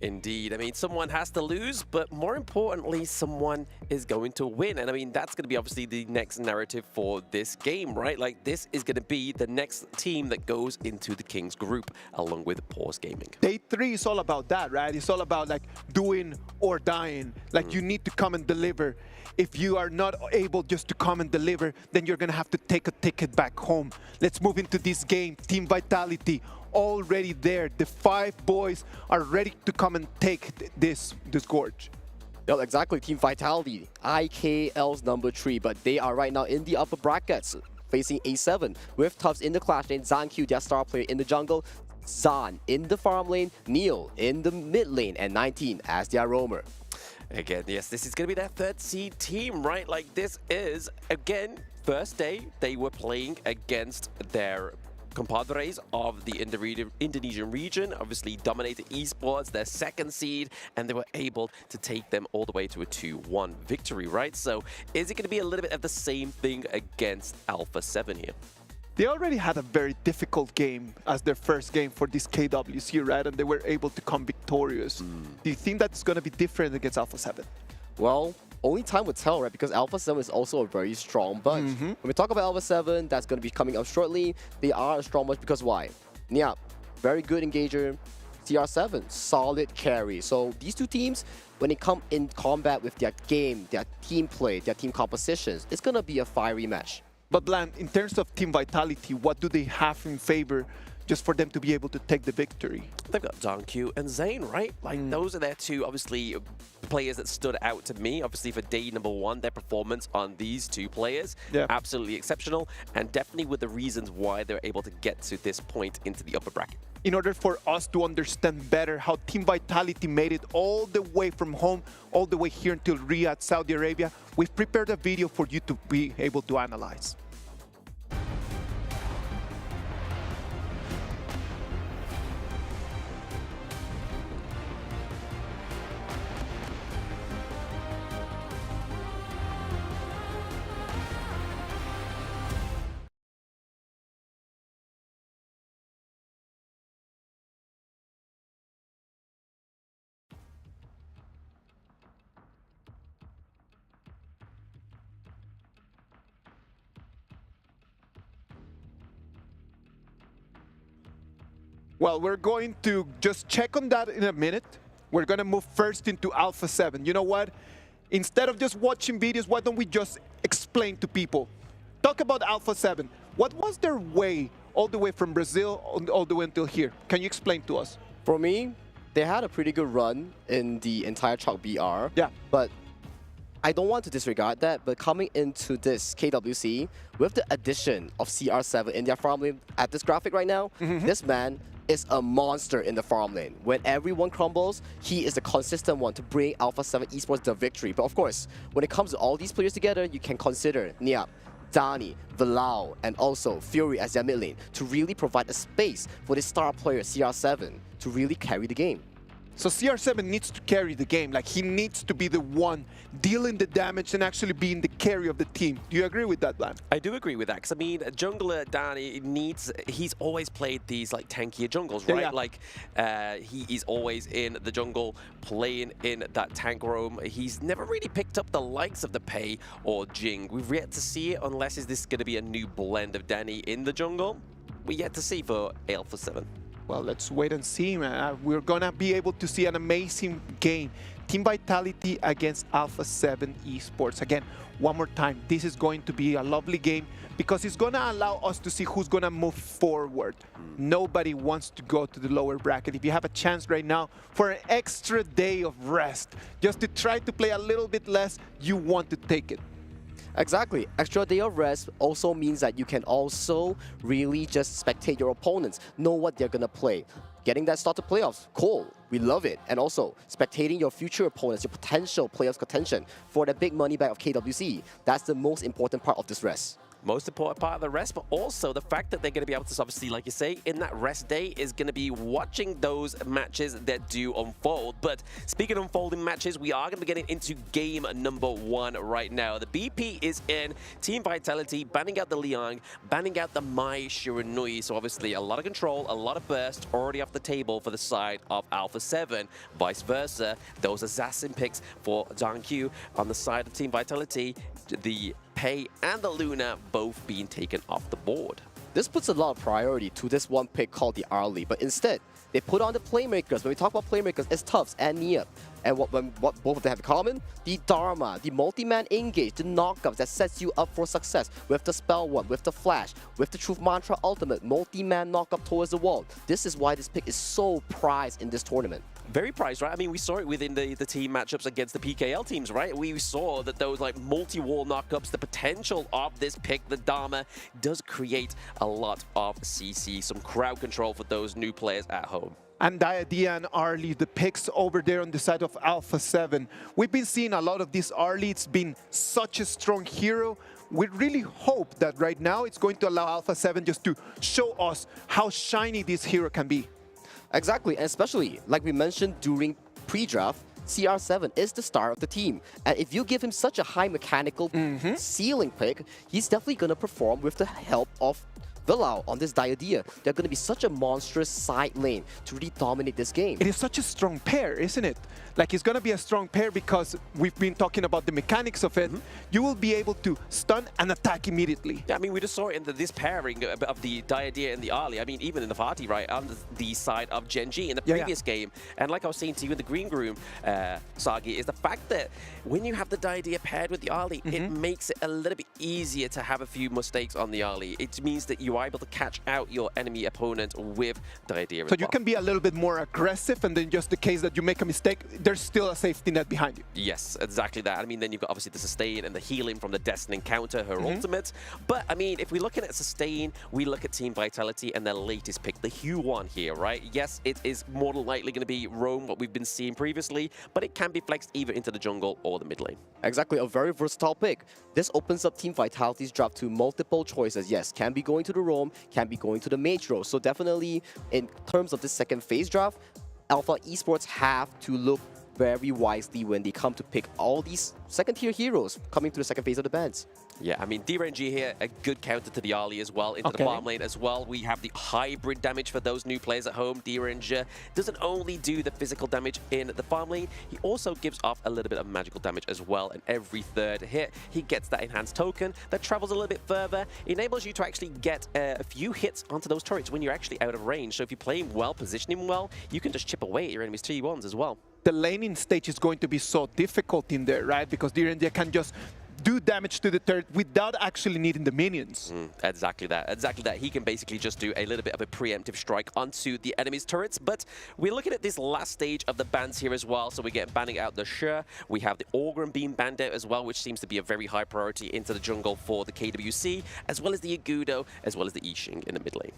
Indeed. I mean, someone has to lose, but more importantly, someone is going to win. And I mean, that's going to be obviously the next narrative for this game, right? Like, this is going to be the next team that goes into the Kings group, along with Paws Gaming. Day 3 is all about that, right? It's all about, like, doing or dying. Like, you need to come and deliver. If you are not able just to come and deliver, then you're going to have to take a ticket back home. Let's move into this game. Team Vitality already there. The 5 boys are ready to come and take this gorge. Yep, exactly. Team Vitality, IKL's number 3, but they are right now in the upper brackets, facing A7 with Tufts in the clash lane, ZanQ, their star player in the jungle, Zan in the farm lane, Neil in the mid lane, and 19 as their roamer. Again, yes, this is going to be their 3rd seed team, right? Like, this is, again, first day they were playing against their compadres of the Indonesian region, obviously Dominator Esports, their 2nd seed, and they were able to take them all the way to a 2-1 victory, right? So is it going to be a little bit of the same thing against Alpha 7 here? They already had a very difficult game as their first game for this KWC, right? And they were able to come victorious. Do you think that's going to be different against Alpha 7? Well, only time will tell, right? Because Alpha 7 is also a very strong bunch. When we talk about Alpha 7, that's going to be coming up shortly. They are a strong bunch because why? Yeah, very good engager. CR7, solid carry. So these two teams, when they come in combat with their game, their team play, their team compositions, it's going to be a fiery match. But Bland, in terms of Team Vitality, what do they have in favor just for them to be able to take the victory? They've got ZanQ and Zane, right? Like, those are their two, obviously, players that stood out to me. Obviously, for day number 1, their performance on these 2 players, absolutely exceptional, and definitely with the reasons why they're able to get to this point into the upper bracket. In order for us to understand better how Team Vitality made it all the way from home, all the way here until Riyadh, Saudi Arabia, we've prepared a video for you to be able to analyze. Well, we're going to just check on that in a minute. We're going to move first into Alpha 7. You know what? Instead of just watching videos, why don't we just explain to people? Talk about Alpha 7. What was their way all the way from Brazil all the way until here? Can you explain to us? For me, they had a pretty good run in the entire Chalk BR. Yeah. But I don't want to disregard that, but coming into this KWC, with the addition of CR7 in their farm lane at this graphic right now, this man is a monster in the farm lane. When everyone crumbles, he is the consistent one to bring Alpha 7 Esports the victory. But of course, when it comes to all these players together, you can consider Niap, Dani, Vilao, and also Fury as their mid lane to really provide a space for this star player CR7 to really carry the game. So CR7 needs to carry the game. Like, he needs to be the one dealing the damage and actually being the carry of the team. Do you agree with that, Blan? I do agree with that, because I mean, jungler Danny he's always played these like tankier jungles, right? Yeah. Like, he is always in the jungle, playing in that tank roam. He's never really picked up the likes of the Pei or Geng. We've yet to see it, unless is this going to be a new blend of Danny in the jungle? We're yet to see for Alpha 7. Well, let's wait and see, man. We're going to be able to see an amazing game. Team Vitality against Alpha 7 Esports. Again, one more time, this is going to be a lovely game because it's going to allow us to see who's going to move forward. Nobody wants to go to the lower bracket. If you have a chance right now for an extra day of rest, just to try to play a little bit less, you want to take it. Exactly. Extra day of rest also means that you can also really just spectate your opponents, know what they're going to play. Getting that start to playoffs, cool. We love it. And also, spectating your future opponents, your potential playoffs contention for the big money bag of KWC. That's the most important part of this rest. most important part of the rest, but also the fact that they're going to be able to, obviously, like you say, in that rest day is going to be watching those matches that do unfold. But speaking of unfolding matches, we are going to be getting into game number 1 right now. The BP is in Team Vitality, banning out the Liang, banning out the Mai Shiranui. So obviously a lot of control, a lot of burst already off the table for the side of Alpha 7. Vice versa, those assassin picks for Gen.G on the side of Team Vitality, the Pei and the Luna both being taken off the board. This puts a lot of priority to this one pick called the Arlie, but instead, they put on the playmakers. When we talk about playmakers, it's Tufts and Niap. And what both of them have in common? The Dharma, the multi-man engage, the knockups that sets you up for success with the Spell One, with the Flash, with the Truth Mantra Ultimate, multi-man knockup towards the wall. This is why this pick is so prized in this tournament. Very prized, right? I mean, we saw it within the team matchups against the PKL teams, right? We saw that those like multi-wall knockups, the potential of this pick, the Dharma, does create a lot of CC, some crowd control for those new players at home. And Diadea and Arlie, the picks over there on the side of Alpha 7. We've been seeing a lot of this Arlie. It's been such a strong hero. We really hope that right now it's going to allow Alpha 7 just to show us how shiny this hero can be. Exactly, and especially, like we mentioned during pre-draft, CR7 is the star of the team. And if you give him such a high mechanical ceiling pick, he's definitely going to perform with the help of Villau on this Diadea. They're going to be such a monstrous side lane to really dominate this game. It is such a strong pair, isn't it? Like, it's going to be a strong pair because we've been talking about the mechanics of it. You will be able to stun and attack immediately. Yeah, I mean, we just saw it in this pairing of the Diadea and the Arlie. I mean, even in the party, right, on the side of Gen.G in the previous game. And like I was saying to you in the green room, Sagi, is the fact that when you have the Diadea paired with the Arlie, it makes it a little bit easier to have a few mistakes on the Arlie. It means that you are able to catch out your enemy opponent with Diadea. So you can be a little bit more aggressive, and then just the case that you make a mistake, there's still a safety net behind you. Yes, exactly that. I mean, then you've got obviously the sustain and the healing from the Destin encounter, her ultimate. But I mean, if we're looking at sustain, we look at Team Vitality and their latest pick, the Hue one here, right? Yes, it is more than likely going to be roam, what we've been seeing previously, but it can be flexed either into the jungle or the mid lane. Exactly, a very versatile pick. This opens up Team Vitality's draft to multiple choices. Yes, can be going to the roam, can be going to the mage role. So definitely, in terms of the second phase draft, Alpha Esports have to look very wisely when they come to pick all these second-tier heroes coming to the second phase of the bans. Yeah, I mean, Gen.G here, a good counter to the Arlie as well, into the farm lane as well. We have the hybrid damage for those new players at home. Gen.G doesn't only do the physical damage in the farm lane, he also gives off a little bit of magical damage as well. And every third hit, he gets that enhanced token that travels a little bit further, enables you to actually get a few hits onto those turrets when you're actually out of range. So if you're playing well, positioning well, you can just chip away at your enemy's T1s as well. The laning stage is going to be so difficult in there, right? Because Gen.G can just do damage to the turret without actually needing the minions. Exactly that. Exactly that. He can basically just do a little bit of a preemptive strike onto the enemy's turrets. But we're looking at this last stage of the bans here as well. So we get banning out the Sher. We have the Orgrim being banned out as well, which seems to be a very high priority into the jungle for the KWC, as well as the Agudo, as well as the Yixing in the mid lane.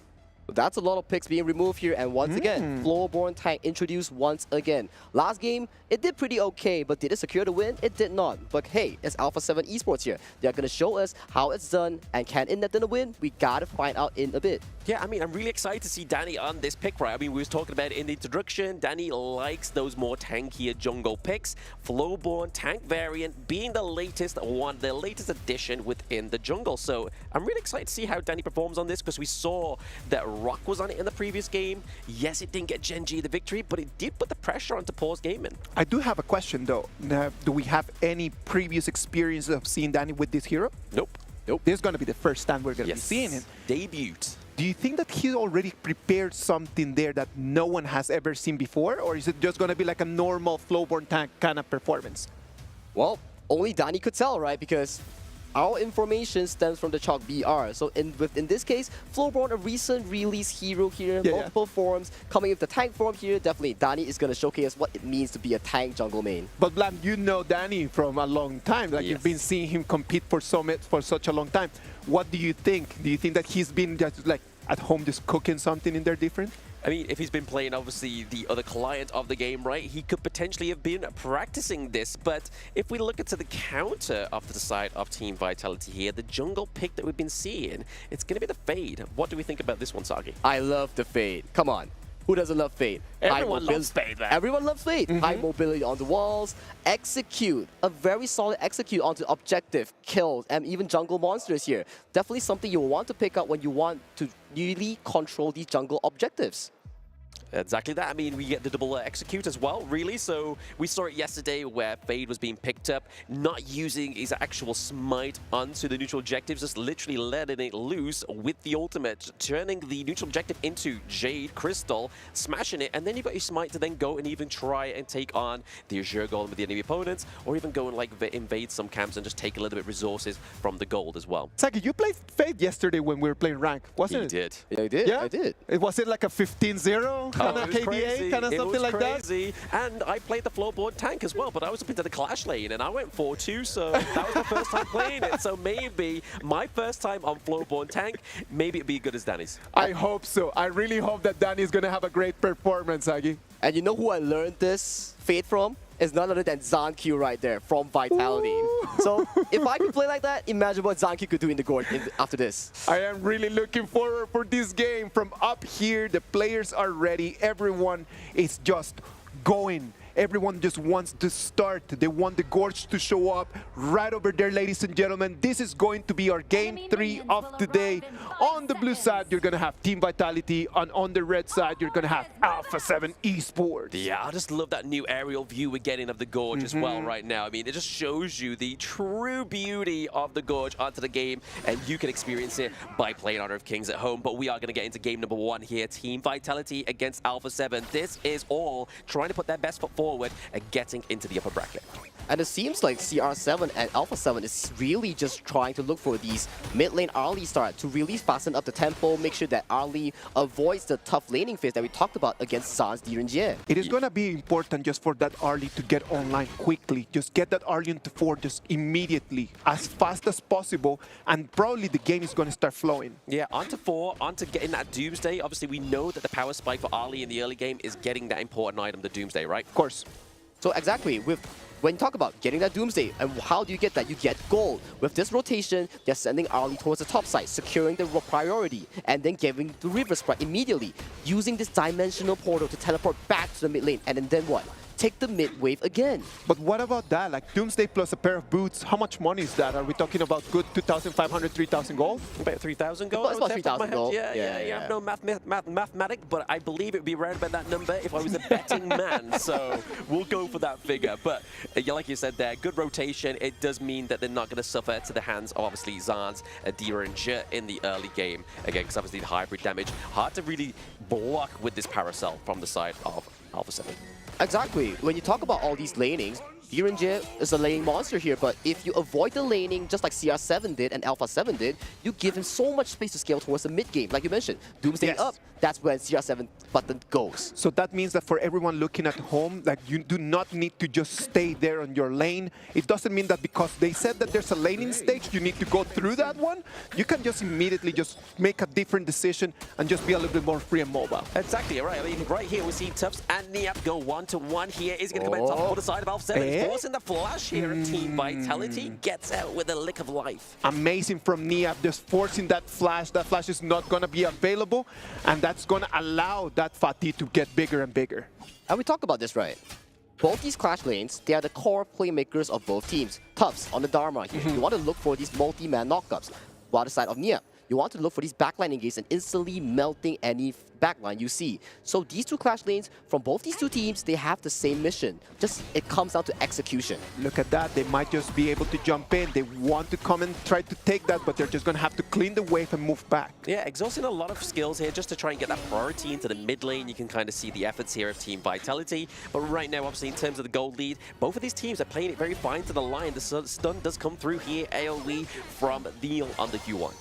That's a lot of picks being removed here, and once again, Floorborn Tank introduced once again. Last game, it did pretty okay, but did it secure the win? It did not. But hey, it's Alpha 7 Esports here. They're going to show us how it's done, and can Innet then win? We gotta find out in a bit. Yeah, I mean, I'm really excited to see Danny on this pick, right? I mean, we was talking about it in the introduction. Danny likes those more tankier jungle picks. Floorborn Tank variant being the latest one, the latest addition within the jungle. So I'm really excited to see how Danny performs on this, because we saw that Rock was on it in the previous game. Yes, it didn't get Gen.G the victory, but it did put the pressure onto Paws Gaming. I do have a question though. Do we have any previous experience of seeing Danny with this hero? Nope. This is going to be the first time we're going to be seeing him. Debut. Do you think that he's already prepared something there that no one has ever seen before? Or is it just going to be like a normal Floorborn Tank kind of performance? Well, only Danny could tell, right? Because our information stems from the Chalk BR. So in this case, Floorborn, a recent release hero here, multiple forms, coming with the tank form here. Definitely, Danny is going to showcase what it means to be a tank jungle main. But Blam, you know Danny from a long time. Like you've been seeing him compete for Summit for such a long time. What do you think? Do you think that he's been just like at home just cooking something in there different? I mean, if he's been playing, obviously, the other client of the game, right, he could potentially have been practicing this. But if we look into the counter off to the side of Team Vitality here, the jungle pick that we've been seeing, it's going to be the Fade. What do we think about this one, Sagi? I love the Fade. Come on. Who doesn't love Fade? Everyone loves Fade, man. Everyone loves Fade. High mobility on the walls, execute, a very solid execute onto objective, kills, and even jungle monsters here. Definitely something you want to pick up when you want to really control these jungle objectives. Exactly that. I mean, we get the double execute as well, really. So we saw it yesterday where Fade was being picked up, not using his actual smite onto the neutral objectives, just literally letting it loose with the ultimate, turning the neutral objective into Jade Crystal, smashing it, and then you've got your smite to then go and even try and take on the Azure Golem with the enemy opponents, or even go and like invade some camps and just take a little bit of resources from the gold as well. Saki, you played Fade yesterday when we were playing rank, wasn't it? Did. Yeah, I did. Yeah? I did. Was it like a 15-0? Kind of KDA, kind of something like that. And I played the floorboard tank as well, but I was up into the clash lane and I went 4-2, so that was my first time playing it. So maybe my first time on floorboard tank, maybe it'd be good as Danny's. I hope so. I really hope that Danny's gonna have a great performance, Agi. And you know who I learned this Fade from? Is none other than Gen.G right there from Vitality. Ooh. So if I could play like that, imagine what Gen.G could do in the Gorge after this. I am really looking forward for this game. From up here, the players are ready. Everyone is just going. Everyone just wants to start. They want the Gorge to show up right over there, ladies and gentlemen. This is going to be our game 3 of today. On the blue side, you're going to have Team Vitality. And on the red side, you're going to have Alpha 7 Esports. Yeah, I just love that new aerial view we're getting of the Gorge as well right now. I mean, it just shows you the true beauty of the Gorge onto the game, and you can experience it by playing Honor of Kings at home. But we are going to get into game number 1 here. Team Vitality against Alpha 7. This is all trying to put their best foot forward and getting into the upper bracket. And it seems like CR7 and Alpha 7 is really just trying to look for these mid lane early start to really fasten up the tempo, make sure that early avoids the tough laning phase that we talked about against Sans Gen.G. It is going to be important just for that early to get online quickly. Just get that early into 4 just immediately, as fast as possible, and probably the game is going to start flowing. Yeah, onto 4, onto getting that Doomsday. Obviously, we know that the power spike for Ali in the early game is getting that important item, the Doomsday, right? Of course. So exactly, when you talk about getting that Doomsday, and how do you get that? You get gold. With this rotation, they're sending Arlie towards the top side, securing the priority, and then giving the River Sprite immediately, using this dimensional portal to teleport back to the mid lane, and then what? Take the mid wave again. But what about that? Like Doomsday plus a pair of boots, how much money is that? Are we talking about good 2,500, 3,000 gold? About 3,000 gold. It's about 3,000 gold. Yeah. I'm no mathematic, but I believe it would be around about that number if I was a betting man. So we'll go for that figure. But like you said there, good rotation. It does mean that they're not going to suffer to the hands of obviously Zans, Adira, and Jit in the early game. Again, because obviously the hybrid damage, hard to really block with this Paracel from the side of Alpha 7. Exactly. When you talk about all these lanings, Gen.G is a laning monster here, but if you avoid the laning, just like CR7 did and Alpha 7 did, you give him so much space to scale towards the mid game. Like you mentioned, Doomsday up, that's when CR7 button goes. So that means that for everyone looking at home, like you do not need to just stay there on your lane. It doesn't mean that because they said that there's a laning stage, you need to go through that one. You can just immediately just make a different decision and just be a little bit more free and mobile. Exactly, right. I mean, right here we see Tufts and Niap go 1-to-1 here. Is going to come out top for the side of Alpha 7. Forcing the flash here of Team Vitality. Gets out with a lick of life. Amazing from Niap, just forcing that flash. That flash is not going to be available, and that's going to allow that Fatih to get bigger and bigger. And we talk about this, right? Both these clash lanes, they are the core playmakers of both teams. Tufts on the Dharma here. You want to look for these multi-man knockups. While the side of Niap, you want to look for these backline engages and instantly melting any backline you see. So these two clash lanes from both these two teams, they have the same mission. Just it comes down to execution. Look at that. They might just be able to jump in. They want to come and try to take that, but they're just going to have to clean the wave and move back. Yeah, exhausting a lot of skills here just to try and get that priority into the mid lane. You can kind of see the efforts here of Team Vitality. But right now, obviously, in terms of the gold lead, both of these teams are playing it very fine to the line. The stun does come through here, AoE from Neil on the Q1.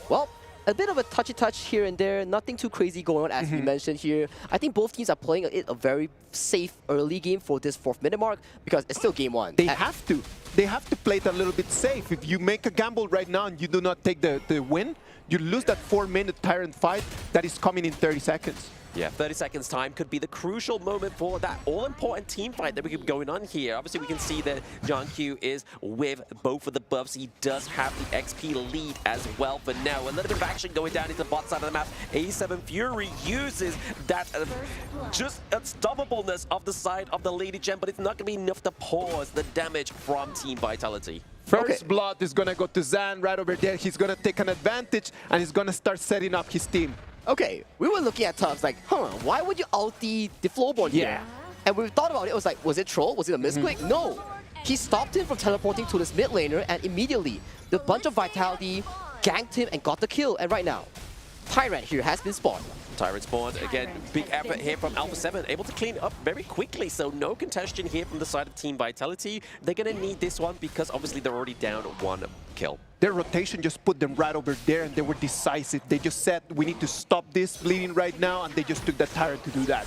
Well, a bit of a touchy touch here and there, nothing too crazy going on as we mentioned here. I think both teams are playing a very safe early game for this 4th minute mark because it's still game 1. They have to. They have to play it a little bit safe. If you make a gamble right now and you do not take the win, you lose that 4-minute Tyrant fight that is coming in 30 seconds. Yeah, 30 seconds time could be the crucial moment for that all-important team fight that we could be going on here. Obviously, we can see that Gen.G is with both of the buffs. He does have the XP lead as well for now. A little bit of action going down into the bot side of the map. A7 Fury uses that just unstoppableness of the side of the Lady Gen, but it's not going to be enough to pause the damage from Team Vitality. First blood is going to go to Zan right over there. He's going to take an advantage, and he's going to start setting up his team. Okay, we were looking at Tubbs like, why would you ulti the Flowborn here? And we thought about it, was like, was it troll? Was it a misclick? No! He stopped him from teleporting to this mid laner, and immediately, the bunch of Vitality ganked him and got the kill. And right now, Tyrant here has been spawned. Tyrant spawned. Again, big effort here from Alpha 7, able to clean up very quickly, so no contention here from the side of Team Vitality. They're going to need this one because obviously they're already down 1 kill. Their rotation just put them right over there, and they were decisive. They just said, we need to stop this bleeding right now, and they just took that Tyrant to do that.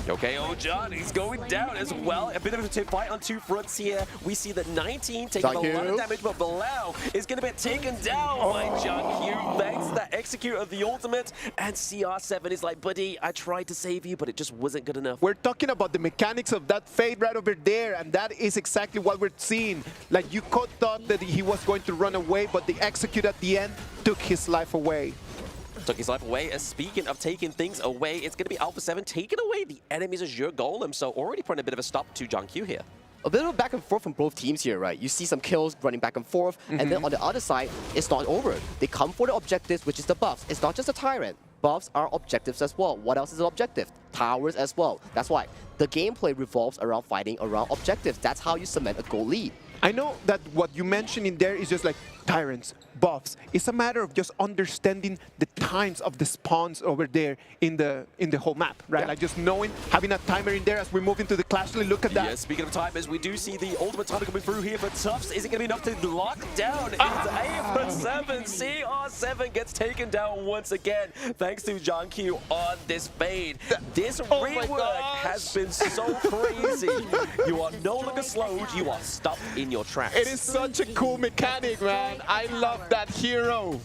Okay, John, he's going down as well. A bit of a fight on 2 fronts here. We see that 19 taking a lot of damage, but Bilal is going to be taken down by Gen.G. Thanks to that execute of the ultimate. And CR7 is like, buddy, I tried to save you, but it just wasn't good enough. We're talking about the mechanics of that fade right over there, and that is exactly what we're seeing. Like, you thought that he was going to run away, but the execute at the end took his life away. Took his life away. Speaking of taking things away, it's going to be Alpha 7 taking away the enemy's Azure Golem, so already putting a bit of a stop to Gen.G here. A bit of back and forth from both teams here, right? You see some kills running back and forth, and then on the other side, it's not over. They come for the objectives, which is the buffs. It's not just a Tyrant. Buffs are objectives as well. What else is an objective? Towers as well. That's why the gameplay revolves around fighting around objectives. That's how you cement a goal lead. I know that what you mentioned in there is just like Tyrants, buffs. It's a matter of just understanding the times of the spawns over there in the whole map, right? Yeah. Like just knowing, having a timer in there as we move into the clash. Look at that. Yeah, speaking of timers, we do see the ultimate timer coming through here for Tufts. Is it going to be enough to lock down? It's A7. CR7 gets taken down once again, thanks to Gen.G on this fade. This rework has been so crazy. You are no longer slowed, you are stopped in your tracks. It is such a cool mechanic, man. I love that hero.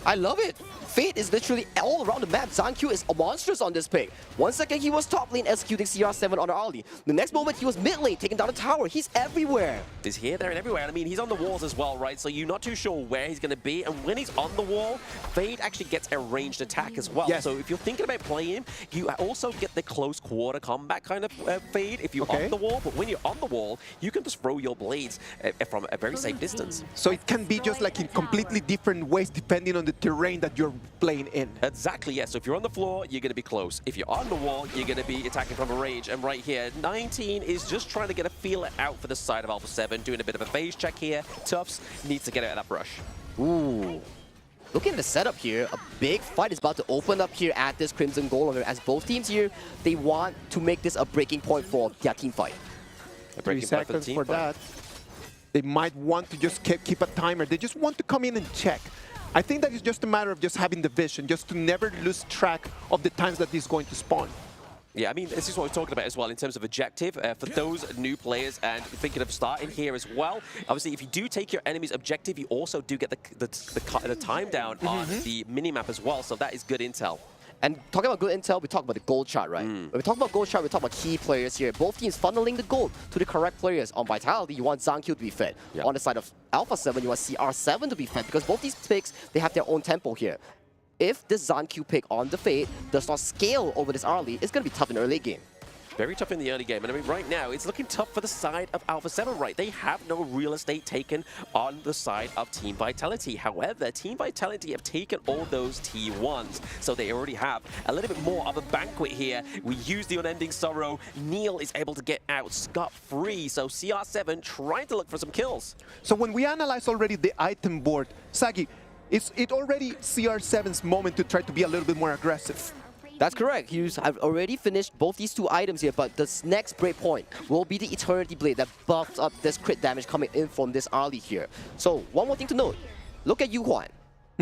I love it. Fate is literally all around the map. Gen.G is monstrous on this pick. 1 second he was top lane executing CR7 on early. The next moment he was mid lane taking down the tower. He's everywhere. He's here, there, and everywhere. I mean, he's on the walls as well, right? So you're not too sure where he's going to be. And when he's on the wall, Fade actually gets a ranged attack as well. Yes. So if you're thinking about playing him, you also get the close quarter combat kind of Fade if you're on the wall. But when you're on the wall, you can just throw your blades from a very safe distance. So it can be just like in completely different ways depending on the terrain that you're playing in. Exactly, yes. So if you're on the floor, you're going to be close. If you're on the wall, you're going to be attacking from a range. And right here, 19 is just trying to get a feeler out for the side of Alpha 7, doing a bit of a phase check here. Tufts needs to get out of that brush. Ooh. Looking at the setup here, a big fight is about to open up here at this Crimson Golem. As both teams here, they want to make this a breaking point for their team fight. A breaking 3 point for the seconds team for fight. that. They might want to just keep a timer. They just want to come in and check. I think that it's just a matter of just having the vision, just to never lose track of the times that he's going to spawn. Yeah, I mean, this is what we're talking about as well in terms of objective. For those new players and thinking of starting here as well, obviously, if you do take your enemy's objective, you also do get the time down on the minimap as well, so that is good intel. And talking about good intel, we talk about the gold chart, right? When we talk about gold chart, we talk about key players here. Both teams funneling the gold to the correct players. On Vitality, you want Gen.G to be fed. On the side of Alpha 7, you want CR7 to be fed, because both these picks, they have their own tempo here. If this Gen.G pick on the Fade does not scale over this early, it's going to be tough in the early game. Very tough in the early game. And I mean, right now, it's looking tough for the side of Alpha 7, right? They have no real estate taken on the side of Team Vitality. However, Team Vitality have taken all those T1s, so they already have a little bit more of a banquet here. We use the Unending Sorrow. Neil is able to get out scot-free, so CR7 trying to look for some kills. So when we analyze already the item board, Sagi, is it already CR7's moment to try to be a little bit more aggressive? That's correct. He's already finished both these 2 items here, but this next breakpoint will be the Eternity Blade that buffs up this crit damage coming in from this early here. So one more thing to note, look at Yuhuan.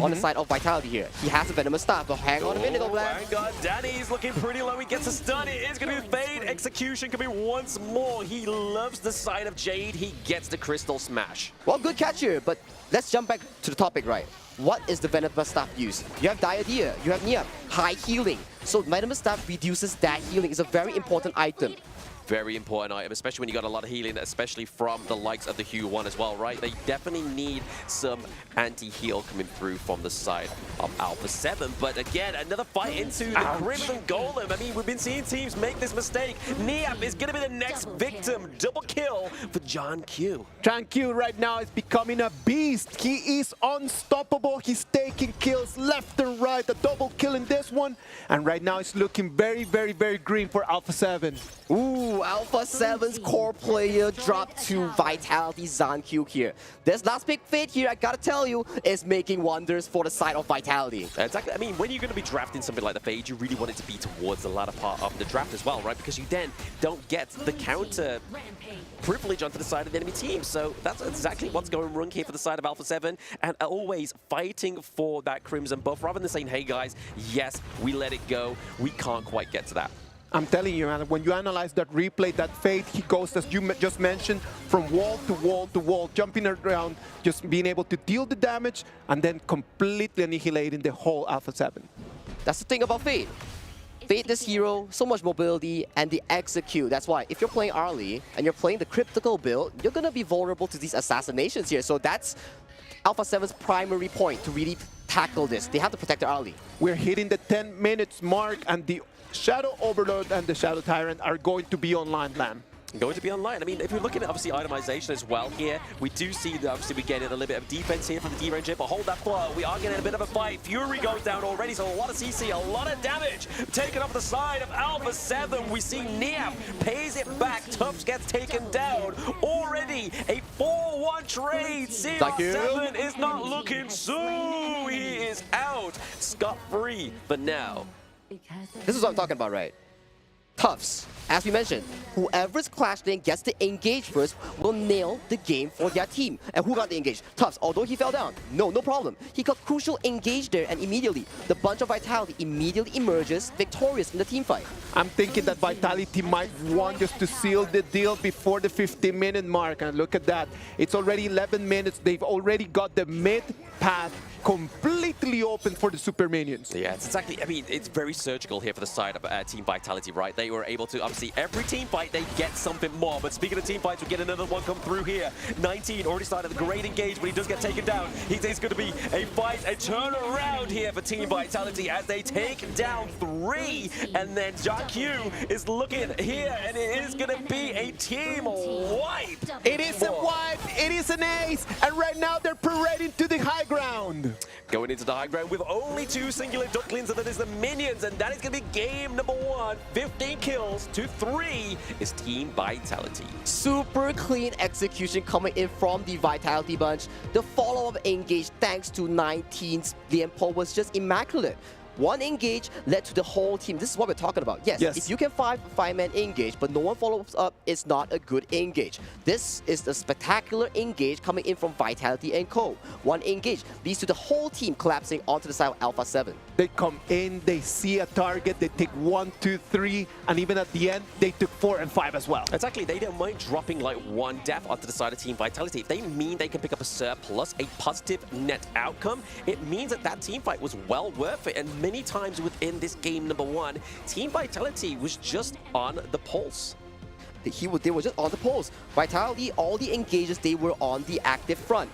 on the side of Vitality here. He has a Venomous Staff, but hang on a minute, though, Black. Hang on, Danny's looking pretty low. He gets a stun. It is going to be Fade. Execution could be once more. He loves the side of Jade. He gets the Crystal Smash. Well, good catch here, but let's jump back to the topic, right? What is the Venomous Staff used? You have Diadea, you have Nia, high healing. So Venomous Staff reduces that healing. It's a very important item. Very important item, especially when you got a lot of healing, especially from the likes of the Hue 1 as well, right? They definitely need some anti-heal coming through from the side of Alpha 7. But again, another fight into the Crimson Golem. I mean, we've been seeing teams make this mistake. Niap is going to be the next victim. Double kill for Gen.G. Gen.G right now is becoming a beast. He is unstoppable. He's taking kills left and right. A double kill in this one. And right now it's looking very, very, very green for Alpha 7. Ooh, Alpha 7's core player dropped to Vitality Gen.G here. This last pick Fade here, I gotta tell you, is making wonders for the side of Vitality. Exactly. I mean, when you're going to be drafting something like the Fade, you really want it to be towards the latter part of the draft as well, right? Because you then don't get the counter privilege onto the side of the enemy team. So that's exactly what's going wrong here for the side of Alpha 7, and always fighting for that Crimson buff rather than saying, hey guys, yes, we let it go. We can't quite get to that. I'm telling you, man, when you analyze that replay, that Fade, he goes, as you just mentioned, from wall to wall to wall, jumping around, just being able to deal the damage, and then completely annihilating the whole Alpha 7. That's the thing about Fade. Fade, this hero, so much mobility, and the execute. That's why if you're playing Arlie and you're playing the Cryptical build, you're going to be vulnerable to these assassinations here. So that's Alpha 7's primary point to really tackle this. They have to protect their Arlie. We're hitting the 10 minutes mark, and the Shadow Overlord and the Shadow Tyrant are going to be online, Lamb. Going to be online. I mean, if you're looking at obviously itemization as well here, we do see that obviously we're getting a little bit of defense here from the D-range here, but hold that flow. We are getting a bit of a fight. Fury goes down already, so a lot of CC, a lot of damage taken off the side of Alpha 7. We see Niap pays it back. Tufts gets taken down. Already a 4-1 trade. CR7 is not looking so. He is out scot-free for now. This is what I'm talking about, right? Tufts, as we mentioned, whoever's clash lane gets the engage first will nail the game for their team. And who got the engage? Tufts, although he fell down, no problem. He got crucial engage there, and immediately, the bunch of Vitality immediately emerges victorious in the team fight. I'm thinking that Vitality might want just to seal the deal before the 15-minute mark, and look at that. It's already 11 minutes. They've already got the mid path completely open for the super minions. Yeah, it's exactly, I mean, it's very surgical here for the side of Team Vitality, right? They were able to, obviously, every team fight, they get something more. But speaking of team fights, we get another one come through here. 19 already started a great engage, but he does get taken down. He's going to be a fight, a turnaround here for Team Vitality as they take down 3. And then Gen.G is looking here, and it is going to be a team wipe. It is a wipe, it is an ace, and right now they're parading to the high ground. Going into the high ground with only 2 singular ducklings, and that is the minions, and that is going to be game number 1. 15 kills to 3 is Team Vitality. Super clean execution coming in from the Vitality bunch. The follow-up engage thanks to 19's Lianpo was just immaculate. One engage led to the whole team. This is what we're talking about. Yes. If you can five-man engage, but no one follows up, it's not a good engage. This is the spectacular engage coming in from Vitality and Co. One engage leads to the whole team collapsing onto the side of Alpha 7. They come in, they see a target, they take 1, 2, 3, and even at the end, they took 4 and 5 as well. Exactly, they don't mind dropping like 1 death onto the side of Team Vitality. If they mean they can pick up a surplus, a positive net outcome, it means that that team fight was well worth it. And many times within this game number 1, Team Vitality was just on the pulse. They were just on the pulse. Vitality, all the engages, they were on the active front.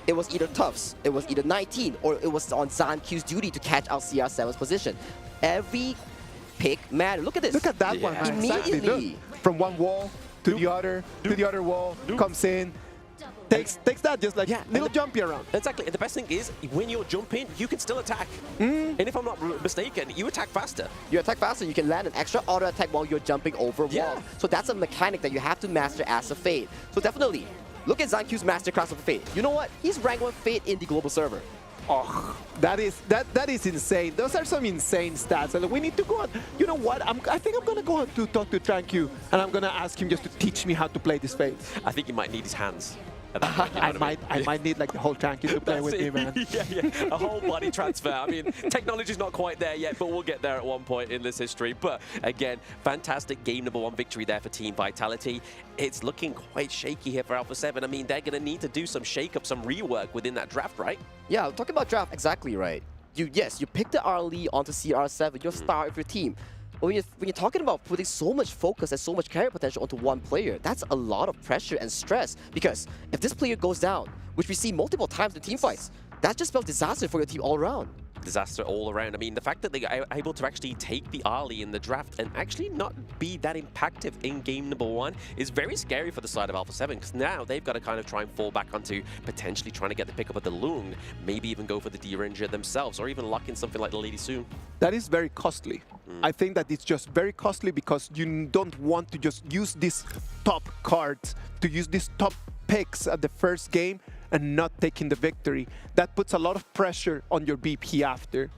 It was either Tufts, it was either 19, or it was on Gen.G's duty to catch out CR7's position. Every pick mattered. Look at this. Look at that one. Immediately. Exactly. Look. From one wall to the other, to the other wall, comes in. Takes that just like little jumpy around. Exactly. And the best thing is, when you're jumping, you can still attack. And if I'm not mistaken, you attack faster. You attack faster, you can land an extra auto attack while you're jumping over wall. So that's a mechanic that you have to master as a Fade. So definitely, look at Gen.G's masterclass of a Fade. You know what? He's ranked 1 Fade in the global server. Oh, that is insane. Those are some insane stats. And we need to go on. You know what? I think I'm gonna go on to talk to Gen.G, and I'm gonna ask him just to teach me how to play this Fade. I think he might need his hands. at that point, you know I what mean? might need like the whole Tranky to play with me, man. Yeah, a whole body transfer. I mean, technology's not quite there yet, but we'll get there at one point in this history. But again, fantastic game number 1 victory there for Team Vitality. It's looking quite shaky here for Alpha 7. I mean, they're going to need to do some shake-up, some rework within that draft, right? Yeah, talking about draft, exactly right. You pick the RLE onto CR7, you're star of your team. But when you're talking about putting so much focus and so much carry potential onto one player, that's a lot of pressure and stress. Because if this player goes down, which we see multiple times in team fights, that just spells disaster for your team all around. Disaster all around. I mean, the fact that they are able to actually take the early in the draft and actually not be that impactful in game number 1 is very scary for the side of Alpha 7, because now they've got to kind of try and fall back onto potentially trying to get the pick up of the Lung, maybe even go for the D-Ranger themselves, or even lock in something like the Lady Soon. That is very costly. I think that it's just very costly because you don't want to just use these top cards, to use these top picks at the first game and not taking the victory. That puts a lot of pressure on your BP after.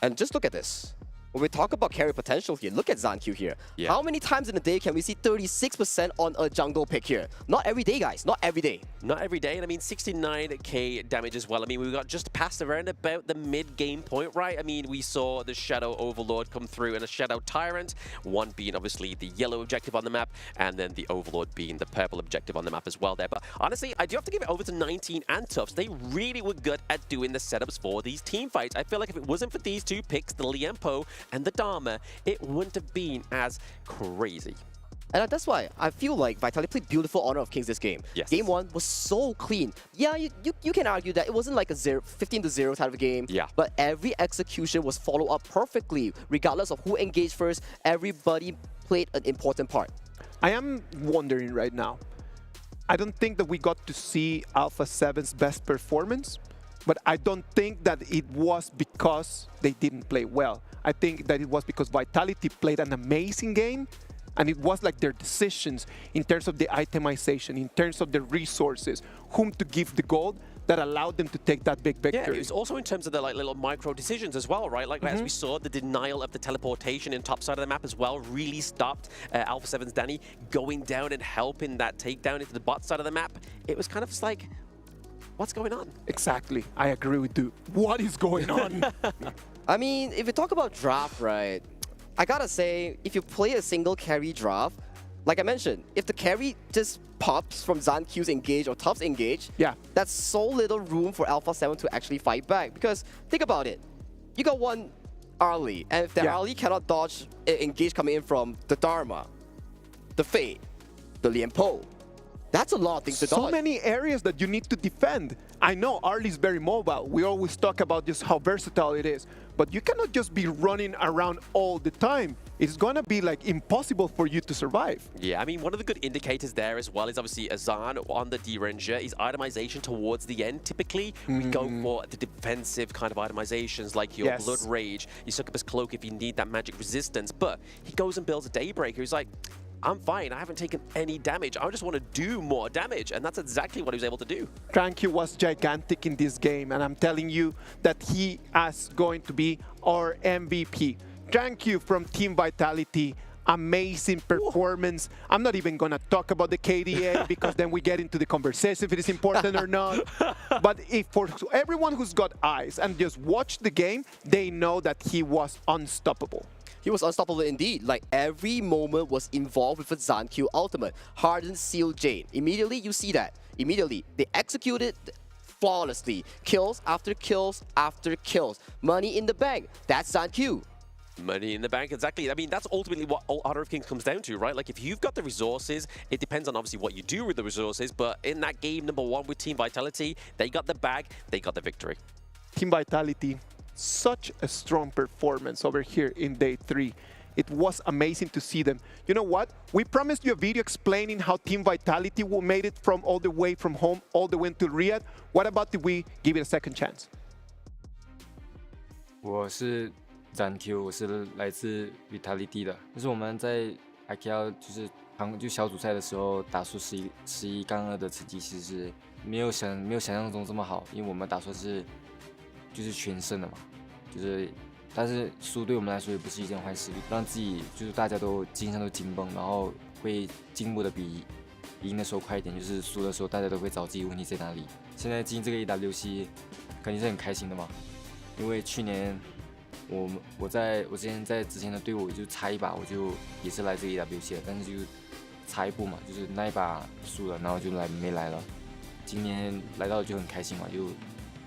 And just look at this. When we talk about carry potential here, look at ZanQ here. Yeah. How many times in a day can we see 36% on a jungle pick here? Not every day, guys. Not every day. Not every day, and I mean 69k damage as well. I mean, we got just past around about the mid-game point, right? I mean, we saw the Shadow Overlord come through and a Shadow Tyrant, one being obviously the yellow objective on the map, and then the Overlord being the purple objective on the map as well there. But honestly, I do have to give it over to 19 and Tufts. They really were good at doing the setups for these team fights. I feel like if it wasn't for these 2 picks, the Liempo and the Dharma, it wouldn't have been as crazy. And that's why I feel like Vitality played beautiful Honor of Kings this game. Yes. Game 1 was so clean. Yeah, you can argue that it wasn't like a 15-0 type of game. Yeah. But every execution was followed up perfectly. Regardless of who engaged first, everybody played an important part. I am wondering right now. I don't think that we got to see Alpha 7's best performance, but I don't think that it was because they didn't play well. I think that it was because Vitality played an amazing game, and it was like their decisions in terms of the itemization, in terms of the resources, whom to give the gold, that allowed them to take that big victory. Yeah, it was also in terms of the like little micro decisions as well, right? Like as we saw, the denial of the teleportation in top side of the map as well really stopped Alpha 7's Danny going down and helping that takedown into the bot side of the map. It was kind of just like, what's going on? Exactly. I agree with you. What is going on? I mean, if you talk about draft, right, I gotta say, if you play a single carry draft, like I mentioned, if the carry just pops from ZanQ's engage or Tufts engage, that's so little room for Alpha 7 to actually fight back. Because think about it, you got one early, and if the early cannot dodge engage coming in from the Dharma, the Fate, the Liempo, that's a lot of things to dodge. So many areas that you need to defend. I know Arlie is very mobile. We always talk about just how versatile it is. But you cannot just be running around all the time. It's going to be like impossible for you to survive. Yeah, I mean, one of the good indicators there as well is obviously Azan on the D-Ranger. His itemization towards the end, typically, we go for the defensive kind of itemizations like your Blood Rage. You suck up his cloak if you need that magic resistance. But he goes and builds a Daybreaker. He's like, I'm fine. I haven't taken any damage. I just want to do more damage. And that's exactly what he was able to do. Tranky was gigantic in this game. And I'm telling you that he is going to be our MVP. Tranky from Team Vitality. Amazing performance. I'm not even going to talk about the KDA because then we get into the conversation if it is important or not. But if for everyone who's got eyes and just watched the game, they know that he was unstoppable. He was unstoppable indeed. Like every moment was involved with a ZanQ ultimate. Hardened Seal Jade. Immediately you see that. Immediately they executed flawlessly. Kills after kills after kills. Money in the bank. That's ZanQ. Money in the bank, exactly. I mean, that's ultimately what Honor of Kings comes down to, right? Like, if you've got the resources, it depends on obviously what you do with the resources, but in that game number 1 with Team Vitality, they got the bag, they got the victory. Team Vitality, such a strong performance over here in day 3. It was amazing to see them. You know what? We promised you a video explaining how Team Vitality made it from all the way from home, all the way to Riyadh. What about if we give it a second chance? 我是 ZanQ， 我是来自 Vitality 的。就是我们在 IKL 就小组赛的时候打出11-2的成绩，其实是没有想象中这么好，因为我们打出就是全胜的嘛，但是输对我们来说也不是一件坏事，让自己大家都精神都紧绷，然后会进步的比赢的时候快一点，就是输的时候大家都会找自己问题在哪里。现在进这个 KWC 肯定是很开心的嘛，因为去年我之前在之前的队伍就差一把，我就也是来这个 KWC 了，但是就差一步嘛，就是那一把输了，然后就没来了。今年来到就很开心嘛，就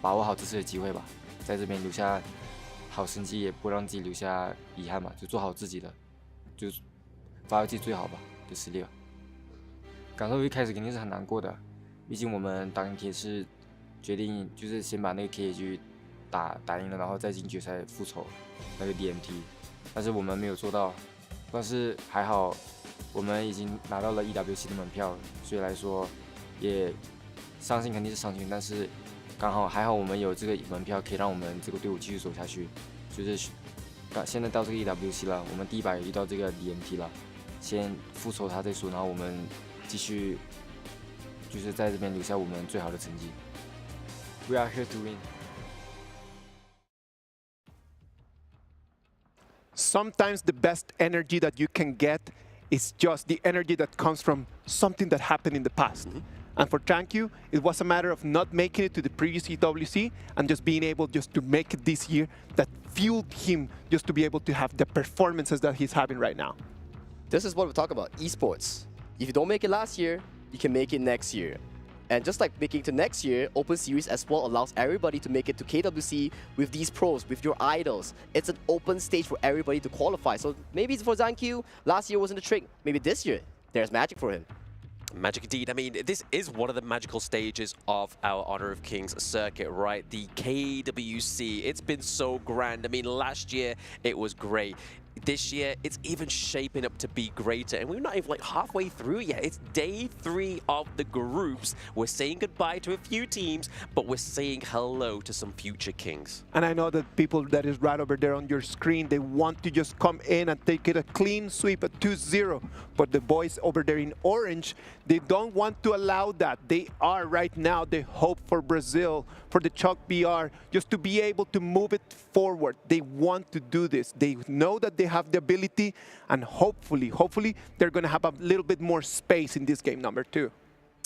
把握好这次的机会吧，在这边留下好成绩，也不让自己留下遗憾嘛，就做好自己的，就发挥自己最好吧的实力吧。感受一开始肯定是很难过的，毕竟我们当天是决定就是先把那个 KG 打赢了，然后再进决赛复仇那个 DMT， 但是我们没有做到，但是还好我们已经拿到了 EWC 的门票，所以来说也伤心肯定是伤心，但是还好我们有这个门票可以让我们这个队伍继续走下去，就是现在到这个 EWC 了，我们第一把也遇到这个 DMT 了，先复仇他再说，然后我们继续就是在这边留下我们最好的成绩。We are here to win. Sometimes the best energy that you can get is just the energy that comes from something that happened in the past. And for Gen.G, it was a matter of not making it to the previous EWC and just being able just to make it this year that fueled him just to be able to have the performances that he's having right now. This is what we talk about, esports. If you don't make it last year, you can make it next year. And just like making it to next year, Open Series as well allows everybody to make it to KWC with these pros, with your idols. It's an open stage for everybody to qualify. So maybe for Gen.G, last year wasn't the trick. Maybe this year, there's magic for him. Magic indeed. I mean, this is one of the magical stages of our Honor of Kings circuit, right? The KWC. It's been so grand. I mean, last year, it was great. This year, it's even shaping up to be greater. And we're not even like halfway through yet. It's day 3 of the groups. We're saying goodbye to a few teams, but we're saying hello to some future kings. And I know that people that is right over there on your screen, they want to just come in and take it a clean sweep at 2-0. But the boys over there in orange, they don't want to allow that. They are right now the hope for Brazil, for the Chuck BR, just to be able to move it forward. They want to do this. They know that they have the ability, and hopefully, they're going to have a little bit more space in this game number 2.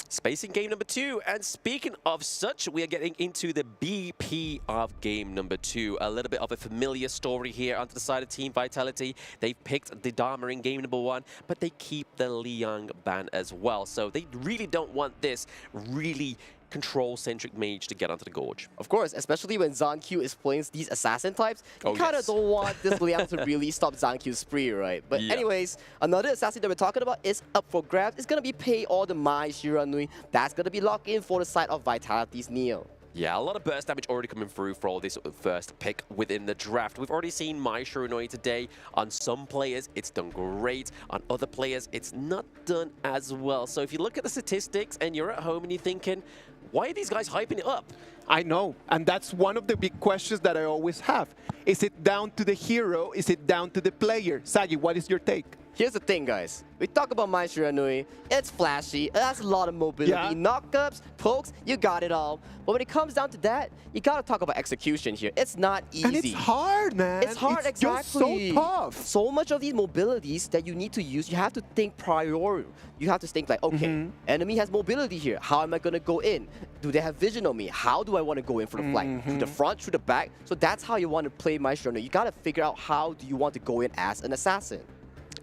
Space in game number 2. And speaking of such, we are getting into the BP of game number 2. A little bit of a familiar story here onto the side of Team Vitality. They've picked the Dharma in game number 1, but they keep the Liang ban as well. So they really don't want this really control-centric mage to get onto the Gorge. Of course, especially when Gen.G is playing these assassin types, you kind of don't want this Liang to really stop Gen.G's spree, right? But anyways, another assassin that we're talking about is up for grabs. It's going to be Pay or the Mai Shiranui. That's going to be locked in for the side of Vitality's Neo. Yeah, a lot of burst damage already coming through for this first pick within the draft. We've already seen Mai Shiranui today. On some players, it's done great. On other players, it's not done as well. So if you look at the statistics and you're at home and you're thinking, why are these guys hyping it up? I know, and that's one of the big questions that I always have. Is it down to the hero? Is it down to the player? Sagi, what is your take? Here's the thing, guys. We talk about Mai Shiranui. It's flashy. It has a lot of mobility. Knockups, pokes, you got it all. But when it comes down to that, you got to talk about execution here. It's not easy. And it's hard, man. It's hard, it's exactly. Just so tough. So much of these mobilities that you need to use, you have to think prior. You have to think like, okay, enemy has mobility here. How am I going to go in? Do they have vision on me? How do I want to go in for the flank? Through the front, through the back? So that's how you want to play Mai Shiranui. You got to figure out how do you want to go in as an assassin.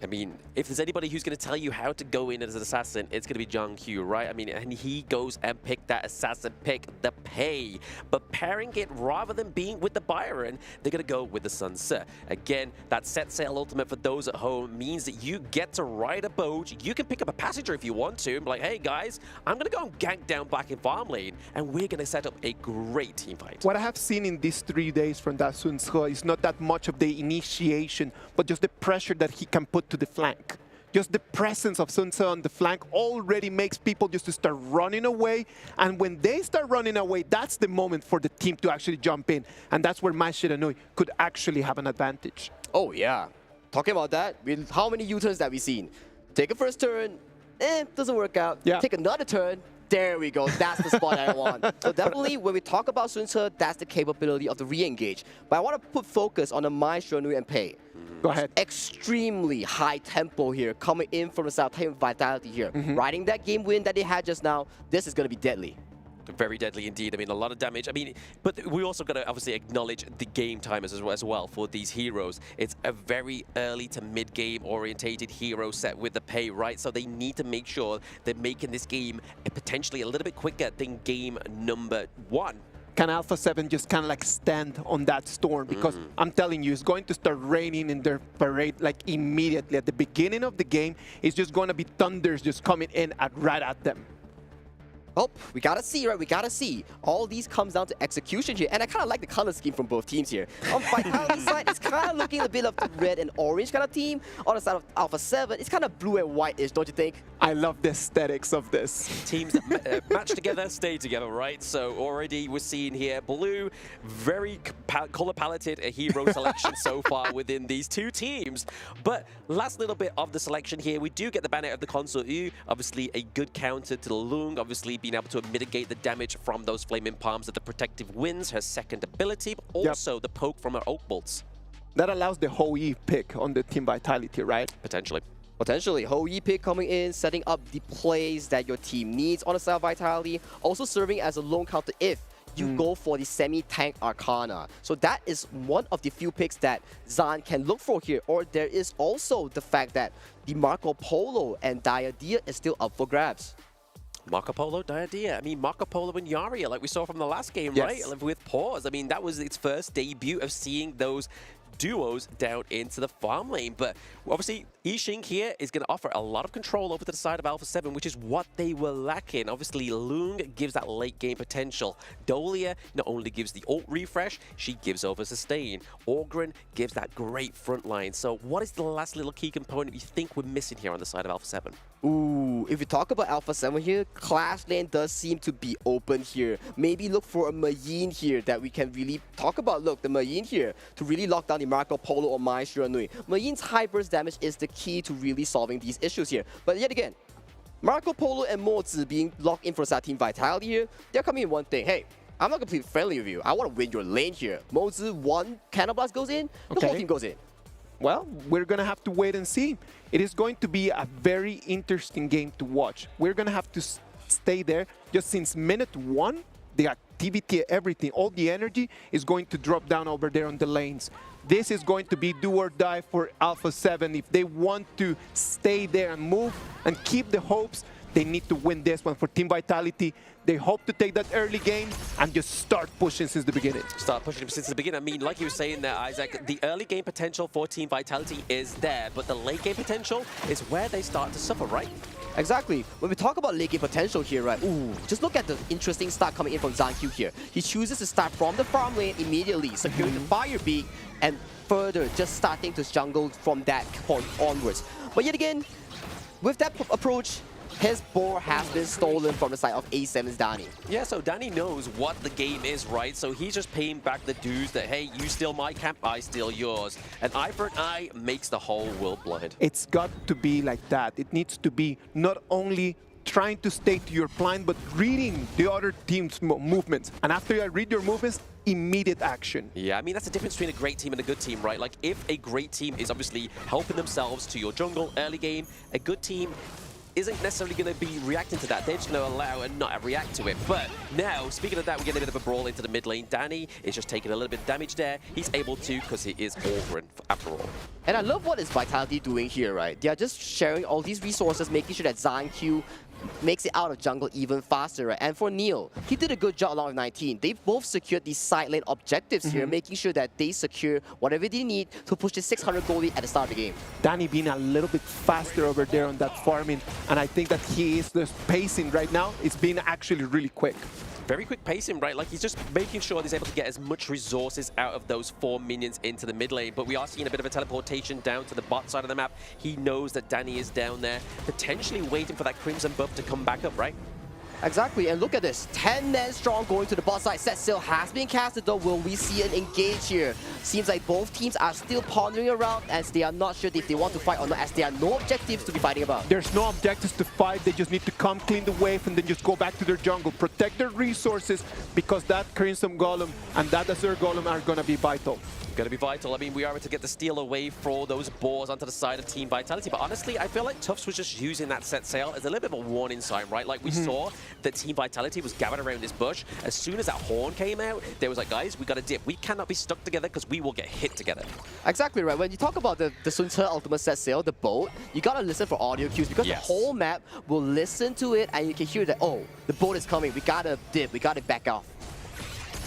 I mean, if there's anybody who's going to tell you how to go in as an assassin, it's going to be Gen.G, right? I mean, and he goes and pick that assassin pick, the Pay. But pairing it rather than being with the Byron, they're going to go with the Sunset. Again, that set sail ultimate for those at home means that you get to ride a boat. You can pick up a passenger if you want to. And be like, hey, guys, I'm going to go and gank down back in farm lane, and we're going to set up a great team fight. What I have seen in these 3 days from that Sun Ce is not that much of the initiation, but just the pressure that he can put to the flank. Just the presence of Sun Ce on the flank already makes people just to start running away. And when they start running away, that's the moment for the team to actually jump in. And that's where Mai Shiranui could actually have an advantage. Oh, yeah. Talking about that, how many U-turns that we've seen? Take a first turn, doesn't work out. Take another turn, There we go. That's the spot I want. So definitely, when we talk about Sunce, that's the capability of the re-engage. But I want to put focus on the Maestro Nui and Pei. Go ahead. Extremely high tempo here, coming in from the side of Vitality here. Riding that game win that they had just now, this is going to be deadly. Very deadly indeed. I mean, a lot of damage. I mean, but we also got to obviously acknowledge the game time as well for these heroes. It's a very early to mid-game orientated hero set with the Pei, right? So they need to make sure they're making this game potentially a little bit quicker than game number 1. Can Alpha 7 just kind of like stand on that storm? Because I'm telling you, it's going to start raining in their parade like immediately. At the beginning of the game, it's just going to be thunders just coming in right at them. Oh, we gotta see, right? We gotta see. All these comes down to execution here. And I kind of like the color scheme from both teams here. On Vitality side, it's kind of looking a bit of the red and orange kind of team. On the side of Alpha 7, it's kind of blue and white-ish, don't you think? I love the aesthetics of this. Teams that match together, stay together, right? So already we're seeing here blue, very color paleted hero selection so far within these two teams. But last little bit of the selection here, we do get the banner of the Console U. Obviously a good counter to the Lung, obviously being able to mitigate the damage from those flaming palms of the protective winds, her second ability, but also the poke from her oak bolts. That allows the Hou-Yi pick on the Team Vitality, right? Potentially. Potentially. Hou-Yi pick coming in, setting up the plays that your team needs on the side of Vitality, also serving as a lone counter if you go for the semi-tank Arcana. So that is one of the few picks that Zan can look for here. Or there is also the fact that the Marco Polo and Diadea is still up for grabs. Marco Polo, Diadea. I mean, Marco Polo and Yaria, like we saw from the last game, Yes. right? With Paws. I mean, that was its first debut of seeing those duos down into the farm lane. But obviously, Yixing here is going to offer a lot of control over to the side of Alpha 7, which is what they were lacking. Obviously, Lung gives that late game potential. Dolia not only gives the ult refresh, she gives over sustain. Orgren gives that great front line. So what is the last little key component you think we're missing here on the side of Alpha 7? Ooh, if you talk about Alpha 7 here, Clash Lane does seem to be open here. Maybe look for a Mayin here that we can really talk about. Look, the Mayin here to really lock down the Marco Polo or Maestro Nui. Mayin's high burst damage is the key to really solving these issues here. But yet again, Marco Polo and Mozi being locked in for Team Vitality here, they're coming in one thing. Hey, I'm not completely friendly with you. I want to win your lane here. Mozi, one Cannon Blast goes in, the whole team goes in. Well, we're going to have to wait and see. It is going to be a very interesting game to watch. We're going to have to stay there just since minute 1. The activity, everything, all the energy is going to drop down over there on the lanes. This is going to be do or die for Alpha 7. If they want to stay there and move and keep the hopes, they need to win this one for Team Vitality. They hope to take that early game and just start pushing since the beginning. Start pushing since the beginning. I mean, like you were saying there, Isaac, the early game potential for Team Vitality is there, but the late game potential is where they start to suffer, right? Exactly. When we talk about late game potential here, right? Ooh, just look at the interesting start coming in from Zangq here. He chooses to start from the farm lane immediately, securing the Fire Beak, and further just starting to jungle from that point onwards. But yet again, with that approach, his boar has been stolen from the side of A7's Danny. Yeah, so Danny knows what the game is, right? So he's just paying back the dues that, hey, you steal my camp, I steal yours. An eye for an eye makes the whole world blind. It's got to be like that. It needs to be not only trying to stay to your plan, but reading the other team's movements. And after you read your movements, immediate action. Yeah, I mean, that's the difference between a great team and a good team, right? Like, if a great team is obviously helping themselves to your jungle early game, a good team isn't necessarily going to be reacting to that. They're just going to allow and not react to it. But now, speaking of that, we get a bit of a brawl into the mid lane. Danny is just taking a little bit of damage there. He's able to because he is Orgren after all. And I love what is Vitality doing here, right? They are just sharing all these resources, making sure that Zangq makes it out of jungle even faster, right? And for Neil, he did a good job along with 19. They both secured these side lane objectives here, making sure that they secure whatever they need to push the 600 goal lead at the start of the game. Danny being a little bit faster over there on that farming, and I think that he is just pacing right now. It's been actually really quick. Very quick pacing, right? Like, he's just making sure he's able to get as much resources out of those 4 minions into the mid lane. But we are seeing a bit of a teleportation down to the bot side of the map. He knows that Danny is down there, potentially waiting for that Crimson buff to come back up, right? Exactly, and look at this. 10 men strong going to the bot side. Set sail has been casted though. Will we see an engage here? Seems like both teams are still pondering around as they are not sure if they want to fight or not, as there are no objectives to be fighting about. There's no objectives to fight. They just need to come clean the wave and then just go back to their jungle. Protect their resources because that Crimson Golem and that Azure Golem are going to be vital. Going to be vital. I mean, we are able to get the steal away for those boars onto the side of Team Vitality. But honestly, I feel like Tufts was just using that set sail as a little bit of a warning sign, right? Like we saw that Team Vitality was gathered around this bush. As soon as that horn came out, they was like, guys, we got to dip. We cannot be stuck together because we will get hit together. Exactly right. When you talk about the Sun Ce ultimate set sail, the boat, you got to listen for audio cues because the whole map will listen to it and you can hear that, oh, the boat is coming. We got to dip. We got to back off.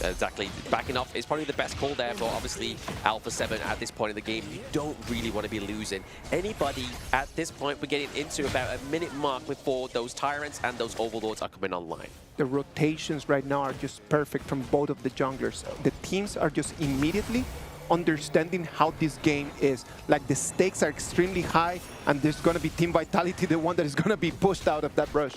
Exactly. Backing off is probably the best call there for obviously Alpha 7 at this point in the game. You don't really want to be losing anybody at this point. We're getting into about a minute mark before those Tyrants and those Overlords are coming online. The rotations right now are just perfect from both of the junglers. The teams are just immediately understanding how this game is. Like the stakes are extremely high and there's going to be Team Vitality, the one that is going to be pushed out of that brush.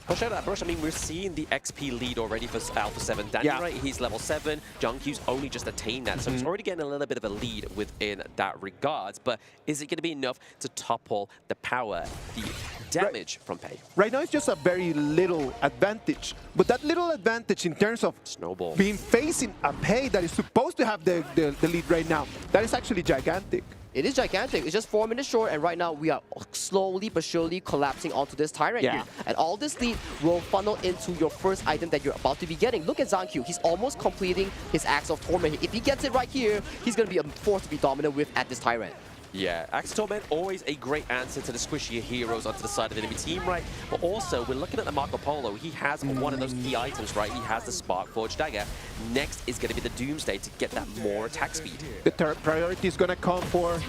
Push out of that brush, I mean, we're seeing the XP lead already for Alpha 7. Danny, right, he's level 7. Gen.G's only just attained that, so he's already getting a little bit of a lead within that regards. But is it going to be enough to topple the power, the damage from Pei? Right now, it's just a very little advantage. But that little advantage in terms of Snowball being facing a Pei that is supposed to have the lead right now, that is actually gigantic. It is gigantic. It's just 4 minutes short, and right now we are slowly but surely collapsing onto this Tyrant here. And all this lead will funnel into your first item that you're about to be getting. Look at Zangq. He's almost completing his Axe of Torment. If he gets it right here, he's going to be a force to be dominant with at this Tyrant. Yeah, Axe of Torment, always a great answer to the squishier heroes onto the side of the enemy team, right? But also, we're looking at the Marco Polo. He has one of those key items, right? He has the Sparkforged Dagger. Next is going to be the Doomsday to get that more attack speed. The third priority is going to come for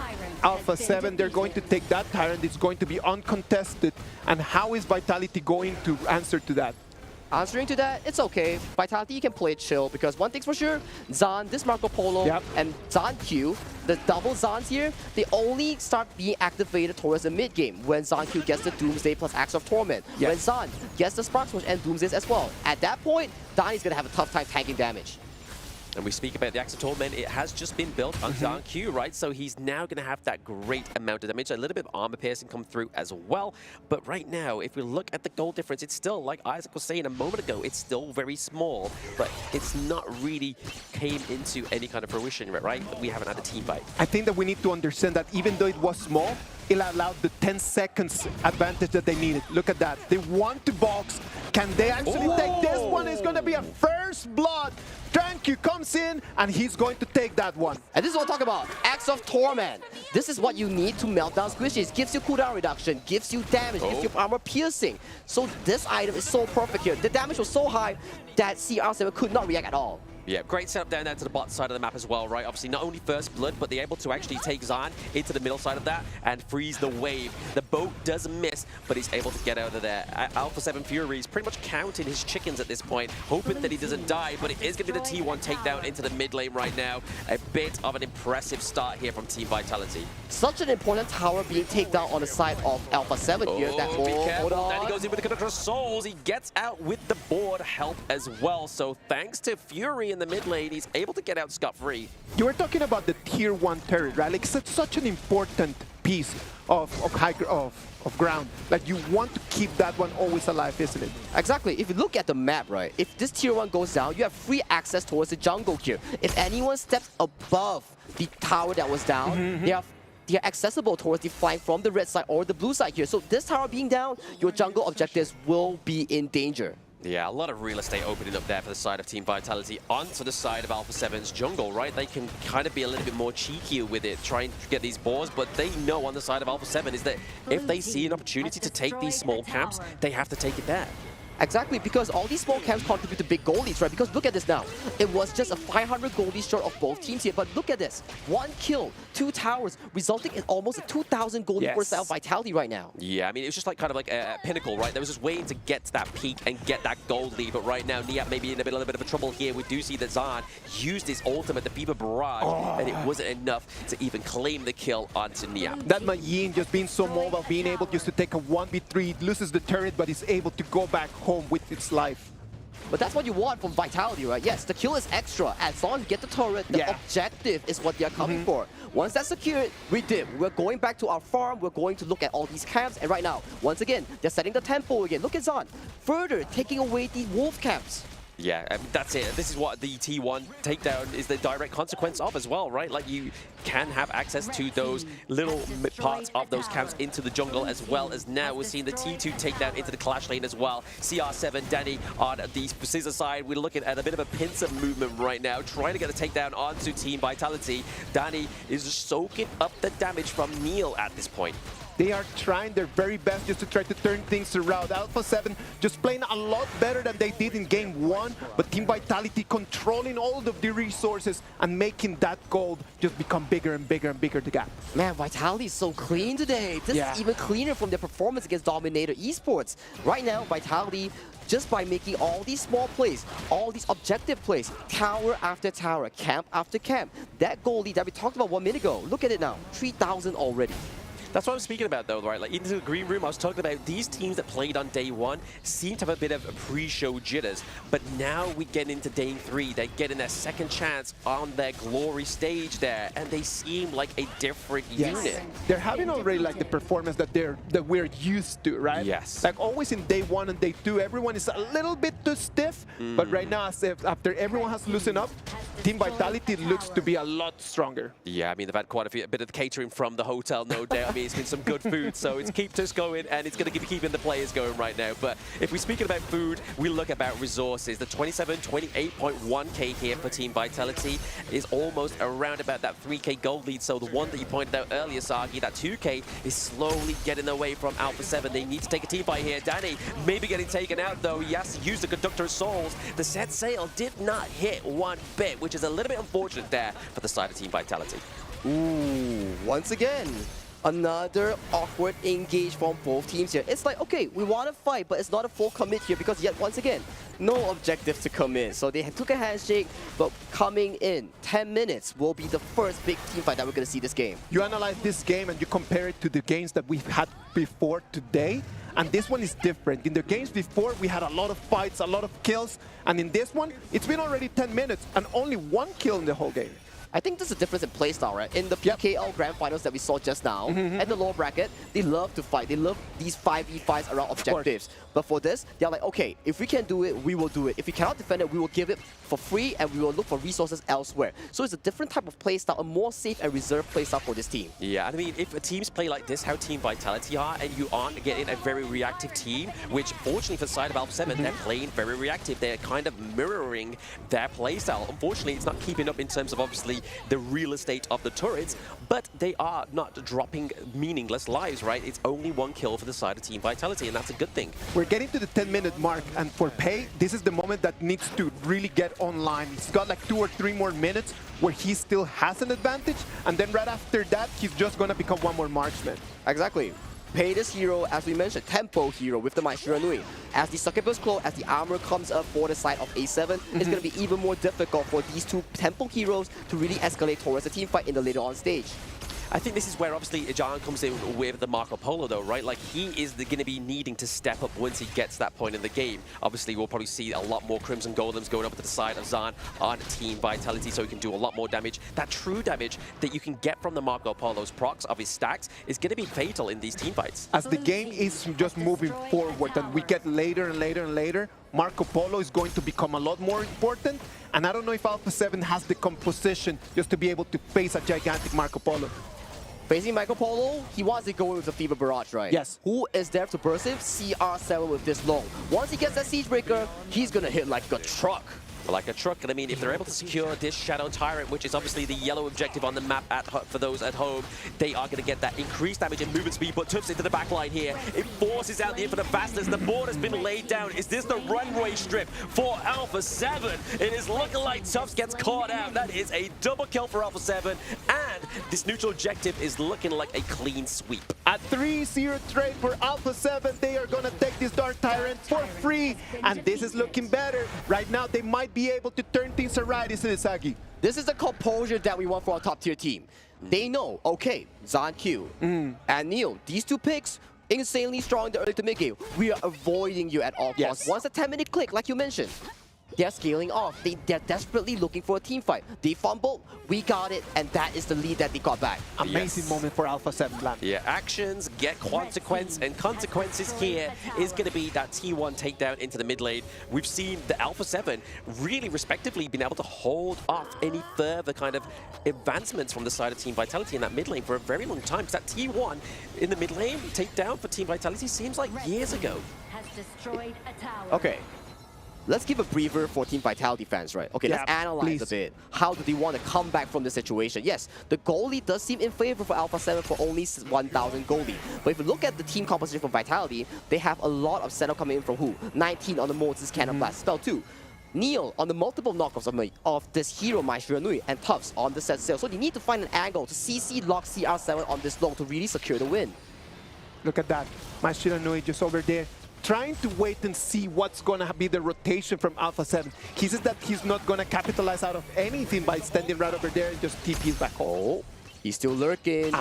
Alpha 7. They're going to take that Tyrant. It's going to be uncontested. And how is Vitality going to answer to that? Answering to that, it's okay. Vitality, you can play it chill because one thing's for sure, Zan, this Marco Polo, and Zangq, the double Zans here, they only start being activated towards the mid game when Zangq gets the Doomsday plus Axe of Torment. When Zan gets the Spark Switch and Doomsday as well. At that point, Danny's gonna have a tough time tanking damage. And we speak about the Axe of Torment, it has just been built on Zangq, right? So he's now going to have that great amount of damage. A little bit of armor piercing come through as well. But right now, if we look at the goal difference, it's still, like Isaac was saying a moment ago, it's still very small. But it's not really came into any kind of fruition, right? We haven't had a team fight. I think that we need to understand that even though it was small, it allowed the 10 seconds advantage that they needed. Look at that. They want to box. Can they actually take this one? It's going to be a first blood. Gen.G comes in, and he's going to take that one. And this is what I'm talking about. Axe of Torment. This is what you need to melt down squishies. Gives you cooldown reduction, gives you damage, gives you armor piercing. So this item is so perfect here. The damage was so high that CR7 could not react at all. Yeah, great setup down there to the bottom side of the map as well, right? Obviously, not only first blood, but they're able to actually take Zan into the middle side of that and freeze the wave. The boat does miss, but he's able to get out of there. Alpha 7 Fury is pretty much counting his chickens at this point, hoping that he doesn't die, but it is going to be the T1 takedown into the mid lane right now. A bit of an impressive start here from Team Vitality. Such an important tower being taken down on the side of Alpha 7 here. Be careful. Then he goes in with the Conductor of Souls. He gets out with the board help as well. So thanks to Fury in the mid lane, he's able to get out scot-free. You were talking about the tier 1 turret, right? Like, it's such an important piece of ground. Like, you want to keep that one always alive, isn't it? Exactly. If you look at the map, right, if this tier 1 goes down, you have free access towards the jungle here. If anyone steps above the tower that was down, they are accessible towards the flank from the red side or the blue side here. So this tower being down, your jungle objectives will be in danger. Yeah, a lot of real estate opening up there for the side of Team Vitality onto the side of Alpha 7's jungle, right? They can kind of be a little bit more cheeky with it, trying to get these boars, but they know on the side of Alpha 7 is that if they see an opportunity to take these small camps, they have to take it there. Exactly, because all these small camps contribute to big goal leads, right? Because look at this now. It was just a 500 goal lead short of both teams here, but look at this. One kill 2 towers, resulting in almost a 2,000 gold lead for South Vitality right now. Yeah, I mean, it was just like kind of like a pinnacle, right? There was just waiting to get to that peak and get that gold lead, but right now, Niap may be in a little bit of a trouble here. We do see that Zahn used his ultimate, the Fever Barrage, and it wasn't enough to even claim the kill onto Niap. That Yin just being so mobile, being able just to take a 1v3, loses the turret, but is able to go back home with its life. But that's what you want from Vitality, right? Yes, the kill is extra. As long as you get the turret, the objective is what they're coming for. Once that's secured, we did. We're going back to our farm. We're going to look at all these camps. And right now, once again, they're setting the tempo again. Look at Zahn, further taking away the wolf camps. Yeah, I mean, that's it. This is what the T1 takedown is the direct consequence of as well, right? Like, you can have access to those little parts of those camps into the jungle, as well as now we're seeing the T2 takedown into the clash lane as well. CR7, Danny on the scissor side. We're looking at a bit of a pincer movement right now, trying to get a takedown onto Team Vitality. Danny is soaking up the damage from Neil at this point. They are trying their very best just to try to turn things around. Alpha 7 just playing a lot better than they did in game 1, but Team Vitality controlling all of the resources and making that gold just become bigger and bigger and bigger, the gap. Man, Vitality is so clean today. This is even cleaner from their performance against Dominator Esports. Right now, Vitality, just by making all these small plays, all these objective plays, tower after tower, camp after camp, that goal lead that we talked about 1 minute ago, look at it now, 3,000 already. That's what I'm speaking about, though, right? Like, into the green room, I was talking about these teams that played on day 1 seem to have a bit of pre-show jitters. But now we get into day 3. They're getting their second chance on their glory stage there, and they seem like a different unit. They're having already like the performance that we're used to, right? Yes. Like always in day 1 and day 2, everyone is a little bit too stiff. But right now, after everyone has loosened up, Team Vitality looks to be a lot stronger. Yeah, I mean, they've had quite a bit of catering from the hotel, no doubt. I mean, it's been some good food, so it's kept us going, and it's going to keep keeping the players going right now. But if we're speaking about food, we look about resources. The 28.1k here for Team Vitality is almost around about that 3k gold lead. So the one that you pointed out earlier, Sagi, that 2k is slowly getting away from Alpha 7. They need to take a team fight here. Danny maybe getting taken out, though. Yes, used the Conductor of Souls. The set sail did not hit one bit, which is a little bit unfortunate there for the side of Team Vitality. Ooh, once again, another awkward engage from both teams here. It's like, okay, we want to fight, but it's not a full commit here because yet once again, no objective to come in. So they took a handshake, but coming in 10 minutes will be the first big team fight that we're going to see this game. You analyze this game and you compare it to the games that we've had before today, and this one is different. In the games before, we had a lot of fights, a lot of kills, and in this one, it's been already 10 minutes and only 1 kill in the whole game. I think there's a difference in playstyle, right? In the PKL Grand Finals that we saw just now, and the lower bracket, they love to fight. They love these 5v5s around objectives. But for this, they're like, okay, if we can do it, we will do it. If we cannot defend it, we will give it for free, and we will look for resources elsewhere. So it's a different type of playstyle, a more safe and reserved playstyle for this team. Yeah, I mean, if teams play like this, how Team Vitality are, and you aren't getting a very reactive team, which fortunately for the side of Alpha 7, they're playing very reactive. They're kind of mirroring their playstyle. Unfortunately, it's not keeping up in terms of obviously the real estate of the turrets, but they are not dropping meaningless lives, right? It's only 1 kill for the side of Team Vitality, and that's a good thing. We're getting to the 10-minute mark, and for Pei, this is the moment that needs to really get online. He's got like 2 or 3 more minutes where he still has an advantage, and then right after that, he's just going to become 1 more marksman. Exactly. Pei this hero, as we mentioned, tempo hero with the Maestro Nui. As the Succubus Claw, as the armor comes up for the side of A7, it's going to be even more difficult for these 2 tempo heroes to really escalate towards a team fight in the later on stage. I think this is where obviously John comes in with the Marco Polo though, right? Like he is going to be needing to step up once he gets to that point in the game. Obviously we'll probably see a lot more Crimson Golems going up to the side of Zahn on Team Vitality so he can do a lot more damage. That true damage that you can get from the Marco Polo's procs of his stacks is going to be fatal in these team fights. As the game is just moving forward and we get later and later and later, Marco Polo is going to become a lot more important. And I don't know if Alpha 7 has the composition just to be able to face a gigantic Marco Polo. Facing Marco Polo, he wants to go with the Fever Barrage, right? Yes. Who is there to burst him? CR7 with this long. Once he gets that Siege Breaker, he's gonna hit like a truck. Like a truck, and I mean, if they're able to secure this Shadow Tyrant, which is obviously the yellow objective on the map for those at home, they are going to get that increased damage and movement speed, but Tufts into the backline here. It forces out the Infinite Fastness. The board has been laid down. Is this the runway strip for Alpha 7? It is looking like Tufts gets caught out. That is a double kill for Alpha 7, and this neutral objective is looking like a clean sweep. A 3-0 trade for Alpha 7. They are going to take this Dark Tyrant for free. And this is looking better. Right now, they might be able to turn things around, isn't it, Sagi? This is the composure that we want for our top-tier team. They know, okay, Gen.G and Neil, these two picks, insanely strong in the early to mid game. We are avoiding you at all costs. Once a 10-minute click, like you mentioned, they're scaling off. They're desperately looking for a team fight. They fumbled, we got it, and that is the lead that they got back. Amazing moment for Alpha 7 Lamb. Yeah, actions get consequence, and consequences here is going to be that T1 takedown into the mid lane. We've seen the Alpha 7 really respectively been able to hold off any further kind of advancements from the side of Team Vitality in that mid lane for a very long time. Because that T1 in the mid lane takedown for Team Vitality seems like years ago. Okay. Let's give a breather for Team Vitality fans, right? Okay, let's analyze a bit. How do they want to come back from this situation? Yes, the goalie does seem in favor for Alpha 7 for only 1,000 goalie. But if you look at the team composition from Vitality, they have a lot of setup coming in from who? 19 on the Moses Cannon Blast spell 2. Neil on the multiple knockoffs of this hero, Maestro Nui, and Tufts on the set sail. So they need to find an angle to CC lock CR7 on this long to really secure the win. Look at that. Maestro Nui just over there, trying to wait and see what's going to be the rotation from Alpha 7. He says that he's not going to capitalize out of anything by standing right over there and just TPs back home. He's still lurking.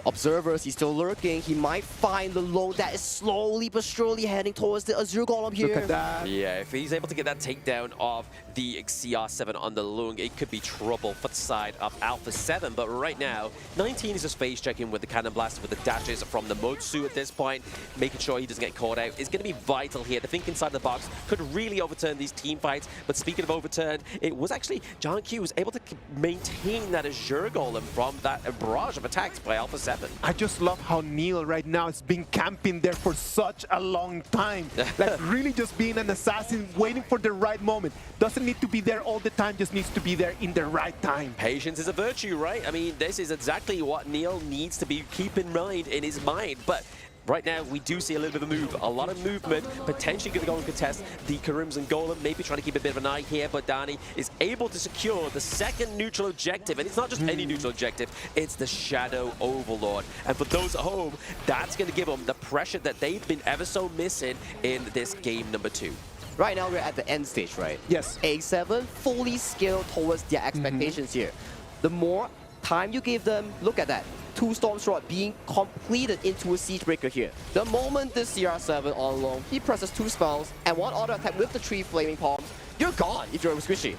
Observers, he's still lurking. He might find the load that is slowly but surely heading towards the Azure Golem here. Look at that. Yeah, if he's able to get that takedown of the CR7 on the Lung, it could be trouble for the side of Alpha 7. But right now, 19 is just phase checking with the Cannon Blast, with the dashes from the Motsu at this point, making sure he doesn't get caught out. It's going to be vital here. The think inside the box could really overturn these team fights. But speaking of overturned, it was actually Gen.G was able to maintain that Azure Golem from that a barrage of attacks by Alpha 7. I just love how Neil right now has been camping there for such a long time. Like really just being an assassin, waiting for the right moment. Doesn't need to be there all the time, just needs to be there in the right time. Patience is a virtue, right? I mean, this is exactly what Neil needs to be keep in mind in his mind. But right now, we do see a little bit of a move, a lot of movement, potentially going to go and contest the Crimson Golem, maybe trying to keep a bit of an eye here, but Danny is able to secure the second neutral objective, and it's not just any neutral objective, it's the Shadow Overlord. And for those at home, that's going to give them the pressure that they've been ever so missing in this game number 2. Right now, we're at the end stage, right? Yes. A7 fully scaled towards their expectations here. The more time you give them, look at that. 2 Storm Sword being completed into a Siege Breaker here. The moment this CR7 on long, he presses 2 spells and 1 auto attack with the 3 Flaming Palms, you're gone if you're a Squishy.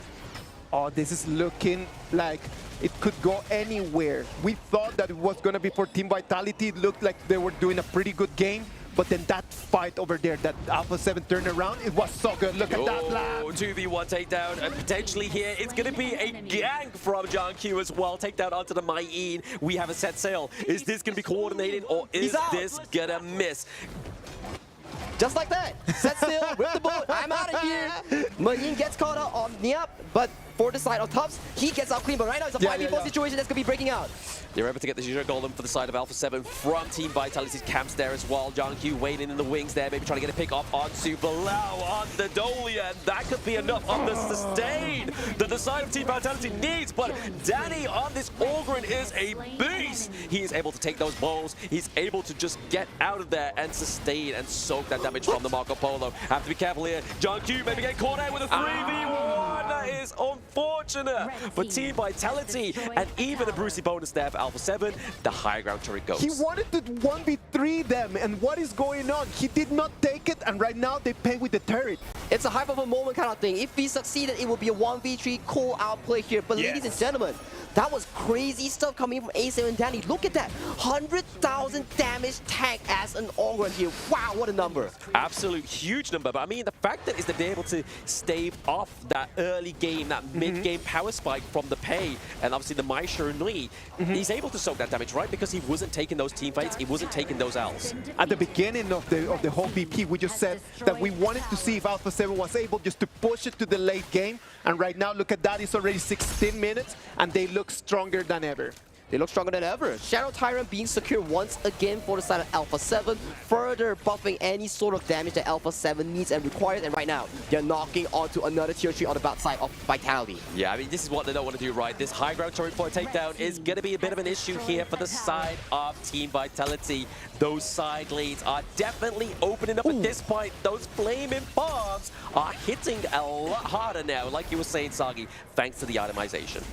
Oh, this is looking like it could go anywhere. We thought that it was going to be for Team Vitality. It looked like they were doing a pretty good game. But then that fight over there, that Alpha 7 turnaround, it was so good. Look at that, Lab. 2v1 takedown, and potentially here, it's going to be a gank from Gen.G as well. Takedown onto the Mayin. We have a set sail. Is this going to be coordinated, or is this going to miss? Just like that. Set still, rip the boat, I'm out of here. Mayin gets caught out on Niap, but for the side of Tufts, he gets out clean. But right now, it's a 5v4 situation that's going to be breaking out. They're able to get the Azure Golem for the side of Alpha 7 from Team Vitality's camps there as well. Gen.G waiting in the wings there, maybe trying to get a pick off onto Bilal on the Dolia, and that could be enough on the sustain that the side of Team Vitality needs. But Danny on this Ogryn is a beast. He is able to take those balls. He's able to just get out of there and sustain and soak that damage from the Marco Polo. Have to be careful here. Gen.G maybe get caught out with a 3v1. That is unfortunate for Team Vitality, and even a Brucey bonus there for Alpha 7. The high ground turret goes. He wanted to 1v3 them, and what is going on? He did not take it, and right now they pay with the turret. It's a hype of a moment kind of thing. If he succeeded, it will be a 1v3 cool outplay here. But ladies and gentlemen, that was crazy stuff coming from A7 and Danny. Look at that, 100,000 damage tank as an Ogryn here. Wow, what a number. Absolute huge number, but I mean, the fact that is they're able to stave off that early game, that mid-game power spike from the pay, and obviously the Maestro Nui, he's able to soak that damage, right? Because he wasn't taking those team fights, he wasn't taking those L's. At the beginning of the whole BP, we just said that we wanted to see if Alpha 7 was able just to push it to the late game, and right now, look at that, it's already 16 minutes, and they look stronger than ever. they look stronger than ever. Shadow Tyrant being secured once again for the side of Alpha 7, further buffing any sort of damage that Alpha 7 needs and requires. And right now, they're knocking onto another tier 3 on the backside of Vitality. Yeah, I mean, this is what they don't want to do, right? This high ground turret for a takedown is going to be a bit of an issue here for the side of Team Vitality. Those side lanes are definitely opening up at this point. Those flaming bombs are hitting a lot harder now, like you were saying, Sagi, thanks to the itemization.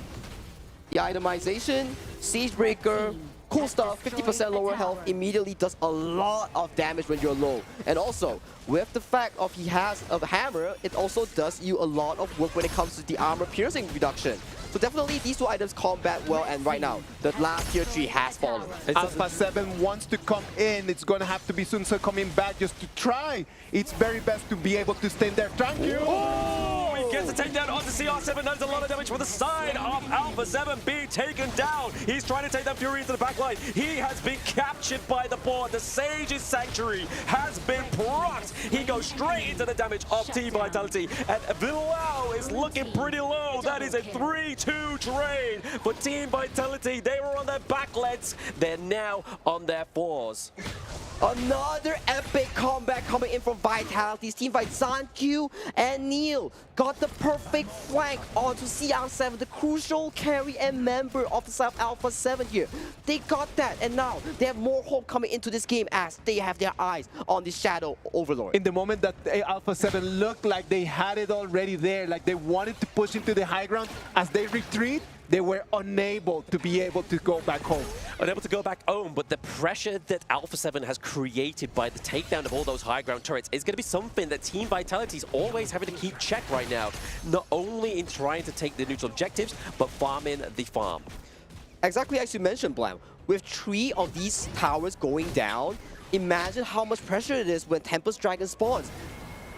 The itemization, Siegebreaker, cool stuff, 50% lower health immediately does a lot of damage when you're low. And also, with the fact of he has a hammer, it also does you a lot of work when it comes to the armor piercing reduction. So definitely these two items combat well, and right now, the last tier 3 has fallen. Alpha 7 wants to come in. It's going to have to be Sunsa coming back just to try. It's very best to be able to stand there. Thank you! Oh, he gets a takedown onto CR7. Does a lot of damage for the side of Alpha 7 being taken down. He's trying to take that Fury into the backline. He has been captured by the board. The Sage's Sanctuary has been procced. He goes straight into the damage of Team Vitality. And Villau is looking pretty low. That is a 3-2 trade for Team Vitality. They were on their back legs. They're now on their fours. Another epic comeback coming in from Vitality's team by Gen.G and Neil. Got the perfect flank onto CR7, the crucial carry and member of the side of Alpha 7 here. They got that, and now they have more hope coming into this game as they have their eyes on the Shadow Overlord. In the moment that Alpha 7 looked like they had it already there, like they wanted to push into the high ground, as they retreat, they were unable to be able to go back home. Unable to go back home, but the pressure that Alpha 7 has created by the takedown of all those high ground turrets is going to be something that Team Vitality is always having to keep check right now. Not only in trying to take the neutral objectives, but farming the farm. Exactly as you mentioned, Blam. With 3 of these towers going down, imagine how much pressure it is when Tempest Dragon spawns.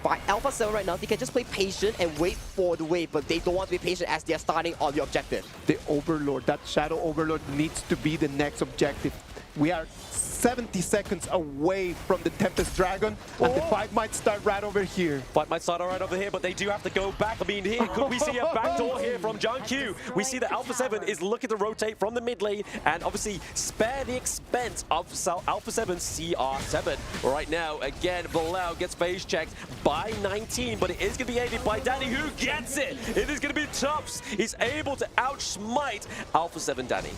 By Alpha 7 right now, they can just play patient and wait for the wave, but they don't want to be patient as they're starting on the objective. The Overlord, that Shadow Overlord needs to be the next objective. We are 70 seconds away from the Tempest Dragon, and the fight might start right over here. Fight might start right over here, but they do have to go back. I mean, here, could we see a backdoor here from Gen.G? We see that Alpha 7 is looking to rotate from the mid lane and obviously spare the expense of Alpha 7 CR7. Right now, again, Villau gets phase checked by 19, but it is going to be aided by Danny, who gets it. It is going to be Tubbs. He's able to outsmite Alpha 7 Danny.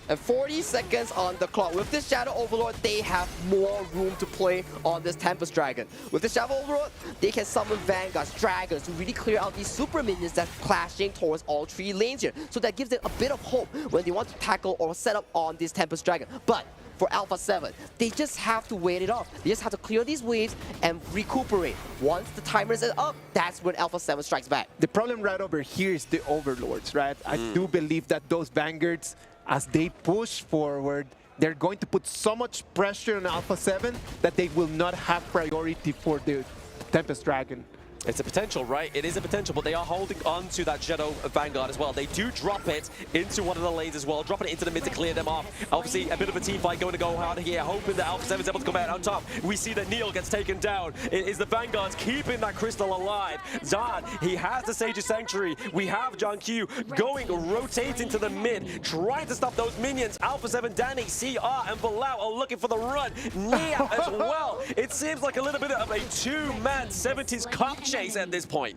And 40 seconds on the clock. With this Shadow Overlord, they have more room to play on this Tempest Dragon. With this Shadow Overlord, they can summon Vanguards, Dragons to really clear out these super minions that's clashing towards all 3 lanes here. So that gives them a bit of hope when they want to tackle or set up on this Tempest Dragon. But for Alpha 7, they just have to wait it off. They just have to clear these waves and recuperate. Once the timer is up, that's when Alpha 7 strikes back. The problem right over here is the Overlords, right? I do believe that those Vanguards, as they push forward, they're going to put so much pressure on Alpha 7 that they will not have priority for the Tempest Dragon. It's a potential, right? It is a potential, but they are holding on to that Shadow Vanguard as well. They do drop it into one of the lanes as well, dropping it into the mid to clear them off. Obviously, a bit of a team fight going to go hard here, hoping that Alpha 7 is able to come out on top. We see that Neil gets taken down. It is the Vanguards keeping that crystal alive. Zad, he has the Sage's Sanctuary. We have Gen.G going, rotating to the mid, trying to stop those minions. Alpha 7, Danny, CR, and Villau are looking for the run. Nia as well. It seems like a little bit of a 2-man 70s cop chase at this point.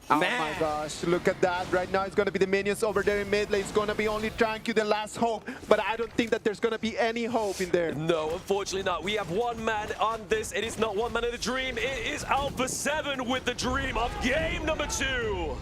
Oh my gosh, look at that. Right now it's going to be the minions over there in mid lane. It's going to be only Gen.G, the last hope, but I don't think that there's going to be any hope in there. No, unfortunately not. We have one man on this. It is not one man in the dream. It is Alpha 7 with the dream of game number 2.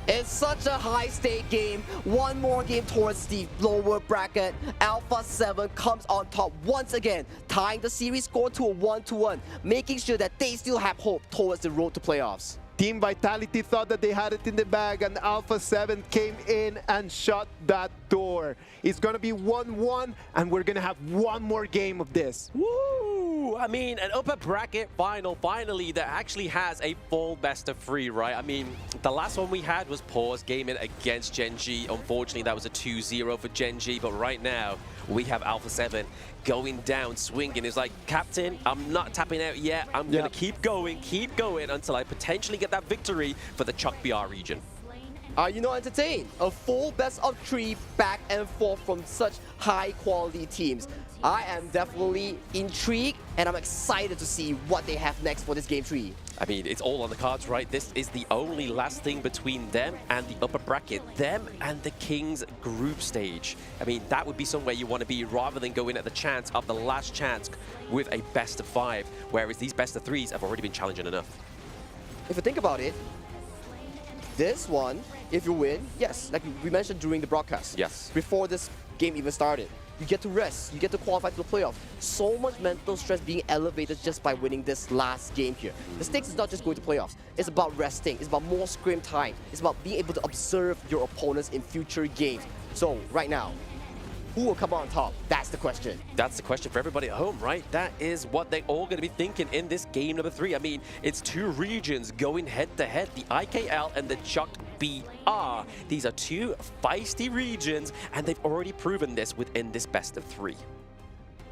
It's such a high-stake game. One more game towards the lower bracket. Alpha 7 comes on top once again, tying the series score to a 1-1, making sure that they still have hope towards the road to playoffs. Team Vitality thought that they had it in the bag, and Alpha 7 came in and shut that door. It's going to be 1-1, and we're going to have one more game of this. Woo! I mean, an upper bracket final, finally, that actually has a full best of 3, right? I mean, the last one we had was Paws gaming against Gen.G. Unfortunately, that was a 2-0 for Gen.G, but right now, we have Alpha 7 going down, swinging. It's like, Captain, I'm not tapping out yet. I'm going to keep going until I potentially get that victory for the Chuck BR region. Are you not entertained? A full best of 3 back and forth from such high quality teams. I am definitely intrigued and I'm excited to see what they have next for this game 3. I mean, it's all on the cards, right? This is the only last thing between them and the upper bracket, them and the Kings group stage. I mean, that would be somewhere you want to be rather than going at the chance of the last chance with a best of 5, whereas these best of 3s have already been challenging enough. If you think about it, this one, if you win, yes, like we mentioned during the broadcast. Yes. Before this game even started, you get to rest, you get to qualify to the playoff. So much mental stress being elevated just by winning this last game here. The stakes is not just going to playoffs. It's about resting. It's about more scrim time. It's about being able to observe your opponents in future games. So right now, who will come out on top? That's the question. That's the question for everybody at home, right? That is what they're all going to be thinking in this game number 3. I mean, it's 2 regions going head-to-head, the IKL and the Chuck BR. These are 2 feisty regions, and they've already proven this within this best of 3.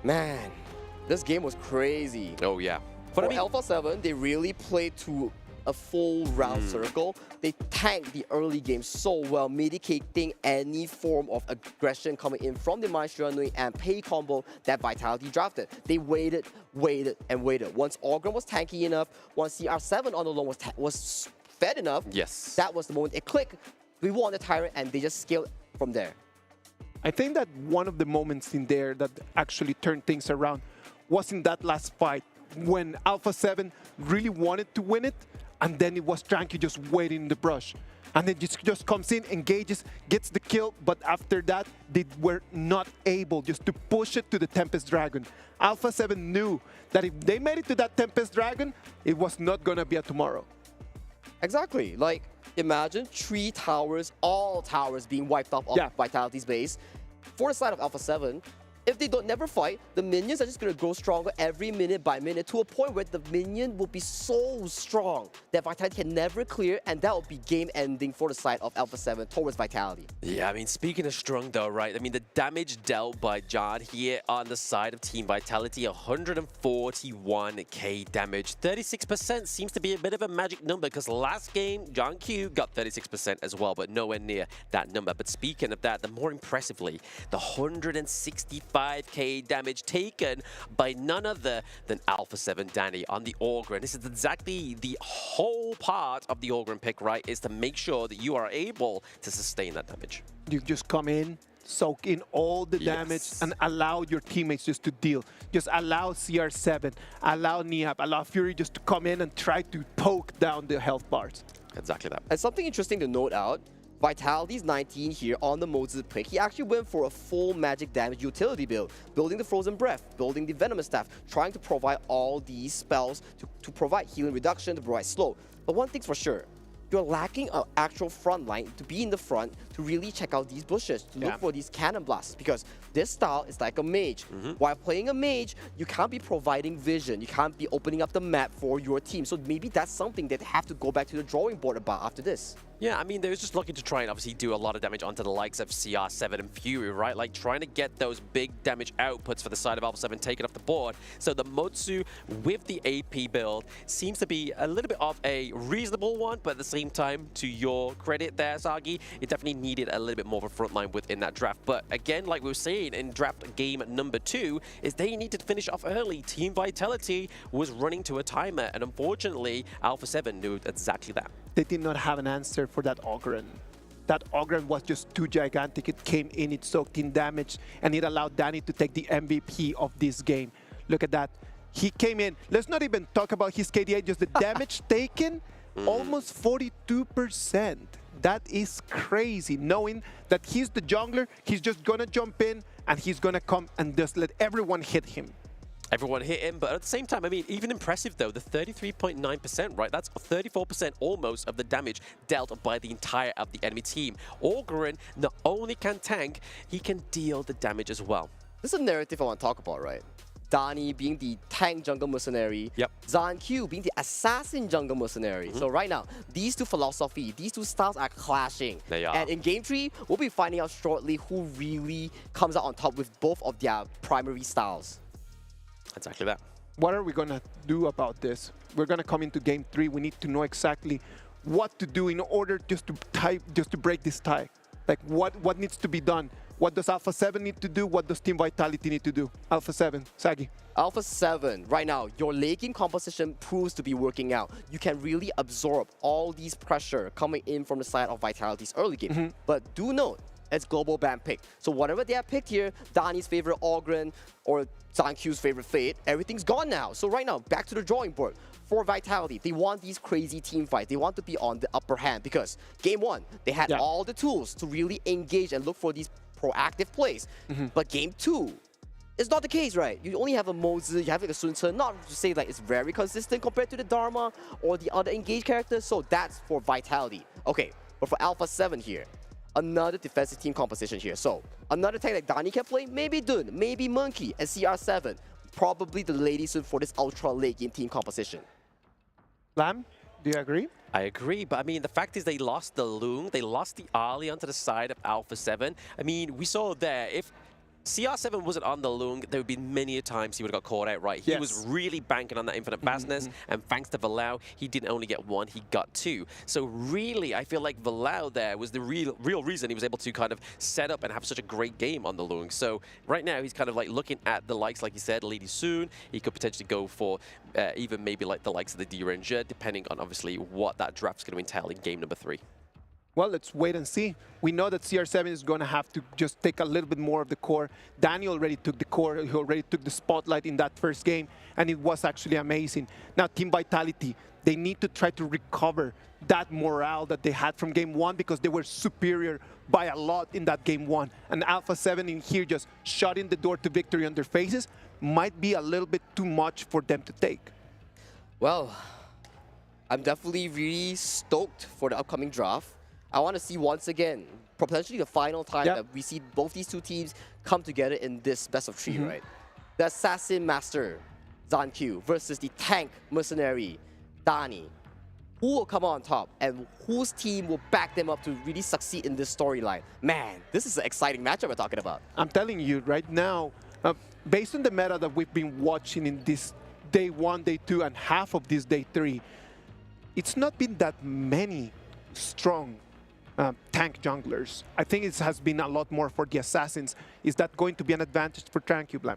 Man, this game was crazy. Oh, yeah. For Alpha 7, they really played to a full round circle. They tanked the early game so well, mitigating any form of aggression coming in from the Maestro and Pei combo that Vitality drafted. They waited, and waited. Once Organ was tanky enough, once CR7 on the lane was fed enough, yes, that was the moment it clicked. We won the Tyrant and they just scaled from there. I think that one of the moments in there that actually turned things around was in that last fight when Alpha 7 really wanted to win it, and then it was Tranky just waiting in the brush. And then just comes in, engages, gets the kill, but after that, they were not able just to push it to the Tempest Dragon. Alpha 7 knew that if they made it to that Tempest Dragon, it was not gonna be a tomorrow. Exactly. Like, imagine 3 towers, all towers being wiped off of Vitality's base. For the side of Alpha 7, if they don't never fight, the minions are just going to grow stronger every minute by minute to a point where the minion will be so strong that Vitality can never clear, and that will be game ending for the side of Alpha 7 towards Vitality. Yeah, I mean, speaking of strong though, right? I mean, the damage dealt by John here on the side of Team Vitality, 141k damage. 36% seems to be a bit of a magic number because last game, John Q got 36% as well, but nowhere near that number. But speaking of that, the more impressively, the 165k damage taken by none other than Alpha 7 Danny on the Orgren. This is exactly the whole part of the Orgren pick, right? Is to make sure that you are able to sustain that damage. You just come in, soak in all the damage, and allow your teammates just to deal. Just allow CR7, allow Niab, allow Fury just to come in and try to poke down the health bars. Exactly that. And something interesting to note out, Vitality's 19 here on the Moses pick. He actually went for a full magic damage utility build, building the Frozen Breath, building the Venomous Staff, trying to provide all these spells to provide healing reduction, to provide slow. But one thing's for sure, you're lacking an actual front line to be in the front to really check out these bushes, to look for these cannon blasts, because this style is like a mage. While playing a mage, you can't be providing vision, you can't be opening up the map for your team. So maybe that's something that they have to go back to the drawing board about after this. Yeah, I mean, they were just looking to try and obviously do a lot of damage onto the likes of CR7 and Fury, right? Like, trying to get those big damage outputs for the side of Alpha 7 taken off the board. So the Motsu with the AP build seems to be a little bit of a reasonable one, but at the same time, to your credit there, Sagi, it definitely needed a little bit more of a front line within that draft. But again, like we were saying in draft game number 2, is they needed to finish off early. Team Vitality was running to a timer, and unfortunately, Alpha 7 knew exactly that. They did not have an answer for that Ogren. That Ogren was just too gigantic. It came in, it soaked in damage, and it allowed Danny to take the MVP of this game. Look at that. He came in. Let's not even talk about his KDA, just the damage taken, almost 42%. That is crazy, knowing that he's the jungler, he's just gonna jump in, and he's gonna come and just let everyone hit him. Everyone hit him, but at the same time, I mean, even impressive though, the 33.9%, right? That's 34% almost of the damage dealt by the entire of the enemy team. Orgren not only can tank, he can deal the damage as well. This is a narrative I want to talk about, right? Danny being the tank jungle mercenary, Zan Q being the assassin jungle mercenary. So right now, these two philosophies, these two styles are clashing. They are. And in Game 3, we'll be finding out shortly who really comes out on top with both of their primary styles. Exactly that. What are we gonna do about this? We're gonna come into Game 3. We need to know exactly what to do in order just to break this tie. Like what needs to be done? What does Alpha 7 need to do? What does Team Vitality need to do? Alpha 7, Sagi. Alpha 7, right now, your late game composition proves to be working out. You can really absorb all these pressure coming in from the side of Vitality's early game. But do note, it's global ban pick. So whatever they have picked here, Dani's favorite Ogren or Zanq's favorite Fate, everything's gone now. So right now, back to the drawing board. For Vitality, they want these crazy team fights. They want to be on the upper hand because Game 1, they had all the tools to really engage and look for these proactive plays. But Game 2, it's not the case, right? You only have a Mozi, you have like a Sun Tzu, not to say like it's very consistent compared to the Dharma or the other engaged characters, so that's for Vitality. Okay, but for Alpha 7 here, another defensive team composition here. So another tag that Dani can play, maybe Dun, maybe Monkey, and CR7, probably the lady suit for this ultra late game team composition. Lam, do you agree? I agree, but I mean, the fact is they lost the Loong, they lost the Ali onto the side of Alpha 7. I mean, we saw there, if CR7 wasn't on the Loong, there would be many a times he would have got caught out, right? He was really banking on that infinite fastness, and thanks to Valau, he didn't only get one, he got two. So really, I feel like Valau there was the real reason he was able to kind of set up and have such a great game on the Loong. So right now, he's kind of like looking at the likes, like you said, Lady Soon. He could potentially go for even maybe like the likes of the D-Ranger, depending on obviously what that draft's going to entail in game number 3. Well, let's wait and see. We know that CR7 is going to have to just take a little bit more of the core. Danny already took the core. He already took the spotlight in that first game, and it was actually amazing. Now, Team Vitality, they need to try to recover that morale that they had from Game 1 because they were superior by a lot in that Game 1. And Alpha 7 in here just shutting the door to victory on their faces might be a little bit too much for them to take. Well, I'm definitely really stoked for the upcoming draft. I want to see once again, potentially the final time that we see both these two teams come together in this best of 3, right? The Assassin Master, Zanq, versus the Tank Mercenary, Dani. Who will come on top and whose team will back them up to really succeed in this storyline? Man, this is an exciting matchup we're talking about. I'm telling you right now, based on the meta that we've been watching in this day 1, day 2, and half of this day 3, it's not been that many strong tank junglers. I think it has been a lot more for the Assassins. Is that going to be an advantage for Tranquil?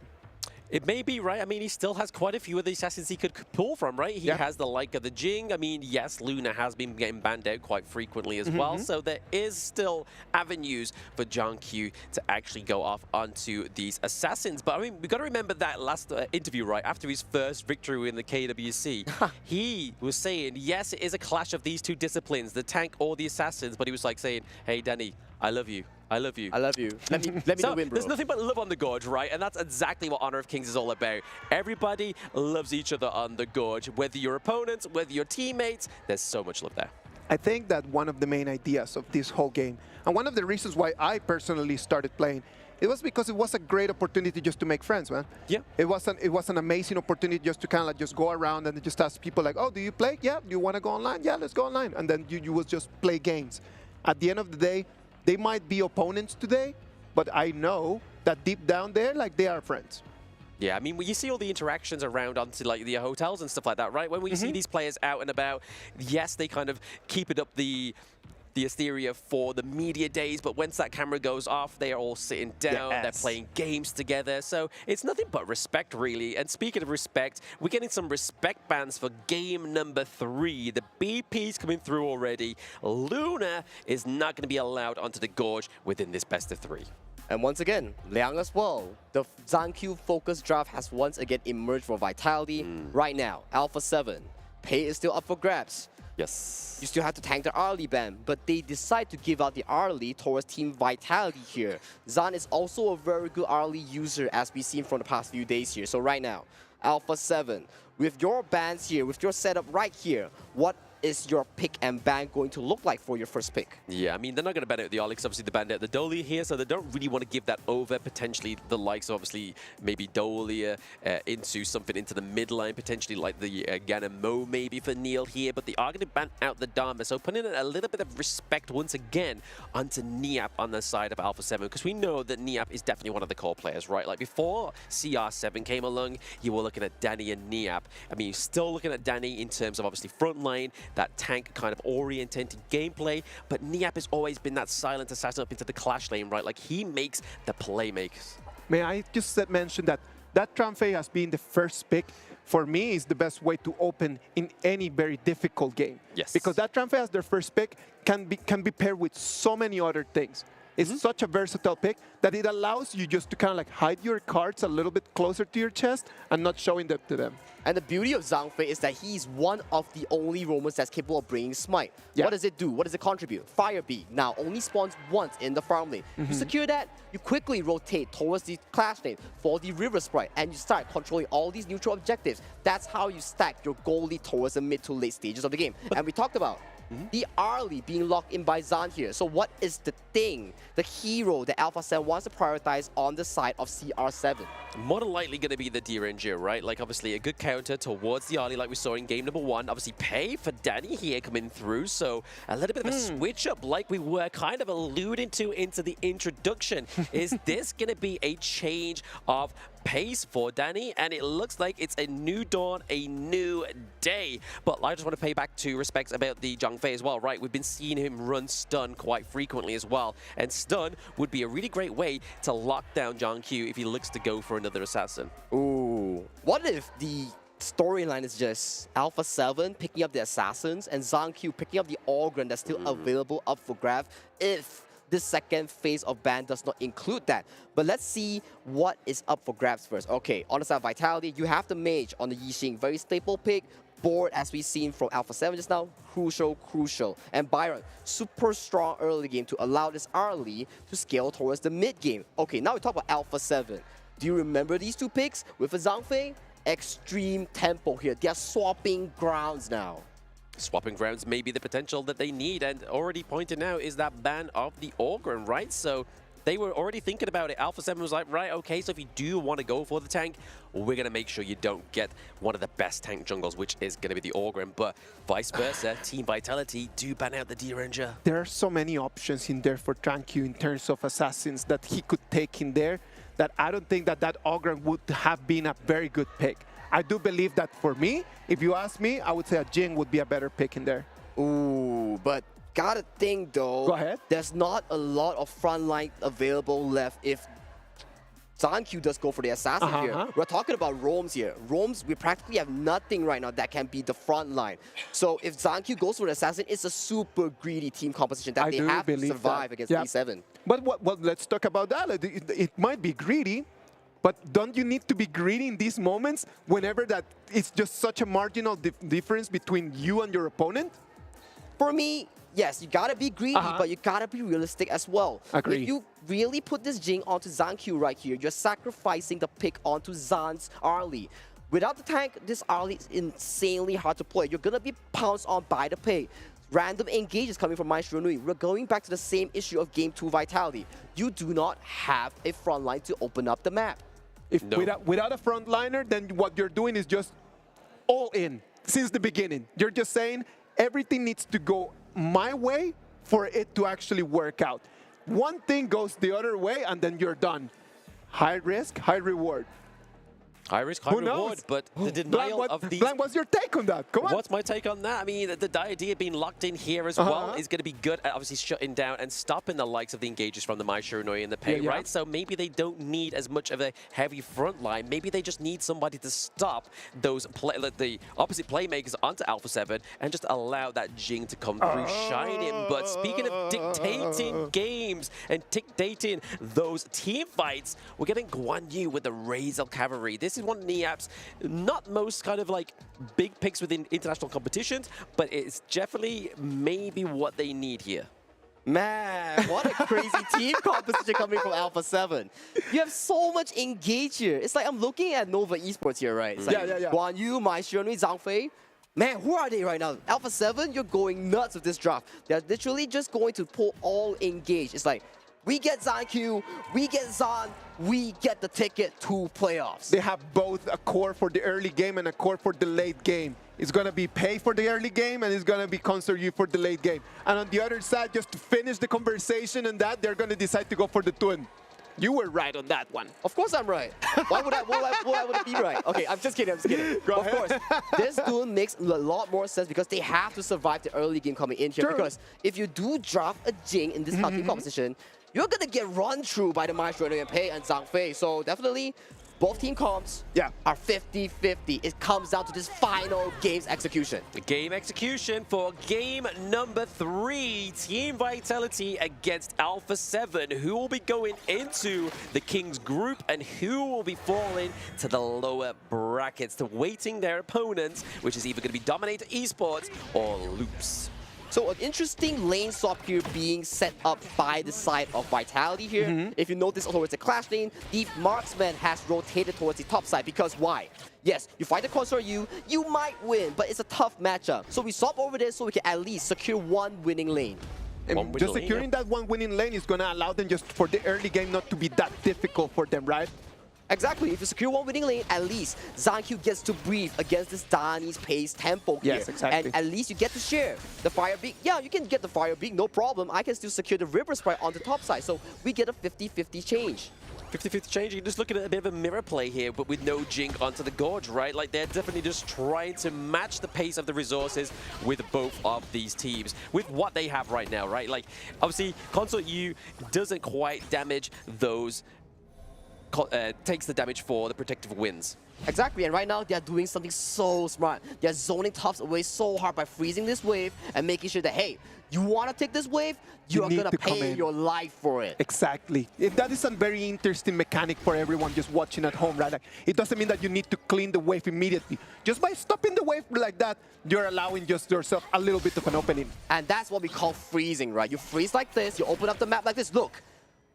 It may be, right? I mean, he still has quite a few of the assassins he could pull from, right? He has the like of the Geng. I mean, yes, Luna has been getting banned out quite frequently as well. So there is still avenues for Gen.G to actually go off onto these assassins. But I mean, we got to remember that last interview, right? After his first victory in the KWC, he was saying, yes, it is a clash of these two disciplines, the tank or the assassins. But he was like saying, hey, Danny, I love you. I love you. I love you. Let me so win, bro. There's nothing but love on the Gorge, right? And that's exactly what Honor of Kings is all about. Everybody loves each other on the Gorge. Whether you're opponents, whether you're teammates, there's so much love there. I think that one of the main ideas of this whole game, and one of the reasons why I personally started playing, it was because it was a great opportunity just to make friends, man. Yeah. It was an amazing opportunity just to kind of like just go around and just ask people like, oh, do you play? Yeah. Do you want to go online? Yeah, let's go online. And then you would just play games. At the end of the day, they might be opponents today, but I know that deep down there, like, they are friends. Yeah, I mean, when you see all the interactions around onto like the hotels and stuff like that, right? When we see these players out and about, yes, they kind of keep it up the hysteria for the media days, but once that camera goes off, they are all sitting down, they're playing games together. So it's nothing but respect, really. And speaking of respect, we're getting some respect bans for game number 3. The BP's coming through already. Luna is not going to be allowed onto the Gorge within this best of 3. And once again, Liang as well. The Zanq focus draft has once again emerged for Vitality. Right now, Alpha 7. Pay is still up for grabs. Yes. You still have to tank the early ban, but they decide to give out the early towards Team Vitality here. Zan is also a very good early user, as we've seen from the past few days here. So right now, Alpha 7, with your bans here, with your setup right here, what is your pick and ban going to look like for your first pick? Yeah, I mean, they're not going to ban out the Olix. Obviously, they banned out the Dolia here, so they don't really want to give that over. Potentially, the likes of, obviously, maybe Dolia into something into the midline, potentially like the Ganamo maybe for Neil here, but they are going to ban out the Dharma. So putting in a little bit of respect once again onto Niap on the side of Alpha 7, because we know that Niap is definitely one of the core players, right? Like before CR7 came along, you were looking at Danny and Niap. I mean, you're still looking at Danny in terms of obviously frontline, that tank kind of oriented gameplay. But Niap has always been that silent assassin up into the clash lane, right? Like, he makes the playmakers. May I just mention that Tramfei has been the first pick for me is the best way to open in any very difficult game. Yes. Because that Tramfei as their first pick can be paired with so many other things. It's such a versatile pick that it allows you just to kind of like hide your cards a little bit closer to your chest and not showing them to them. And the beauty of Zhang Fei is that he's one of the only roamers that's capable of bringing Smite. Yeah. What does it do? What does it contribute? Fire Beat now only spawns once in the farm lane. You secure that, you quickly rotate towards the clash lane for the River Sprite, and you start controlling all these neutral objectives. That's how you stack your goal lead towards the mid to late stages of the game. And we talked about the early being locked in by Zan here. So what is the thing, the hero that Alpha 7 wants to prioritize on the side of CR7? More than likely going to be the Gen.G, right? Like, obviously, a good counter towards the early like we saw in game number 1. Obviously, pay for Danny here coming through. So a little bit of a switch up like we were kind of alluding to into the introduction. Is this going to be a change of pace for Danny? And it looks like it's a new dawn, a new day. But I just want to pay back to respects about the Zhang Fei as well, right? We've been seeing him run stun quite frequently as well. And stun would be a really great way to lock down Zhang if he looks to go for another assassin. Ooh. What if the storyline is just Alpha 7 picking up the assassins and Zhang picking up the Orgren that's still available up for grabs if this second phase of ban does not include that? But let's see what is up for grabs first. Okay, on the side of Vitality, you have the Mage on the Yixing, very staple pick. Board, as we've seen from Alpha 7 just now, crucial. And Byron, super strong early game to allow this early to scale towards the mid game. Okay, now we talk about Alpha 7. Do you remember these two picks with a Zhang Fei? Extreme tempo here. They are swapping grounds now. Swapping grounds may be the potential that they need, and already pointed out is that ban of the Orgren, right? So they were already thinking about it. Alpha 7 was like, right, okay, so if you do want to go for the tank, we're going to make sure you don't get one of the best tank jungles, which is going to be the Orgren. But vice versa, Team Vitality do ban out the D-Ranger. There are so many options in there for Tranquil in terms of assassins that he could take in there that I don't think that Orgren would have been a very good pick. I do believe that for me, if you ask me, I would say a Geng would be a better pick in there. Ooh, but gotta think though. Go ahead. There's not a lot of frontline available left if Zhang does go for the assassin here. We're talking about roams here. Roams, we practically have nothing right now that can be the front line. So if Zhang goes for the assassin, it's a super greedy team composition that they have to survive against B7. But let's talk about that. It might be greedy, but don't you need to be greedy in these moments whenever that it's just such a marginal difference between you and your opponent? For me, yes, you gotta be greedy, but you gotta be realistic as well. Agree. If you really put this Geng onto Zhang right here, you're sacrificing the pick onto Zan's early. Without the tank, this early is insanely hard to play. You're gonna be pounced on by the pick. Random engages coming from Maestro Nui. We're going back to the same issue of Game 2 Vitality. You do not have a front line to open up the map. If without a frontliner, then what you're doing is just all in since the beginning. You're just saying everything needs to go my way for it to actually work out. One thing goes the other way, and then you're done. High risk, high reward. High risk, high reward, but the denial of these... Blank, what's your take on that? Come on. What's my take on that? I mean, the idea of being locked in here as well is going to be good at obviously shutting down and stopping the likes of the engages from the Mai Shiranui and the Pei, right? So maybe they don't need as much of a heavy front line. Maybe they just need somebody to stop those the opposite playmakers onto Alpha 7 and just allow that Geng to come through shining. But speaking of dictating games and dictating those team fights, we're getting Guan Yu with the Razor Cavalry. This is one of Niap's not most kind of like big picks within international competitions, but it's definitely maybe what they need here. Man, what a crazy team composition coming from Alpha 7. You have so much engage here. It's like I'm looking at Nova Esports here, right? It's like Guan Yu, Mai Shiranui, Zhang Fei. Man, who are they right now? Alpha 7, you're going nuts with this draft. They're literally just going to pull all engage. It's like, we get Zhang, we get Zan, we get the ticket to playoffs. They have both a core for the early game and a core for the late game. It's going to be pay for the early game and it's going to be concert you for the late game. And on the other side, just to finish the conversation and that, they're going to decide to go for the twin. You were right on that one. Of course I'm right. Why would I be right? Okay, I'm just kidding. Go of ahead. course, this duel makes a lot more sense because they have to survive the early game coming in here. True. Because if you do draft a Geng in this team competition, you're gonna get run through by the Maestro and Pei and Zhang Fei. So definitely, both team comps are 50-50. It comes down to this final game's execution. The game execution for game number 3. Team Vitality against Alpha 7. Who will be going into the Kings group and who will be falling to the lower brackets to waiting their opponents, which is either going to be Dominator Esports or Loops. So an interesting lane swap here being set up by the side of Vitality here. If you notice towards the Clash lane, the marksman has rotated towards the top side because why? Yes, you fight the console you might win, but it's a tough matchup. So we swap over there so we can at least secure one winning lane. And just securing that one winning lane is going to allow them just for the early game not to be that difficult for them, right? Exactly. If you secure one winning lane, at least ZhanQ gets to breathe against this Dani's pace tempo here. Yes, exactly. And at least you get to share the Fire Beak. Yeah, you can get the Fire Beak, no problem. I can still secure the River Sprite on the top side. So we get a 50-50 change. 50-50 change. You're just looking at a bit of a mirror play here, but with no Jink onto the Gorge, right? Like, they're definitely just trying to match the pace of the resources with both of these teams, with what they have right now, right? Like, obviously, Consort U doesn't quite damage those, takes the damage for the protective winds. Exactly, and right now they're doing something so smart. They're zoning tops away so hard by freezing this wave and making sure that, hey, you want to take this wave, you are going to pay your life for it. Exactly. That is a very interesting mechanic for everyone just watching at home, right? Like, it doesn't mean that you need to clean the wave immediately. Just by stopping the wave like that, you're allowing just yourself a little bit of an opening. And that's what we call freezing, right? You freeze like this, you open up the map like this. Look,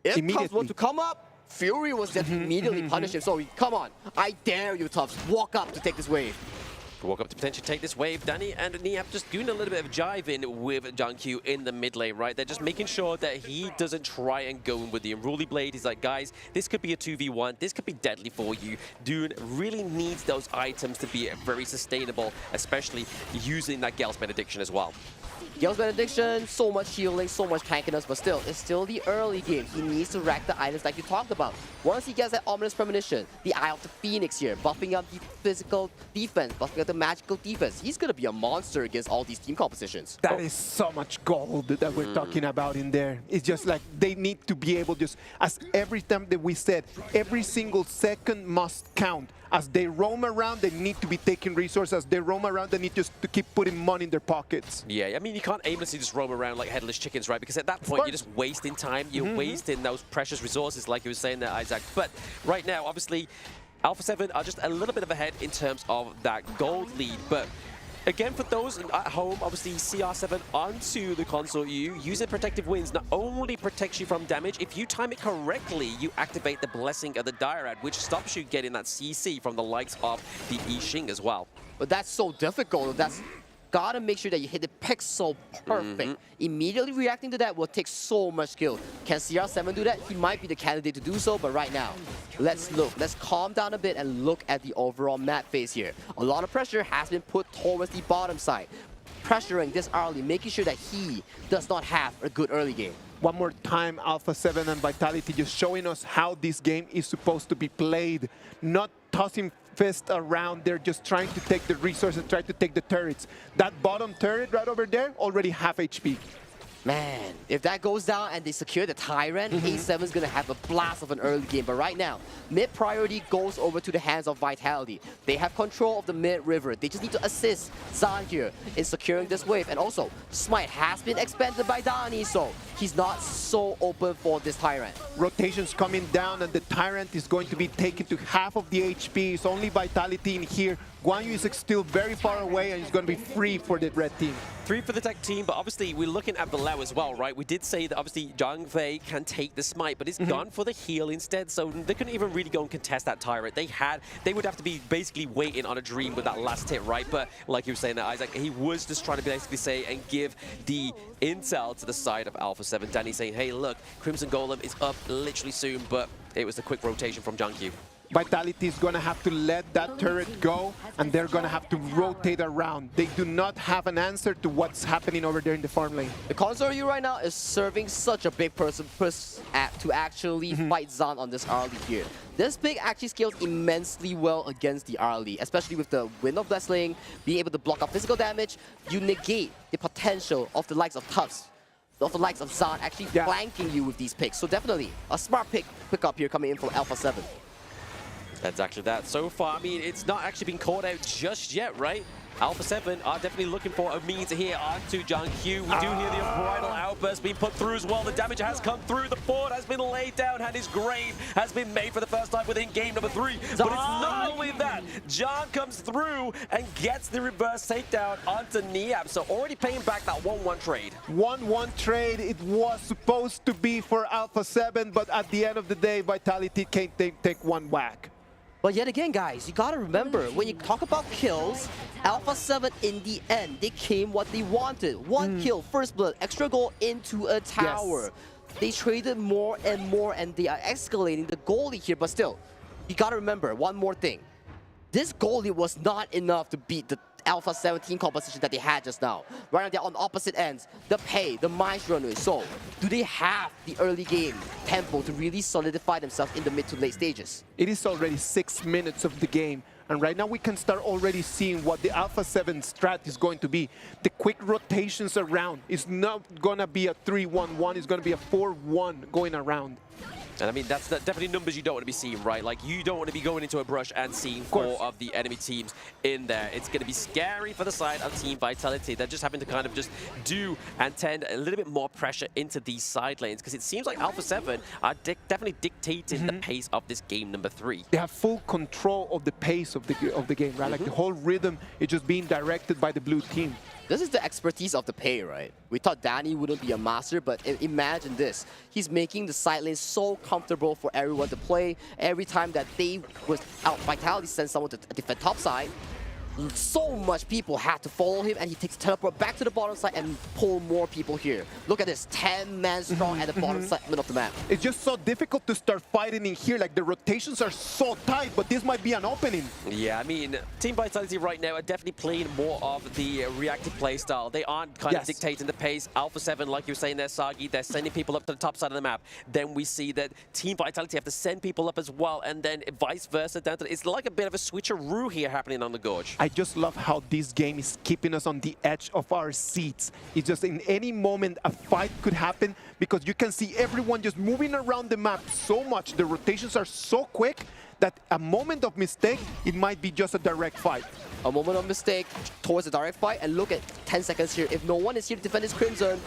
if Tufts were to come up, Fury was just immediately punish him. So come on, I dare you, Tufts. Walk up to take this wave. Walk up to potentially take this wave. Danny and Niap just doing a little bit of jiving with Gen.G in the mid lane, right? They're just making sure that he doesn't try and go in with the Unruly Blade. He's like, guys, this could be a 2v1. This could be deadly for you. Dune really needs those items to be very sustainable, especially using that Gale's Benediction as well. Gale's Benediction, so much healing, so much tankiness, but still, it's still the early game. He needs to rack the items like you talked about. Once he gets that Ominous Premonition, the Eye of the Phoenix here, buffing up the physical defense, buffing up the magical defense, he's going to be a monster against all these team compositions. That is so much gold that we're talking about in there. It's just like they need to be able just, as every time that we said, every single second must count. As they roam around, they need to be taking resources. As they roam around, they need just to keep putting money in their pockets. Yeah, I mean, you can't aimlessly just roam around like headless chickens, right? Because at that point, you're just wasting time. You're wasting those precious resources, like you were saying there, Isaac. But right now, obviously, Alpha 7 are just a little bit of ahead in terms of that gold lead. But again, for those at home, obviously CR7 onto the Consort U, using Protective Winds not only protects you from damage, if you time it correctly, you activate the Blessing of the Dryad, which stops you getting that CC from the likes of the Yixing as well. But that's so difficult. That's gotta make sure that you hit the pick so perfect. Immediately reacting to that will take so much skill. Can CR7 do that? He might be the candidate to do so, but right now, let's look. Let's calm down a bit and look at the overall map phase here. A lot of pressure has been put towards the bottom side, pressuring this early, making sure that he does not have a good early game. One more time, Alpha 7 and Vitality just showing us how this game is supposed to be played. Not tossing fist around, they're just trying to take the resources, try to take the turrets. That bottom turret right over there, already half HP. Man, if that goes down and they secure the Tyrant, A7 is going to have a blast of an early game. But right now, mid priority goes over to the hands of Vitality. They have control of the mid river. They just need to assist Zhan here in securing this wave. And also, Smite has been expanded by Dani, so he's not so open for this Tyrant. Rotations coming down and the Tyrant is going to be taken to half of the HP. It's only Vitality in here. Guan Yu is still very far away and he's going to be free for the red team. 3 for the tech team, but obviously we're looking at below as well, right? We did say that obviously Zhang Fei can take the smite, but it's gone for the heal instead, so they couldn't even really go and contest that Tyrant. They would have to be basically waiting on a dream with that last hit, right? But like you were saying that, Isaac, he was just trying to basically say and give the intel to the side of Alpha 7. Danny saying, hey, look, Crimson Golem is up literally soon, but it was a quick rotation from Gen.G. Vitality is gonna have to let that turret go, and they're gonna have to rotate around. They do not have an answer to what's happening over there in the farm lane. The console you right now is serving such a big person to actually fight Zan on this early here. This pick actually scales immensely well against the early, especially with the Wind of Blessing, being able to block up physical damage. You negate the potential of the likes of Tufts, of the likes of Zan actually flanking you with these picks. So definitely a smart pick up here coming in from Alpha 7. That's actually that. So far, I mean, it's not actually been called out just yet, right? Alpha 7 are definitely looking for a means here onto Gen.G. We do hear the Unbridled Outburst being put through as well. The damage has come through. The fort has been laid down and his grave has been made for the first time within game number 3. But it's not only that. John comes through and gets the reverse takedown onto Niab. So already paying back that 1-1 trade. 1-1 trade. It was supposed to be for Alpha 7, but at the end of the day, Vitality can't take one whack. But yet again, guys, you gotta remember, when you talk about kills, Alpha 7 in the end, they came what they wanted. One kill, first blood, extra goal into a tower. Yes. They traded more and they are escalating the goalie here. But still, you gotta remember one more thing. This goalie was not enough to beat the Alpha 17 composition that they had just now. Right now, they're on opposite ends. The Pay, the Mines Runway. So, do they have the early game tempo to really solidify themselves in the mid to late stages? It is already 6 minutes of the game. And right now, we can start already seeing what the Alpha 7 strat is going to be. The quick rotations around. It's not going to be a 3-1-1. It's going to be a 4-1 going around. And I mean, that's definitely numbers you don't want to be seeing, right? Like, you don't want to be going into a brush and seeing 4 of the enemy teams in there. It's going to be scary for the side of Team Vitality. They're just having to kind of just do and tend a little bit more pressure into these side lanes, because it seems like Alpha 7 are definitely dictating the pace of this game number 3. They have full control of the pace of the game, right? Like, the whole rhythm is just being directed by the blue team. This is the expertise of the Pay, right? We thought Danny wouldn't be a master, but imagine this. He's making the side lane so comfortable for everyone to play. Every time that they was out, Vitality sends someone to defend top side, so much people had to follow him, and he takes teleport back to the bottom side and pull more people here. Look at this, 10 man strong at the bottom segment of the map. It's just so difficult to start fighting in here. Like, the rotations are so tight, but this might be an opening. Yeah, I mean, Team Vitality right now are definitely playing more of the reactive play style. They aren't kind of dictating the pace. Alpha 7, like you were saying there, Sagi, they're sending people up to the top side of the map. Then we see that Team Vitality have to send people up as well, and then vice versa down to it's like a bit of a switcheroo here happening on the Gorge. I just love how this game is keeping us on the edge of our seats. It's just in any moment a fight could happen, because you can see everyone just moving around the map so much. The rotations are so quick that a moment of mistake, it might be just a direct fight. A moment of mistake towards a direct fight, and look at 10 seconds here. If no one is here to defend this Crimson,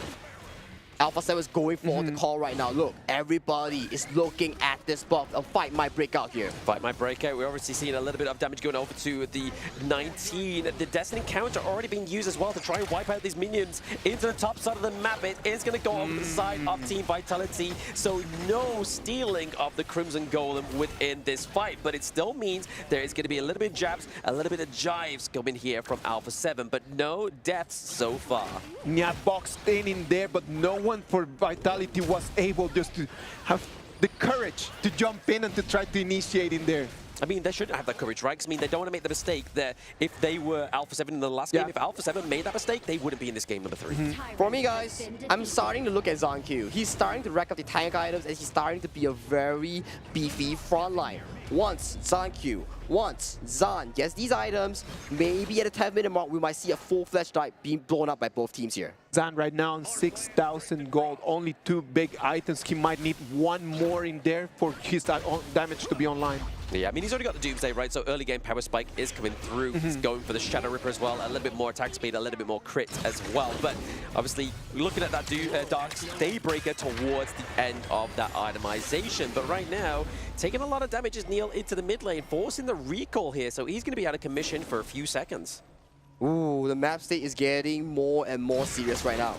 Alpha 7 is going for the call right now. Look, everybody is looking at this buff. A fight might break out here. Fight might break out. We're obviously seeing a little bit of damage going over to the 19. The Destiny counter already being used as well to try and wipe out these minions into the top side of the map. It is going to go over the side of Team Vitality. So no stealing of the Crimson Golem within this fight. But it still means there is going to be a little bit of jabs, a little bit of jives coming here from Alpha 7. But no deaths so far. Yeah, boxed in there, but no one for Vitality was able just to have the courage to jump in and to try to initiate in there. I mean, they shouldn't have that courage, right? Because, I mean, they don't want to make the mistake that if they were Alpha 7 in the last game, if Alpha 7 made that mistake, they wouldn't be in this game number 3. For me, guys, I'm starting to look at Gen.G. He's starting to rack up the tank items, and he's starting to be a very beefy frontliner. Once Gen.G, once Zan gets these items, maybe at the 10-minute mark, we might see a full-fledged dive being blown up by both teams here. Zan right now on 6,000 gold, only 2 big items. He might need 1 more in there for his damage to be online. Yeah, I mean, he's already got the Doomsday, right? So early game power spike is coming through. He's going for the Shadow Ripper as well. A little bit more attack speed, a little bit more crit as well. But obviously, looking at that Dark Daybreaker towards the end of that itemization. But right now, taking a lot of damage is Neil into the mid lane, forcing the recall here. So he's going to be out of commission for a few seconds. Ooh, the map state is getting more and more serious right now.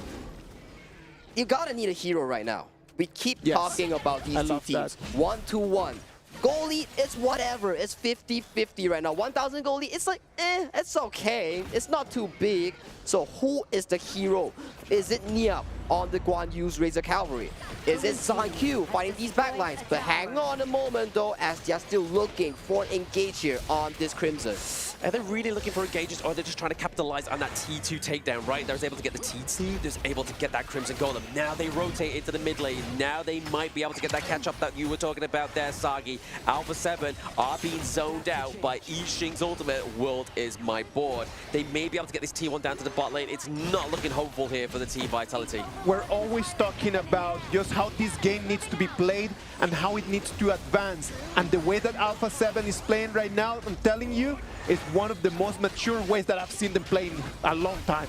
You gotta need a hero right now. We keep talking about these two teams. 1-2-1. Goalie, it's whatever. It's 50-50 right now. 1,000 goalie, it's like, it's okay. It's not too big. So who is the hero? Is it Niab on the Guan Yu's Razor Cavalry. Is it Gen.G fighting these backlines? But hang on a moment though, as they're still looking for an engage here on this Crimson. Are they really looking for engages, or are they just trying to capitalize on that T2 takedown, right? They was able to get the T2, they're able to get that Crimson Golem. Now they rotate into the mid lane. Now they might be able to get that catch-up that you were talking about there, Sagi. Alpha 7 are being zoned out by Yixing's ultimate, World is my board. They may be able to get this T1 down to the bot lane. It's not looking hopeful here for the Team Vitality. We're always talking about just how this game needs to be played and how it needs to advance. And the way that Alpha 7 is playing right now, I'm telling you, is one of the most mature ways that I've seen them play in a long time.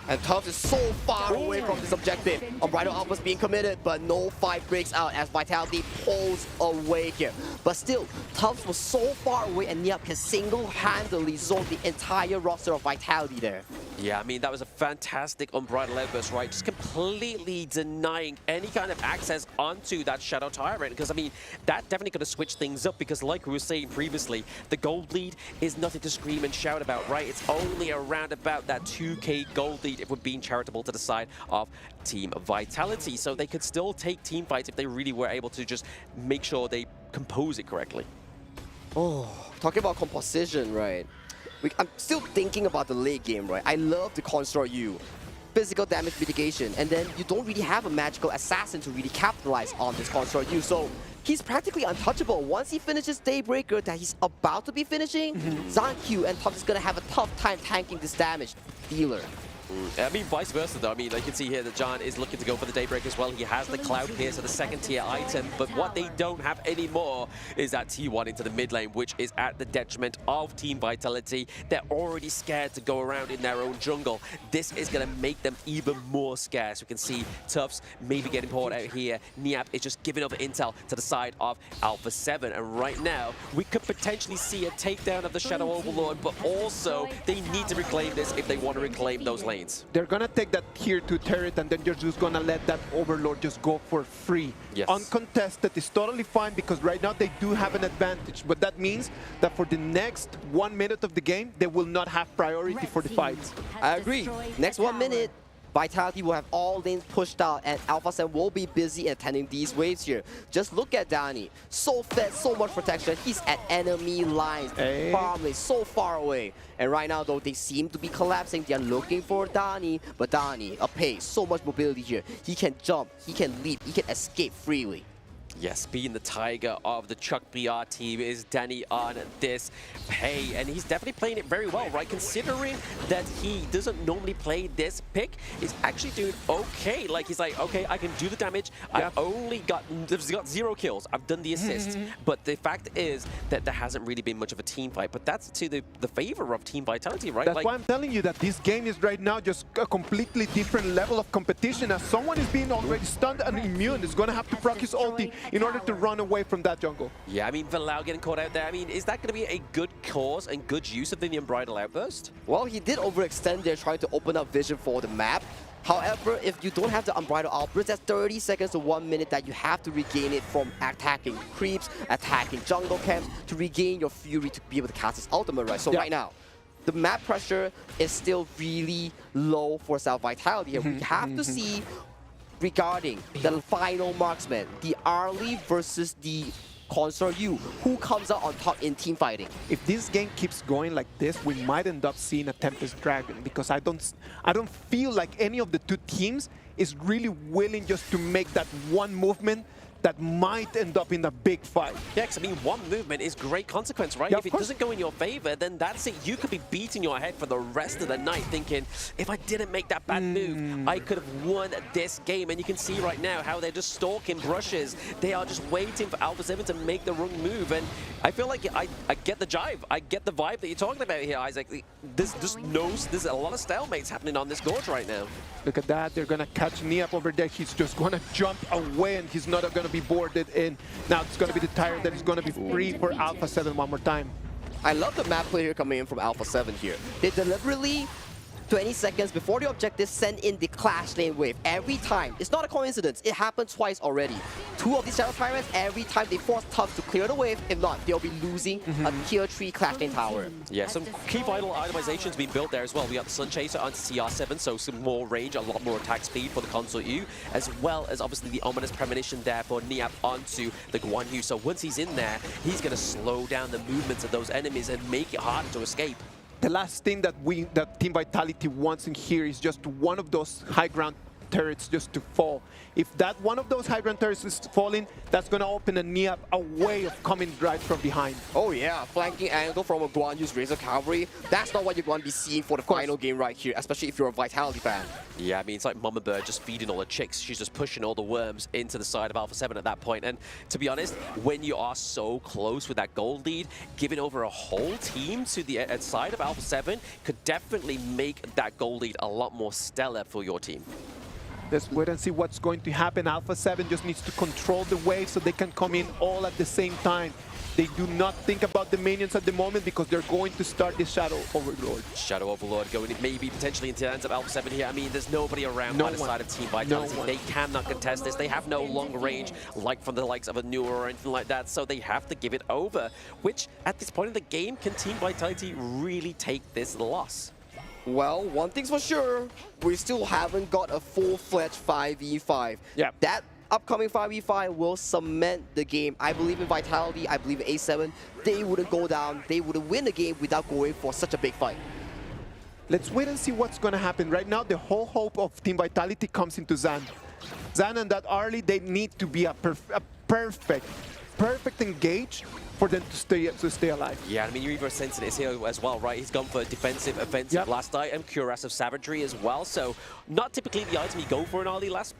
And Tufts is so far away from this objective. Unbridled Alpha's being committed, but no fight breaks out as Vitality pulls away here. But still, Tufts was so far away and Niap can single-handedly zone the entire roster of Vitality there. Yeah, I mean, that was a fantastic Unbridled Outburst, right? Just completely denying any kind of access onto that Shadow Tyrant. Because, I mean, that definitely could have switched things up because, like we were saying previously, the gold lead is nothing to scream and shout about, right? It's only around about that 2k gold lead if we're being charitable to the side of Team Vitality. So they could still take team fights if they really were able to just make sure they compose it correctly. Oh, talking about composition, right? I'm still thinking about the late game, right? I love the Construct U. Physical damage mitigation, and then you don't really have a magical assassin to really capitalize on this Construct U. So he's practically untouchable. Once he finishes Daybreaker that he's about to be finishing, Gen.G and Tufts is going to have a tough time tanking this damage dealer. I mean, vice versa, though. I mean, you can see here that John is looking to go for the Daybreak as well. He has the Cloud Pierce, so the second-tier item, but what they don't have anymore is that T1 into the mid lane, which is at the detriment of Team Vitality. They're already scared to go around in their own jungle. This is going to make them even more scarce. We can see Tufts maybe getting poured out here. Niap is just giving over intel to the side of Alpha 7, and right now, we could potentially see a takedown of the Shadow Overlord, but also they need to reclaim this if they want to reclaim those lanes. They're gonna take that tier 2 turret and then they're just gonna let that Overlord just go for free. Yes. Uncontested is totally fine because right now they do have an advantage, but that means that for the next 1 minute of the game, they will not have priority for the fights. I agree. Next 1 minute, Vitality will have all lanes pushed out and Alpha 7 will be busy attending these waves here. Just look at Danny. So fed, so much protection. He's at enemy lines. Farming so far away. And right now though, they seem to be collapsing. They're looking for Danny. But Danny, a pace, so much mobility here. He can jump, he can leap, he can escape freely. Yes, being the tiger of the Chuck BR team is Danny on this pay, and he's definitely playing it very well, right? Considering that he doesn't normally play this pick, he's actually doing okay. Like, he's like, okay, I can do the damage. Yeah. I've got 0 kills. I've done the assist. But the fact is that there hasn't really been much of a team fight, but that's to the favor of Team Vitality, right? That's why I'm telling you that this game is right now just a completely different level of competition. As someone is being already stunned and immune, is going to have to proc his ulti in order to run away from that jungle. Yeah, I mean, Valau getting caught out there. I mean, is that going to be a good cause and good use of the Unbridled Outburst? Well, he did overextend there, trying to open up vision for the map. However, if you don't have the Unbridled Outburst, that's 30 seconds to 1 minute that you have to regain it from attacking creeps, attacking jungle camps, to regain your fury to be able to cast his ultimate, right? So right now, the map pressure is still really low for South Vitality here. We have to see regarding the final marksman, the Arlie versus the Construct U, who comes out on top in team fighting. If this game keeps going like this, we might end up seeing a Tempest Dragon, because I don't feel like any of the two teams is really willing just to make that one movement that might end up in a big fight. Yeah, because I mean, one movement is great consequence, right? Yeah, if it doesn't go in your favor, then that's it. You could be beating your head for the rest of the night thinking, if I didn't make that bad move, I could have won this game. And you can see right now how they're just stalking brushes. They are just waiting for Alpha 7 to make the wrong move. And I feel like I get the jive. I get the vibe that you're talking about here, Isaac. There's a lot of stalemates happening on this gorge right now. Look at that. They're going to catch Niap over there. He's just going to jump away and he's not going to be boarded in. Now it's going to be the tire that is going to be free for Alpha 7 one more time. I love the map play here coming in from Alpha 7 here. They deliberately 20 seconds before the objective, send in the Clash Lane wave. Every time. It's not a coincidence. It happened twice already. 2 of these Shadow Tyrants, every time they force Tufts to clear the wave. If not, they'll be losing a tier 3 Clash Lane tower. Yeah, some key vital itemizations being built there as well. We got the Sun Chaser on CR7, so some more range, a lot more attack speed for the Console U, as well as obviously the Ominous Premonition there for Niap onto the Guan Yu. So once he's in there, he's going to slow down the movements of those enemies and make it harder to escape. The last thing that Team Vitality wants in here is just one of those high ground turrets just to fall. If that one of those high ground turrets is falling, that's going to open a Niap a way of coming right from behind. Oh yeah, flanking angle from a Guan Yu's Razor Cavalry. That's not what you're going to be seeing for the final game right here, especially if you're a Vitality fan. Yeah, I mean, it's like Mama Bird just feeding all the chicks. She's just pushing all the worms into the side of Alpha 7 at that point. And to be honest, when you are so close with that gold lead, giving over a whole team to the side of Alpha 7 could definitely make that gold lead a lot more stellar for your team. Let's wait and see what's going to happen. Alpha 7 just needs to control the wave so they can come in all at the same time. They do not think about the minions at the moment because they're going to start the Shadow Overlord. Shadow Overlord going maybe potentially into the hands of Alpha 7 here. I mean, there's nobody around by the side of Team Vitality. They cannot contest this. They have no long range like from the likes of a Newer or anything like that, so they have to give it over, which at this point in the game, can Team Vitality really take this loss? Well, one thing's for sure, we still haven't got a full-fledged 5v5. Yeah. That upcoming 5v5 will cement the game. I believe in Vitality, I believe in A7. They wouldn't go down, they wouldn't win the game without going for such a big fight. Let's wait and see what's going to happen. Right now, the whole hope of Team Vitality comes into Zan. Zan and that early, they need to be a perfect engage for them to stay alive. Yeah, I mean, you're even sensing it here as well, right? He's gone for defensive, offensive last item, Cuirass of Savagery as well. So not typically the item you go for an early last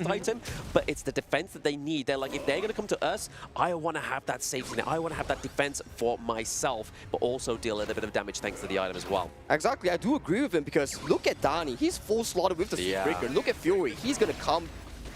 item, but it's the defense that they need. They're like, if they're going to come to us, I want to have that safety net. I want to have that defense for myself, but also deal a little bit of damage thanks to the item as well. Exactly, I do agree with him because look at Dani. He's full slotted with the Breaker. Look at Fury. He's going to come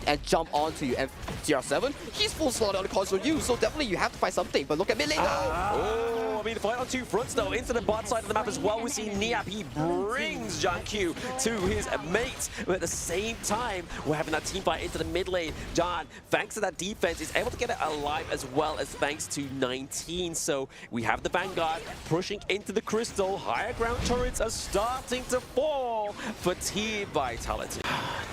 and jump onto you. And CR7, he's full slotted on the console U, so definitely you have to find something. But look at mid lane now. Oh, I mean, the fight on two fronts though. Into the bot side of the map as well. We see Niap. He brings Gen.G to his mates. But at the same time, we're having that team fight into the mid lane. John, thanks to that defense, is able to get it alive as well as thanks to 19. So we have the Vanguard pushing into the Crystal. Higher ground turrets are starting to fall for Team Vitality.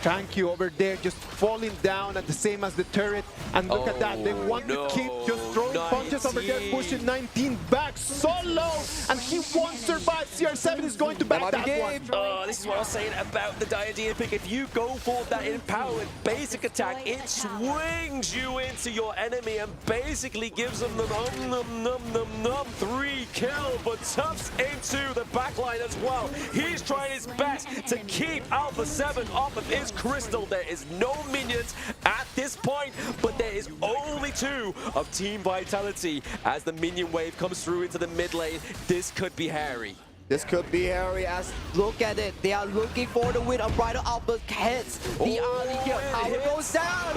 Gen.G over there just falling down at the same as the turret. And look at that. They want to keep just throwing punches over there, pushing 19 back solo. And he won't survive. CR7 is going to back that one. Oh, this is what I was saying about the Diadema pick. If you go for that empowered basic attack, it swings you into your enemy and basically gives them the num 3 kill. But Tufts into the backline as well. He's trying his best to keep Alpha 7 off of his Crystal. There is no minions at this point, but there is only 2 of Team Vitality. As the minion wave comes through into the mid lane, this could be hairy. This could be hairy as, look at it, they are looking for the win. Bridal Alpha hits the early kill. Tower goes down.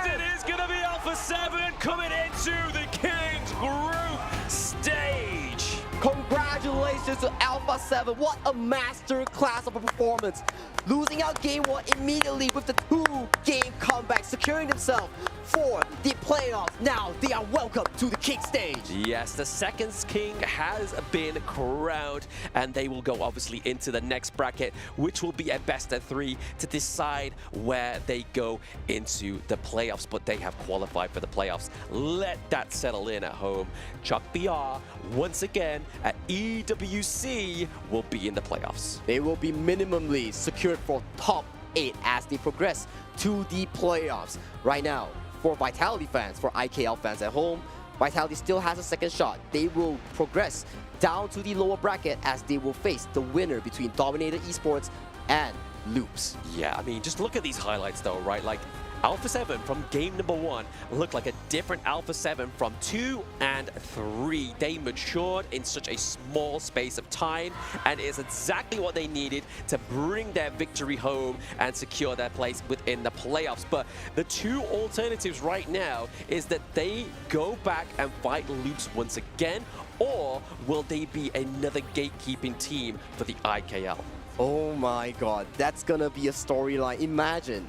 It is going to be Alpha 7 coming into the King's group stage. Congratulations to Alpha 7. What a master class of a performance. Losing out game 1 immediately with the 2-game comeback, securing themselves for the playoffs. Now they are welcome to the King stage. Yes, the second King has been crowned, and they will go obviously into the next bracket, which will be a best of 3 to decide where they go into the playoffs. But they have qualified for the playoffs. Let that settle in at home. Chuck BR once again at EWC will be in the playoffs. They will be minimally secured for top 8 as they progress to the playoffs. Right now, for Vitality fans, for IKL fans at home, Vitality still has a second shot. They will progress down to the lower bracket as they will face the winner between Dominator Esports and Loops. Yeah, I mean, just look at these highlights though, right? Like, Alpha 7 from game number 1 looked like a different Alpha 7 from 2 and 3. They matured in such a small space of time, and it's exactly what they needed to bring their victory home and secure their place within the playoffs. But the 2 alternatives right now is that they go back and fight Loops once again, or will they be another gatekeeping team for the IKL? Oh my god, that's gonna be a storyline. Imagine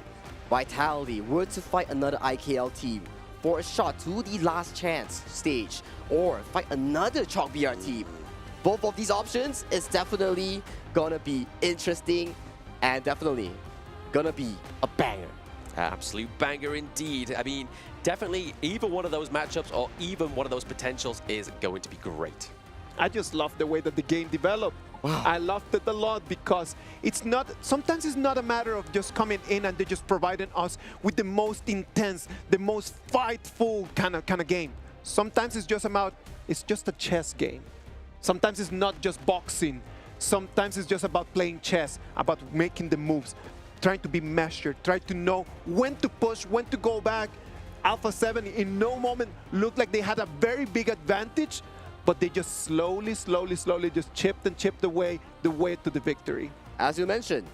Vitality were to fight another IKL team for a shot to the last chance stage, or fight another Chalk BR team. Both of these options is definitely gonna be interesting and definitely gonna be a banger. Absolute banger indeed. I mean, definitely either one of those matchups or even one of those potentials is going to be great. I just love the way that the game developed. Wow. I loved it a lot because sometimes it's not a matter of just coming in and they're just providing us with the most intense, the most fightful kind of game. Sometimes it's just a chess game. Sometimes it's not just boxing. Sometimes it's just about playing chess, about making the moves, trying to be measured, trying to know when to push, when to go back. Alpha 7 in no moment looked like they had a very big advantage, but they just slowly just chipped away the way to the victory. As you mentioned,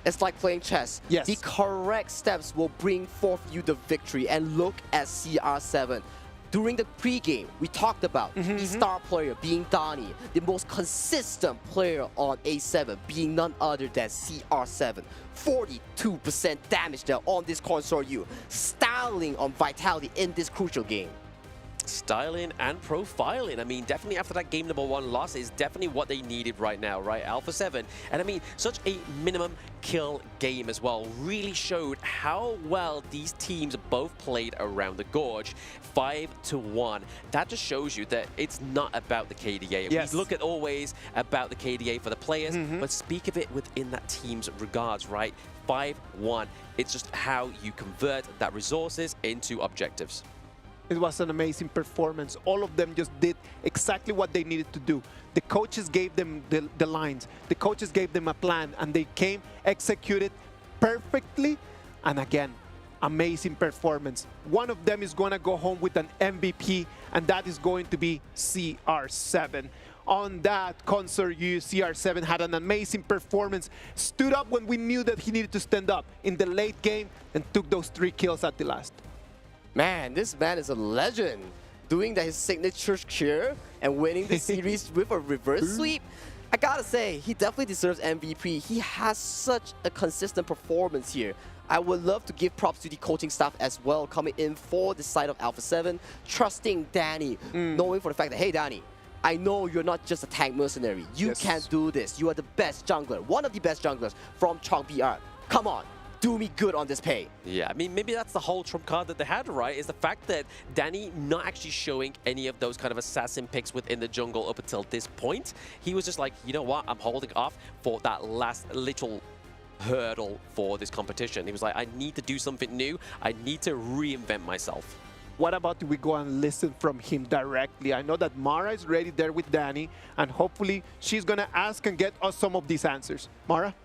it's like playing chess. Yes. The correct steps will bring forth you the victory. And look at CR7. During the pregame, we talked about the star player being Donnie, the most consistent player on A7 being none other than CR7. 42% damage there on this consort U, styling on Vitality in this crucial game. Styling and profiling. I mean, definitely after that game number 1 loss is definitely what they needed right now, right? Alpha 7. And I mean, such a minimum kill game as well really showed how well these teams both played around the Gorge. 5-1. That just shows you that it's not about the KDA. Yes. We look at always about the KDA for the players, but speak of it within that team's regards, right? 5-1. It's just how you convert that resources into objectives. It was an amazing performance. All of them just did exactly what they needed to do. The coaches gave them the lines. The coaches gave them a plan, and they came, executed perfectly, and again, amazing performance. One of them is going to go home with an MVP, and that is going to be CR7. On that consort U, CR7 had an amazing performance, stood up when we knew that he needed to stand up in the late game, and took those 3 kills at the last. Man, this man is a legend. Doing his signature cure and winning the series with a reverse sweep. I gotta say, he definitely deserves MVP. He has such a consistent performance here. I would love to give props to the coaching staff as well, coming in for the side of Alpha 7, trusting Danny, knowing for the fact that, hey Danny, I know you're not just a tank mercenary. You can do this. You are the best jungler, one of the best junglers from Chalk BR. Come on. Do me good on this pay. Yeah, I mean, maybe that's the whole trump card that they had, right? Is the fact that Danny not actually showing any of those kind of assassin picks within the jungle up until this point. He was just like, you know what? I'm holding off for that last little hurdle for this competition. He was like, I need to do something new. I need to reinvent myself. What about if we go and listen from him directly? I know that Mara is ready there with Danny, and hopefully she's going to ask and get us some of these answers. Mara?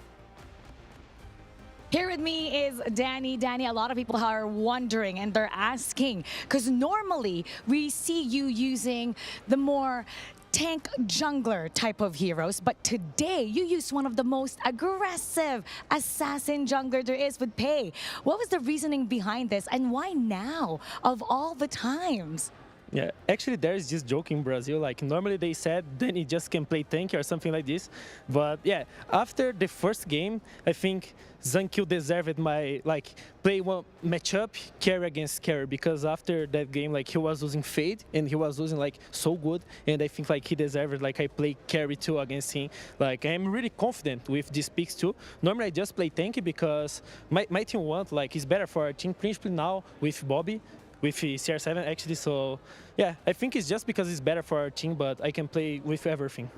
Here with me is Danny. Danny, a lot of people are wondering and they're asking, because normally we see you using the more tank jungler type of heroes, but today you used one of the most aggressive assassin jungler there is with Pei. What was the reasoning behind this, and why now of all the times? Yeah, actually there is this joke in Brazil, like normally they said Danny just can play tank or something like this. But yeah, after the first game, I think Gen.G deserved my, play one matchup carry against carry, because after that game, he was using Fade and he was using so good, and I think he deserved I play carry too against him. I'm really confident with these picks too. Normally I just play tank because my team want is better for our team principally now with Bobby, with CR7 actually, so yeah, I think it's just because it's better for our team, but I can play with everything.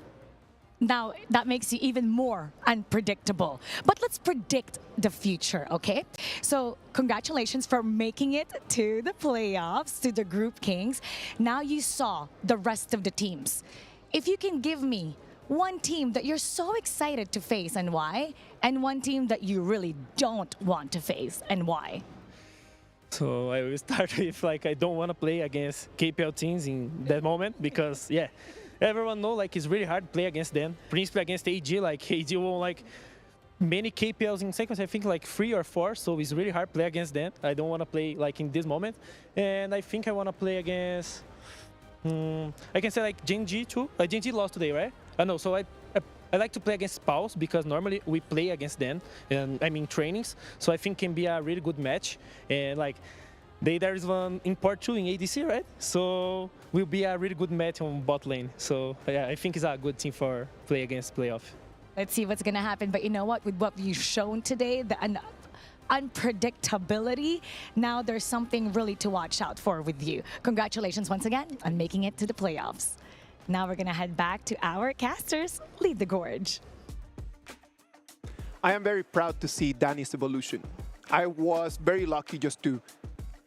Now, that makes you even more unpredictable. But let's predict the future, okay? So, congratulations for making it to the playoffs, to the Group Kings. Now you saw the rest of the teams. If you can give me one team that you're so excited to face and why, and one team that you really don't want to face and why. So I will start with I don't want to play against KPL teams in that moment because yeah, everyone know it's really hard to play against them. Principally against AG, AG won many KPLs in sequence, I think 3 or 4, so it's really hard to play against them. I don't want to play in this moment, and I think I want to play against I can say Gen.G too. Gen.G lost today, right? I know, so I I like to play against Paws because normally we play against them, and I mean trainings. So I think can be a really good match. And like there is one in part 2 in ADC, right? So will be a really good match on bot lane. So yeah, I think it's a good team for play against playoff. Let's see what's going to happen. But you know what? With what you've shown today, the unpredictability, now there's something really to watch out for with you. Congratulations once again on making it to the playoffs. Now we're going to head back to our casters. Lead the gorge. I am very proud to see Danny's evolution. I was very lucky just to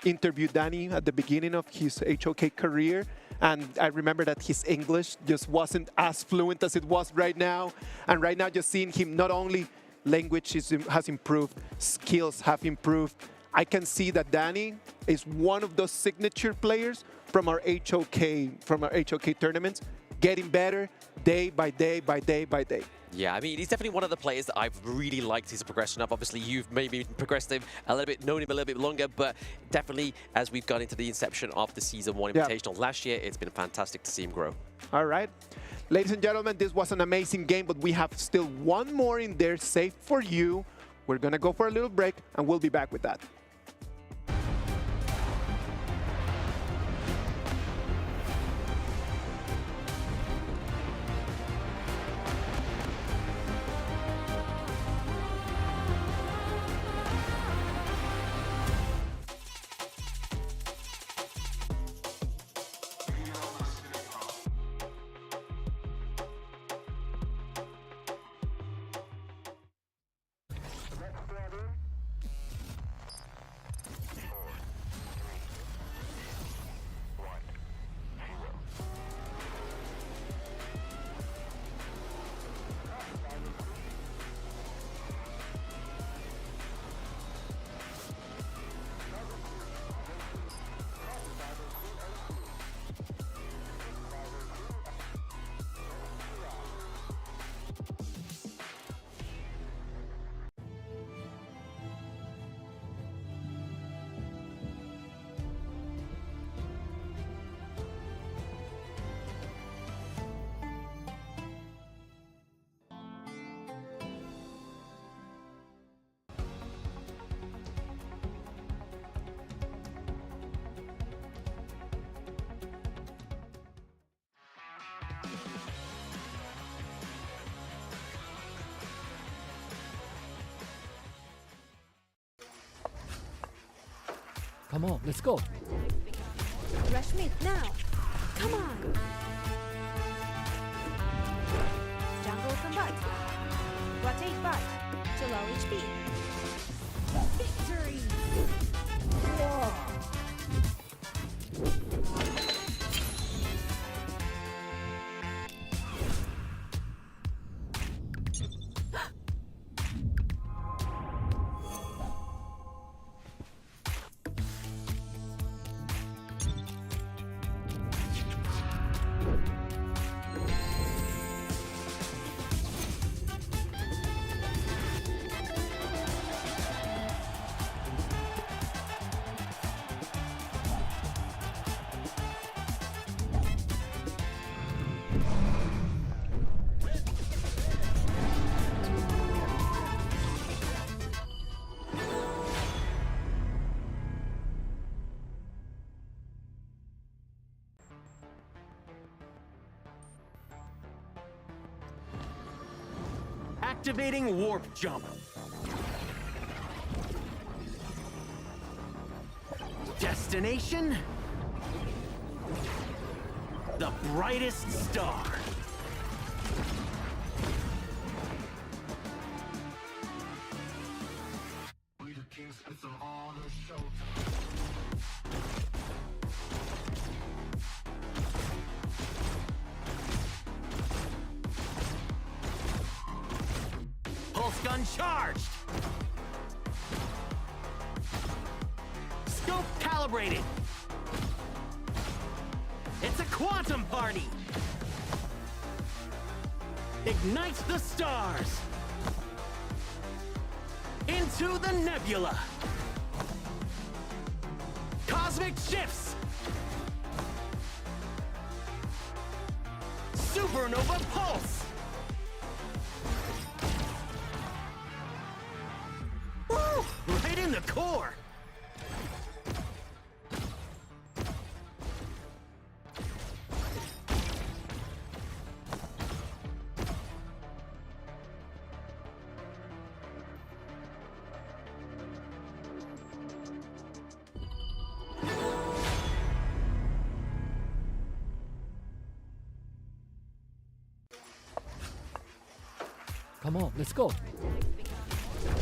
interview Danny at the beginning of his HOK career. And I remember that his English just wasn't as fluent as it was right now. And right now, just seeing him, not only language has improved, skills have improved. I can see that Danny is one of those signature players from our HOK tournaments, getting better day by day by day by day. Yeah, I mean, he's definitely one of the players that I've really liked his progression of. Obviously, you've maybe progressed him a little bit, known him a little bit longer, but definitely as we've gone into the inception of the Season 1 Invitational last year, it's been fantastic to see him grow. All right. Ladies and gentlemen, this was an amazing game, but we have still one more in there saved for you. We're going to go for a little break, and we'll be back with that. Come on, let's go. Rush mid now. Come on. Jungle combat. Rotate bot to low HP. Victory! Activating warp jump. Destination? The brightest star. Pulse gun charged. Scope calibrated. It's a quantum party. Ignite the stars. Into the nebula. Cosmic shifts. Supernova pulse. Right in the core. Come on, let's go.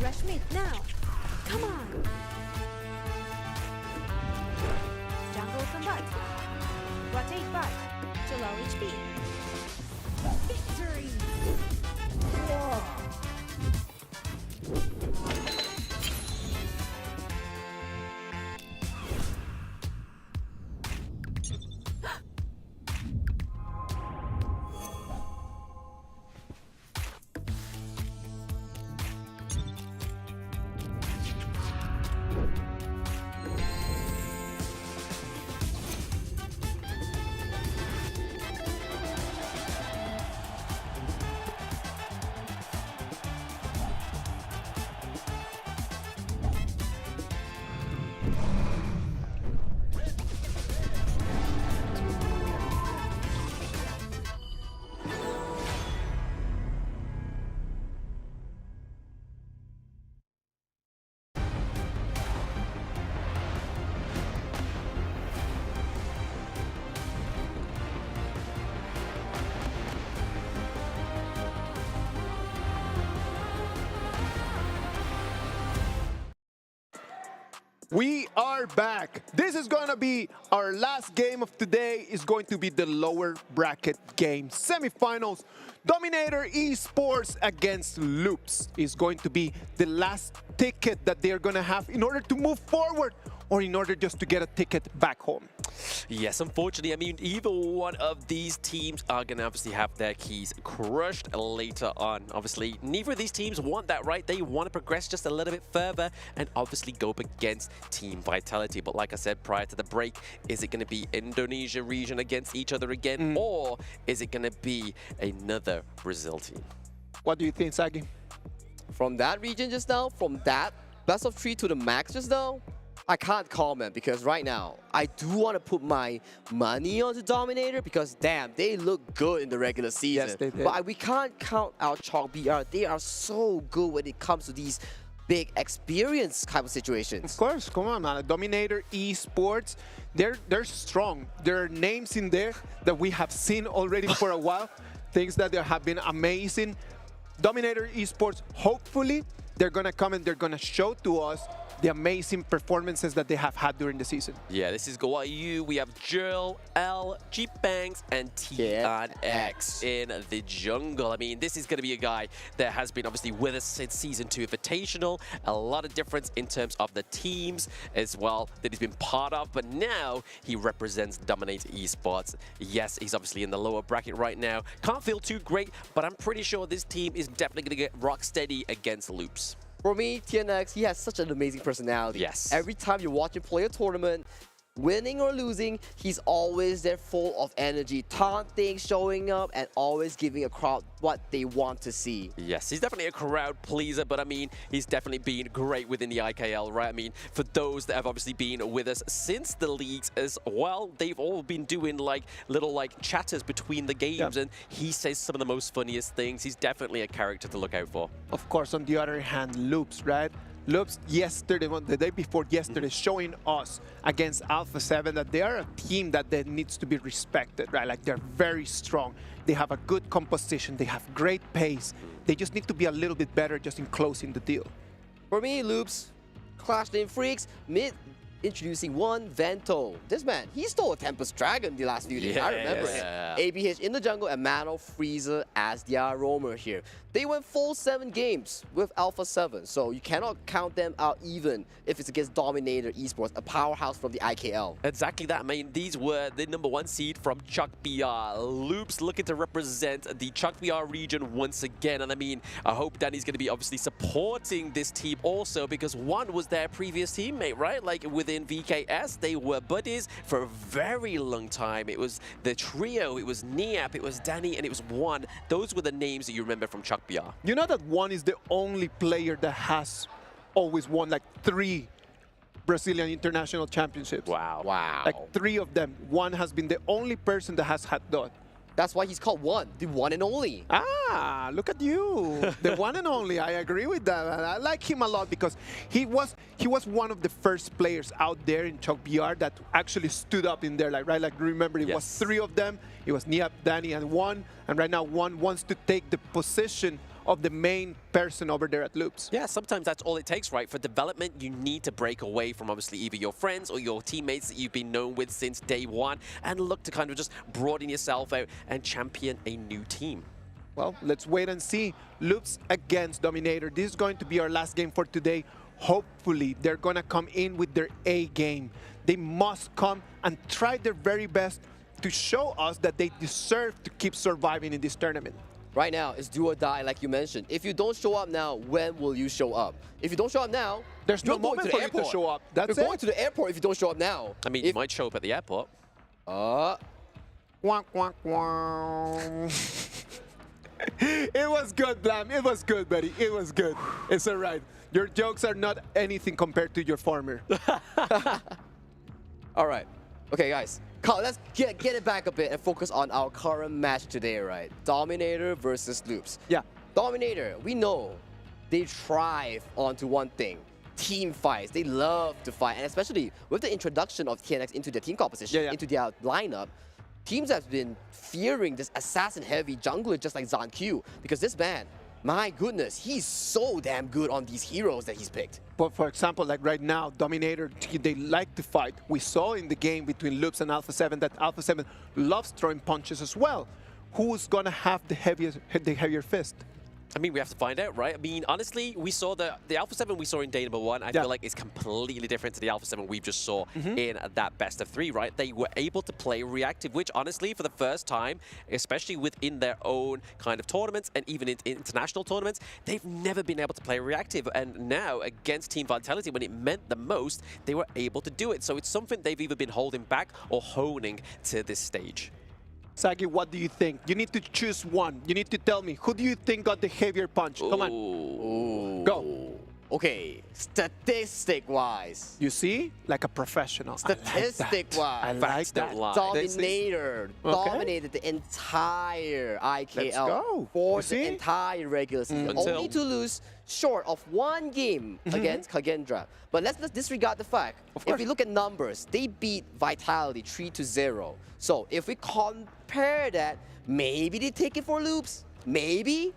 Rush mid now. Come on. Jungle combat. Rotate back to low HP. Victory! We are back. This is going to be our last game of today. Is going to be the lower bracket game. Semifinals. Dominator Esports against Loops is going to be the last ticket that they're going to have in order to move forward or in order just to get a ticket back home. Yes, unfortunately, I mean, either one of these teams are going to obviously have their keys crushed later on. Obviously, neither of these teams want that, right? They want to progress just a little bit further and obviously go up against Team Vitality. But like I said prior to the break, is it going to be Indonesia region against each other again? Or is it going to be another Brazil team? What do you think, Sagi? From that region just now, from that best of 3 to the max just now, I can't comment because right now, I do want to put my money onto Dominator because damn, they look good in the regular season. Yes, they did. But we can't count out Chalk BR. They are so good when it comes to these big experience type of situations. Of course, come on, man. Dominator Esports, they're strong. There are names in there that we have seen already for a while. Things that have been amazing. Dominator Esports, hopefully, they're going to come and they're going to show to us the amazing performances that they have had during the season. Yeah, this is Goayu. We have Jurl, L, G-Banks, and T-on-X in the jungle. I mean, this is going to be a guy that has been obviously with us since Season 2 Invitational. A lot of difference in terms of the teams as well that he's been part of. But now he represents Dominator Esports. Yes, he's obviously in the lower bracket right now. Can't feel too great, but I'm pretty sure this team is definitely going to get rock steady against Loops. For me, TNX, he has such an amazing personality. Yes. Every time you watch him play a tournament, winning or losing, he's always there full of energy, taunting, showing up, and always giving a crowd what they want to see. Yes, he's definitely a crowd pleaser, but I mean, he's definitely been great within the IKL, right? I mean, for those that have obviously been with us since the leagues as well, they've all been doing like little like chatters between the games, and he says some of the most funniest things. He's definitely a character to look out for. Of course, on the other hand, Loops, right? Loops yesterday, the day before yesterday, showing us against Alpha 7 that they are a team that needs to be respected, right? Like, they're very strong. They have a good composition. They have great pace. They just need to be a little bit better just in closing the deal. For me, Loops, Clash Name Freaks, mid introducing one Vento. This man, he stole a Tempest Dragon the last few days. I remember him. ABH in the jungle and Mano Freezer as their roamer here. They went full 7 games with Alpha 7, so you cannot count them out even if it's against Dominator Esports, a powerhouse from the IKL. Exactly that. I mean, these were the #1 seed from Chuck BR. Loops looking to represent the Chuck BR region once again. And I mean, I hope Danny's going to be obviously supporting this team also because one was their previous teammate, right? Like within VKS, they were buddies for a very long time. It was the trio, it was Niap, it was Danny, and it was One. Those were the names that you remember from Chuck BR. You know that One is the only player that has always won like 3 Brazilian international championships. Wow. Wow. Like 3 of them. One has been the only person that has had that. That's why he's called one, the one and only. Ah, look at you. The one and only. I agree with that. I like him a lot because he was one of the first players out there in Chalk BR that actually stood up in there. Like, right? Like, remember, it was 3 of them. It was Niap, Danny, and One. And right now, One wants to take the position of the main person over there at Loops. Yeah, sometimes that's all it takes, right? For development, you need to break away from obviously either your friends or your teammates that you've been known with since day one and look to kind of just broaden yourself out and champion a new team. Well, let's wait and see. Loops against Dominator. This is going to be our last game for today. Hopefully, they're going to come in with their A game. They must come and try their very best to show us that they deserve to keep surviving in this tournament. Right now, it's do or die, like you mentioned. If you don't show up now, when will you show up? If you don't show up now, there's no moment for you to show up. That's You're going to the airport if you don't show up now. I mean, you might show up at the airport. Wonk, wonk, wonk. It was good, Blam. It was good, buddy. It was good. It's all right. Your jokes are not anything compared to your former. All right. Okay, guys. Let's get it back a bit and focus on our current match today, right? Dominator versus Loops. Yeah. Dominator, we know they thrive onto one thing. Team fights. They love to fight. And especially with the introduction of TNX into their team composition, into their lineup, teams have been fearing this assassin-heavy jungler just like Gen.G because this man, my goodness, he's so damn good on these heroes that he's picked. But for example, like right now, Dominator, they like to fight. We saw in the game between Loops and Alpha 7 that Alpha 7 loves throwing punches as well. Who's gonna have the heavier fist? I mean, we have to find out, right? I mean, honestly, we saw the Alpha 7 we saw in day number 1. I feel like it's completely different to the Alpha 7 we just saw in that best of 3, right? They were able to play reactive, which honestly, for the first time, especially within their own kind of tournaments and even in international tournaments, they've never been able to play reactive. And now, against Team Vitality, when it meant the most, they were able to do it. So it's something they've either been holding back or honing to this stage. Sagi, what do you think? You need to choose one. You need to tell me, who do you think got the heavier punch? Come on. Go. Okay, statistic-wise. You see? Like a professional. Statistic-wise. I like that. Dominator dominated the entire IKL for the entire regular season. Only to lose short of 1 game against Kagendra. But let's disregard the fact. If we look at numbers, they beat Vitality 3-0. So if we compare that, maybe they take it for Loops. Maybe.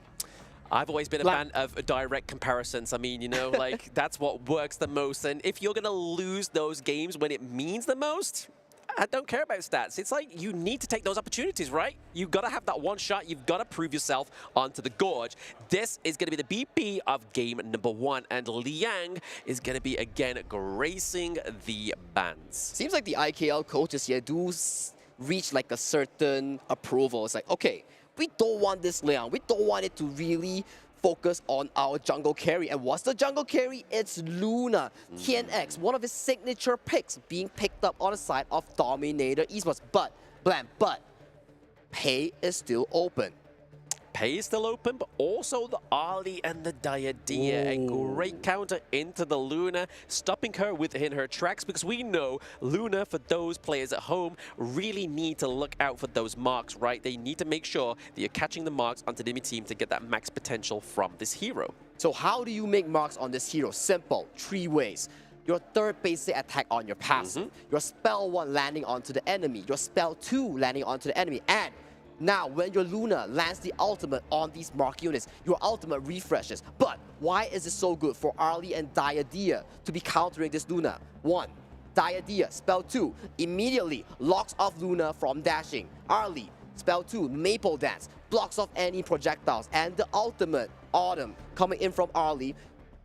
I've always been a fan of direct comparisons. I mean, you know, like, that's what works the most. And if you're going to lose those games when it means the most, I don't care about stats. It's like you need to take those opportunities, right? You've got to have that one shot. You've got to prove yourself onto the gorge. This is going to be the BP of game number 1. And Liang is going to be, again, gracing the bands. Seems like the IKL coaches here do reach like a certain approval. It's like, okay, we don't want this Liang. We don't want it to really focus on our jungle carry. And what's the jungle carry? It's Luna. TNX, one of his signature picks, being picked up on the side of Dominator Esports. But, Blam, Pay is still open. Pay is still open, but also the Ali and the Diadea. A great counter into the Luna, stopping her within her tracks, because we know Luna, for those players at home, really need to look out for those marks, right? They need to make sure that you're catching the marks onto the enemy team to get that max potential from this hero. So how do you make marks on this hero? Simple, 3 ways. Your third basic attack on your passive, your spell 1 landing onto the enemy, your spell 2 landing onto the enemy, and now, when your Luna lands the ultimate on these mark units, your ultimate refreshes. But why is it so good for Arlie and Diadea to be countering this Luna? 1, Diadea, spell 2, immediately locks off Luna from dashing. Arlie, spell 2, Maple Dance, blocks off any projectiles. And the ultimate, Autumn, coming in from Arlie,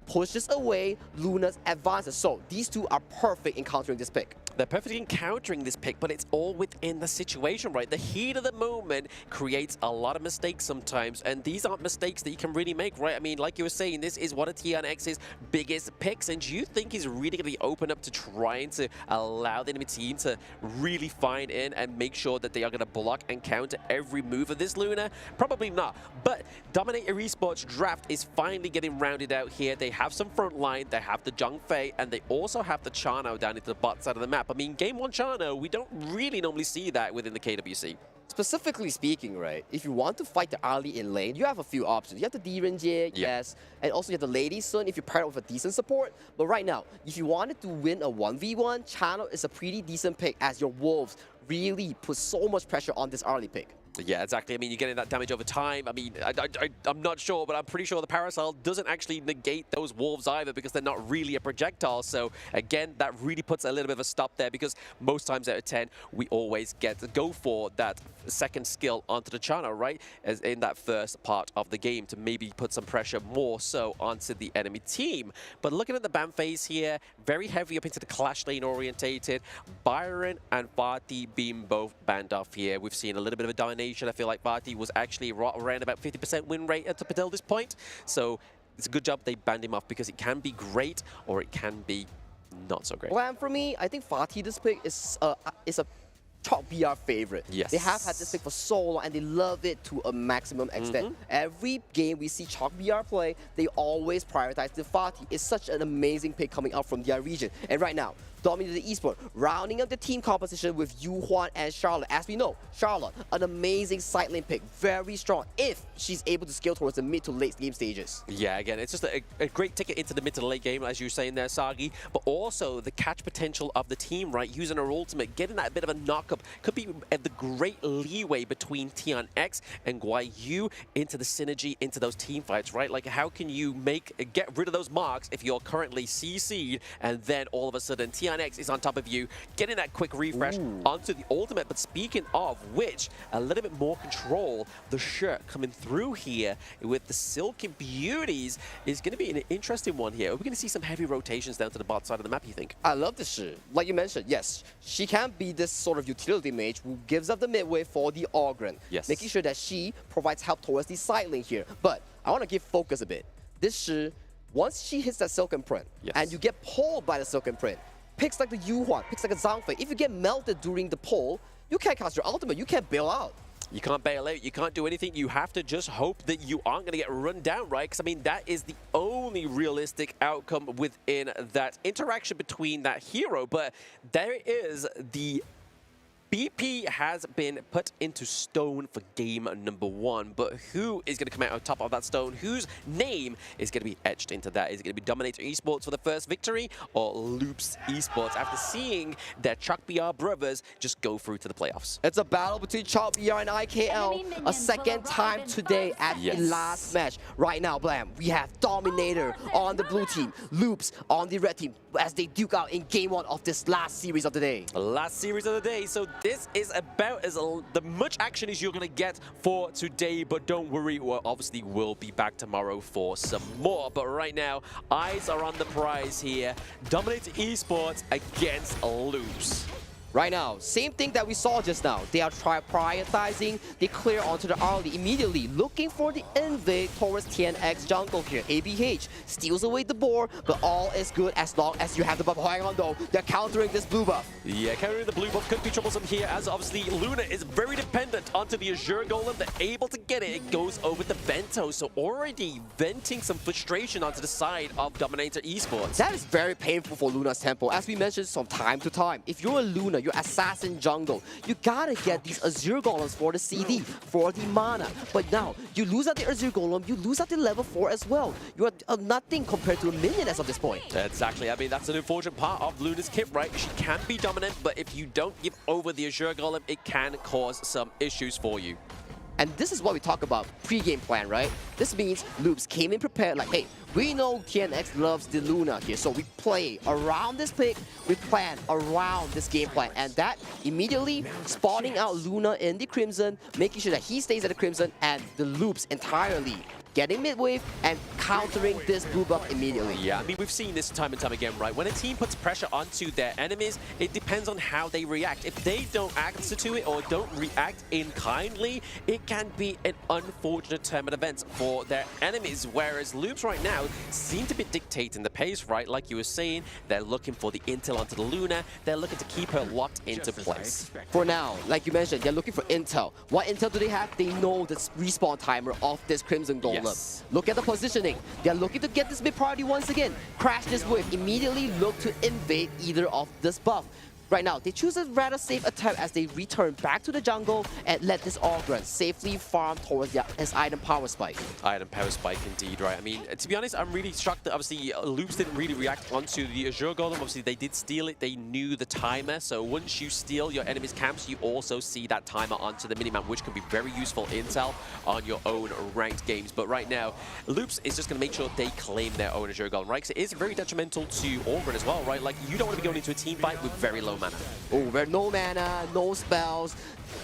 pushes away Luna's advances. So these two are perfect in countering this pick. They're perfectly encountering this pick, but it's all within the situation, right? The heat of the moment creates a lot of mistakes sometimes, and these aren't mistakes that you can really make, right? I mean, like you were saying, this is one of TNX's biggest picks, and do you think he's really going to be open up to trying to allow the enemy team to really find in and make sure that they are going to block and counter every move of this Luna? Probably not, but Dominator Esports draft is finally getting rounded out here. They have some front line, they have the Zhang Fei, and they also have the Chano down into the bot side of the map. I mean, game 1 Chano, we don't really normally see that within the KWC. Specifically speaking, right, if you want to fight the early in lane, you have a few options. You have the Gen.G, yes, and also you have the Lady Sun if you pair it with a decent support. But right now, if you wanted to win a 1v1, Chano is a pretty decent pick as your Wolves really put so much pressure on this early pick. Yeah, exactly. I mean, you're getting that damage over time. I mean, I'm not sure, but I'm pretty sure the Parasol doesn't actually negate those Wolves either because they're not really a projectile. So, again, that really puts a little bit of a stop there because most times out of 10, we always get to go for that second skill onto the Chano, right? As in that first part of the game to maybe put some pressure more so onto the enemy team. But looking at the ban phase here, very heavy up into the clash lane orientated. Byron and Fatih being both banned off here. We've seen a little bit of a domination. I feel like Fatih was actually around about 50% win rate up until this point. So it's a good job they banned him off because it can be great or it can be not so great. Well, for me, I think Fatih, this pick is a Chalk BR favorite. Yes. They have had this pick for so long and they love it to a maximum extent. Every game we see Chalk BR play, they always prioritize the Fatih. It's such an amazing pick coming out from their region. And right now, Dominator Esports, rounding up the team composition with Yuhuan and Charlotte. As we know, Charlotte, an amazing side lane pick, very strong if she's able to scale towards the mid to late game stages. Yeah, again, it's just a great ticket into the mid to late game, as you were saying there, Sagi, but also the catch potential of the team, right? Using her ultimate, getting that bit of a knock-up could be the great leeway between TNX and Guayu into the synergy, into those team fights, right? Like, how can you get rid of those marks if you're currently CC'd and then all of a sudden TNX is on top of you, getting that quick refresh onto the ultimate. But speaking of which, a little bit more control, the shirt coming through here with the Silky Beauties is going to be an interesting one here. Are we going to see some heavy rotations down to the bot side of the map, you think? I love this shirt. Like you mentioned, yes, she can be this sort of utility mage who gives up the midway for the Ogren, making sure that she provides help towards the side lane here. But I want to give focus a bit. This shirt, once she hits that Silken Print, and you get pulled by the Silken Print, picks like the Yuhuan, picks like a Zhang Fei, if you get melted during the pull, you can't cast your ultimate, you can't bail out. You can't bail out, you can't do anything, you have to just hope that you aren't going to get run down, right? Because, I mean, that is the only realistic outcome within that interaction between that hero. But there is the BP has been put into stone for game number 1, but who is going to come out on top of that stone? Whose name is going to be etched into that? Is it going to be Dominator Esports for the first victory or Loops Esports after seeing their Chalk BR brothers just go through to the playoffs? It's a battle between Chalk BR and IKL, a second time today at the last match. Right now, Blam, we have Dominator on the blue team, Loops on the red team, as they duke out in game 1 of this last series of the day. Last series of the day, so this is about as the much action as you're going to get for today, but don't worry, we obviously will be back tomorrow for some more. But right now, eyes are on the prize here. Dominator Esports against Loops. Right now, same thing that we saw just now. They are prioritizing, they clear onto the early immediately, looking for the invade towards TNX jungle here. ABH steals away the board, but all is good as long as you have the buff. Hang on though, they're countering this blue buff. Yeah, countering the blue buff could be troublesome here, as obviously Luna is very dependent onto the Azure Golem. They're able to get it. It goes over to Vento, so already venting some frustration onto the side of Dominator Esports. That is very painful for Luna's tempo. As we mentioned from time to time, if you're a Luna, your assassin jungle, you gotta get these Azure Golems for the CD, for the mana. But now, you lose out the Azure Golem, you lose out the level 4 as well. You are nothing compared to a minion as of this point. Exactly. I mean, that's an unfortunate part of Luna's kit, right? She can be dominant, but if you don't give over the Azure Golem, it can cause some issues for you. And this is what we talk about pre-game plan, right? This means Loops came in prepared like, hey, We know TNX loves the Luna here, so we play around this pick, we plan around this game plan, and that immediately spawning out Luna in the Crimson, making sure that he stays at the Crimson, and the loops entirely getting mid-wave and countering this blue buff immediately. Yeah, I mean, we've seen this time and time again, right? When a team puts pressure onto their enemies, it depends on how they react. If they don't answer to it or don't react in kindly, it can be an unfortunate turn of events for their enemies. Whereas Loops right now seem to be dictating the pace, right? Like you were saying, they're looking for the intel onto the Luna. They're looking to keep her locked into place. For now, like you mentioned, they're looking for intel. What intel do they have? They know the respawn timer of this Crimson Golem. Yes. Look at the positioning. They're looking to get this mid priority once again. Crash this wave. Immediately look to invade either of this buff. Right now, they choose a rather safe attempt as they return back to the jungle and let this Ogrun safely farm towards his item power spike. Item power spike indeed, right? I mean, to be honest, I'm really shocked that obviously Loops didn't really react onto the Azure Golem. Obviously, they did steal it. They knew the timer. So once you steal your enemy's camps, you also see that timer onto the minimap, which can be very useful intel on your own ranked games. But right now, Loops is just going to make sure they claim their own Azure Golem, right? Because it is very detrimental to Ogrun as well, right? Like, you don't want to be going into a team fight with very low mana. Oh, where no mana, no spells.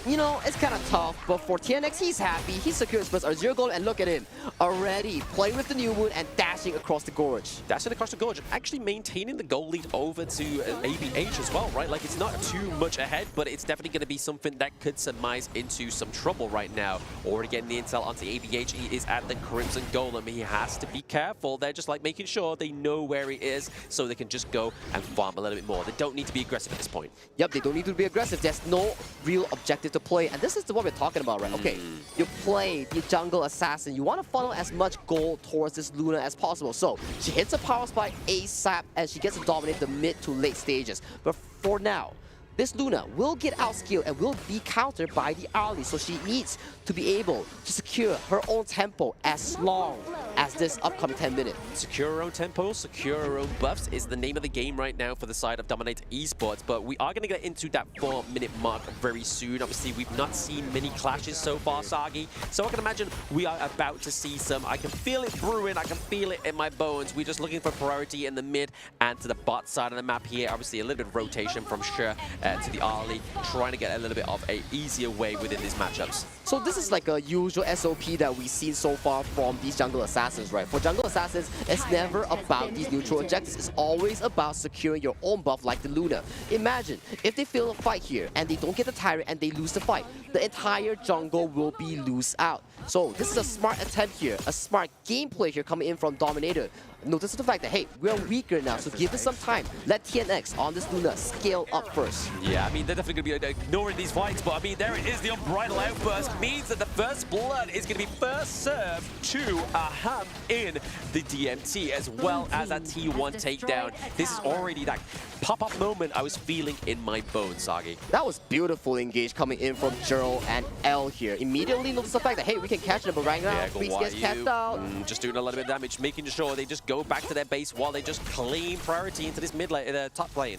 You know, it's kind of tough, but for TNX, he's happy. He secures first Azure Golem, and look at him. Already playing with the New Moon and dashing across the Gorge. Dashing across the Gorge, actually maintaining the goal lead over to ABH as well, right? Like, it's not too much ahead, but it's definitely going to be something that could surmise into some trouble right now. Already getting the intel onto ABH. He is at the Crimson Golem. He has to be careful. They're just like making sure they know where he is so they can just go and farm a little bit more. They don't need to be aggressive at this point. Yep, they don't need to be aggressive. There's no real objective to play, and this is what we're talking about, right? Okay, you play the jungle assassin. You want to funnel as much gold towards this Luna as possible. So she hits a power spike ASAP, and she gets to dominate the mid to late stages. But for now, this Luna will get outskilled and will be countered by the Arlie, so she needs to be able to secure her own tempo as long as this upcoming 10 minutes. Secure her own tempo, secure her own buffs is the name of the game right now for the side of Dominator Esports, but we are going to get into that 4-minute mark very soon. Obviously, we've not seen many clashes so far, Sagi, so I can imagine we are about to see some. I can feel it brewing, I can feel it in my bones. We're just looking for priority in the mid and to the bot side of the map here. Obviously, a little bit of rotation from Sure to the Arlie, trying to get a little bit of a easier way within these matchups. So this is like a usual SOP that we've seen so far from these jungle assassins, right? For jungle assassins, it's never about these neutral objectives. It's always about securing your own buff like the Luna. Imagine if they fail a fight here and they don't get the tyrant and they lose the fight, the entire jungle will be loose out. So this is a smart attempt here, a smart gameplay here coming in from Dominator. Notice the fact that, hey, we're weaker now, so give us some time. Let TNX on this Luna scale up first. Yeah, I mean, they're definitely going to be ignoring these fights, but I mean, there it is, the Unbridled Outburst means that the first blood is going to be first served to Aham in the DMT, as well as that T1 takedown. This is already that pop-up moment I was feeling in my bones, Sagi. That was beautiful engage coming in from Gerald and L here. Immediately notice the fact that, hey, we can catch them, but right now, Freeze gets capped out. Just doing a little bit of damage, making sure they just go back to their base while they just claim priority into this mid lane, top lane.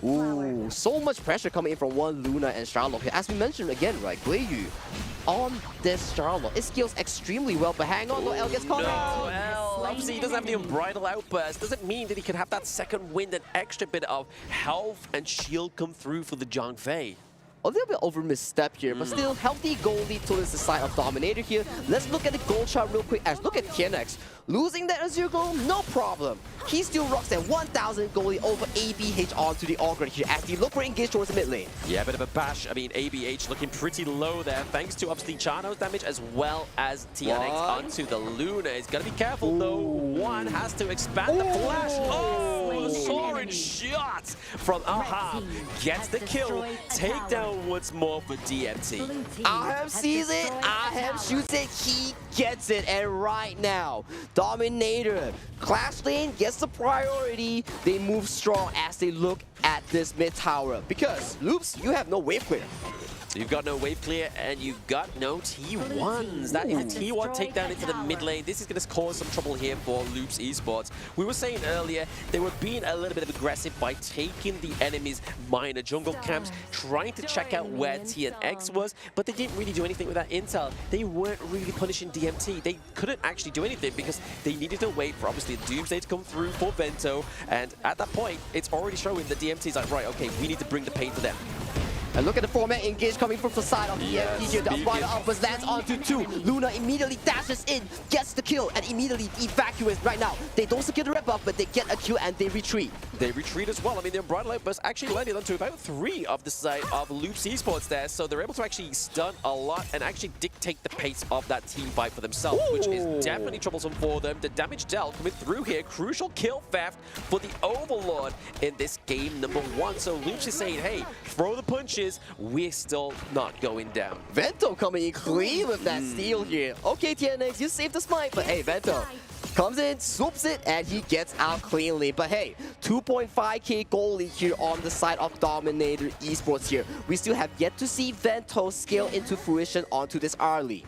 Ooh, so much pressure coming in from one Luna and Charlotte here. As we mentioned again, right, Guiyu on this Charlotte, it scales extremely well, but hang on, L gets caught out. No, L, obviously he doesn't have the Unbridled Outburst. Doesn't mean that he can have that second wind, an extra bit of health and shield come through for the Zhang A little bit over misstep here, but still healthy goal lead towards the side of Dominator here. Let's look at the goal chart real quick. As look at TNX. Losing that Azure Golem, no problem. He still rocks at 1,000 goal lead over ABH onto the Ogrun here as they look for engage towards the mid lane. Yeah, a bit of a bash. I mean, ABH looking pretty low there, thanks to obviously Chano's damage as well as TNX onto the Luna. He's got to be careful though. One has to expand the flash. Oh, the soaring shot from Aham gets the kill. Takedown once more for DMT. Aham sees it, Aham shoots it, he gets it, and right now, Dominator, Clash Lane gets the priority. They move strong as they look at this mid tower because, Loops, you have no wave clear. So you've got no wave clear and you've got no T1s. That is a T1 takedown into the mid lane. This is going to cause some trouble here for Loops Esports. We were saying earlier they were being a little bit of aggressive by taking the enemy's minor jungle camps, trying to check out where TNX was, but they didn't really do anything with that intel. They weren't really punishing DMT. They couldn't actually do anything because they needed to wait for obviously the Doomsday to come through for Vento, and at that point, it's already showing the DMT's like, right, okay, we need to bring the pain to them. And look at the format engage coming from the side of the EMP here. The Umbral Alphas lands onto 2. Luna immediately dashes in, gets the kill, and immediately evacuates right now. They don't secure the red buff, but they get a kill and they retreat. They retreat as well. I mean, the Umbral Alphas actually landed onto about 3 of the side of Loops Esports there, so they're able to actually stun a lot and actually dictate the pace of that team fight for themselves, which is definitely troublesome for them. The damage dealt coming through here. Crucial kill theft for the Overlord in this game number 1. So Loops is saying, hey, throw the punches. We're still not going down. Vento coming in clean with that steal here. Okay, TNX, you saved the smite, but hey, Vento comes in, swoops it, and he gets out cleanly. But hey, 2.5k goal lead here on the side of Dominator Esports here. We still have yet to see Vento scale into fruition onto this early.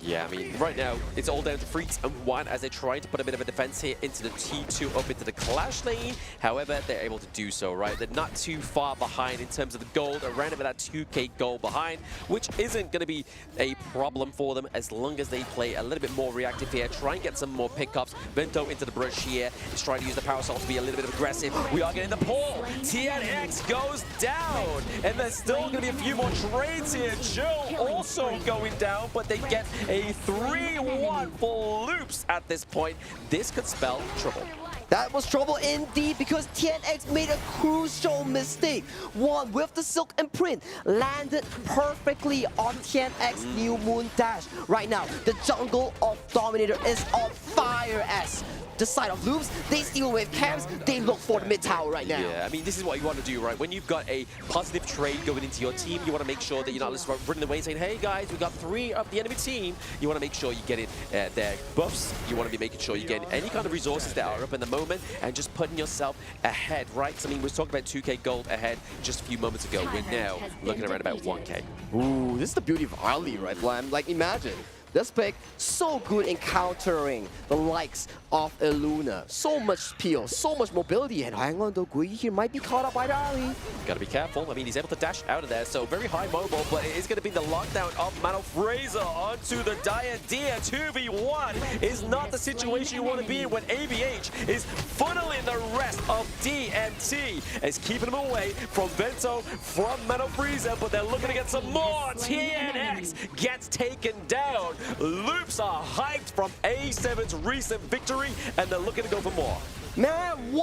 Yeah, I mean, right now, it's all down to Freaks and 1 as they try to put a bit of a defense here into the T2 up into the Clash lane. However, they're able to do so, right? They're not too far behind in terms of the gold, around about that 2k goal behind, which isn't going to be a problem for them as long as they play a little bit more reactive here, try and get some more pickups. Vento into the brush here. He's trying to use the Power Assault to be a little bit aggressive. We are getting the pull. TNX goes down, and there's still going to be a few more trades here. Joe also going down, but they get a 3-1 for Loops at this point. This could spell trouble. That was trouble indeed because TNX made a crucial mistake. One with the Silk Imprint landed perfectly on TNX New Moon Dash. Right now, the jungle of Dominator is on fire as the side of Loops, they steal wave camps, they look for the mid tower right now. Yeah, I mean, this is what you want to do, right? When you've got a positive trade going into your team, you want to make sure that you're not just running away saying, hey guys, we got 3 of the enemy team. You want to make sure you get in their buffs. You want to be making sure you get any kind of resources that are up in the moment and just putting yourself ahead, right? So, I mean, we were talking about 2k gold ahead just a few moments ago. We're now looking around about 1k. Ooh, this is the beauty of Ali, right, Blam? Like, imagine. This pick, so good in countering the likes of Illuna. So much peel, so much mobility, and hang on, though, Gui here might be caught up by the Ali. Gotta be careful. I mean, he's able to dash out of there, so very high mobile, but it is gonna be the lockdown of Mano Fraser onto the Dire Deer. 2v1 is not the situation you want to be in when ABH is funneling the rest of DMT. It's keeping them away from Vento, from Mano Fraser, but they're looking to get some more. TNX gets taken down. Loops are hyped from A7's recent victory, and they're looking to go for more. Man,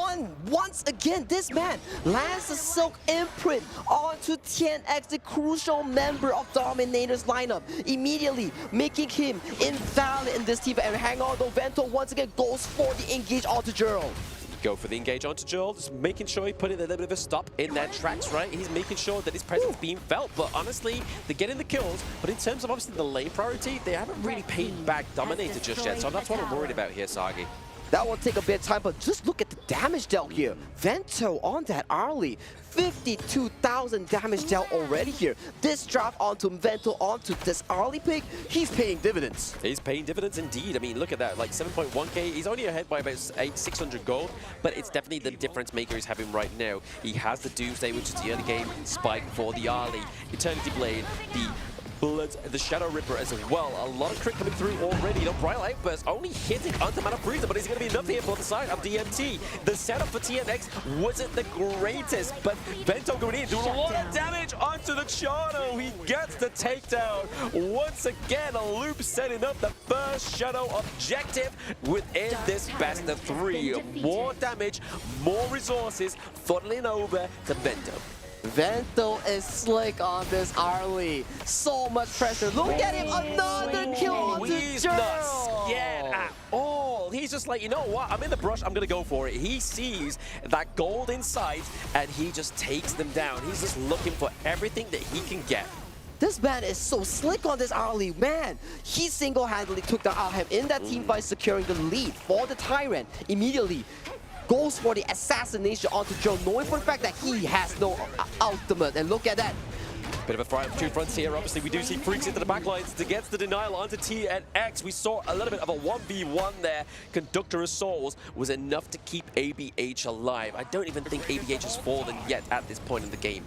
once again, this man lands a Silk Imprint onto TNX, the crucial member of Dominator's lineup, immediately making him invalid in this team. And hang on, though, Vento once again goes for the engage onto Gerald. Go for the engage onto Joel, just making sure he put in a little bit of a stop in their tracks, right? He's making sure that his presence being felt, but honestly, they're getting the kills, but in terms of obviously the lane priority, they haven't really paid back Dominator just yet, so that's what I'm worried about here, Sagi. That will take a bit of time, but just look at the damage dealt here. Vento on that early. 52,000 damage dealt already here. This draft onto Vento onto this early pick, he's paying dividends. He's paying dividends indeed. I mean, look at that, like 7.1k. He's only ahead by about 600 gold, but it's definitely the difference maker he's having right now. He has the Doomsday, which is the early game spike for the early. Eternity Blade, the Bullets, the Shadow Ripper as well. A lot of crit coming through already. The Bright Outburst only hitting onto Mana Freezer, but it's going to be enough here for the side of DMT. The setup for TNX wasn't the greatest, but Vento going in, doing a lot of damage onto the Shadow. He gets the takedown. Once again, a Loop setting up the first Shadow objective within this best of 3. More damage, more resources, funneling over to Vento. Vento is slick on this early. So much pressure. Look at him, another kill onto He's Gerald. not scared at all. He's just like, you know what? I'm in the brush. I'm going to go for it. He sees that gold in sight, and he just takes them down. He's just looking for everything that he can get. This man is so slick on this early, man. He single-handedly took down Alhem in that team by securing the lead for the Tyrant. Immediately goes for the assassination onto Joe, knowing for the fact that he has no ultimate. And look at that. Bit of a fight between fronts here. Obviously, we do see Freaks into the backlines to get the denial onto TNX. We saw a little bit of a 1v1 there. Conductor of Souls was enough to keep ABH alive. I don't even think ABH has fallen yet at this point in the game.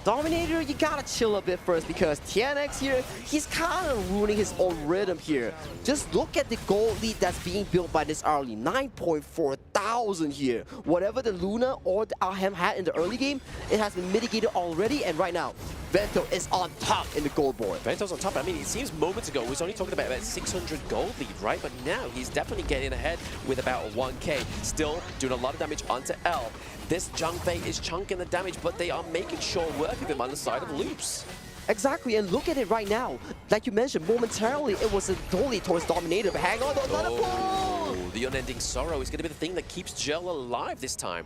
Dominator, you gotta chill a bit first because TNX here, he's kind of ruining his own rhythm here. Just look at the gold lead that's being built by this early 9.4 thousand here. Whatever the Luna or the Alhem had in the early game, it has been mitigated already, and right now, Vento is on top in the gold board. Vento's on top. I mean, it seems moments ago we was only talking about 600 gold lead, right? But now he's definitely getting ahead with about 1k. Still doing a lot of damage onto L. This Zhangfei is chunking the damage, but they are making sure work of him on the side of Loops. Exactly, and look at it right now. Like you mentioned, momentarily it was a goal lead towards Dominator, but hang on, The unending sorrow is going to be the thing that keeps Gel alive this time.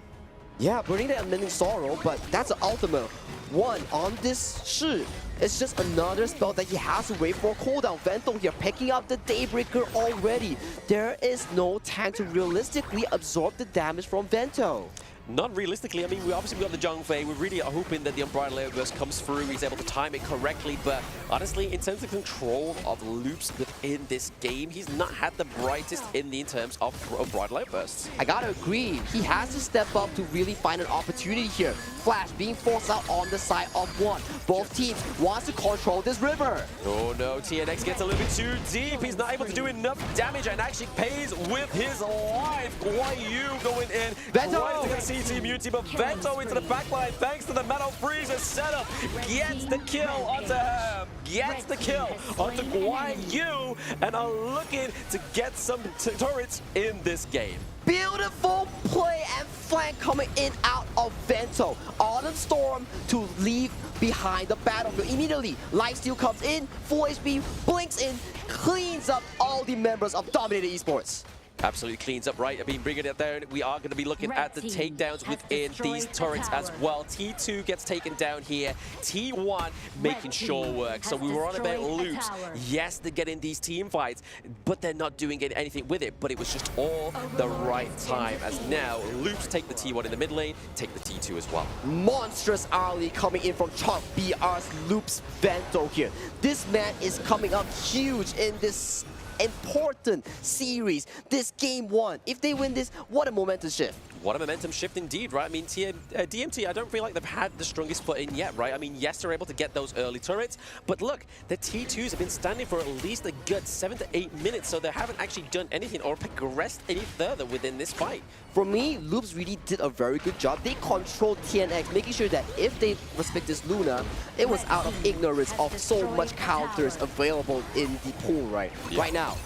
Yeah, burning the unending sorrow, but that's an ultimate one on this Shi. It's just another spell that he has to wait for cooldown. Vento here picking up the Daybreaker already. There is no time to realistically absorb the damage from Vento. Not realistically, I mean, we got the Zhangfei. We really are hoping that the Unbridled Outburst comes through. He's able to time it correctly, but honestly, in terms of control of Loops within this game, he's not had the brightest in terms of Unbridled Outbursts. I gotta agree. He has to step up to really find an opportunity here. Flash being forced out on the side of one. Both teams wants to control this river. Oh no, TNX gets a little bit too deep. He's not able to do enough damage and actually pays with his life. Guayu going in. Vento! Team Unity, but Vento into the backline thanks to the Metal Freezer setup. Gets the kill onto Ham. Gets the kill onto Guayu, and are looking to get some turrets in this game. Beautiful play and flank coming in out of Vento. Autumn Storm to leave behind the battlefield. Immediately, Lifesteal comes in, full HP, blinks in, cleans up all the members of Dominator Esports. Absolutely cleans up, right? I mean, bringing it there, we are going to be looking at the takedowns within these turrets as well. T2 gets taken down here. T1 making sure work. So we were on about Loops. Yes, they're getting these team fights, but they're not doing anything with it. But it was just all the right time, as now Loops take the T1 in the mid lane, take the T2 as well. Monstrous early coming in from Chalk BR's Loops Vento here. This man is coming up huge in this important series, this game one. If they win this, what a momentum shift. What a momentum shift indeed, right? I mean, DMT, I don't feel like they've had the strongest foot in yet, right? I mean, yes, they're able to get those early turrets, but look, the T2s have been standing for at least a good 7 to 8 minutes, so they haven't actually done anything or progressed any further within this fight. For me, Loops really did a very good job. They controlled TNX, making sure that if they respect this Luna, it was out of ignorance of so much counters available in the pool, right? Yeah. Right now.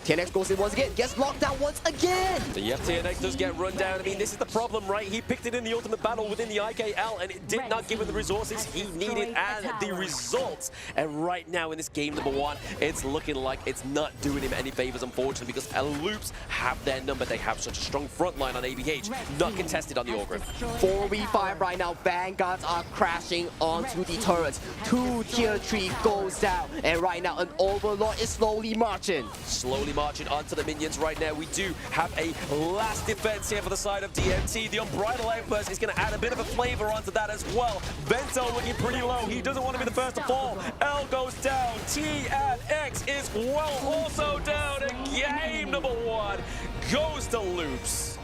TNX goes in once again, gets locked down once again! Yep, TNX does get run down. I mean, this is the problem, right? He picked it in the ultimate battle within the IKL, and it did not give him the resources he needed and the results. And right now in this game number one, it's looking like it's not doing him any favors, unfortunately, because Loops have their number. They have such a strong front line on ABH, not contested on the Ogre. 4v5 right now, Vanguards are crashing onto the turrets. 2 tier 3 goes down, and right now an Overlord is slowly marching. Marching onto the minions right now. We do have a last defense here for the side of DMT. The Unbridled Outburst is going to add a bit of a flavor onto that as well. Vento looking pretty low. He doesn't want to be the first to fall. L goes down. TNX is also down. And game number one goes to Loops.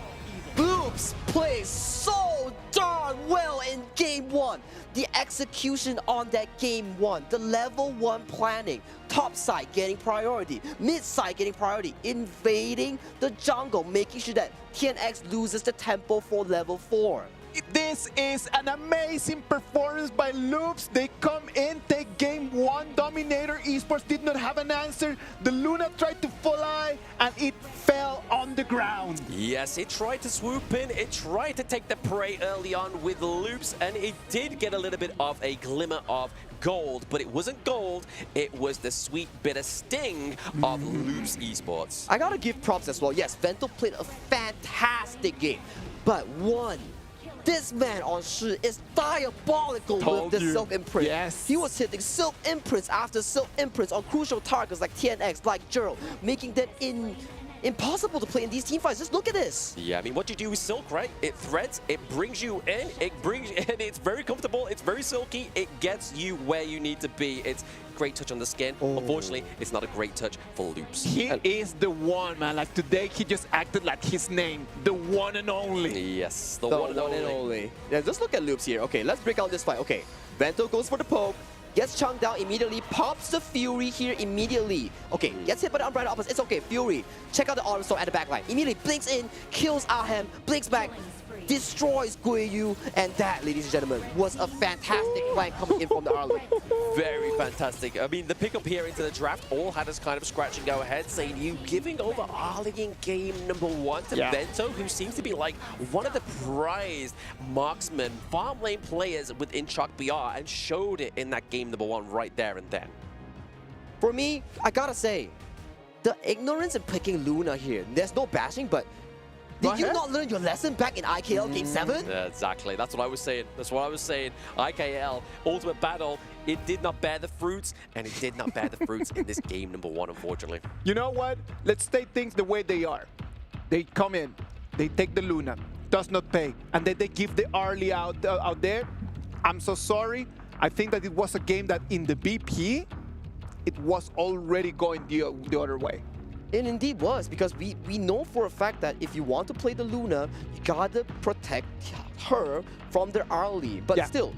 Loops plays so darn well in game one. The execution on that game one, the level 1 planning, top side getting priority, mid side getting priority, invading the jungle, making sure that TNX loses the tempo for level 4. This is an amazing performance by Loops. They come in, take game one. Dominator Esports did not have an answer. The Luna tried to fly and it fell on the ground. Yes, it tried to swoop in. It tried to take the prey early on with Loops, and it did get a little bit of a glimmer of gold, but it wasn't gold. It was the sweet bitter sting of Loops Esports. I gotta give props as well. Yes, Vento played a fantastic game, but this man on Shi is diabolical with the Silk Imprint. Yes. He was hitting Silk Imprints after Silk Imprints on crucial targets like TNX, like Gerald, making them impossible to play in these team fights. Just look at this. Yeah, I mean, what you do is silk, right? It threads, it brings you in, and it's very comfortable, it's very silky, it gets you where you need to be. It's great touch on the skin. Unfortunately, it's not a great touch for Loops. He is the one, man. Like today, he just acted like his name, the one and only. Yes, The one and only. Yeah, just look at Loops here. Okay, let's break out this fight. Okay, Vento goes for the poke. Gets chunked down immediately, pops the Fury here immediately. Okay, gets hit by the Umbrella Opus. It's okay, Fury. Check out the Auto Storm at the back line. Immediately blinks in, kills Ahem, blinks back, destroys Guiyu, and that, ladies and gentlemen, was a fantastic flank coming in from the early. Very fantastic. I mean, the pickup here into the draft all had us kind of scratch and go ahead, saying you giving over Arlie in game number 1 to Vento, who seems to be like one of the prized marksman farm lane players within Chuck BR, and showed it in that game number 1 right there and then. For me, I gotta say, the ignorance in picking Luna here, there's no bashing, but did you not learn your lesson back in IKL Game 7? Yeah, exactly. That's what I was saying. IKL, Ultimate Battle, it did not bear the fruits, and it did not bear the fruits in this game number 1, unfortunately. You know what? Let's take things the way they are. They come in, they take the Luna, does not pay, and then they give the Arlie out there. I'm so sorry. I think that it was a game that in the BP, it was already going the other way. It indeed was, because we know for a fact that if you want to play the Luna, you gotta protect her from their early. But still,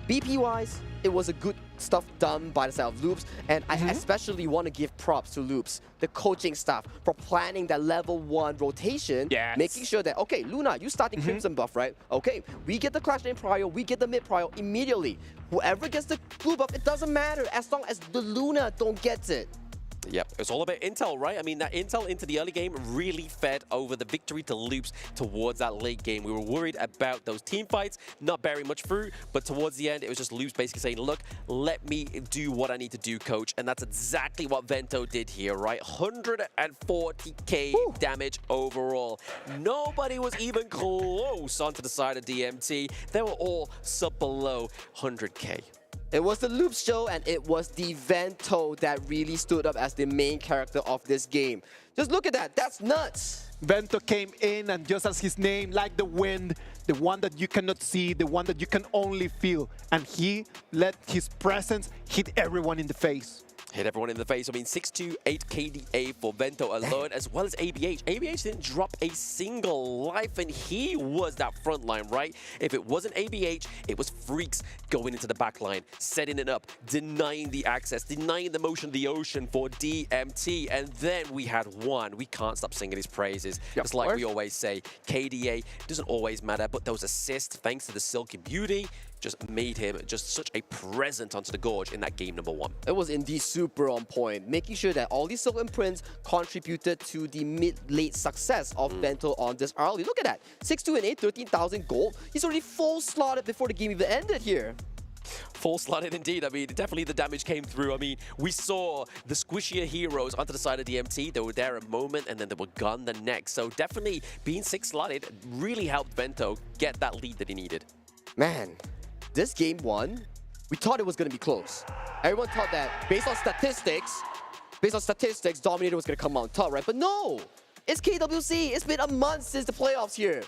BP-wise, it was a good stuff done by the side of Loops, and I especially want to give props to Loops, the coaching staff, for planning that level 1 rotation, making sure that, okay, Luna, you starting Crimson buff, right? Okay, we get the Clash Lane prior, we get the mid prior immediately. Whoever gets the blue buff, it doesn't matter, as long as the Luna don't get it. Yep, it's all about intel, right? I mean, that intel into the early game really fed over the victory to Loops towards that late game. We were worried about those team fights not bearing much fruit, but towards the end, it was just Loops basically saying, look, let me do what I need to do, coach. And that's exactly what Vento did here, right? 140k damage overall. Nobody was even close onto the side of DMT. They were all sub below 100k. It was the Loops show, and it was the Vento that really stood up as the main character of this game. Just look at that. That's nuts. Vento came in, and just as his name, like the wind, the one that you cannot see, the one that you can only feel, and he let his presence hit everyone in the face. Hit everyone in the face. I mean, 628 KDA for Vento alone, as well as ABH. ABH didn't drop a single life, and he was that front line, right? If it wasn't ABH, it was Freaks going into the back line, setting it up, denying the access, denying the motion of the ocean for DMT. And then we had one. We can't stop singing his praises. It's like we always say, KDA doesn't always matter, but those assists, thanks to the Silky Beauty, just made him just such a presence onto the Gorge in that game number 1. It was indeed super on point, making sure that all these silk imprints contributed to the mid-late success of Vento on this early. Look at that, 6-2 and 8, 13,000 gold. He's already full slotted before the game even ended here. Full slotted indeed. I mean, definitely the damage came through. I mean, we saw the squishier heroes onto the side of DMT. They were there a moment, and then they were gone the next. So definitely being 6 slotted really helped Vento get that lead that he needed. Man, this game 1, we thought it was going to be close. Everyone thought that based on statistics, Dominator was going to come out on top, right? But no, it's KWC. It's been a month since the playoffs here.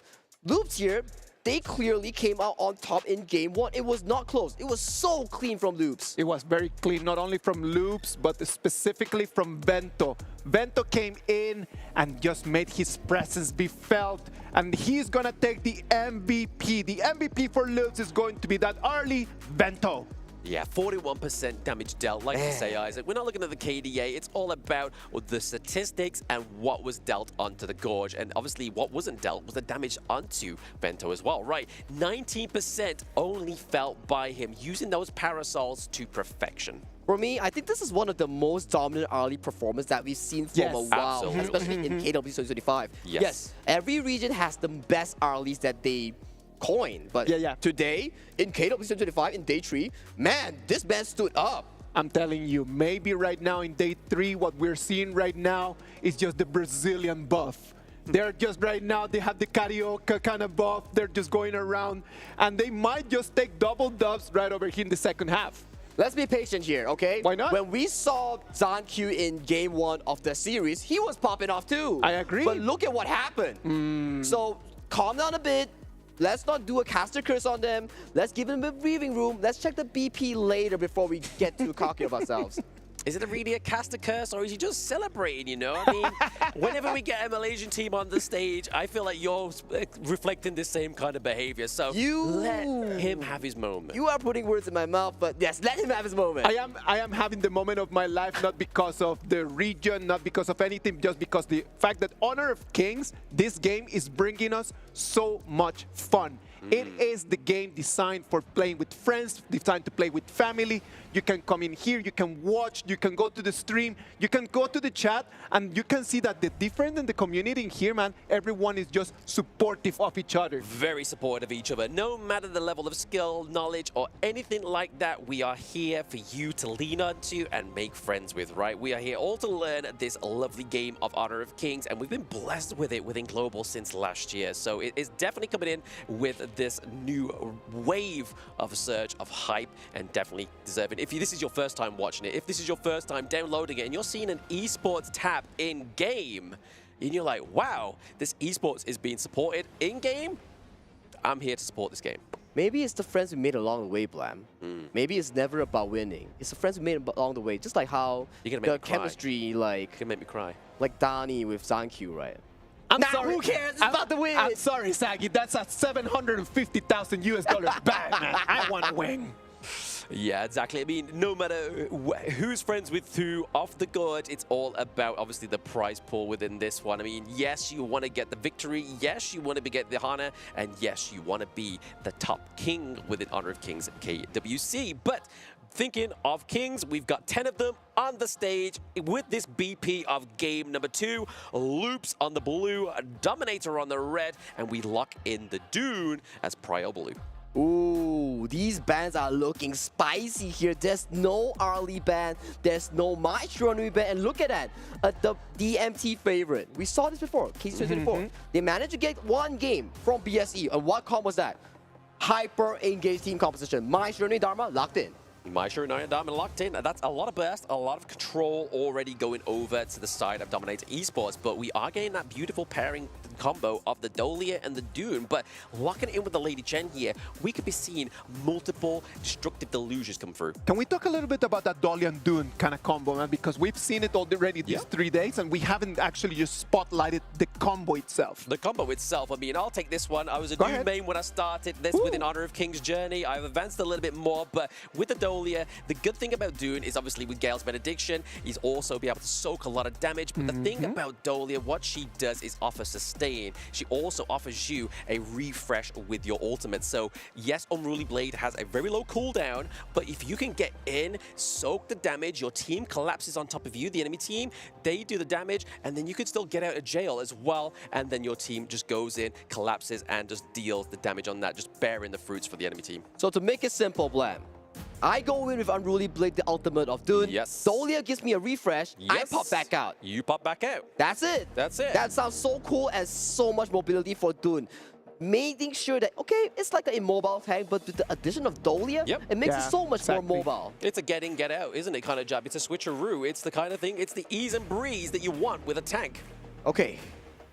Loops here, they clearly came out on top in game 1. It was not close. It was so clean from Loops. It was very clean, not only from Loops, but specifically from Vento. Vento came in and just made his presence be felt, and he's gonna take the MVP. The MVP for Loops is going to be that early Vento. Yeah, 41% damage dealt. Like you say, Isaac, we're not looking at the KDA. It's all about the statistics and what was dealt onto the Gorge. And obviously what wasn't dealt was the damage onto Vento as well, right? 19% only felt by him, using those parasols to perfection. For me, I think this is one of the most dominant early performances that we've seen from a while, especially in KWC 2025. Yes, every region has the best earlies that they coin, but today in KWC 2025 in day 3, man, this man stood up. I'm telling you, maybe right now in day 3, what we're seeing right now is just the Brazilian buff. They're just right now, they have the Carioca kind of buff. They're just going around, and they might just take double dubs right over here in the second half. Let's be patient here, okay? Why not? When we saw Gen.G in game 1 of the series, he was popping off too. I agree. But look at what happened. So calm down a bit. Let's not do a caster curse on them. Let's give them a breathing room. Let's check the BP later before we get too cocky of ourselves. Is it really a caster curse, or is he just celebrating, you know? I mean, whenever we get a Malaysian team on the stage, I feel like you're reflecting the same kind of behavior. So let him have his moment. You are putting words in my mouth, but yes, let him have his moment. I am having the moment of my life, not because of the region, not because of anything, just because the fact that Honor of Kings, this game is bringing us so much fun. It is the game designed for playing with friends, designed to play with family. You can come in here, you can watch, you can go to the stream, you can go to the chat, and you can see that the difference in the community in here, man, everyone is just supportive of each other. Very supportive of each other. No matter the level of skill, knowledge, or anything like that, we are here for you to lean onto and make friends with, right? We are here all to learn this lovely game of Honor of Kings, and we've been blessed with it within Global since last year. So it is definitely coming in with this new wave of a surge of hype, and definitely deserving. If this is your first time watching it, if this is your first time downloading it, and you're seeing an esports tab in-game, and you're like, wow, this esports is being supported in-game, I'm here to support this game. Maybe it's the friends we made along the way, Blam. Maybe it's never about winning. It's the friends we made along the way, just like how the chemistry, like... You're gonna make me cry. Like Dani with Gen.G, right? I'm sorry. Who cares? It's about the win. I'm sorry, Sagi. That's a $750,000 US bag, man. I want to win. Yeah, exactly. I mean, no matter who's friends with who off the court, it's all about, obviously, the prize pool within this one. I mean, yes, you want to get the victory. Yes, you want to get the honor. And yes, you want to be the top king within Honor of Kings KWC. But thinking of kings, we've got 10 of them on the stage with this BP of game number 2. Loops on the blue, Dominator on the red, and we lock in the Dune as Prio blue. Ooh, these bans are looking spicy here. There's no early ban, there's no Maestro ban, and look at that, the DMT favorite. We saw this before, KC24. They managed to get one game from BSE, and what comp was that? Hyper engaged team composition. Maestro Dharma locked in. Maestro Diamond locked in. That's a lot of burst, a lot of control already going over to the side of Dominator Esports, but we are getting that beautiful pairing combo of the Dolia and the Dune, but locking in with the Lady Gen here, we could be seeing multiple destructive delusions come through. Can we talk a little bit about that Dolia and Dune kind of combo, man? Because we've seen it already these 3 days, and we haven't actually just spotlighted the combo itself. The combo itself, I mean, I'll take this one. I was a Dune main when I started this within Honor of King's journey. I've advanced a little bit more, but with the Dolia, the good thing about Dune is obviously with Gale's Benediction, he's also be able to soak a lot of damage, but the thing about Dolia, what she does is offer sustain. She also offers you a refresh with your ultimate. So yes, Unruly Blade has a very low cooldown, but if you can get in, soak the damage, your team collapses on top of you, the enemy team, they do the damage, and then you can still get out of jail as well, and then your team just goes in, collapses, and just deals the damage on that, just bearing the fruits for the enemy team. So to make it simple, Blam, I go in with Unruly Blade, the ultimate of Dune. Yes. Dolia gives me a refresh. Yes. I pop back out. You pop back out. That's it. That's it. That sounds so cool and so much mobility for Dune. Making sure that, okay, it's like an immobile tank, but with the addition of Dolia, it makes it so much more mobile. It's a get in, get out, isn't it, kind of job? It's a switcheroo. It's the kind of thing, it's the ease and breeze that you want with a tank. Okay.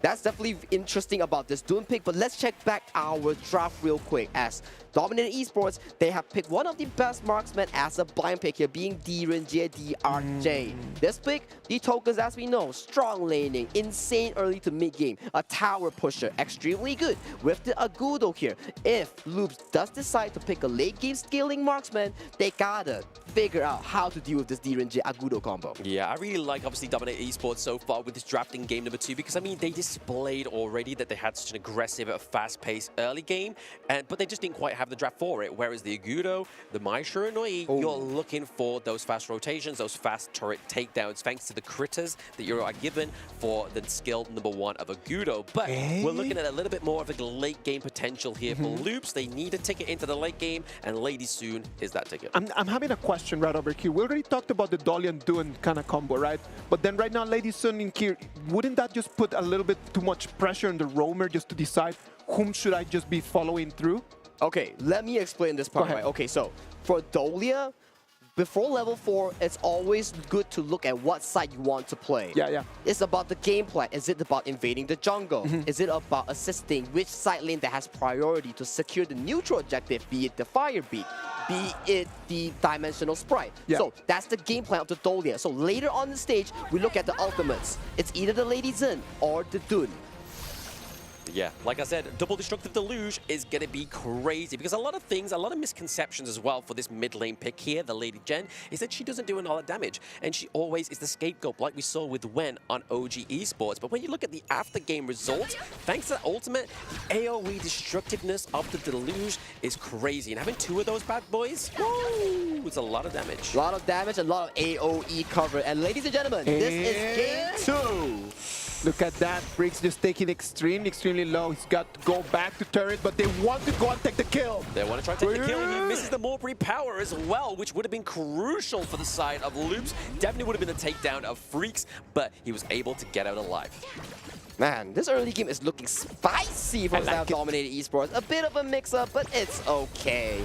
That's definitely interesting about this Dune pick, but let's check back our draft real quick. As Dominator Esports, they have picked one of the best marksmen as a blind pick here, being Gen.G, DRJ. This pick, the tokens, as we know, strong laning, insane early to mid-game, a tower pusher, extremely good with the Agudo here. If Loops does decide to pick a late-game scaling marksman, they gotta figure out how to deal with this Gen.G Agudo combo. Yeah, I really like, obviously, Dominator Esports so far with this drafting game number 2, because, I mean, they displayed already that they had such an aggressive, fast-paced early game, but they just didn't quite have the draft for it. Whereas the Agudo, the Maestro Noi, you're looking for those fast rotations, those fast turret takedowns, thanks to the critters that you are given for the skill number 1 of Agudo. But we're looking at a little bit more of a late game potential here for Loops. They need a ticket into the late game, and Lady Soon is that ticket. I'm having a question right over here. We already talked about the Dolly and Dune kind of combo, right? But then right now, Lady Soon in here, wouldn't that just put a little bit too much pressure on the roamer just to decide whom should I just be following through? Okay, let me explain this part, right? Okay, so for Dolia, before level 4, it's always good to look at what side you want to play. Yeah. It's about the game plan. Is it about invading the jungle? Is it about assisting which side lane that has priority to secure the neutral objective, be it the fire beat, be it the dimensional sprite? So that's the game plan of the Dolia. So later on the stage, we look at the ultimates. It's either the Lady Zen or the Dun. Yeah, like I said, double destructive deluge is going to be crazy because a lot of misconceptions as well for this mid lane pick here, the Lady Gen, is that she doesn't do a lot of damage and she always is the scapegoat like we saw with Wen on OG Esports. But when you look at the after game results, thanks to that ultimate, the AoE destructiveness of the deluge is crazy. And having 2 of those bad boys, woo, it's a lot of damage. A lot of damage, a lot of AoE cover. And ladies and gentlemen, this is game 2. Look at that. Freaks just taking extremely low. He's got to go back to turret, but they want to go and take the kill. They want to try to take the kill. He misses the Morbury power as well, which would have been crucial for the side of Loops. Definitely would have been a takedown of Freaks, but he was able to get out alive. Man, this early game is looking spicy for Dominator Esports. A bit of a mix-up, but it's okay.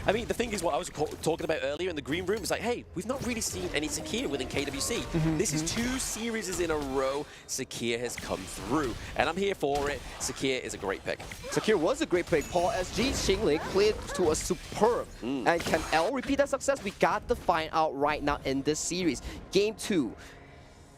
I mean, the thing is what I was talking about earlier in the green room is like, hey, we've not really seen any Sakir within KWC. This is 2 series in a row Sakir has come through, and I'm here for it. Sakir is a great pick. Sakir was a great pick. Paul SG, Xingling played to a superb. And can L repeat that success? We got to find out right now in this series. Game 2.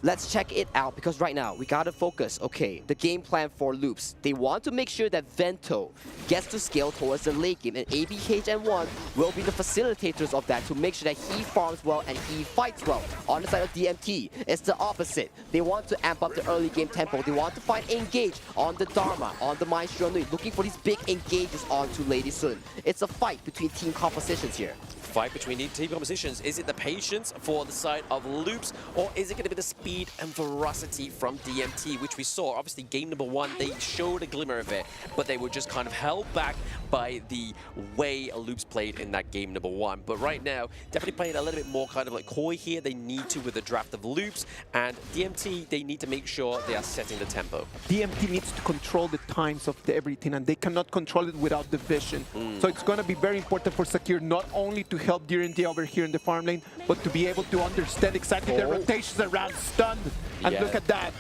Let's check it out because right now we gotta focus. Okay, the game plan for Loops. They want to make sure that Vento gets to scale towards the late game, and ABH and 1 will be the facilitators of that to make sure that he farms well and he fights well. On the side of DMT, it's the opposite. They want to amp up the early game tempo. They want to find engage on the Dharma, on the Maestro Nui, looking for these big engages onto Lady Sun. It's a fight between team compositions here. Fight between team compositions. Is it the patience for the side of Loops, or is it going to be the speed and ferocity from DMT, which we saw? Obviously, game number 1, they showed a glimmer of it, but they were just kind of held back by the way Loops played in that game number 1. But right now, definitely playing a little bit more kind of like coy here. They need to with the draft of Loops, and DMT, they need to make sure they are setting the tempo. DMT needs to control the times of everything, and they cannot control it without the vision. So it's going to be very important for Sakir not only to help DMT over here in the farm lane, but to be able to understand exactly the rotations around stunned. And look at that.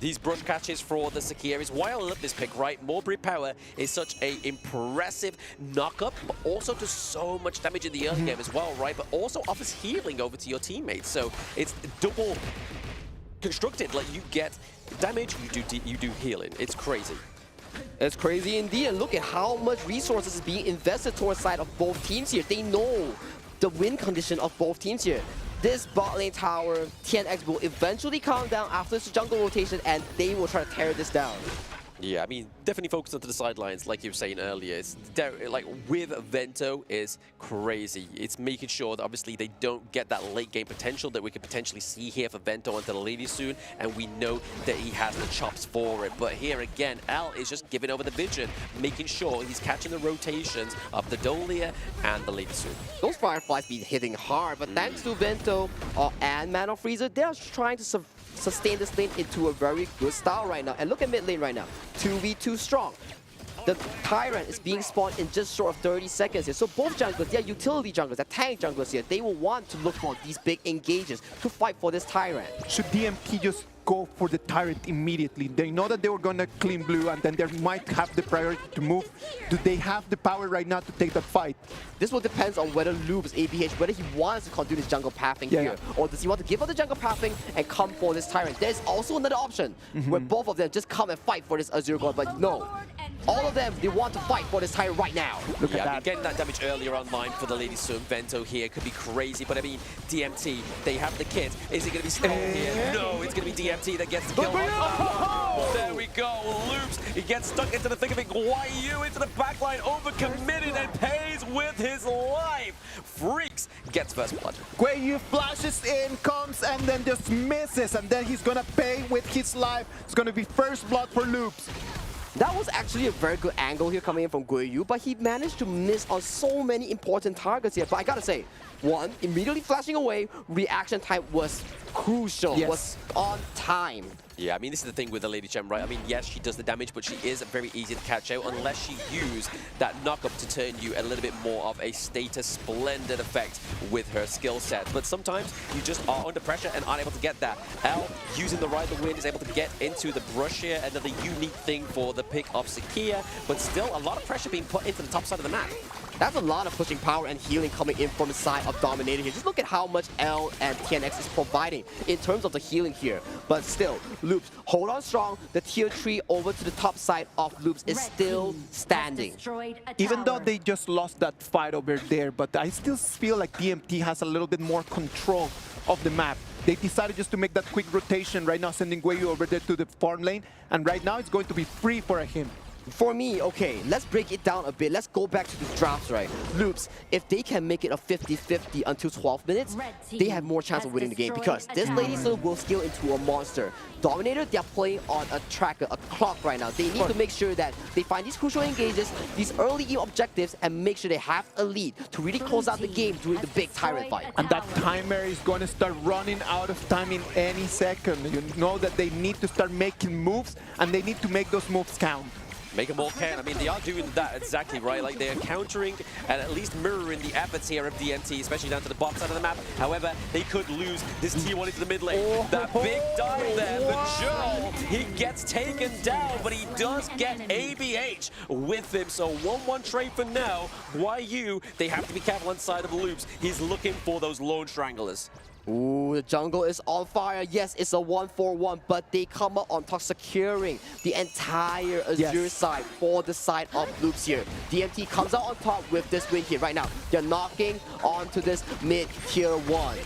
These brush catches for the Sakir is why I love this pick, right? Morbury power is such a impressive knock-up, but also does so much damage in the early game as well, right? But also offers healing over to your teammates. So it's double constructed. Like, you get damage, you do healing. It's crazy. It's crazy indeed, and look at how much resources is being invested towards the side of both teams here. They know the win condition of both teams here. This bot lane tower, TNX will eventually calm down after this jungle rotation, and they will try to tear this down. Yeah, I mean, definitely focus onto the sidelines, like you were saying earlier. It's like with Vento is crazy. It's making sure that obviously they don't get that late game potential that we could potentially see here for Vento onto the lady soon, and we know that he has the chops for it. But here again, Al is just giving over the vision, making sure he's catching the rotations of the Dolia and the lady soon. Those Fireflies be hitting hard, but thanks to Vento and Mana Freezer, they're trying to sustain this lane into a very good style right now. And look at mid lane right now, 2v2 strong. The Tyrant is being spawned in just short of 30 seconds here. So both junglers, they're utility junglers, they're tank junglers here. They will want to look for these big engages to fight for this Tyrant. Should DMT just go for the Tyrant immediately? They know that they were going to clean blue, and then they might have the priority to move. Do they have the power right now to take that fight? This will depend on whether Loops, ABH, whether he wants to continue this jungle pathing here, or does he want to give up the jungle pathing and come for this Tyrant? There's also another option where both of them just come and fight for this Azure God, but no. All of them, they want to fight for this Tyrant right now. Look at that. Getting that damage earlier online for the Lady Sun. Vento here could be crazy, but I mean, DMT, they have the kit. Is it going to be Stone here? No, it's going to be DMT that gets the kill. There we go. Loops, he gets stuck into the thick of it. Guayu into the backline, overcommitted and pays with his life. Freaks gets first blood. Guayu flashes in, comes, and then just misses, and then he's going to pay with his life. It's going to be first blood for Loops. That was actually a very good angle here coming in from Guayu, but he managed to miss on so many important targets here. But I gotta say, one, immediately flashing away, reaction time was crucial, was on time. Yeah, I mean, this is the thing with the Lady Gem, right? I mean, yes, she does the damage, but she is very easy to catch out unless she use that knock-up to turn you a little bit more of a status splendid effect with her skill set. But sometimes you just are under pressure and aren't able to get that. L, using the Ride the Wind, is able to get into the brush here, another unique thing for the pick of Sakia, but still a lot of pressure being put into the top side of the map. That's a lot of pushing power and healing coming in from the side of Dominator here. Just look at how much L and TNX is providing in terms of the healing here. But still, Loops, hold on strong. The tier 3 over to the top side of Loops is still standing. Even though they just lost that fight over there, but I still feel like DMT has a little bit more control of the map. They decided just to make that quick rotation right now, sending Guiyu over there to the farm lane, and right now it's going to be free for him. For me, okay, let's break it down a bit. Let's go back to the drafts, right? Loops, if they can make it a 50-50 until 12 minutes, they have more chance of winning the game because this Lady Sun will scale into a monster. Dominator, they're playing on a tracker, a clock right now. They need to make sure that they find these crucial engages, these early game objectives, and make sure they have a lead to really close out the game during the big Tyrant fight. And that timer is going to start running out of time in any second. You know that they need to start making moves, and they need to make those moves count. Make them all count. I mean, they are doing that exactly right. Like, they are countering and at least mirroring the efforts here of DMT, especially down to the bottom side of the map. However, they could lose this T1 into the mid lane. That big dive there, but Joel, he gets taken down, but he does get ABH with him. So 1-1 trade for now. Guiyu, they have to be careful on the side of Loops. He's looking for those lone stranglers. Ooh, the jungle is on fire. Yes, it's a 1-4-1, but they come up on top, securing the entire Azure side for the side of Loops here. DMT comes out on top with this win here right now. They're knocking onto this mid-tier 1.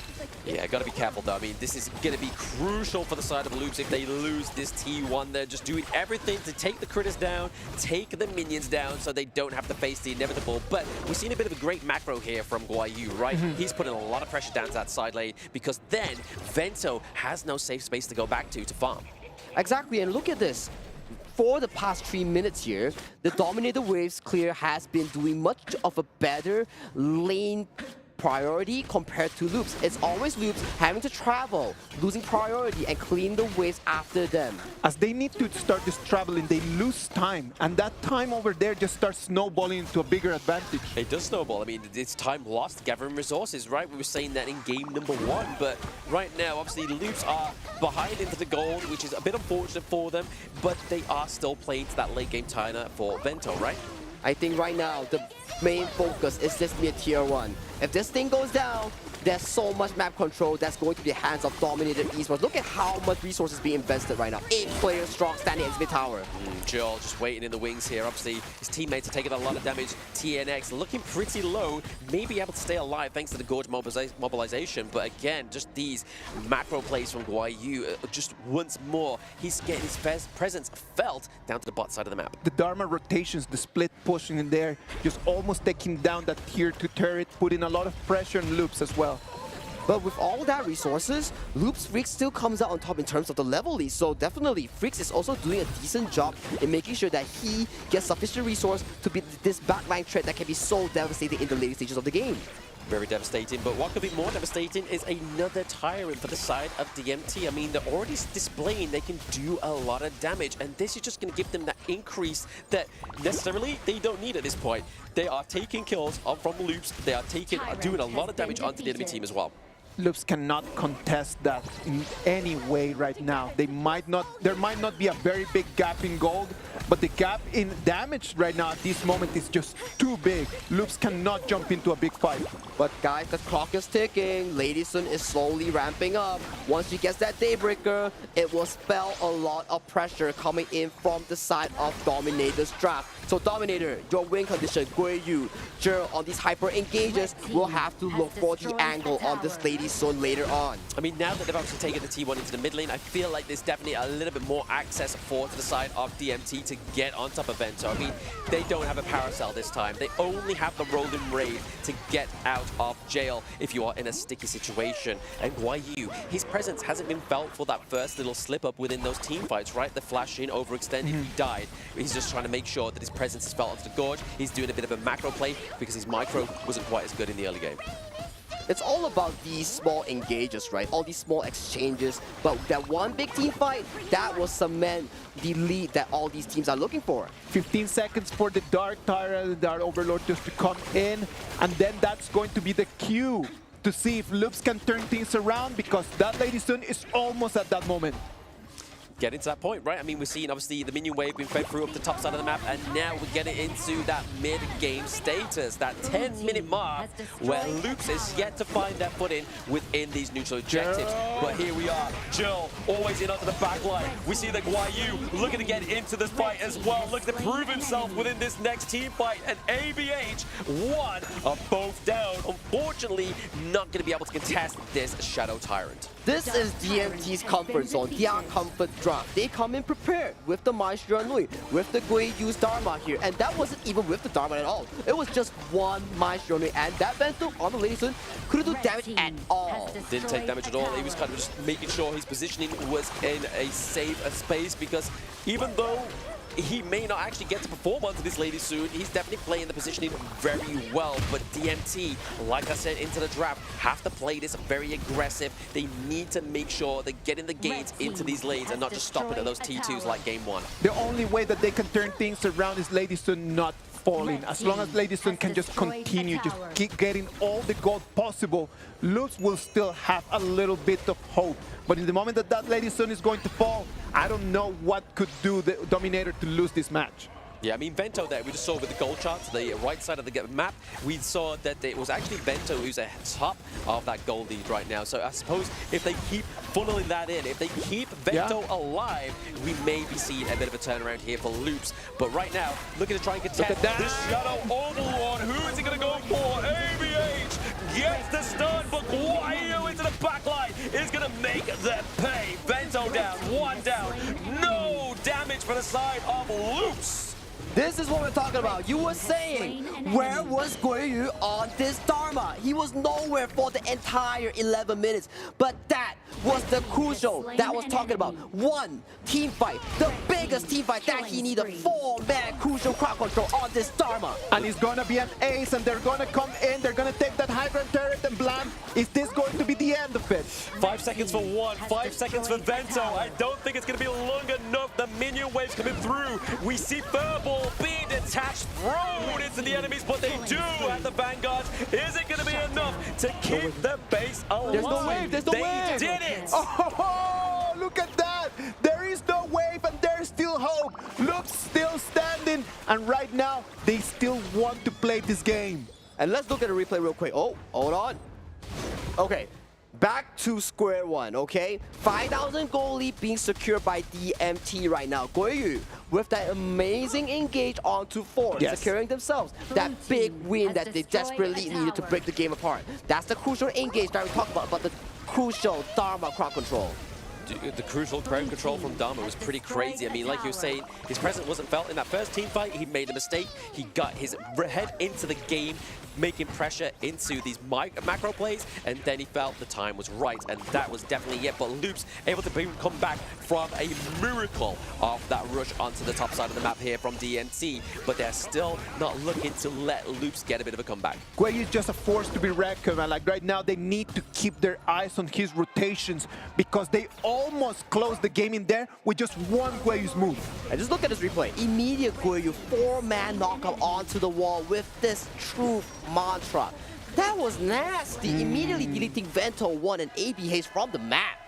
Yeah, gotta be careful though. I mean, this is gonna be crucial for the side of the Loops if they lose this T1. They're just doing everything to take the critters down, take the minions down so they don't have to face the inevitable. But we've seen a bit of a great macro here from Guiyu, right? He's putting a lot of pressure down to that side lane because then Vento has no safe space to go back to farm. Exactly, and look at this. For the past 3 minutes here, the Dominator Waves clear has been doing much of a better lane priority compared to Loops. It's always Loops having to travel, losing priority, and clean the waves after them. As they need to start this traveling, they lose time, and that time over there just starts snowballing into a bigger advantage. It does snowball. I mean, it's time lost gathering resources, right? We were saying that in game number 1, but right now, obviously, Loops are behind into the gold, which is a bit unfortunate for them, but they are still playing to that late game China for Vento, right? I think right now, the main focus is this mid-tier 1. If this thing goes down, there's so much map control that's going to be the hands of Dominator Esports. Look at how much resources being invested right now. 8 players strong standing in mid tower. Joel just waiting in the wings here. Obviously, his teammates are taking a lot of damage. TNX looking pretty low, may be able to stay alive thanks to the Gorge mobilization. But again, just these macro plays from Guiyu, just once more, he's getting his presence felt down to the bot side of the map. The Dharma rotations, the split pushing in there, just almost taking down that tier 2 turret, putting a lot of pressure on Loops as well. But with all that resources, Loops Freaks still comes out on top in terms of the level lead. So definitely, Freaks is also doing a decent job in making sure that he gets sufficient resource to beat this backline threat that can be so devastating in the later stages of the game. Very devastating, but what could be more devastating is another Tyrant for the side of DMT. I mean, they're already displaying they can do a lot of damage, and this is just going to give them that increase that necessarily they don't need at this point. They are taking kills from Loops. They are doing a lot of damage onto the enemy team as well. Loops cannot contest that in any way right now. There might not be a very big gap in gold, but the gap in damage right now at this moment is just too big. Loops cannot jump into a big fight. But guys, the clock is ticking. Lady Sun is slowly ramping up. Once she gets that Daybreaker, it will spell a lot of pressure coming in from the side of Dominator's draft. So Dominator, your win condition, Guiyu, Jer on these hyper engages will have to look for the angle on this Lady Sun later on. I mean, now that they've obviously taken the T1 into the mid lane, I feel like there's definitely a little bit more access to the side of DMT to get on top of Vento. I mean, they don't have a Paracel this time. They only have the Rolling Raid to get out of jail if you are in a sticky situation. And Guiyu, his presence hasn't been felt for that first little slip up within those team fights, right? The flash in, overextended, he died. He's just trying to make sure that his presence is felt onto the Gorge. He's doing a bit of a macro play because his micro wasn't quite as good in the early game. it's all about these small engages, right? All these small exchanges. But that one big team fight, that will cement the lead that all these teams are looking for. 15 seconds for the Dark Tyrant and Dark Overlord just to come in, and then that's going to be the cue to see if Loops can turn things around, because that Lady Sun is almost at that moment. Getting to that point, right? I mean, we're seeing obviously the minion wave being fed through up the top side of the map, and now we're getting into that mid-game status, that 10-minute mark, where Loops is yet to find their footing within these neutral objectives. But here we are, Jill always in onto the back line. We see the Guayu looking to get into this fight as well, looking to prove himself within this next team fight, and ABH, one of both down. Unfortunately, not going to be able to contest this Shadow Tyrant. This is DMT's comfort zone, their comfort draft. They come in prepared with the Maestro Nui, with the Guiyu's Dharma here, and that wasn't even with the Dharma at all. It was just one Maestro Nui, and that Vento on the Lady Sun couldn't do damage at all. Didn't take damage at all. He was kind of just making sure his positioning was in a safe space, because even though he may not actually get to perform onto this Lady soon, he's definitely playing the positioning very well. But DMT, like I said, into the draft, have to play this very aggressive. They need to make sure they're getting the gates into these lanes and not just stopping at those T2s like game one. The only way that they can turn things around is Lady Sun not falling. As long as Lady Sun can just continue, just keep getting all the gold possible, Loops will still have a little bit of hope. But in the moment that that Lady Sun is going to fall, I don't know what could do the Dominator to lose this match. Yeah, I mean, Vento there, we just saw with the gold chart to the right side of the map, we saw that it was actually Vento who's at top of that gold lead right now. So I suppose if they keep funneling that in, if they keep Vento alive, we may be seeing a bit of a turnaround here for Loops. But right now, looking to try and contest this Shadow Overlord. Who is he going to go for? ABH gets the stun, but Guayu into the backline is going to make them pay. Vento down, one down, no damage for the side of Loops. This is what we're talking about. You were saying, where was Guiyu on this Dharma? He was nowhere for the entire 11 minutes. But that was the crucial that I was talking about. One team fight, the biggest team fight that he needed. 4-man crucial crowd control on this Dharma. And it's gonna be an ace, and they're gonna come in, they're gonna take that high ground turret and blam. Is this going to be the end of it? 5 seconds for one, 5 seconds for Vento. I don't think it's gonna be long enough. The minion waves coming through. We see Furball being detached, thrown into the enemies, but they do have the Vanguard. Is it going to be enough to keep the base alive? There's no wave, there's no wave. They did it! Oh, look at that! There is no wave and there's still hope. Loops still standing, and right now, they still want to play this game. And let's look at the replay real quick. Oh, hold on. Okay. Back to square one, okay? 5,000 gold lead being secured by DMT right now. Guiyu with that amazing engage onto 4, securing themselves that big win that they desperately needed to break the game apart. That's the crucial engage that we talked about the crucial Dharma crowd control. The crucial crowd control from Dharma was pretty crazy. I mean, like you were saying, his presence wasn't felt in that first team fight. He made a mistake. He got his head into the game, making pressure into these macro plays, and then he felt the time was right, and that was definitely it. But Loops able to come back from a miracle of that rush onto the top side of the map here from DMT, but they're still not looking to let Loops get a bit of a comeback. Guiyu is just a force to be reckoned, and like right now they need to keep their eyes on his rotations, because they almost closed the game in there with just one Guiyu's move. And just look at this replay. Immediate Guiyu 4-man knockout onto the wall with this truth mantra. That was nasty. Immediately deleting Vento 1 and ABH from the map.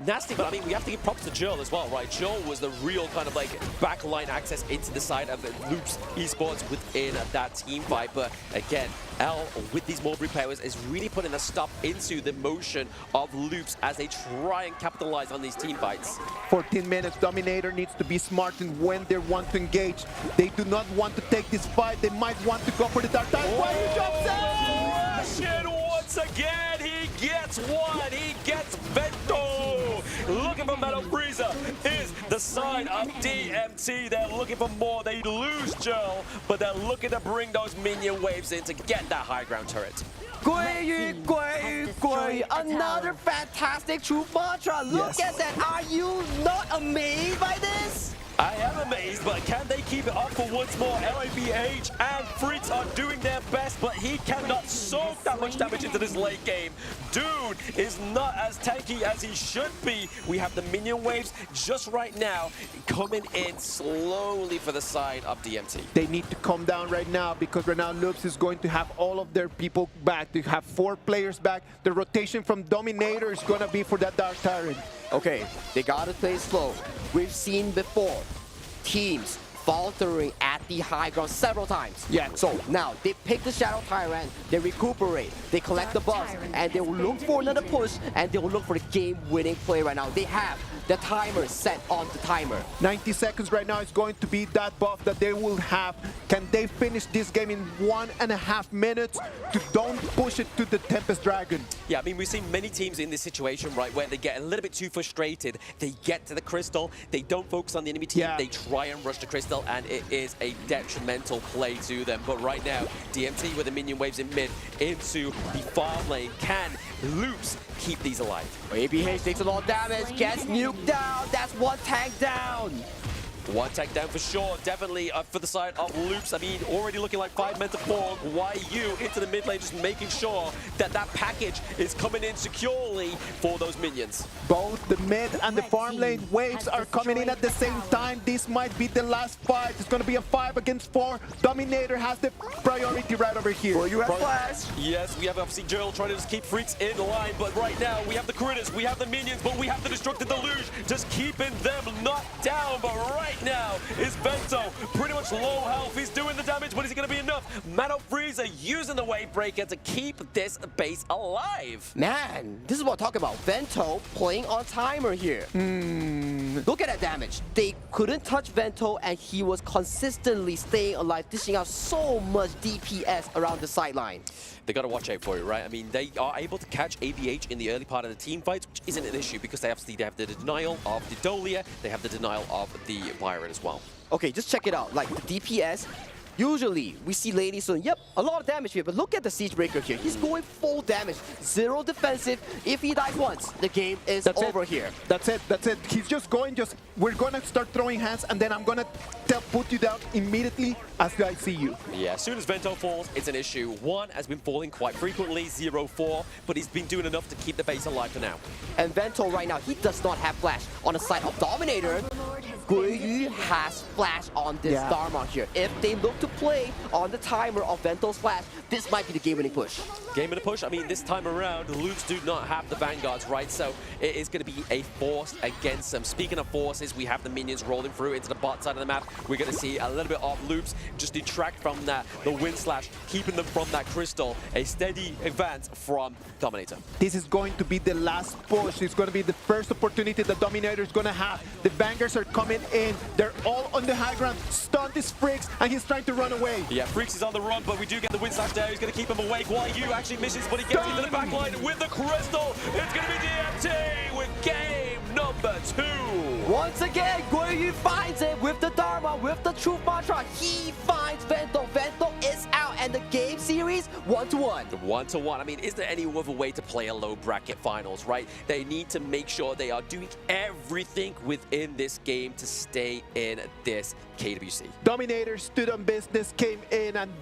Nasty, but I mean, we have to give props to Jill as well, right? Jill was the real kind of like backline access into the side of Loops Esports within that team fight. But again, L with these more repairs is really putting a stop into the motion of Loops as they try and capitalize on these team fights. 14 minutes, Dominator needs to be smart in when they want to engage. They do not want to take this fight. They might want to go for the dark time. Guiyu jumps in! Russian once again, he gets one, he gets Vento. Looking for Metal Freezer is the side of DMT. They're looking for more. They lose Jill, but they're looking to bring those minion waves in to get that high ground turret. Guiyu, Guiyu, Guiyu, another fantastic truth mantra. Look at that. Are you not amazed by this? I am amazed, but can they keep it up for once more? LABH and Freaks are doing their best but he cannot soak that much damage into this late game. Dude is not as tanky as he should be. We have the minion waves just right now coming in slowly for the side of DMT. They need to calm down right now because right now Loops is going to have all of their people back. They have 4 players back. The rotation from Dominator is going to be for that Dark Tyrant. Okay, they gotta play slow. We've seen before teams faltering at the high ground several times. Yeah. So now they pick the Shadow Tyrant, they recuperate, they collect the buffs, and they will look for another push, and they will look for the game-winning play right now. They have the timer set on the timer. 90 seconds right now is going to be that buff that they will have. Can they finish this game in 1.5 minutes to don't push it to the Tempest Dragon? Yeah, I mean, we've seen many teams in this situation, right, where they get a little bit too frustrated. They get to the crystal, they don't focus on the enemy team, they try and rush the crystal, and it is a detrimental play to them. But right now, DMT with the minion waves in mid into the farm lane. Can Loops keep these alive? ABH takes a lot of damage, gets nuked down. That's 1 tank down. 1 tank down for sure, definitely for the side of Loops. I mean, already looking like 5 men to fall. YU into the mid lane, just making sure that that package is coming in securely for those minions. Both the mid and the farm lane waves are coming in at the same time. This might be the last fight. It's going to be a 5 against 4. Dominator has the priority right over here. Well, you have flash. Yes, we have obviously Gerald trying to just keep freaks in line, but right now we have the critters, we have the minions, but we have the destructive deluge just keeping them knocked down. But right now is Vento, pretty much low health. He's doing the damage, but is it going to be enough? Mano Freezer using the wave breaker to keep this base alive. Man, this is what I'm talking about. Vento playing on timer here. Look at that damage. They couldn't touch Vento, and he was consistently staying alive, dishing out so much DPS around the sideline. They got to watch out for it, right? I mean, they are able to catch ABH in the early part of the team fights, which isn't an issue because they have the denial of the Dolia, they have the denial of the Byron as well. Okay, just check it out. Like the DPS, usually we see Lady Sun, yep, a lot of damage here, but look at the Siege Breaker here. He's going full damage, 0 defensive. If he dies once, the game is over here. That's it. He's just going, we're going to start throwing hands, and then I'm going to put you down immediately as I see you. Yeah, as soon as Vento falls, it's an issue. 1 has been falling quite frequently, 0-4, but he's been doing enough to keep the base alive for now. And Vento right now, he does not have flash. On the side of Dominator, Guiyu has flash on this Dharma here. If they look to play on the timer of Vento's flash, this might be the game-winning push. Game-winning push? I mean, this time around, the Loops do not have the Vanguards, right? So it is going to be a force against them. Speaking of forces, we have the minions rolling through into the bot side of the map. We're going to see a little bit of Loops just detract from that, the wind slash, keeping them from that crystal. A steady advance from Dominator. This is going to be the last push. It's going to be the first opportunity that Dominator is going to have. The Vanguards are coming in. They're all on the high ground. Stun this Freaks, and he's trying to run away. Yeah, Freaks is on the run, but we do get the wind slash there. He's going to keep him awake. YU actually misses, but he gets into the back line with the crystal. It's going to be DMT with game number 2. Once again, Guiyu finds it with the Dharma, with the Truth Mantra. He finds Vento. Vento is out, and the game series 1-1. 1-1. I mean, is there any other way to play a low bracket finals, right? They need to make sure they are doing everything within this game to stay in this KWC. Dominator stood on business, came in and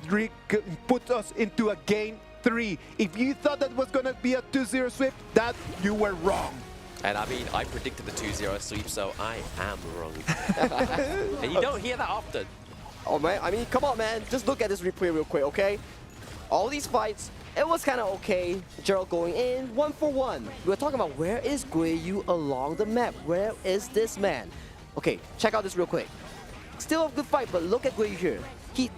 put us into a game 3. If you thought that was going to be a 2-0 sweep, that you were wrong. And I mean, I predicted the 2-0 sweep, so I am wrong. And you don't hear that often. Oh man, I mean, come on man, just look at this replay real quick, okay? All these fights, it was kind of okay. Gerald going in, 1 for 1. We were talking about where is Guiyu along the map? Where is this man? Okay, check out this real quick. Still a good fight, but look at Guiyu here.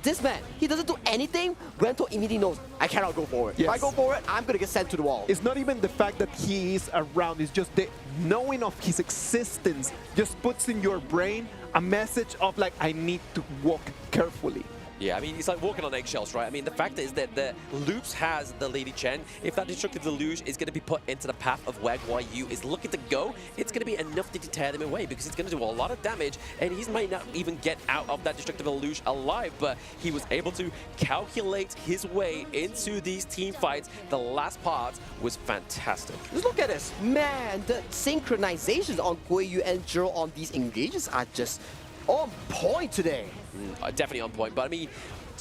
This man, he doesn't do anything. Vento immediately knows, I cannot go forward. Yes. If I go forward, I'm going to get sent to the wall. It's not even the fact that he is around, it's just the knowing of his existence just puts in your brain a message of like, I need to walk carefully. Yeah, I mean, it's like walking on eggshells, right? I mean, the fact is that the Loops has the Lady Chen. If that Destructive Deluge is going to be put into the path of where YU is looking to go, it's going to be enough to deter them away because it's going to do a lot of damage, and he might not even get out of that Destructive Deluge alive, but he was able to calculate his way into these team fights. The last part was fantastic. Just look at this. Man, the synchronizations on Guiyu and Gerald on these engages are just on point today. Definitely on point, but I mean,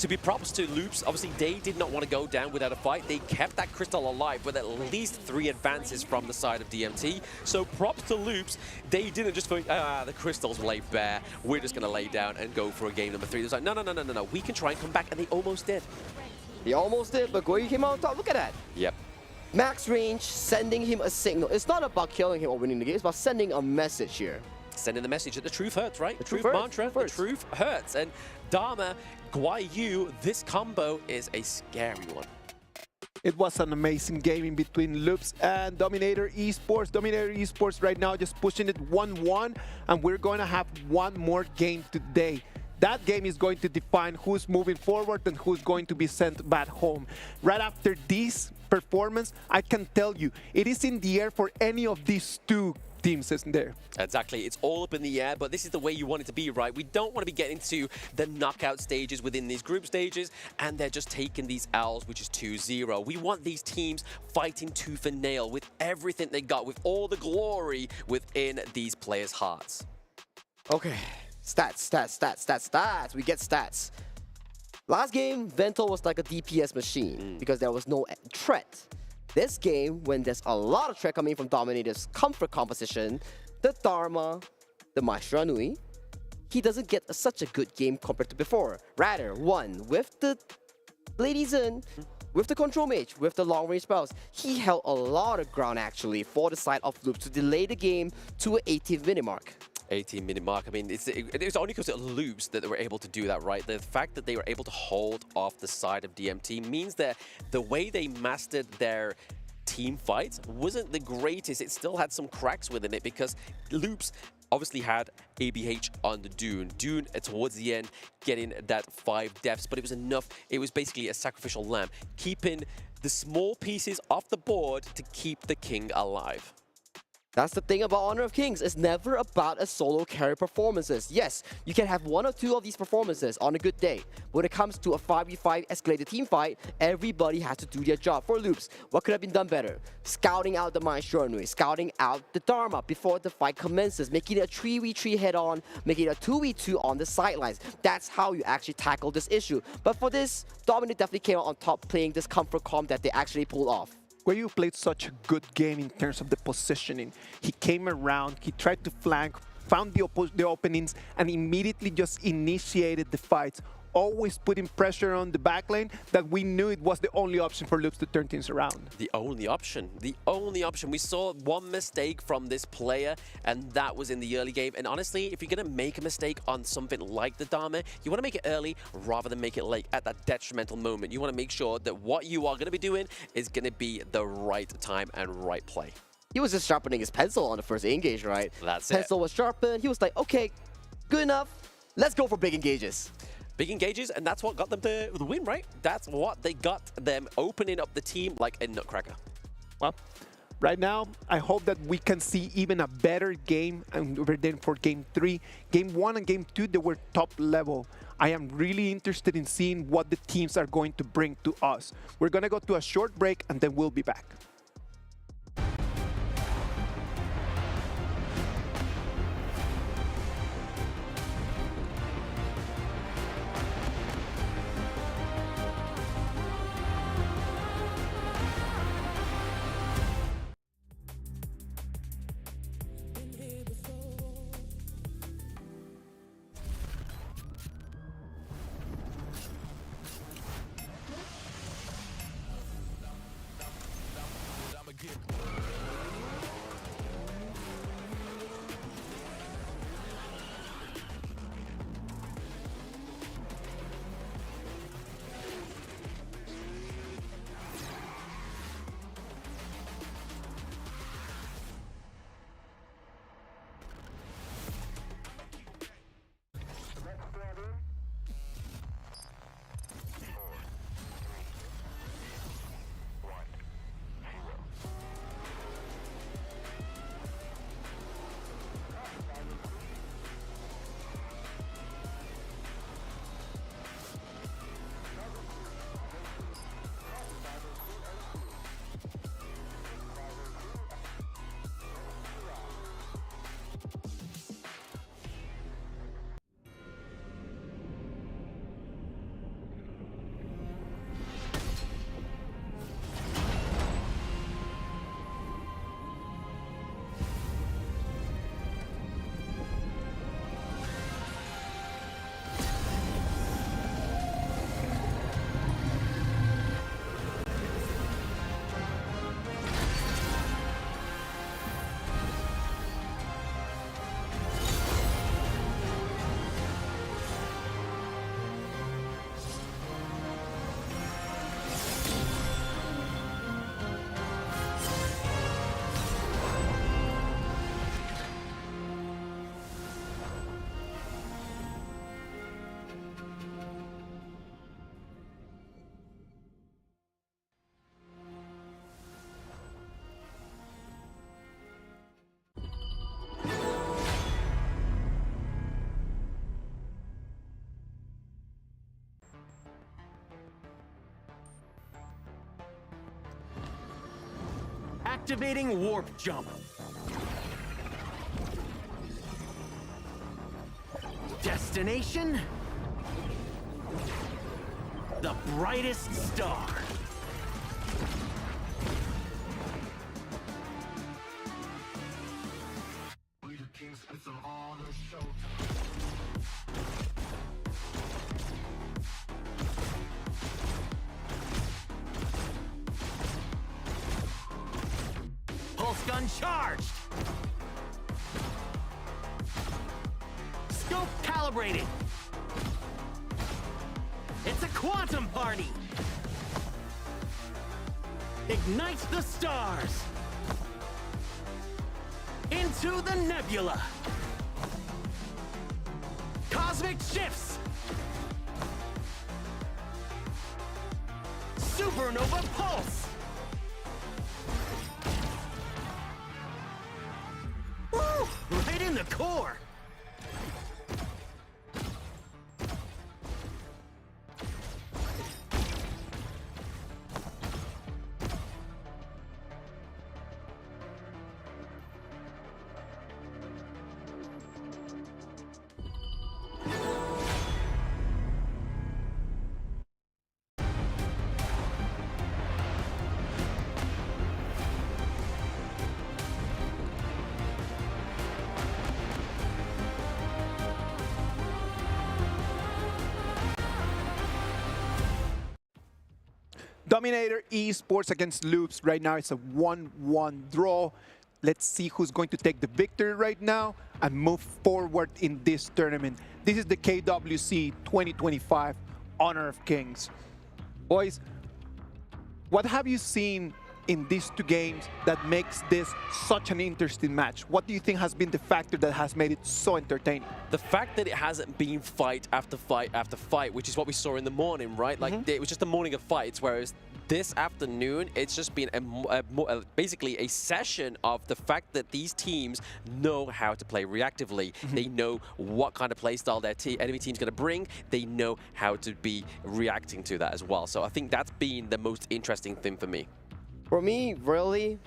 to be props to Loops, obviously they did not want to go down without a fight. They kept that crystal alive with at least 3 advances from the side of DMT. So props to Loops, they didn't just think, the crystals lay bare, we're just going to lay down and go for a game number 3. It was like, no, we can try and come back, and they almost did. They almost did, but Goyi came out on top. Look at that. Yep. Max range, sending him a signal. It's not about killing him or winning the game, it's about sending a message here. Sending the message that the truth hurts, right? The truth truth mantra, hurts. the truth hurts. And Dharma, Guayu, this combo is a scary one. It was an amazing game in between Loops and Dominator Esports. Dominator Esports right now just pushing it 1-1, and we're going to have one more game today. That game is going to define who's moving forward and who's going to be sent back home. Right after this performance, I can tell you, it is in the air for any of these two teams, isn't there? Exactly, it's all up in the air, but this is the way you want it to be, right? We don't want to be getting to the knockout stages within these group stages, and they're just taking these L's, which is 2-0. We want these teams fighting tooth and nail with everything they got, with all the glory within these players' hearts. Okay, stats. We get stats. Last game, Vento was like a DPS machine because there was no threat. This game, when there's a lot of threat coming from Dominator's comfort composition, the Dharma, the Maestro Nui, he doesn't get such a good game compared to before. Rather, one, with the Lady Zen, with the control mage, with the long range spells, he held a lot of ground actually for the side of Loops to delay the game to an 18th minute mark. 18-minute mark. I mean, it was only because it Loops that they were able to do that, right? The fact that they were able to hold off the side of DMT means that the way they mastered their team fights wasn't the greatest. It still had some cracks within it because Loops obviously had ABH on the Dune. Dune, towards the end, getting that 5 deaths, but it was enough. It was basically a sacrificial lamb, keeping the small pieces off the board to keep the king alive. That's the thing about Honor of Kings. It's never about a solo carry performances. Yes, you can have 1 or 2 of these performances on a good day. When it comes to a 5v5 escalated team fight, everybody has to do their job. For Loops, what could have been done better? Scouting out the Maestro Nui, scouting out the Dharma before the fight commences, making it a 3v3 head-on, making it a 2v2 on the sidelines. That's how you actually tackle this issue. But for this, Dominator definitely came out on top playing this comfort comp that they actually pulled off. Guayu played such a good game in terms of the positioning. He came around, he tried to flank, found the openings, and immediately just initiated the fights, always putting pressure on the back lane that we knew it was the only option for Loops to turn things around. The only option. The only option. We saw one mistake from this player, and that was in the early game. And honestly, if you're going to make a mistake on something like the Dharma, you want to make it early rather than make it late at that detrimental moment. You want to make sure that what you are going to be doing is going to be the right time and right play. He was just sharpening his pencil on the first engage, right? That's it. Pencil was sharpened. He was like, okay, good enough. Let's go for big engages. Big engages, and that's what got them the win, right? That's what they got them opening up the team like a nutcracker. Well, right now, I hope that we can see even a better game than for Game 3. Game 1 and Game 2, they were top level. I am really interested in seeing what the teams are going to bring to us. We're going to go to a short break, and then we'll be back. Activating warp jump. Destination? The brightest star. Pulse gun charged. Scope calibrated. It's a quantum party. Ignite the stars. Into the nebula. Cosmic shifts. Supernova pulse. Woo! Right in the core. Dominator Esports against Loops. Right now it's a 1-1 draw. Let's see who's going to take the victory right now and move forward in this tournament. This is the KWC 2025 Honor of Kings. Boys, what have you seen in these two games that makes this such an interesting match? What do you think has been the factor that has made it so entertaining? The fact that it hasn't been fight after fight after fight, which is what we saw in the morning, right? Like, it was just a morning of fights, whereas this afternoon, it's just been basically a session of the fact that these teams know how to play reactively. They know what kind of play style their enemy team's going to bring. They know how to be reacting to that as well. So I think that's been the most interesting thing for me. For me, really,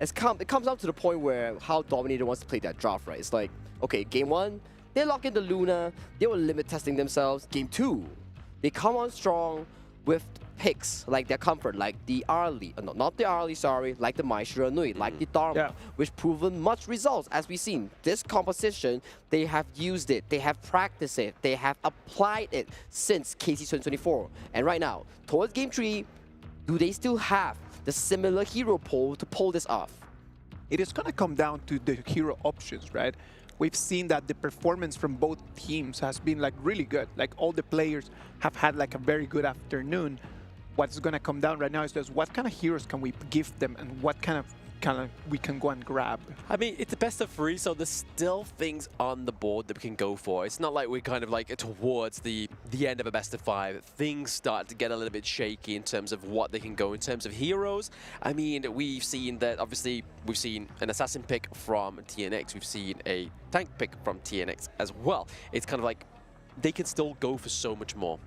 it comes down to the point where how Dominator wants to play that draft, right? It's like, okay, game 1, they lock in the Luna, they were limit testing themselves. Game 2, they come on strong with picks like their comfort, like the Arlie, not the Arlie, sorry, like the Maestro Nui, like the Dharma, which proven much results as we've seen. This composition, they have used it, they have practiced it, they have applied it since KC 2024. And right now, towards game 3, do they still have the similar hero pool to pull this off? It is going to come down to the hero options, right? We've seen that the performance from both teams has been like really good. Like all the players have had like a very good afternoon. What's going to come down right now is just what kind of heroes can we give them and what kind of we can go and grab. I mean, it's the best of 3, so there's still things on the board that we can go for. It's not like we're kind of like towards the end of a best of 5. Things start to get a little bit shaky in terms of what they can go in terms of heroes. I mean, we've seen that, obviously, we've seen an assassin pick from TNX. We've seen a tank pick from TNX as well. It's kind of like they can still go for so much more.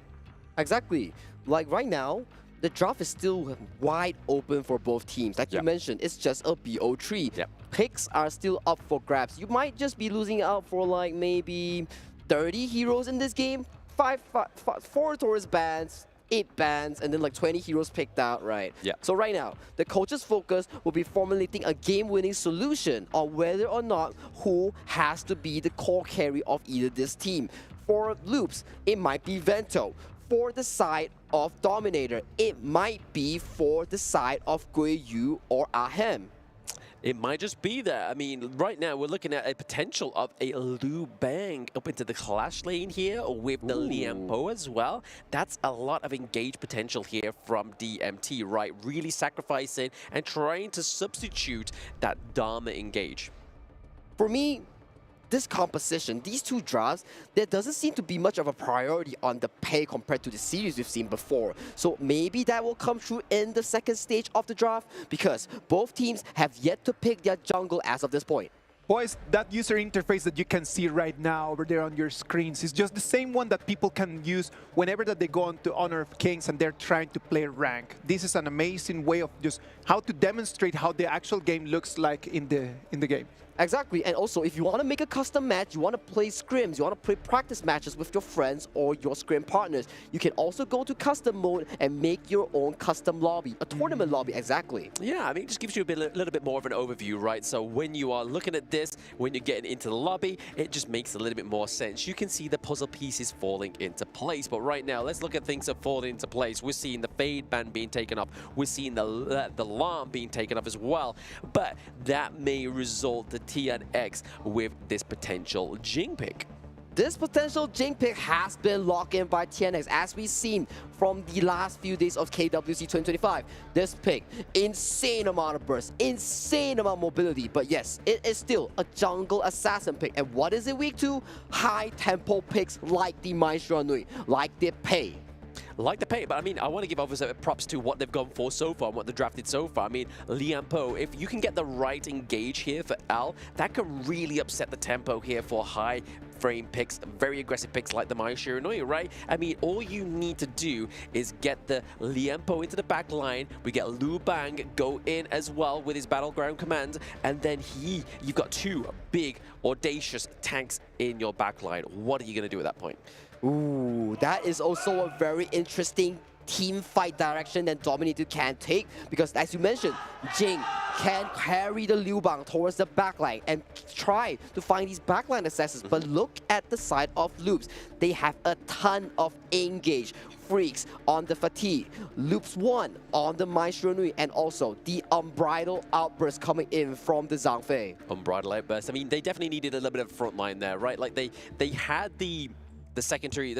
Exactly. Like right now, the draft is still wide open for both teams. Like you mentioned, it's just a BO3. Picks are still up for grabs. You might just be losing out for like maybe 30 heroes in this game. 4 Taurus bans, 8 bans, and then like 20 heroes picked out, right? So right now, the coach's focus will be formulating a game-winning solution on whether or not who has to be the core carry of either this team. For Loops, it might be Vento. For the side of Dominator, it might be for the side of Guiyu or Ahem. It might just be there. I mean, right now we're looking at a potential of a Liu Bang up into the Clash lane here with the Liampo as well. That's a lot of engaged potential here from DMT, right? Really sacrificing and trying to substitute that Dharma engage. For me, this composition, these two drafts, there doesn't seem to be much of a priority on the pay compared to the series we've seen before. So maybe that will come through in the second stage of the draft because both teams have yet to pick their jungle as of this point. Boys, that user interface that you can see right now over there on your screens is just the same one that people can use whenever that they go on to Honor of Kings and they're trying to play rank. This is an amazing way of just how to demonstrate how the actual game looks like in the game. Exactly, and also if you want to make a custom match, you want to play scrims, you want to play practice matches with your friends or your scrim partners, you can also go to custom mode and make your own custom lobby, a tournament lobby, exactly. Yeah, I mean, it just gives you a little bit more of an overview, right? So when you are looking at this, when you're getting into the lobby, it just makes a little bit more sense. You can see the puzzle pieces falling into place, but right now, let's look at things that fall into place. We're seeing the Fade ban being taken off, we're seeing the Alarm being taken off as well, but that may result to TNX with this potential Geng pick. This potential Geng pick has been locked in by TNX, as we've seen from the last few days of KWC 2025. This pick, insane amount of burst, insane amount of mobility, but yes, it is still a jungle assassin pick. And what is it weak to? High tempo picks like the Maestro Nui, like the Pei. Like the pay, but I mean, I want to give obviously props to what they've gone for so far and what they've drafted so far. I mean, Liampo, if you can get the right engage here for Al, that can really upset the tempo here for high frame picks, very aggressive picks like the Mai Shiranui, right? I mean, all you need to do is get the Liampo into the back line. We get Lu Bang go in as well with his Battleground command, and then you've got two big, audacious tanks in your back line. What are you going to do at that point? Ooh, that is also a very interesting team fight direction that Dominator can take, because as you mentioned, Geng can carry the Liu Bang towards the backline and try to find these backline accesses. But look at the side of Loops. They have a ton of engage freaks on the Fatigue, Loops 1 on the Maestro Nui, and also the Unbridled Outburst coming in from the Zhang Fei. Unbridled Outburst. I mean, they definitely needed a little bit of front line there, right? Like they had the secondary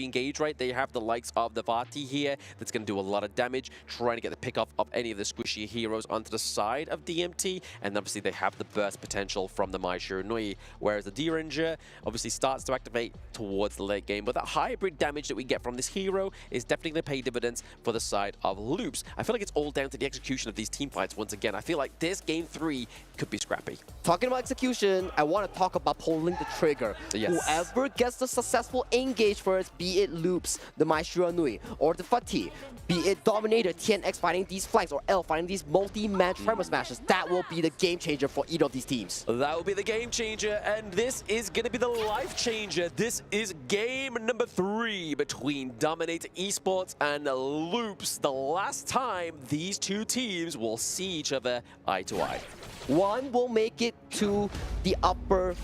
engage, right? They have the likes of the Vati here that's going to do a lot of damage, trying to get the pick off of any of the squishy heroes onto the side of DMT, and obviously they have the burst potential from the Mai Shiranui, whereas the D-Ranger obviously starts to activate towards the late game, but that hybrid damage that we get from this hero is definitely going to pay dividends for the side of Loops. I feel like it's all down to the execution of these team fights once again. I feel like this game 3 could be scrappy. Talking about execution, I want to talk about pulling the trigger. Yes. Whoever gets the successful engage first, be it Loops, the Mai Shiranui, or the Fatih, be it Dominator, TNX fighting these flanks, or L fighting these multi-man tremor smashes, that will be the game changer for either of these teams. That will be the game changer, and this is going to be the life changer. This is game number 3 between Dominator Esports and Loops. The last time these two teams will see each other eye to eye. One will make it to the upper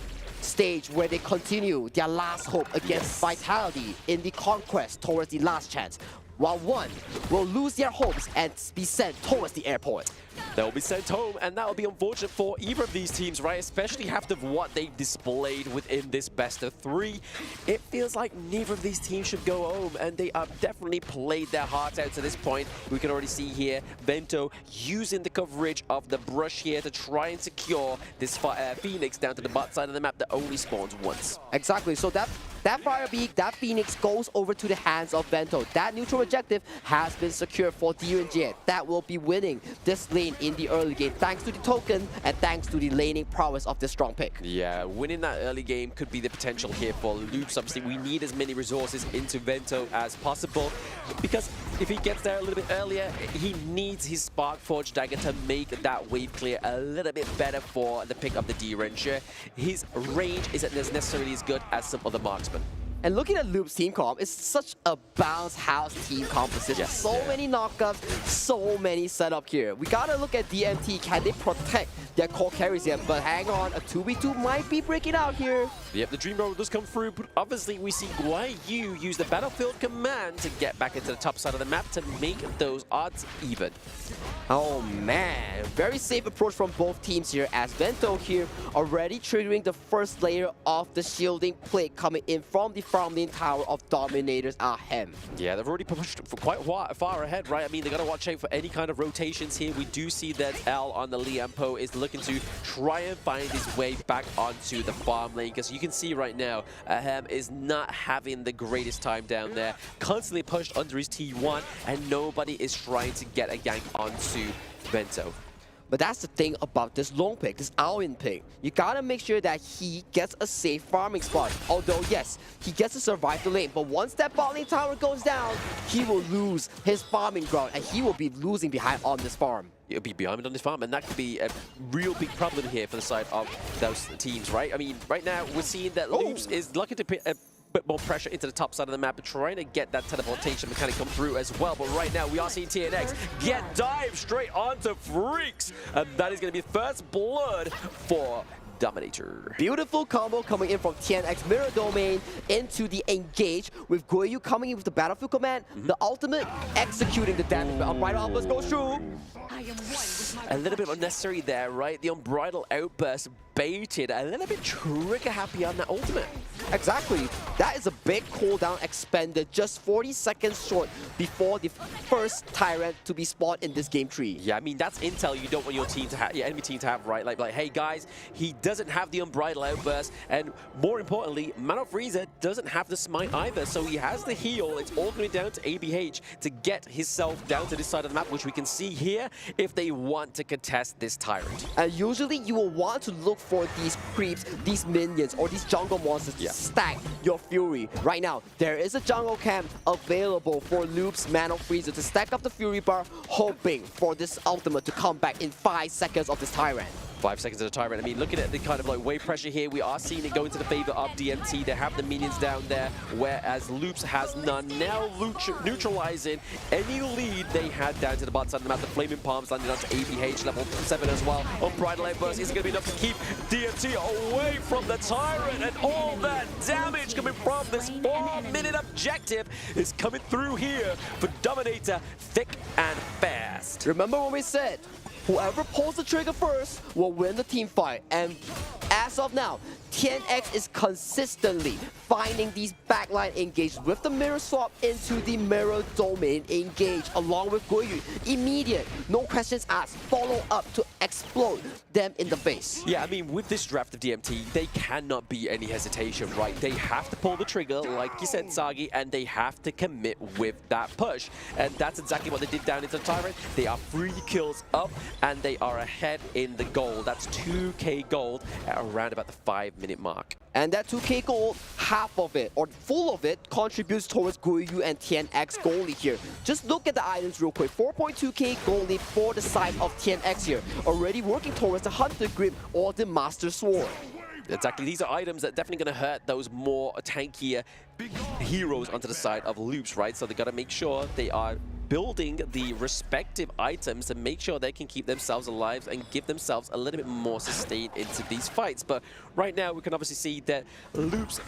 stage where they continue their last hope against Vitality in the conquest towards the last chance, while one will lose their hopes and be sent towards the airport. They'll be sent home, and that will be unfortunate for either of these teams, right? Especially after what they've displayed within this best of 3. It feels like neither of these teams should go home, and they have definitely played their hearts out to this point. We can already see here Vento using the coverage of the brush here to try and secure this Phoenix down to the bot side of the map that only spawns once. Exactly, so that Firebeak, that Phoenix goes over to the hands of Vento. That neutral objective has been secured for Gen.G. That will be winning this lane in the early game, thanks to the token and thanks to the laning prowess of this strong pick. Yeah, winning that early game could be the potential here for Loops. Obviously, we need as many resources into Vento as possible, because if he gets there a little bit earlier, he needs his Spark Forge Dagger to make that wave clear a little bit better for the pick of the D-Ranger. His range isn't necessarily as good as some other marksmen. And looking at Loop's team comp, it's such a bounce house team composition. Yes, so many knockups, so many setup here. We gotta look at DMT. Can they protect their core carries here? But hang on, a 2v2 might be breaking out here. Yep, the Dream Roller does come through, but obviously we see Guai Yu use the Battlefield command to get back into the top side of the map to make those odds even. Oh man, very safe approach from both teams here, as Vento here already triggering the first layer of the shielding plate coming in from the farming tower of Dominator's Ahem. Yeah, they've already pushed for quite far ahead, right? I mean, they got to watch out for any kind of rotations here. We do see that L on the Liampo is looking to try and find his way back onto the farm lane, because you can see right now, Ahem is not having the greatest time down there. Constantly pushed under his T1, and nobody is trying to get a gank onto Vento. But that's the thing about this long pick, this Alwyn pick. You gotta make sure that he gets a safe farming spot. Although, yes, he gets to survive the lane, but once that bot lane tower goes down, he will lose his farming ground, and he will be losing behind on this farm. It'll be behind on this farm, and that could be a real big problem here for the side of those teams, right? I mean, right now, we're seeing that Loops is lucky to put a bit more pressure into the top side of the map, but trying to get that teleportation mechanic come through as well. But right now, we are seeing TNX get dived straight onto Freaks, and that is going to be first blood for Dominator. Beautiful combo coming in from TNX mirror domain into the engage with Guoyu coming in with the battlefield command, the ultimate executing the damage, but Unbridled Outburst goes through. A little bit unnecessary there, right? The Unbridled Outburst baited, a little bit trigger happy on that ultimate. Exactly. That is a big cooldown expended, just 40 seconds short before the first Tyrant to be spawned in this game tree. Yeah, I mean, that's intel you don't want your team to have, your enemy team to have, right? Like, hey guys, he doesn't have the Unbridled Outburst, and more importantly, Mano Freezer doesn't have the Smite either, so he has the heal. It's all going down to ABH to get himself down to this side of the map, which we can see here if they want to contest this Tyrant. And usually you will want to look for these creeps, these minions, or these jungle monsters to stack your Fury. Right now, there is a jungle camp available for Loop's Mano Freezer to stack up the Fury bar, hoping for this ultimate to come back in 5 seconds of this Tyrant. 5 seconds of the Tyrant. I mean, looking at the kind of like wave pressure here, we are seeing it go into the favor of DMT. They have the minions down there, whereas Loops has none. Now neutralizing any lead they had down to the bot side of the map. The Flaming Palms landed onto ABH level 7 as well. Unbridled Outburst isn't going to be enough to keep DMT away from the Tyrant, and all that damage coming from this 4-minute objective is coming through here for Dominator, thick and fast. Remember what we said? Whoever pulls the trigger first will win the team fight. And as of now, TNX is consistently finding these backline engage with the mirror swap into the mirror domain engage along with Guoyu. Immediate, no questions asked, follow up to explode them in the face. Yeah, I mean, with this draft of DMT, they cannot be any hesitation, right? They have to pull the trigger, like you said, Sagi, and they have to commit with that push. And that's exactly what they did down into the Tyrant. They are 3 kills up, and they are ahead in the gold. That's 2k gold at around about the 5-minute mark. And that 2k gold, half of it, or full of it, contributes towards Guoyu and TNX goal lead here. Just look at the items real quick. 4.2k goal lead for the side of TNX here. Already working towards the Hunter Grip or the Master Sword. Exactly, these are items that are definitely going to hurt those more tankier heroes onto the side of Loops, right? So they got to make sure they are building the respective items to make sure they can keep themselves alive and give themselves a little bit more sustain into these fights. But right now, we can obviously see that Loops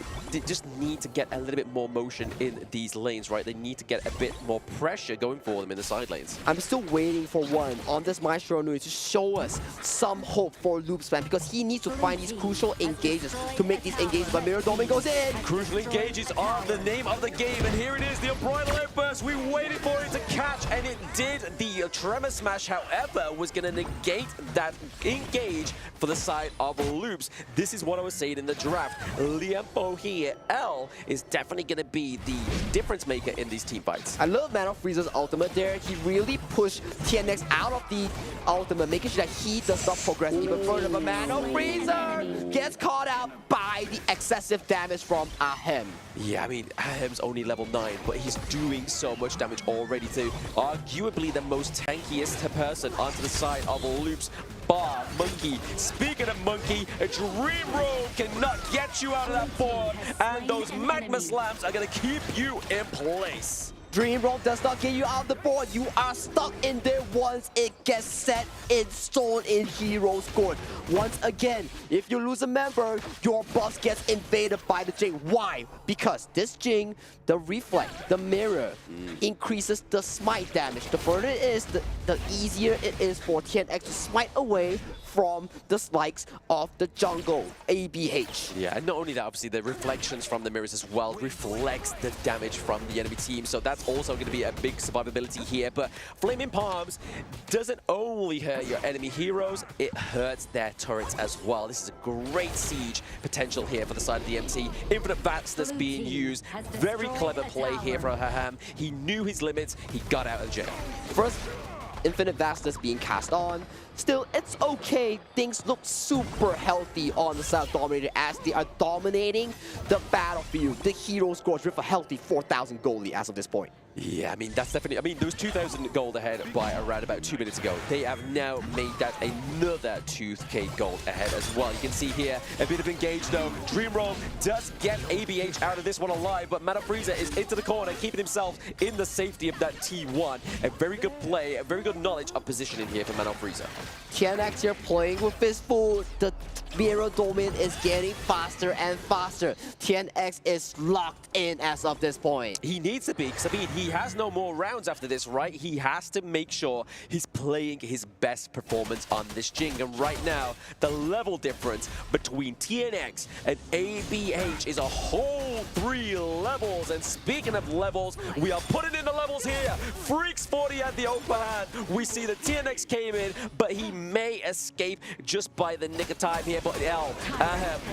just need to get a little bit more motion in these lanes, right? They need to get a bit more pressure going for them in the side lanes. I'm still waiting for one on this Maestro Nui to show us some hope for Loops, man, because he needs to find these crucial engages to make these engages, but Mirror Domain goes in! Crucial engages are the name of the game, and here it is, the Unbridled Outburst. We waited for it to catch, and it did. The Tremor Smash, however, was going to negate that engage for the side of Loops. This is what I was saying in the draft. Liempo here, L, is definitely going to be the difference maker in these team fights. I love Mano Freezer's ultimate there. He really pushed TNX out of the ultimate, making sure that he does not progress even further. But Mano Freezer gets caught out by the excessive damage from Ahem. Yeah, I mean, Ahem's only level 9, but he's doing so much damage already to arguably the most tankiest person onto the side of Loops. Bar, Monkey. Speaking of Monkey, a Dream Road cannot get you out of that board, and those Magma Slams are going to keep you in place. Dream Roll does not get you out of the board. You are stuck in there once it gets set in stone in Hero's Court. Once again, if you lose a member, your buff gets invaded by the Geng. Why? Because this Geng, the Reflect, the Mirror, increases the smite damage. The further it is, the easier it is for TNX to smite away from the spikes of the jungle, ABH. Yeah, and not only that, obviously, the reflections from the mirrors as well reflects the damage from the enemy team, so that's also going to be a big survivability here. But Flaming Palms doesn't only hurt your enemy heroes, it hurts their turrets as well. This is a great siege potential here for the side of the MT. Infinite Bats that's being used. Very clever play here from Haham. He knew his limits, he got out of jail. Infinite Vastness being cast on. Still, it's okay. Things look super healthy on the side of Dominator as they are dominating the battlefield. The hero scores with a healthy 4,000 goalie as of this point. Yeah, I mean, that's definitely... I mean, there was 2,000 gold ahead by around about 2 minutes ago. They have now made that another 2K gold ahead as well. You can see here a bit of engage, though. Dream Roam does get ABH out of this one alive, but Mano Frieza is into the corner, keeping himself in the safety of that T1. A very good play, a very good knowledge of positioning here for Mano Frieza. TNX here playing with his food. The Mirror Domain is getting faster and faster. TNX is locked in as of this point. He needs to be, because I mean, he has no more rounds after this, right? He has to make sure he's playing his best performance on this Geng. And right now, the level difference between TNX and ABH is a whole 3 levels. And speaking of levels, we are putting in the levels here. Freaks 40 at the upper hand. We see that TNX came in, but he may escape just by the nick of time here. But L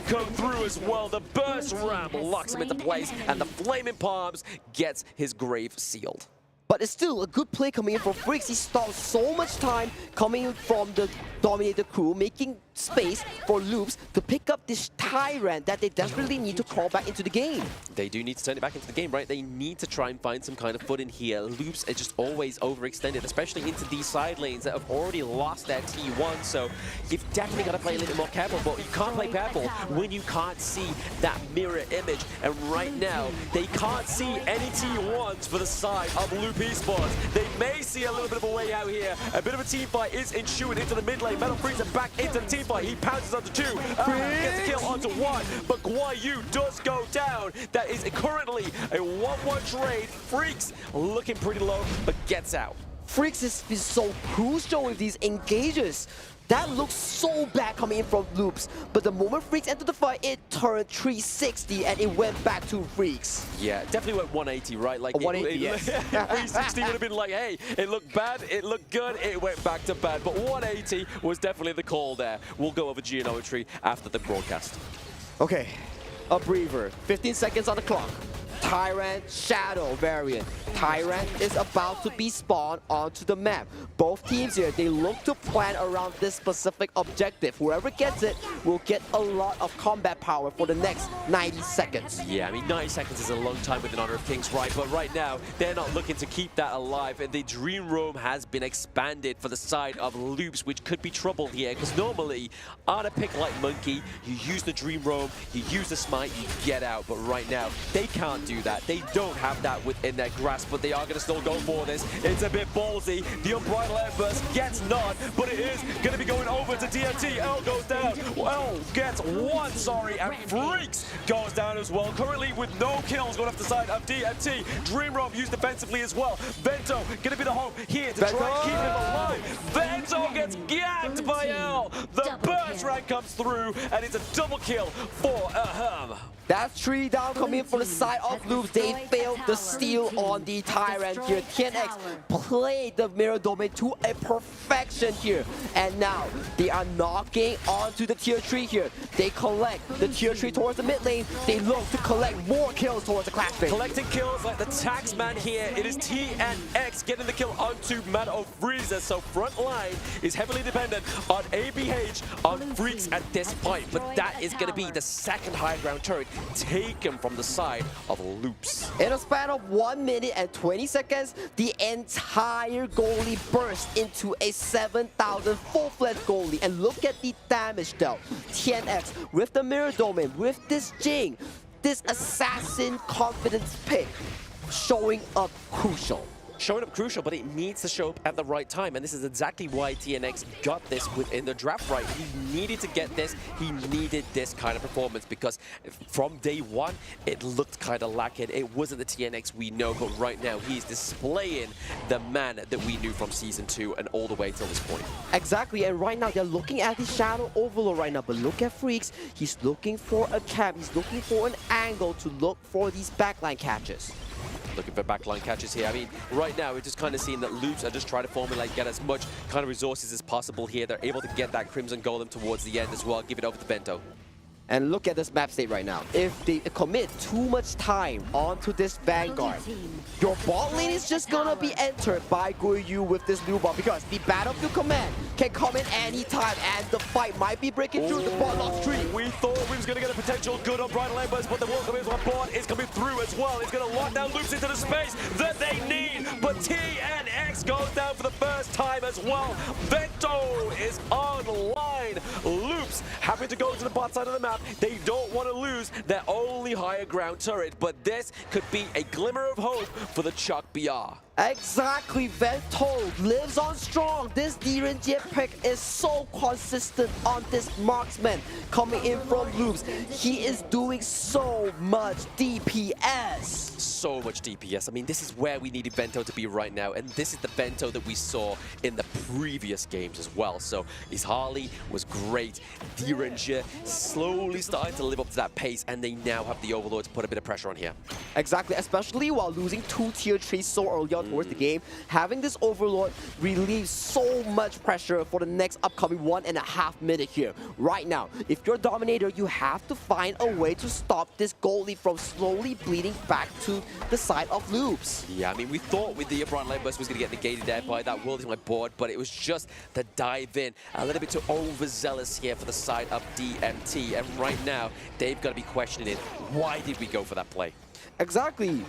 come through as well. The burst ram locks him into place, and the Flaming Palms gets his grave sealed. But it's still a good play coming in from Freaks. He stopped so much time coming from the Dominator crew, making space for Loops to pick up this Tyrant that they desperately need to crawl back into the game. They do need to turn it back into the game, right? They need to try and find some kind of footing here. Loops are just always overextended, especially into these side lanes that have already lost their T1, so you've definitely got to play a little bit more careful, but you can't play careful when you can't see that mirror image. And right now, they can't see any T1s for the side of Loop Esports. They may see a little bit of a way out here. A bit of a team fight is ensuing into the mid lane. Mano Frieza back into the team fight. He pounces onto 2. Gets a kill onto 1. But Guan Yu does go down. That is currently a 1-1 trade. Freaks looking pretty low, but gets out. Freaks is so crucial with these engages. That looks so bad coming in from Loops, but the moment Freaks entered the fight, it turned 360 and it went back to Freaks. Yeah, definitely went 180, right? Like 180, yes. 360 would have been like, hey, it looked bad, it looked good, it went back to bad. But 180 was definitely the call there. We'll go over geometry after the broadcast. Okay, a breather. 15 seconds on the clock. Tyrant Shadow variant. Tyrant is about to be spawned onto the map. Both teams here, they look to plan around this specific objective. Whoever gets it will get a lot of combat power for the next 90 seconds. Yeah, I mean, 90 seconds is a long time with an Honor of Kings, right? But right now, they're not looking to keep that alive. And the Dream Roam has been expanded for the side of Loops, which could be trouble here. Because normally, on a pick like Monkey, you use the Dream Roam, you use the Smite, you get out. But right now, they can't do that. They don't have that within their grasp, but they are going to still go for this. It's a bit ballsy. The Unbridled Outburst gets none, but it is going to be going over to DMT. L goes down. L gets 1, sorry, and Freaks goes down as well. Currently with no kills going off the side of DMT. Dream Roam used defensively as well. Vento going to be the hope here to try and keep him alive. Vento gets ganked by L. The burst rank comes through, and it's a double kill for Ahem. That's 3 down coming in from the side of Loops. They failed the steal on the Tyrant here. TNX played the Mirror Domain to a perfection here. And now they are knocking onto the tier 3 here. They collect the tier 3 towards the mid lane. They look to collect more kills towards the clash phase. Collecting kills like the Taxman here. It is TNX getting the kill onto Mano Frieza. So front line is heavily dependent on ABH, on Freaks at this point. But that is going to be the second high ground turret taken from the side of Loops. In a span of 1 minute and 20 seconds, the entire goalie burst into a 7,000 full-fledged goalie. And look at the damage dealt. TNX with the Mirror Domain, with this Geng, this assassin confidence pick, showing up crucial. Showing up crucial, but it needs to show up at the right time. And this is exactly why TNX got this within the draft, right? He needed to get this. He needed this kind of performance because from day 1, it looked kind of lacking. It wasn't the TNX we know, but right now he's displaying the man that we knew from Season 2 and all the way till this point. Exactly, and right now they're looking at the Shadow Overlord right now, but look at Freaks. He's looking for a camp. He's looking for an angle to look for these backline catches. Looking for backline catches here. I mean, right now, we're just kind of seeing that Loops are just trying to formulate, get as much kind of resources as possible here. They're able to get that Crimson Golem towards the end as well. Give it over to Bento. And look at this map state right now. If they commit too much time onto this Vanguard, your bot lane is just gonna be entered by Guiyu with this new bot because the Battlefield command can come in anytime and the fight might be breaking through the bot lock tree. We thought we was going to get a potential good on Bright Lambers, but the welcome is on board is coming through as well. It's going to lock down Loops into the space that they need, but TNX goes down for the first time as well. Vento is online. Loops having to go to the bot side of the map. They don't want to lose their only higher ground turret, but this could be a glimmer of hope for the Chuck BR. Exactly, Vento lives on strong. This Gen.G pick is so consistent on this marksman coming in from Loops. He is doing so much DPS. So much DPS. I mean, this is where we needed Vento to be right now, and this is the Vento that we saw in the previous games as well. So his Harley was great. Gen.G slowly starting to live up to that pace, and they now have the Overlord to put a bit of pressure on here. Exactly, especially while losing 2 tier 3 so early on towards the game. Having this Overlord relieves so much pressure for the next upcoming 1.5 minute here. Right now, if you're Dominator, you have to find a way to stop this goalie from slowly bleeding back to the side of Loops. Yeah, I mean, we thought with the Bright Light Burst was going to get negated there by that World is my board, but it was just the dive in. A little bit too overzealous here for the side of DMT, and right now, they've got to be questioning it. Why did we go for that play? Exactly.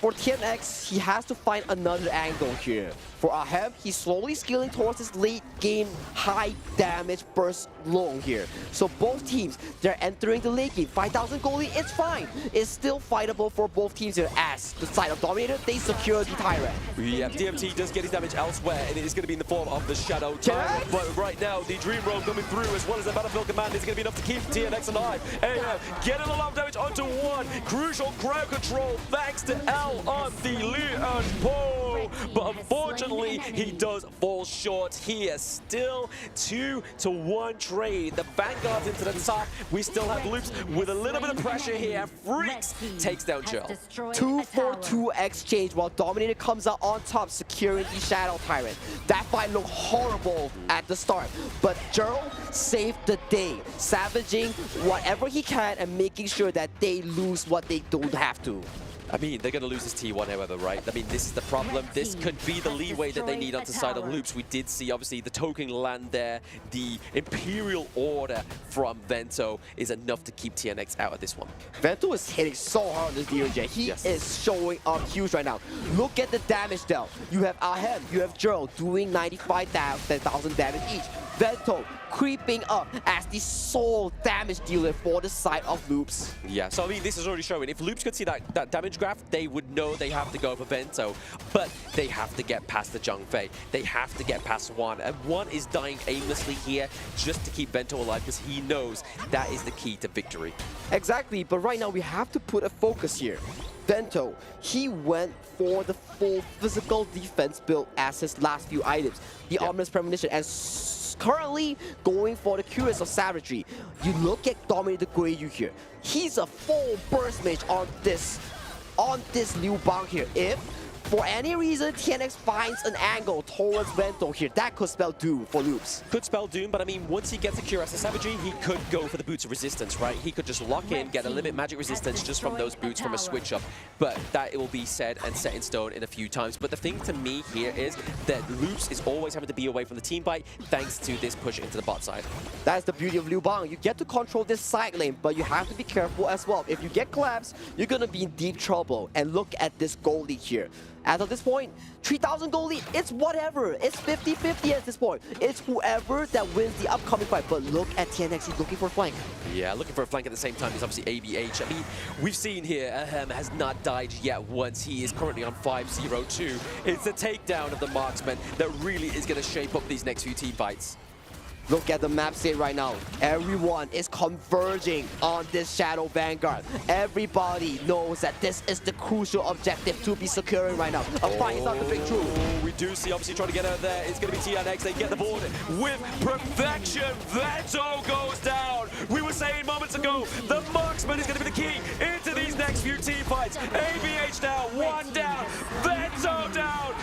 For TNX, he has to find another angle here. For Ahem, he's slowly scaling towards his late game high damage burst long here. So both teams, they're entering the late game. 5,000 goalie, it's fine. It's still fightable for both teams here as the side of Dominator, they secure the Tyrant. Yeah, DMT does get his damage elsewhere, and it is going to be in the form of the Shadow Tyrant. But right now, the Dream Roam coming through as well as the Battlefield Command is going to be enough to keep TNX alive. AF getting a lot of damage onto one. Crucial crowd control thanks to L on the Leon Poe. But unfortunately, he does fall short here. Still 2-1 trade. The Vanguard's into the top. We still have Loops with a little bit of pressure here. Freaks takes down Jill. 2-for-2 exchange while Dominator comes out on top, securing the Shadow Tyrant. That fight looked horrible at the start, but Gerald saved the day, savaging whatever he can and making sure that they lose what they don't have to. I mean, they're going to lose this T1, however, right? I mean, this is the problem. This could be the leeway that they need on the side of Loops. We did see, obviously, the token land there. The Imperial Order from Vento is enough to keep TNX out of this one. Vento is hitting so hard on this Gen.G. He is showing up huge right now. Look at the damage dealt. You have Ahem, you have Gerald doing 95,000 damage each. Vento creeping up as the sole damage dealer for the side of Loops. Yeah, so I mean, this is already showing. If Loops could see that damage graph, they would know they have to go for Vento, but they have to get past the Zhang Fei. They have to get past One, and One is dying aimlessly here just to keep Vento alive because he knows that is the key to victory. Exactly, but right now we have to put a focus here. Vento, he went for the full physical defense build as his last few items. The Ominous Premonition, and currently going for the Curious of Savagery. You look at Dominator Guiyu here. He's a full burst mage on this Liu Bang here. If for any reason TNX finds an angle towards Vento here, that could spell doom for Loops. Could spell doom, but I mean, once he gets a Curious of Savagery, he could go for the Boots of Resistance, right? He could just lock in, get a limit magic resistance just from those boots from a switch up. But that it will be said and set in stone in a few times. But the thing to me here is that Loops is always having to be away from the team fight thanks to this push into the bot side. That's the beauty of Liu Bang. You get to control this side lane, but you have to be careful as well. If you get collapsed, you're gonna be in deep trouble. And look at this goalie here. As of this point, 3,000 goalie, it's whatever. It's 50-50 at this point. It's whoever that wins the upcoming fight. But look at TNX, he's looking for a flank. Yeah, looking for a flank at the same time is obviously ABH. I mean, we've seen here, Ahem has not died yet once. He is currently on 5-0-2. It's the takedown of the marksman that really is going to shape up these next few team fights. Look at the map state right now. Everyone is converging on this Shadow Vanguard. Everybody knows that this is the crucial objective to be securing right now. A fight is not the breakthrough. We do see, obviously, trying to get out there. It's going to be TNX. They get the board with perfection. Vento goes down. We were saying moments ago, the marksman is going to be the key into these next few team fights. ABH down, One down, Vento down.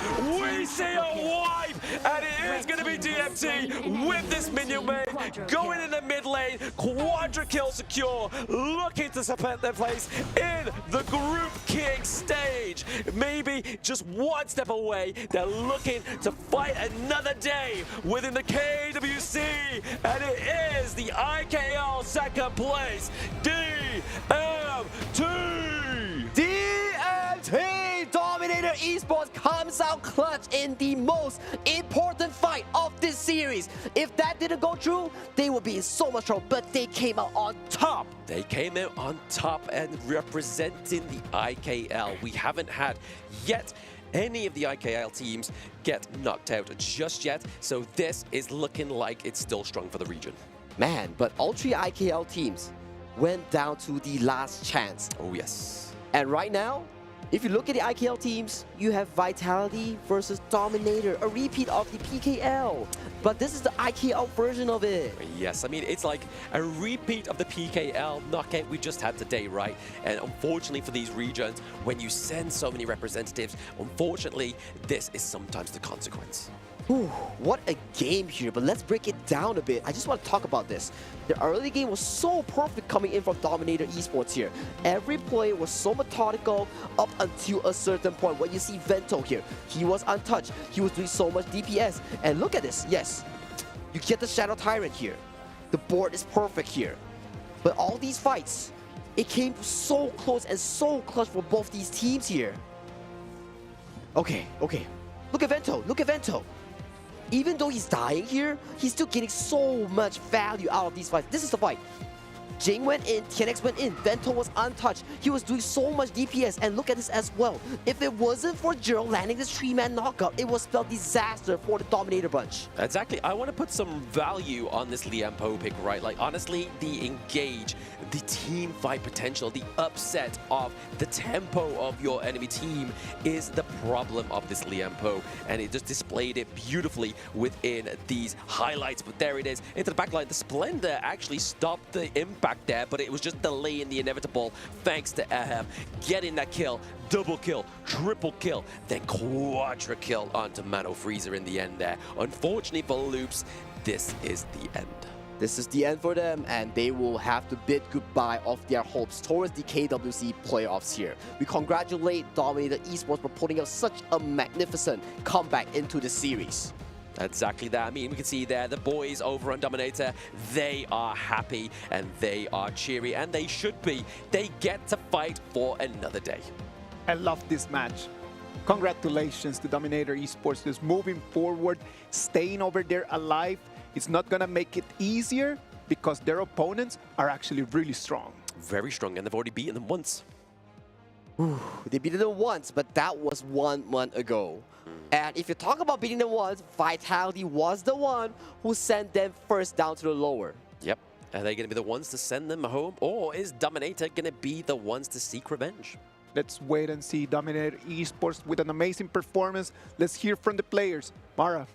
We see a wipe, and it is going to be DMT with this minion main, going in the mid lane, quadra kill secure, looking to cement their place in the Group King stage. Maybe just one step away, they're looking to fight another day within the KWC, and it is the IKL second place, DMT! DMT! Dominator Esports comes out clutch in the most important fight of this series. If that didn't go through, they would be in so much trouble, but they came out on top. They came out on top and representing the IKL. We haven't had yet any of the IKL teams get knocked out just yet, so this is looking like it's still strong for the region. Man, but all three IKL teams went down to the last chance. Oh yes. And right now, if you look at the IKL teams, you have Vitality versus Dominator, a repeat of the PKL. But this is the IKL version of it. Yes, I mean, it's like a repeat of the PKL knockout we just had today, right? And unfortunately for these regions, when you send so many representatives, unfortunately, this is sometimes the consequence. Whew, what a game here, but let's break it down a bit. I just want to talk about this. The early game was so perfect coming in from Dominator Esports here. Every play was so methodical up until a certain point. When you see Vento here, he was untouched. He was doing so much DPS. And look at this, yes, you get the Shadow Tyrant here. The board is perfect here. But all these fights, it came so close and so clutch for both these teams here. Okay. Look at Vento, look at Vento. Even though he's dying here, he's still getting so much value out of these fights. This is the fight. Geng went in, TNX went in, Vento was untouched. He was doing so much DPS, and look at this as well. If it wasn't for Gerald landing this 3-man knockout, it would spell disaster for the Dominator bunch. Exactly. I want to put some value on this Liampo pick, right? Like, honestly, the engage, the team fight potential, the upset of the tempo of your enemy team is the problem of this Liampo, and it just displayed it beautifully within these highlights. But there it is, into the backline. The Splendor actually stopped the impact there, but it was just delaying the inevitable thanks to Aham getting that kill, double kill, triple kill, then quadra kill onto Mano Freezer in the end there. Unfortunately for Loops, this is the end. This is the end for them, and they will have to bid goodbye of their hopes towards the KWC playoffs here. We congratulate Dominator Esports for putting up such a magnificent comeback into the series. Exactly that. I mean, we can see there the boys over on Dominator, they are happy and they are cheery, and they should be. They get to fight for another day. I love this match. Congratulations to Dominator Esports, just moving forward, staying over there alive. It's not gonna make it easier because their opponents are actually really strong. Very strong, and they've already beaten them once. Ooh, they beat them once, but that was 1 month ago. And if you talk about beating them once, Vitality was the one who sent them first down to the lower. Yep. Are they going to be the ones to send them home, or is Dominator going to be the ones to seek revenge? Let's wait and see. Dominator Esports with an amazing performance. Let's hear from the players. Mara.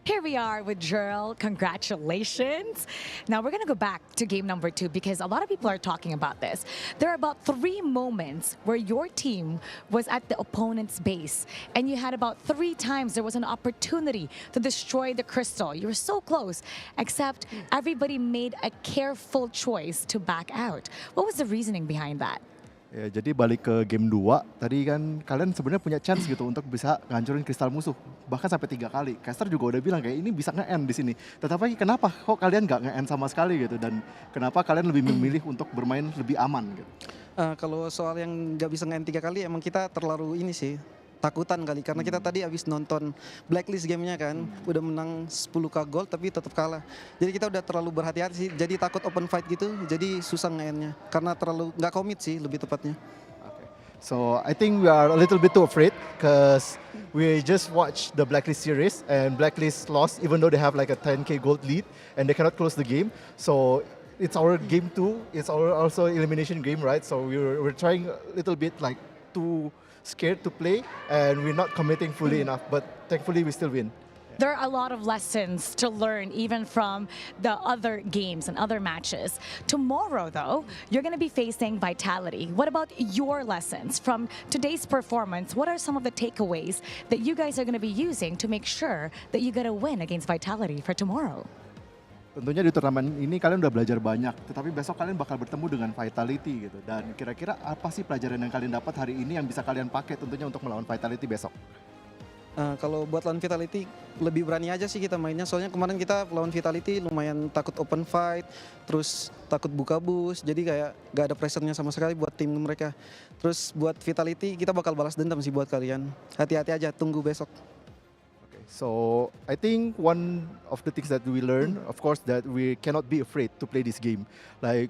Here we are with Gerald. Congratulations. Now we're going to go back to game number 2 because a lot of people are talking about this. There are about 3 moments where your team was at the opponent's base and you had about 3 times there was an opportunity to destroy the crystal. You were so close, except everybody made a careful choice to back out. What was the reasoning behind that? Ya, jadi balik ke game 2, tadi kan kalian sebenarnya punya chance gitu untuk bisa ngancurin kristal musuh. Bahkan sampai 3 kali. Caster juga udah bilang kayak ini bisa nge-end di sini. Tetapi kenapa kok kalian nggak nge-end sama sekali gitu? Dan kenapa kalian lebih memilih untuk bermain lebih aman gitu? Kalau soal yang nggak bisa nge-end 3 kali, emang kita terlalu ini sih. Takutan kali, karena kita tadi habis nonton Blacklist gamenya kan, udah menang 10k gold tapi tetap kalah. Jadi kita udah terlalu berhati-hati sih, jadi takut open fight gitu, jadi susah nge-endnya. Karena terlalu nggak komit sih lebih tepatnya. So I think we are a little bit too afraid because we just watched the Blacklist series and Blacklist lost even though they have like a 10k gold lead and they cannot close the game. So it's our game 2, it's our also elimination game, right? So we're trying a little bit like to scared to play and we're not committing fully enough, but thankfully we still win. there are a lot of lessons to learn even from the other games and other matches. Tomorrow, though, you're going to be facing Vitality. What about your lessons from today's performance? What are some of the takeaways that you guys are going to be using to make sure that you get a win against Vitality for tomorrow? Tentunya di turnamen ini kalian udah belajar banyak, tetapi besok kalian bakal bertemu dengan Vitality gitu. Dan kira-kira apa sih pelajaran yang kalian dapat hari ini yang bisa kalian pakai tentunya untuk melawan Vitality besok? Kalau buat lawan Vitality lebih berani aja sih kita mainnya, soalnya kemarin kita lawan Vitality lumayan takut open fight, terus takut buka boost, jadi kayak gak ada pressure-nya sama sekali buat tim mereka. Terus buat Vitality kita bakal balas dendam sih buat kalian. Hati-hati aja, tunggu besok. So I think one of the things that we learn, of course, that we cannot be afraid to play this game. Like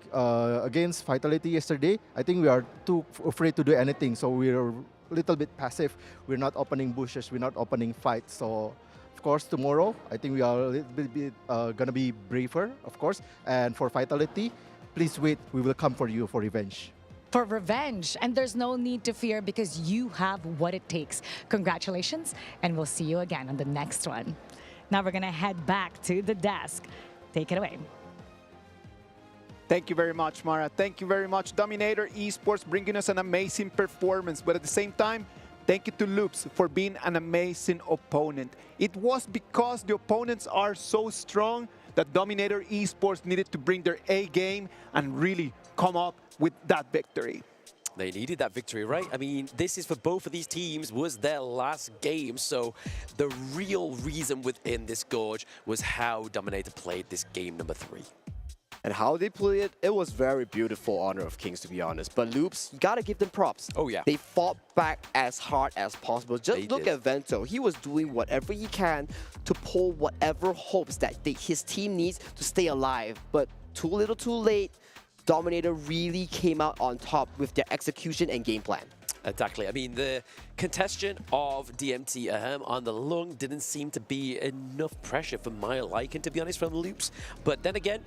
against Vitality yesterday, I think we are too afraid to do anything. So we're a little bit passive. We're not opening bushes. We're not opening fights. So of course tomorrow, I think we are a little bit gonna be braver, of course. And for Vitality, please wait. We will come for you for revenge. For revenge, and there's no need to fear because you have what it takes. Congratulations, and we'll see you again on the next one. Now we're gonna head back to the desk. Take it away. Thank you very much, Mara. Thank you very much, Dominator Esports, bringing us an amazing performance. But at the same time, thank you to Loops for being an amazing opponent. It was because the opponents are so strong that Dominator Esports needed to bring their A game and really come up with that victory. They needed that victory, right? I mean, this is for both of these teams was their last game, so the real reason within this Gorge was how Dominator played this game number 3. And how they played it, it was very beautiful, Honor of Kings, to be honest. But Loops, you gotta give them props. Oh, yeah. They fought back as hard as possible. Just They look did. at Vento. He was doing whatever he can to pull whatever hopes that his team needs to stay alive. But too little too late, Dominator really came out on top with their execution and game plan. Exactly. I mean, the contestant of DMT on the lung didn't seem to be enough pressure for my liking, to be honest, from Loops. But then again,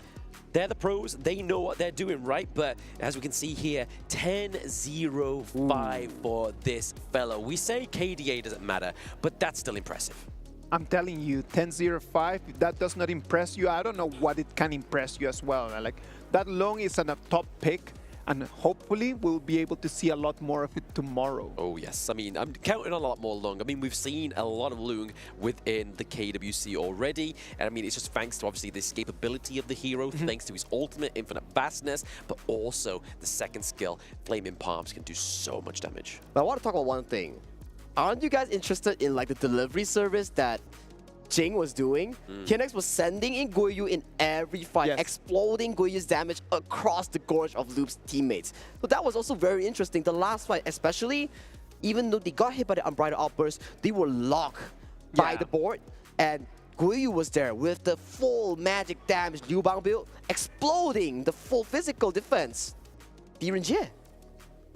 they're the pros. They know what they're doing, right? But as we can see here, 10-0-5 for this fellow. We say KDA doesn't matter, but that's still impressive. I'm telling you, 10-0-5, if that does not impress you, I don't know what it can impress you as well. Like, that long is a top pick, and hopefully we'll be able to see a lot more of it tomorrow. Oh yes, I mean, I'm counting on a lot more Lung. I mean, we've seen a lot of Lung within the KWC already, and I mean, it's just thanks to obviously the escapability of the hero, thanks to his ultimate infinite vastness, but also the second skill, Flaming Palms, can do so much damage. But I want to talk about one thing. Aren't you guys interested in like the delivery service that Geng was doing? KNX was sending in Guiyu in every fight, exploding Guiyu's damage across the gorge of Loop's teammates. So that was also very interesting. The last fight especially, even though they got hit by the Unbridled Outburst, they were locked by the board, and Guiyu was there with the full magic damage Liu Bang build, exploding the full physical defense. Direnjie.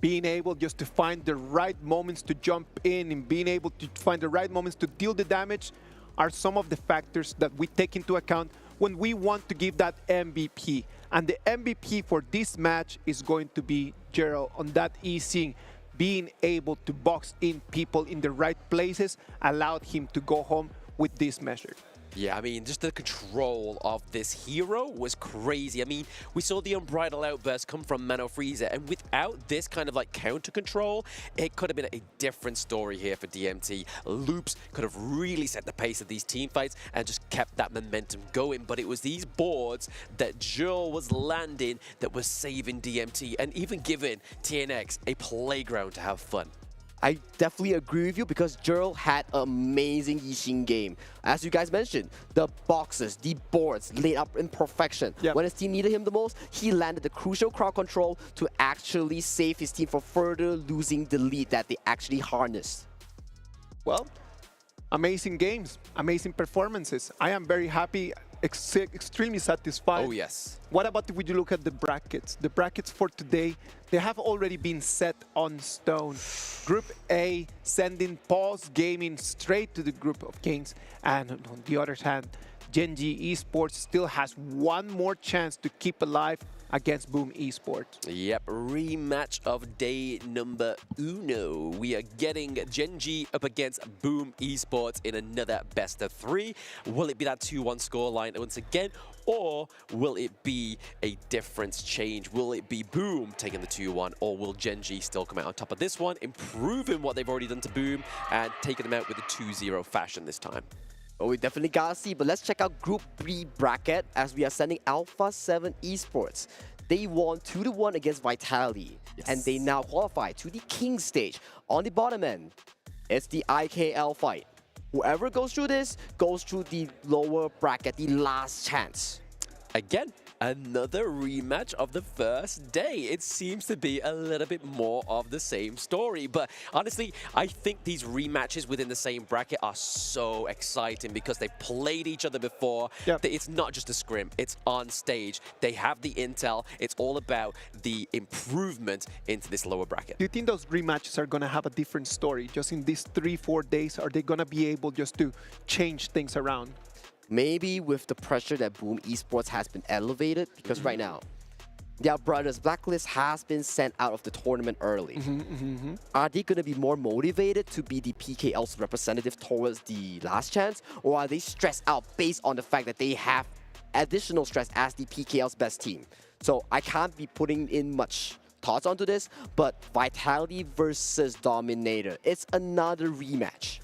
Being able just to find the right moments to jump in and being able to find the right moments to deal the damage are some of the factors that we take into account when we want to give that MVP. And the MVP for this match is going to be Gerald on that easing. Being able to box in people in the right places allowed him to go home with this measure. Yeah, I mean, just the control of this hero was crazy. I mean, we saw the Unbridled Outburst come from Mano Freezer, and without this kind of like counter control, it could have been a different story here for DMT. Loops could have really set the pace of these team fights and just kept that momentum going, but it was these boards that Joel was landing that was saving DMT and even giving TNX a playground to have fun. I definitely agree with you because Gerald had an amazing Yixing game. As you guys mentioned, the boxes, the boards laid up in perfection. When his team needed him the most, he landed the crucial crowd control to actually save his team from further losing the lead that they actually harnessed. Well, amazing games, amazing performances. I am very happy, extremely satisfied. Oh, yes. What about if we look at the brackets? The brackets for today, they have already been set on stone. Group A sending Paws Gaming straight to the group of kings. And on the other hand, Gen.G Esports still has one more chance to keep alive against Boom Esports. Yep, rematch of day number uno. We are getting Gen.G up against Boom Esports in another best of 3. Will it be that 2-1 scoreline once again? Or will it be a difference change? Will it be Boom taking the 2-1? Or will Gen.G still come out on top of this one, improving what they've already done to Boom and taking them out with a 2-0 fashion this time? Well, we definitely gotta see, but let's check out Group B bracket as we are sending Alpha 7 Esports. They won 2-1 against Vitality, and they now qualify to the King stage. On the bottom end, it's the IKL fight. Whoever goes through this goes through the lower bracket, the last chance. Again, another rematch of the first day. It seems to be a little bit more of the same story. But honestly, I think these rematches within the same bracket are so exciting because they've played each other before. Yep. It's not just a scrim, it's on stage. They have the intel. It's all about the improvement into this lower bracket. Do you think those rematches are going to have a different story just in these 3-4 days? Are they going to be able just to change things around? Maybe with the pressure that Boom Esports has been elevated, because right now, their brothers Blacklist has been sent out of the tournament early. Are they going to be more motivated to be the PKL's representative towards the last chance? Or are they stressed out based on the fact that they have additional stress as the PKL's best team? So I can't be putting in much thoughts onto this, but Vitality versus Dominator, it's another rematch.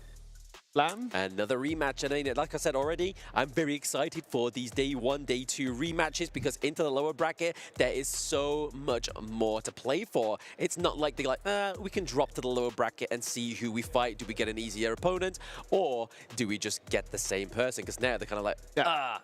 Another rematch, and like I said already, I'm very excited for these day 1, day 2 rematches because into the lower bracket, there is so much more to play for. It's not like they're like, we can drop to the lower bracket and see who we fight. Do we get an easier opponent? Or do we just get the same person? Because now they're kind of like,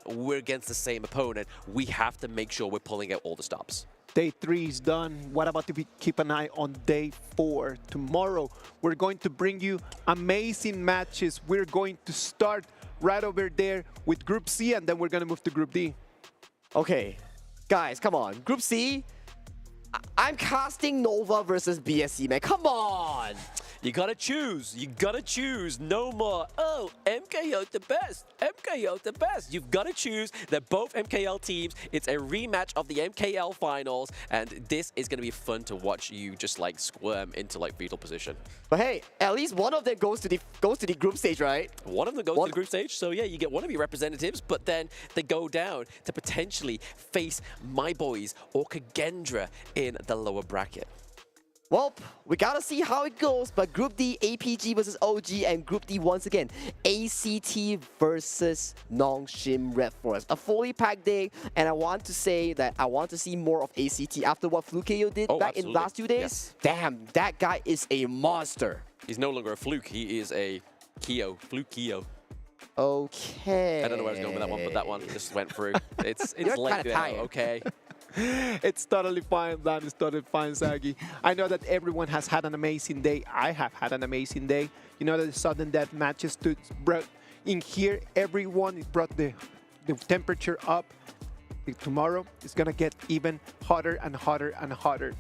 we're against the same opponent. We have to make sure we're pulling out all the stops. Day 3 is done. What about if we keep an eye on day 4? Tomorrow, we're going to bring you amazing matches. We're going to start right over there with Group C, and then we're going to move to Group D. Okay, guys, come on. Group C, I'm casting Nova versus BSC, man. Come on! You gotta choose. You gotta choose. No more, oh, MKL the best. MKL the best. You've gotta choose. They're both MKL teams. It's a rematch of the MKL finals. And this is gonna be fun to watch you just like squirm into like fetal position. But hey, at least one of them goes to the group stage, right? One of them goes to the group stage. So yeah, you get one of your representatives, but then they go down to potentially face my boys or Kagendra in the lower bracket. Well, we gotta see how it goes, but Group D, APG versus OG, and Group D once again, ACT versus Nongshim Red Forest. A fully packed day, and I want to say that I want to see more of ACT after what Flukeo did back in the last 2 days. Yes. Damn, that guy is a monster. He's no longer a fluke, he is a Flukeo. Okay. I don't know where I was going with that one, but that one just went through. It's You're late kinda now, tired. okay. It's totally fine, Lam. It's totally fine, Sagi. I know that everyone has had an amazing day. I have had an amazing day. You know that the sudden death matches brought in here. Everyone brought the temperature up. Tomorrow it's gonna get even hotter and hotter and hotter.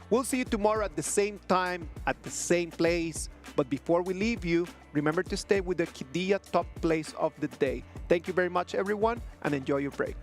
We'll see you tomorrow at the same time, at the same place. But before we leave you, remember to stay with the Kidia top place of the day. Thank you very much, everyone, and enjoy your break.